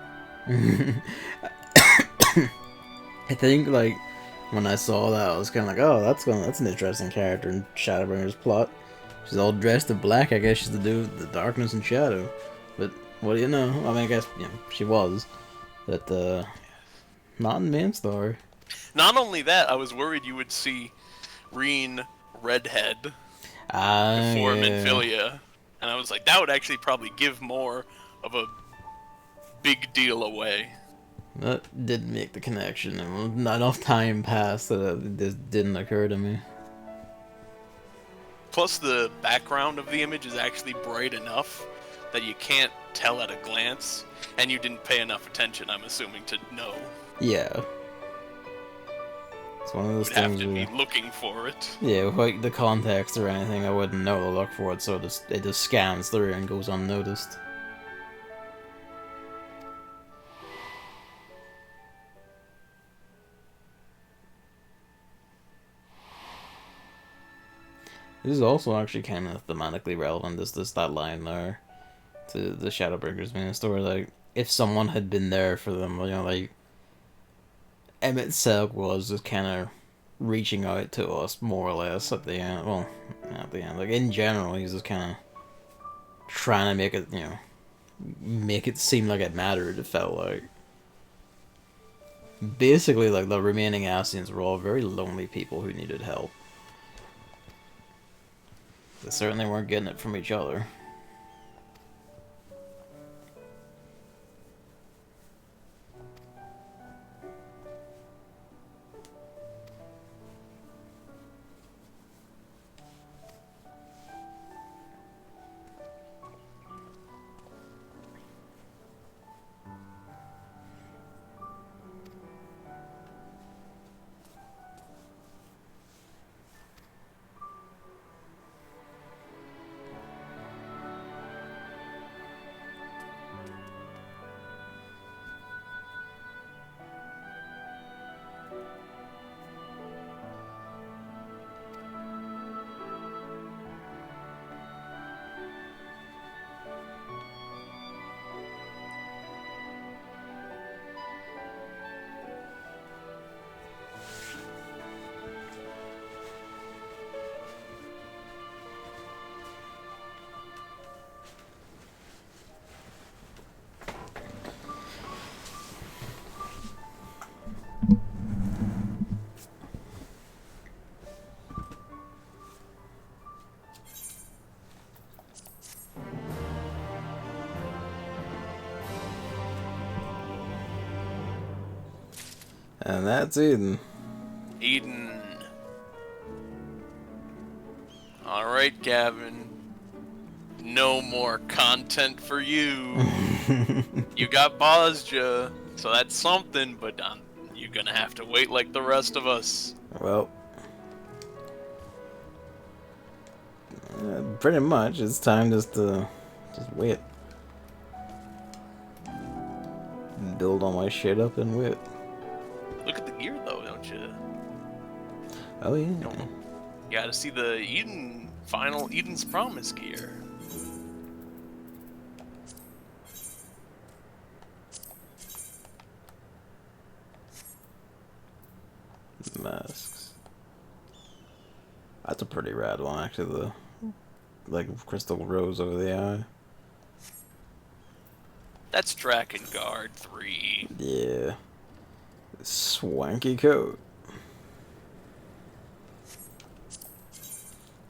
I think, like, when I saw that, I was kind of like, oh, that's an interesting character in Shadowbringers plot. She's all dressed in black, I guess she's to do with the darkness and shadow. But, what do you know? I mean, I guess, you know, she was. But, not in the main story. Not only that, I was worried you would see Reen redhead before Minfilia. And I was like, that would actually probably give more of a big deal away. That didn't make the connection. Not enough time passed that this didn't occur to me. plus the background of the image is actually bright enough that you can't tell at a glance, and you didn't pay enough attention, I'm assuming, to know. Yeah. It's one of those You'd have things to where, be looking for it. yeah, with like the context or anything, I wouldn't know to look for it, so it just scans through and goes unnoticed. This is also actually kind of thematically relevant, is this that line there to the Shadowbringers main story, like, if someone had been there for them, you know, like, Emmett Selk was just kind of reaching out to us, more or less, at the end, well, not at the end, like, in general, he's just kind of trying to make it, you know, make it seem like it mattered, it felt like. Basically, like, the remaining Ascians were all very lonely people who needed help. They certainly weren't getting it from each other. And that's Eden. Eden. Alright, Gavin. No more content for you. You got Bozja, so that's something, but you're gonna have to wait like the rest of us. Well, pretty much, it's time just to wait. Build all my shit up and wait. Look at the gear, though, don't you? Oh yeah. You gotta see the final Eden's Promise gear. Masks. That's a pretty rad one, actually. The crystal rose over the eye. That's Drakengard 3. Yeah. Swanky coat.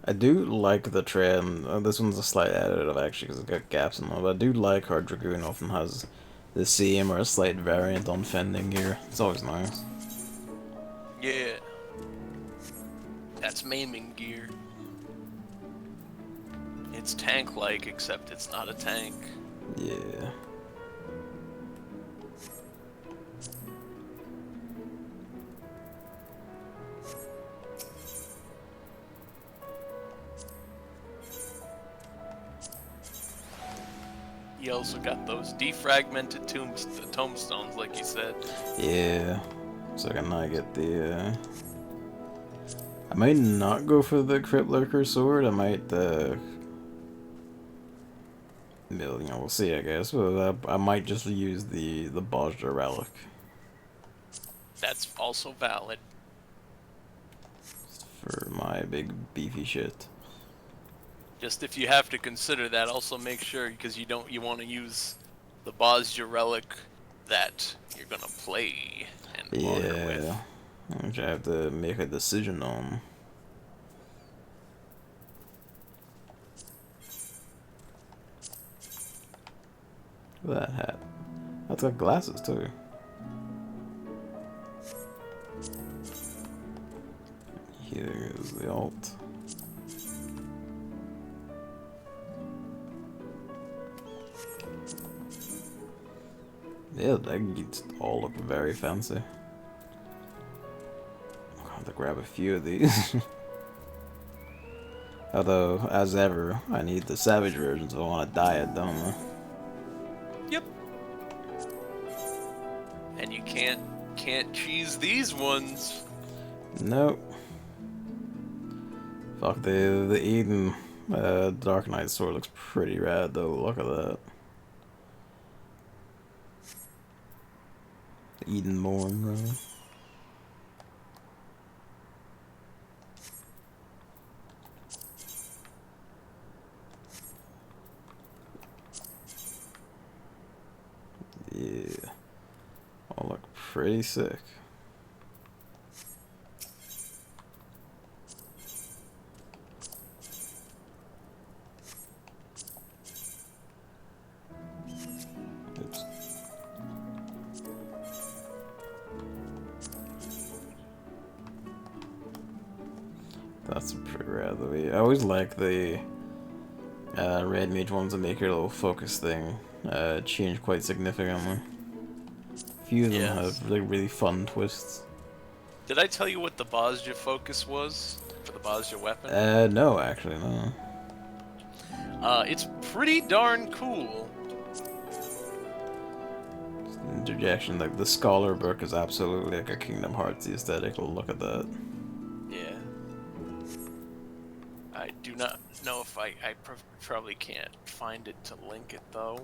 I do like the trend. This one's a slight additive, actually, because it's got gaps in it. But I do like how Dragoon often has the same or a slight variant on fending gear. It's always nice. Yeah. That's maiming gear. It's tank-like, except it's not a tank. Yeah. You also got those defragmented tombstones, like you said. Yeah. So I can now get the, I might not go for the Crypt Lurker sword. I might, we'll see, I guess. But I might just use the Bozja relic. That's also valid. For my big beefy shit. Just if you have to consider that, also make sure, because you want to use the Bozja relic that you're gonna play Endwalker with. Yeah, which I have to make a decision on. Look at that hat. That's got glasses too. Here is the alt. Yeah, they all look very fancy. I'll have to grab a few of these. Although, as ever, I need the savage versions if I want to diet, don't I? Yep. And you can't cheese these ones. Nope. Fuck, the Eden Dark Knight sword looks pretty rad though, look at that. The Eden Morn, right? Yeah. All look pretty sick. Oops. That's pretty rad though. I always like the red mage ones that make your little focus thing change quite significantly. A few of them have like really fun twists. Did I tell you what the Bozja focus was for the Bozja weapon? No, actually, no. It's pretty darn cool. Interjection, like the Scholar book is absolutely like a Kingdom Hearts aesthetic. Look at that. Yeah. I do not know if I probably can't find it to link it though.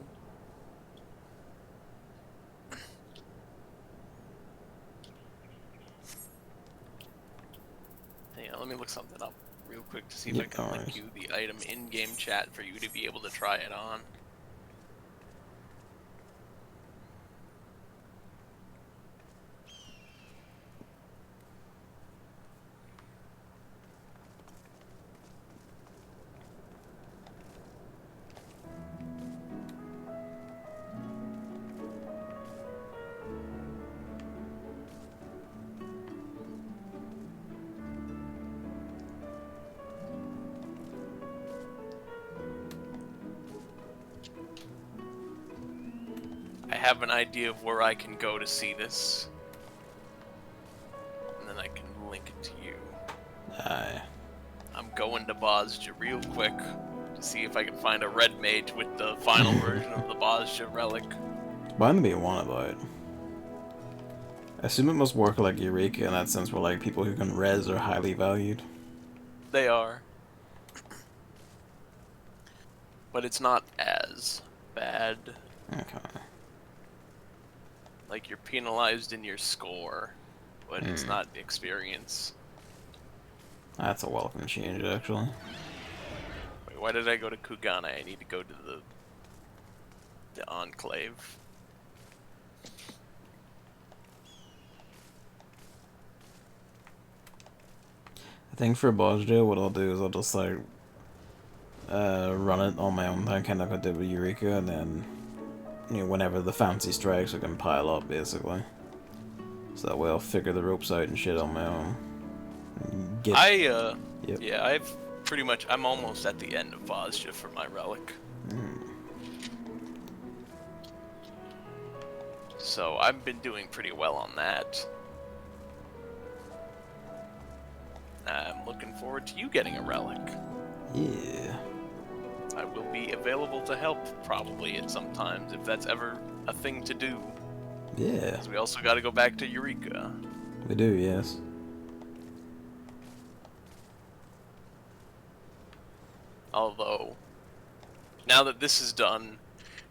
Yeah, let me look something up real quick to see if I can link you the item in-game chat for you to be able to try it on. I have an idea of where I can go to see this, and then I can link it to you. Aye. I'm going to Bozja real quick to see if I can find a red mage with the final version of the Bozja relic. Bound to be one of it. I assume it must work like Eureka in that sense, where like people who can res are highly valued. They are. But it's not as bad. Okay. Like, you're penalized in your score, but it's not experience. That's a welcome change, actually. Wait, why did I go to Kugane? I need to go to the Enclave. I think for Bozja, what I'll do is I'll just like run it on my own time, kind of like I did with Eureka, and then whenever the fancy strikes, I can pile up basically. So that way I'll figure the ropes out and shit on my own. Yeah, I've pretty much, I'm almost at the end of Bozja for my relic. So I've been doing pretty well on that. I'm looking forward to you getting a relic. Yeah. I will be available to help probably at some times if that's ever a thing to do. Yeah. Because we also got to go back to Eureka. We do, yes. Although, now that this is done,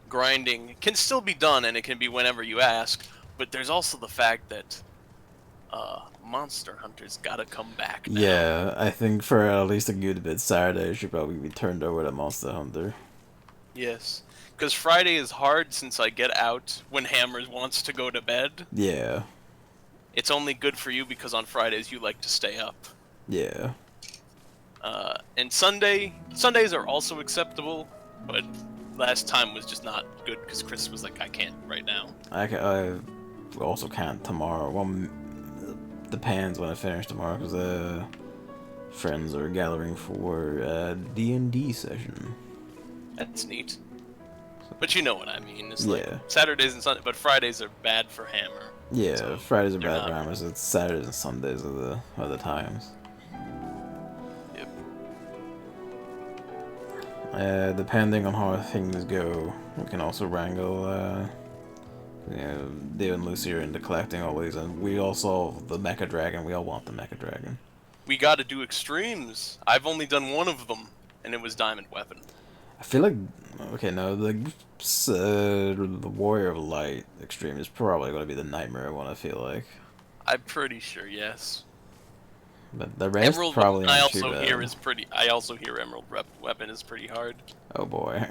grinding can still be done and it can be whenever you ask, but there's also the fact that Monster Hunter's gotta come back now. Yeah, I think for at least a good bit, Saturday should probably be turned over to Monster Hunter. Yes, because Friday is hard since I get out when Hammers wants to go to bed. Yeah. It's only good for you because on Fridays you like to stay up. Yeah. And Sundays are also acceptable, but last time was just not good because Chris was like, I can't right now. I also can't tomorrow. Well, depends when I finish tomorrow, because friends are gathering for a D&D session. That's neat. But you know what I mean. It's Yeah. like Saturdays and Sundays, but Fridays are bad for Hammer. Yeah, So Fridays are they're bad not- for Hammers. It's Saturdays and Sundays are the times. Yep. Depending on how things go, we can also wrangle, you know, Dave and Lucy are into collecting all these, and we all saw the Mecha Dragon. We all want the Mecha Dragon. We gotta do extremes. I've only done one of them, and it was Diamond Weapon. I feel like, okay, no, the Warrior of Light extreme is probably going to be the Nightmare one, I feel like. I'm pretty sure, yes. But the rest Emerald probably Weapon, I ain't too also bad. hear is pretty. I also hear Emerald Weapon is pretty hard. Oh boy.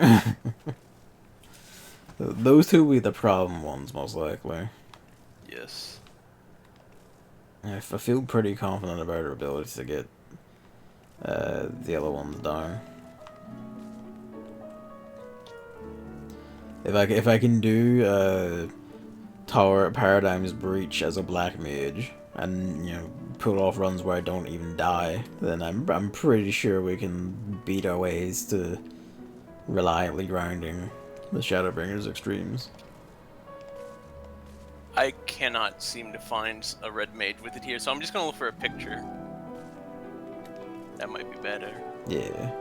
Those two will be the problem ones, most likely. Yes. I feel pretty confident about our ability to get the other ones down. If I can do Tower Paradigm's Breach as a black mage, and you know pull off runs where I don't even die, then I'm pretty sure we can beat our ways to reliably grinding the Shadowbringers extremes. I cannot seem to find a red mage with it here, so I'm just gonna look for a picture. That might be better. Yeah.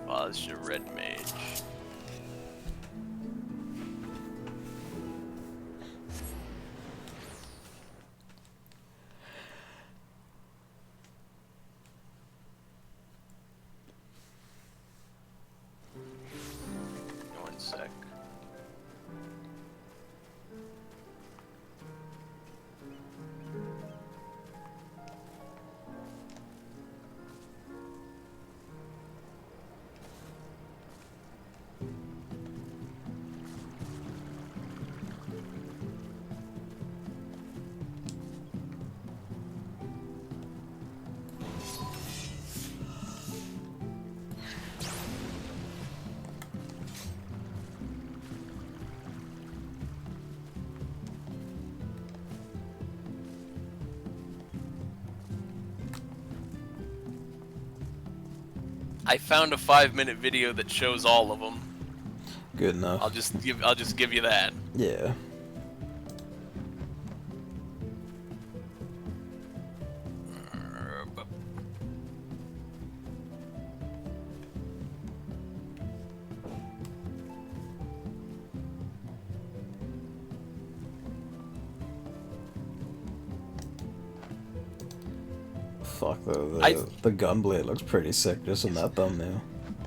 Bozja red mage. One sec. I found a 5-minute video that shows all of them. Good enough. I'll just give you that. Yeah. Fuck though, the gunblade looks pretty sick just in that thumbnail.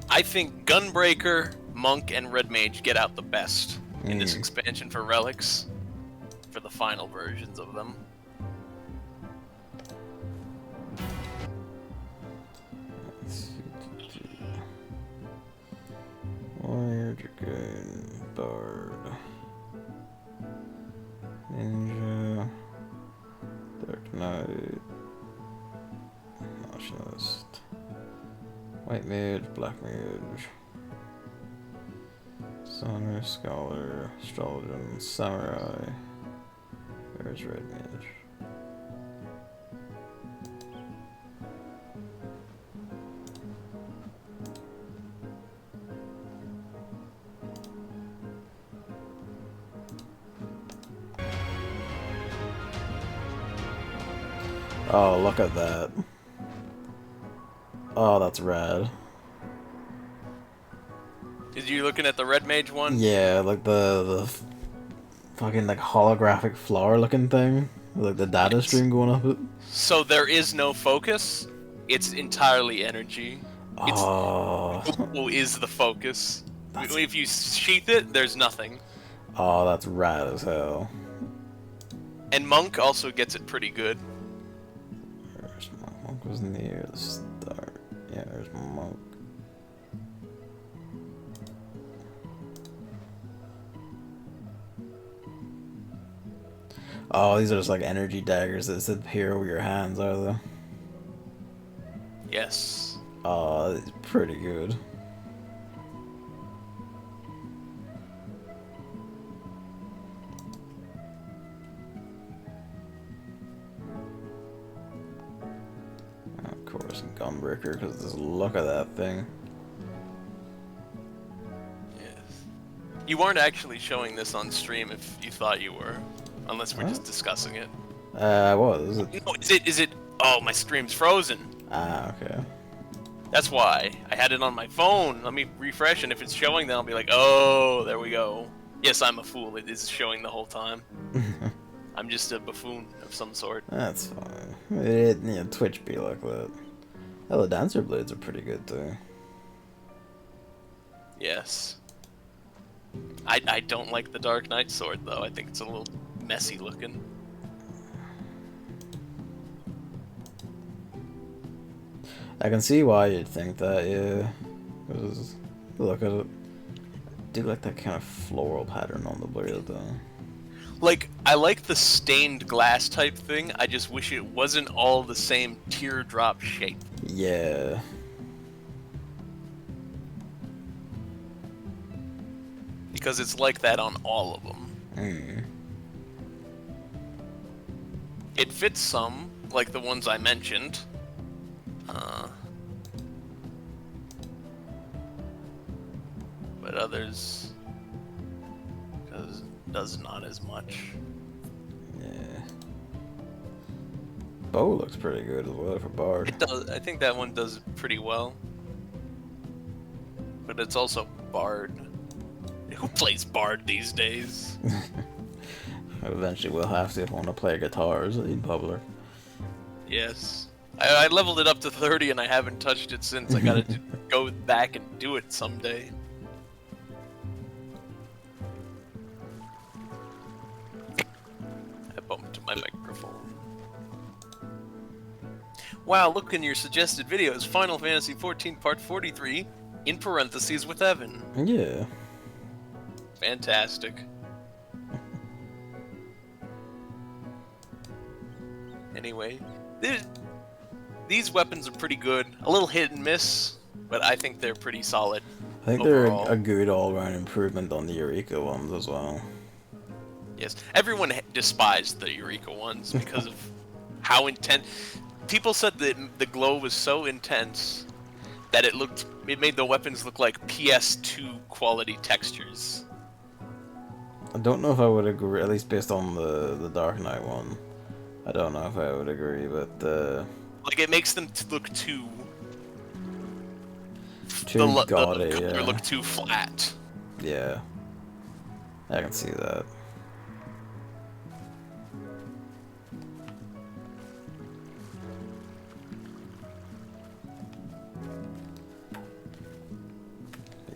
I think Gunbreaker, Monk, and Red Mage get out the best in this expansion for relics, for the final versions of them. Warrior, Dragoon, Bard, Ninja, Dark Knight, Nationalist, White Mage, Black Mage, Sonner, Scholar, Astrologer, Samurai. Where's Red Mage? Oh, look at that. Oh, that's rad. Is you looking at the Red Mage one? Yeah, like the fucking like holographic flower looking thing. Like the data stream going up it. So there is no focus. It's entirely energy. Oh. It's is the focus. If you sheath it, there's nothing. Oh, that's rad as hell. And Monk also gets it pretty good. Where's Monk? Monk was near the start. Yeah, there's Monk. Oh, these are just like energy daggers that disappear over your hands, are they? Yes. Oh, that's pretty good. Of course, Gunbreaker, because just look at that thing. You weren't actually showing this on stream if you thought you were, unless we're just discussing it. I was. No, is it? Oh, my stream's frozen. Ah, okay. That's why. I had it on my phone. Let me refresh, and if it's showing, then I'll be like, oh, there we go. Yes, I'm a fool. It is showing the whole time. I'm just a buffoon of some sort. That's fine. Twitch be like that. Hell, the dancer blades are pretty good too. Yes. I don't like the Dark Knight sword, though. I think it's a little messy looking. I can see why you'd think that, yeah. 'Cause look at it. I do like that kind of floral pattern on the blade, though. Like, I like the stained glass type thing. I just wish it wasn't all the same teardrop shape. Yeah. Because it's like that on all of them. Mm. It fits some, like the ones I mentioned. But others does not as much. Yeah. Bow looks pretty good as well for Bard. It does. I think that one does pretty well. But it's also Bard. Who plays Bard these days? Eventually we'll have to if I want to play guitars in public. Yes. I leveled it up to 30 and I haven't touched it since. I gotta go back and do it someday. I bumped my microphone. Wow, look in your suggested videos. Final Fantasy XIV Part 43, in parentheses with Evan. Yeah. Fantastic. Anyway, these weapons are pretty good. A little hit and miss, but I think they're pretty solid. I think overall. they're a good all-round improvement on the Eureka ones as well. Yes, everyone despised the Eureka ones because of how intense. People said that the glow was so intense that it made the weapons look like PS2 quality textures. I don't know if I would agree, at least based on the Dark Knight one. I don't know if I would agree, but like it makes them look too gaudy, the color yeah. look too flat. Yeah, I can see that.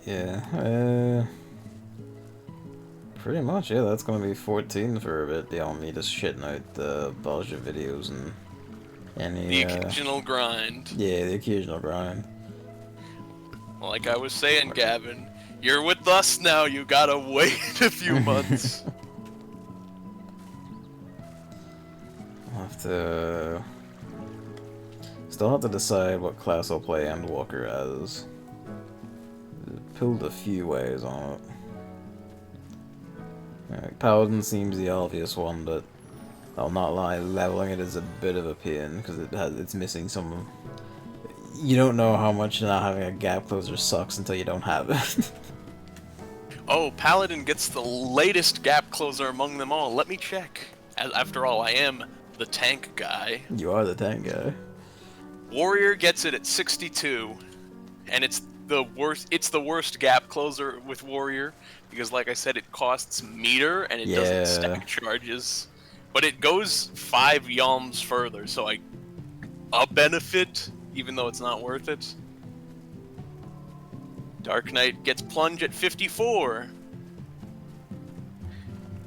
Yeah, pretty much, yeah, that's gonna be 14 for a bit beyond me just shitting out the Bozja videos and any, The occasional grind. Yeah, the occasional grind. Like I was saying, Gavin, you're with us now, you gotta wait a few months. I'll have to... Still have to decide what class I'll play Endwalker as. Pulled a few ways on it. Paladin seems the obvious one, but I'll not lie, leveling it is a bit of a pain because it's missing some. You don't know how much not having a gap closer sucks until you don't have it. Oh, Paladin gets the latest gap closer among them all. Let me check. After all, I am the tank guy. You are the tank guy. Warrior gets it at 62, and it's the worst gap closer with Warrior because, like I said, it costs meter and it doesn't stack charges, but it goes 5 yalms further, so a benefit, even though it's not worth it. Dark Knight gets plunge at 54.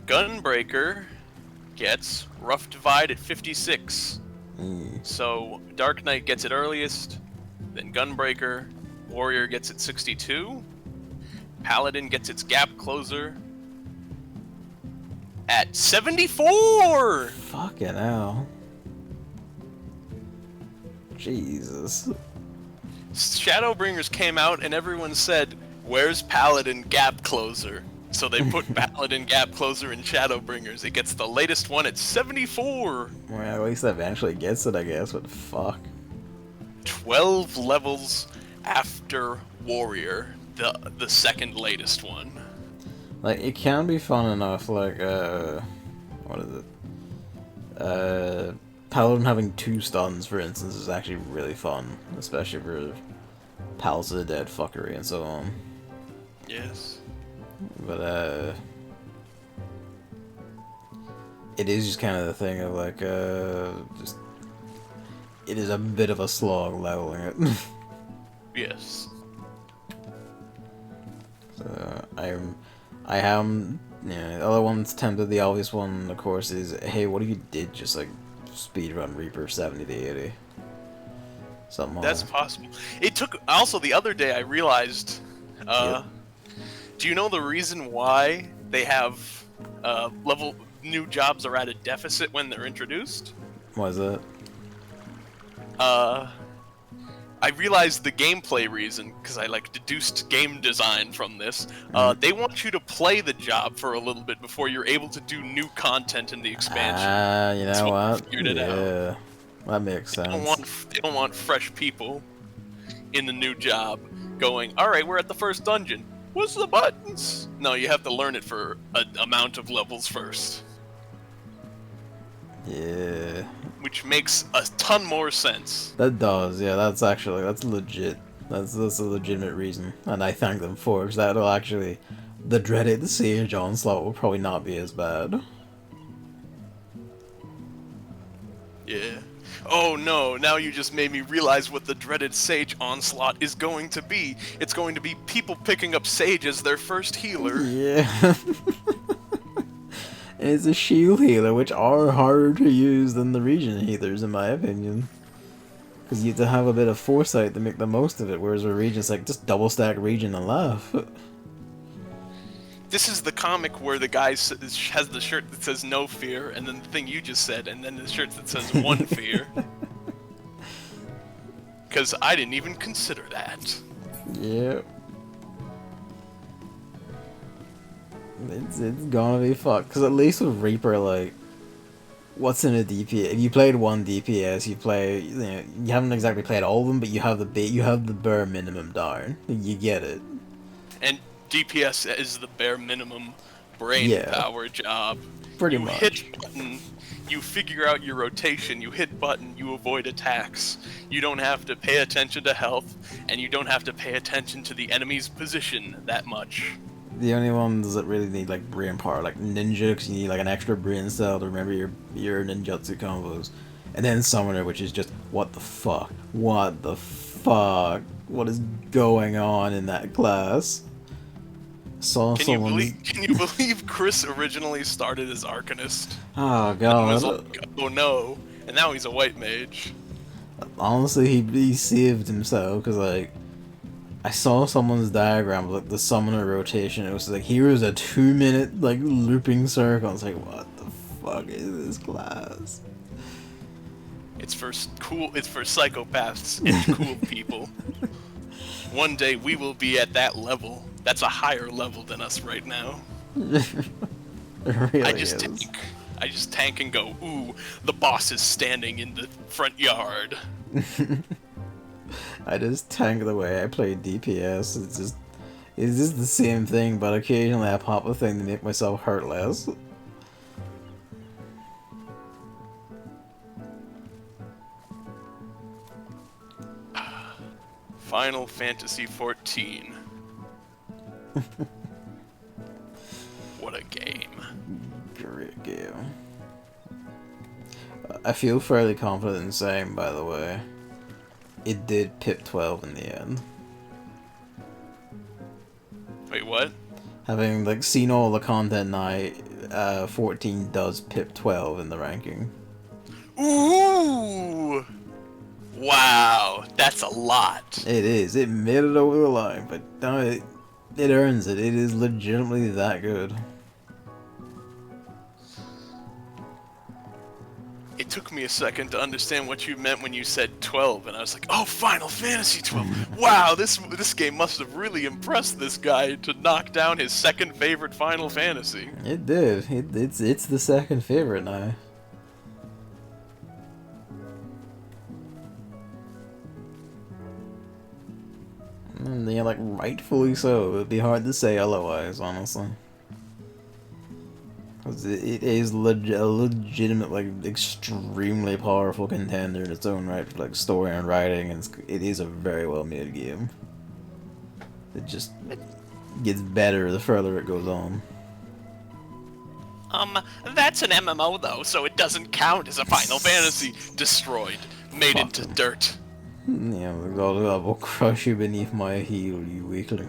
Gunbreaker gets rough divide at 56. So Dark Knight gets it earliest, then Gunbreaker. Warrior gets it 62. Paladin gets its gap closer at 74! Fucking hell. Jesus. Shadowbringers came out and everyone said, where's Paladin gap closer? So they put Paladin gap closer in Shadowbringers. It gets the latest one at 74! Well, at least eventually gets it, I guess, but fuck. 12 levels after Warrior, the second latest one. Like, it can be fun enough, like, what is it? Paladin having 2 stuns, for instance, is actually really fun, especially for Palace of the Dead fuckery and so on. Yes. But, it is just kind of the thing of, like, just... It is a bit of a slog leveling it. Yes. So, I am... Yeah, the other one's tempted. The obvious one, of course, is, hey, what if you did just, like, speedrun Reaper 70 to 80? Something That's like possible. It took... Also, the other day I realized... Yep. Do you know the reason why they have new jobs are at a deficit when they're introduced? What is that? I realized the gameplay reason, because I like deduced game design from this. They want you to play the job for a little bit before you're able to do new content in the expansion. You That's know what I what? figured it out. Yeah, that makes sense. They don't want fresh people in the new job going, alright, we're at the first dungeon. What's the buttons? No, you have to learn it for an amount of levels first. Yeah. Which makes a ton more sense. That does, yeah, that's legit. That's a legitimate reason. And I thank them for it, because that'll actually... The dreaded Siege Onslaught will probably not be as bad. Yeah. Oh no, now you just made me realize what the dreaded Sage Onslaught is going to be. It's going to be people picking up Sage as their first healer. Yeah. And it's a shield healer, which are harder to use than the region healers, in my opinion. Because you have to have a bit of foresight to make the most of it, whereas a region's like, just double stack region and laugh. This is the comic where the guy has the shirt that says no fear, and then the thing you just said, and then the shirt that says one fear. Because I didn't even consider that. Yep. It's gonna be fucked. Because at least with Reaper, like, what's in a DPS? If you played one DPS, you haven't exactly played all of them, but you have the bare minimum down. You get it. And DPS is the bare minimum brain power job. Pretty you much. Hit button, you figure out your rotation, you hit button, you avoid attacks. You don't have to pay attention to health, and you don't have to pay attention to the enemy's position that much. The only ones that really need like brain power, like ninja, because you need like an extra brain cell to remember your ninjutsu combos, and then summoner, which is just what the fuck, what is going on in that class? Can you believe Chris originally started as Arcanist? Oh And god! was like, oh no, and now he's a white mage. Honestly, he saved himself because like. I saw someone's diagram of like the summoner rotation. It was like, here is a 2-minute like looping circle. I was like, what the fuck is this class? It's for psychopaths and cool people. One day we will be at that level. That's a higher level than us right now. It really I just tank and go, ooh, the boss is standing in the front yard. I just tank the way I play DPS. It's just the same thing, but occasionally I pop a thing to make myself hurt less. Final Fantasy XIV. What a game. Great game. I feel fairly confident in saying, by the way, it did pip 12 in the end. Wait, what? Having like seen all the content now, 14 does pip 12 in the ranking. Ooh! Wow, that's a lot. It is. It made it over the line, but no, it earns it. It is legitimately that good. It took me a second to understand what you meant when you said 12, and I was like, oh, Final Fantasy 12. Wow, this game must have really impressed this guy to knock down his second favorite Final Fantasy. It did. It's the second favorite now. And yeah, like rightfully so. It'd be hard to say otherwise, honestly. It is a legitimate, like, extremely powerful contender in its own right for, like, story and writing, and it is a very well made game. It just gets better the further it goes on. That's an MMO though, so it doesn't count as a Final Fantasy. Destroyed. Made Fuck into them. dirt. Yeah, the God will crush you beneath my heel, you weakling.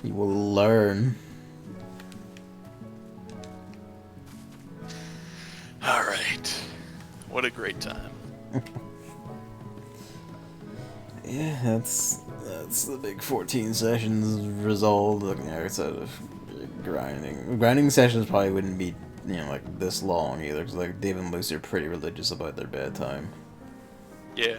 You will learn. Alright. What a great time. Yeah, that's the big 14 sessions resolved. Looking outside of grinding. Grinding sessions probably wouldn't be, you know, like this long either, because like Dave and Lucy are pretty religious about their bedtime. Yeah.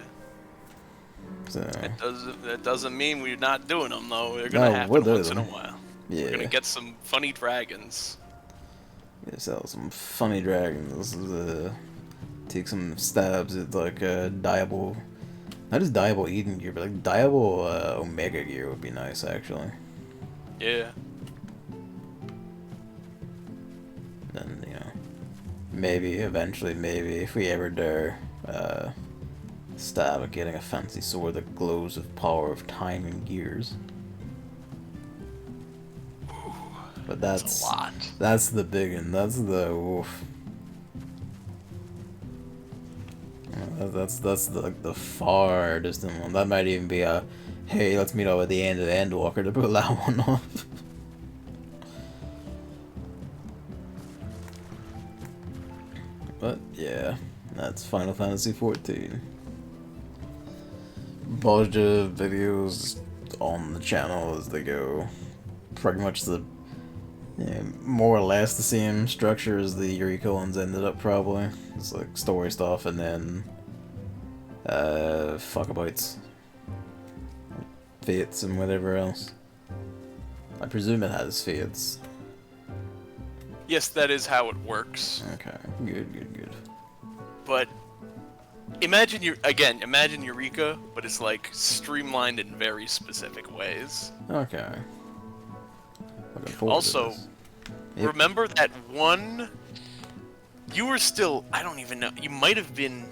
So That doesn't mean we're not doing them though. They're gonna no, happen we'll do once in a them. while. Yeah. We're gonna get some funny dragons. Yeah, sell some funny dragons. Take some stabs at like Diable. Not just Diable Eden gear, but like Diable Omega gear would be nice actually. Yeah. Then, you know, maybe eventually, maybe if we ever dare stab at getting a fancy sword that glows with power of time and gears. But that's a lot. That's the big one. That's the oof. That's the far distant one. That might even be a hey, let's meet up at the end of the Endwalker to pull that one off. But yeah, that's Final Fantasy XIV. Bozja videos on the channel as they go. Pretty much more or less the same structure as the Eureka ones ended up probably. It's like story stuff and then fuckabouts, fates and whatever else. I presume it has fates. Yes, that is how it works. Okay, good. But imagine Eureka, but it's like streamlined in very specific ways. Okay. Looking forward Also, to this. Yep. remember that one? You were still, I don't even know, you might have been,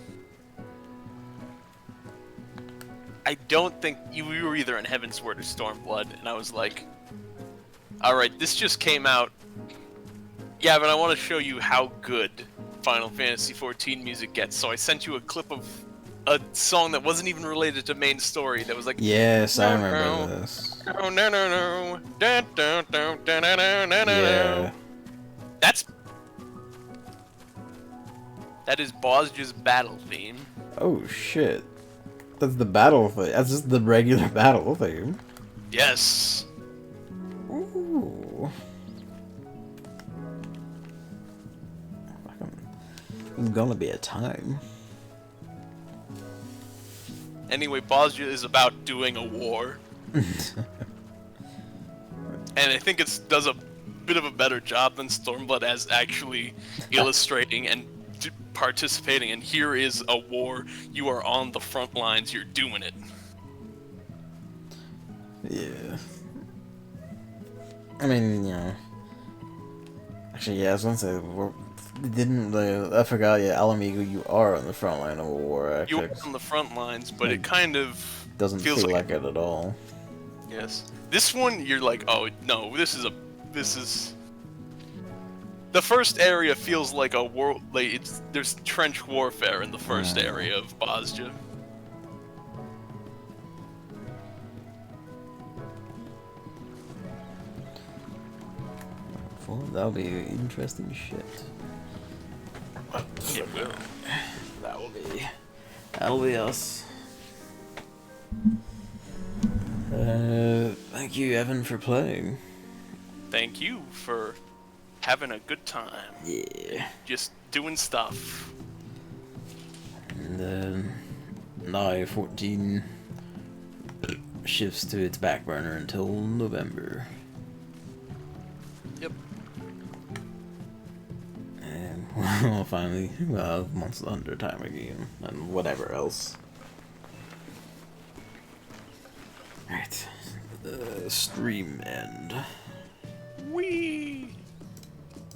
I don't think, you were either in Heavensward or Stormblood, and I was like, alright, this just came out, yeah, but I want to show you how good Final Fantasy XIV music gets, so I sent you a clip of a song that wasn't even related to main story, that was like, Yes, I remember this. oh, no, da, da, da, da, da, da, da, da. Yeah. That is Bozja's battle theme. Oh shit. That's the battle theme. That's just the regular battle theme. Yes. Ooh. There's gonna be a time. Anyway, Bozja is about doing a war. And I think it does a bit of a better job than Stormblood as actually illustrating and participating. And here is a war. You are on the front lines. You're doing it. Yeah. I mean, you know. Actually, yeah, I was gonna say, I forgot, yeah, Alamigo, you are on the front line of a war, actually. You're on the front lines, but it kind of doesn't feels feel like it at all. Yes. This one, you're like, oh, no, this is... The first area feels like a world, like, there's trench warfare in the first area of Bozja. Well, that'll be interesting shit. It will. That'll be us. Thank you, Evan, for playing. Thank you for having a good time. Yeah. Just doing stuff. And then now 14 shifts to its back burner until November. Yep. And we'll finally have Monster Hunter time again, and whatever else. Alright. Stream end. Whee!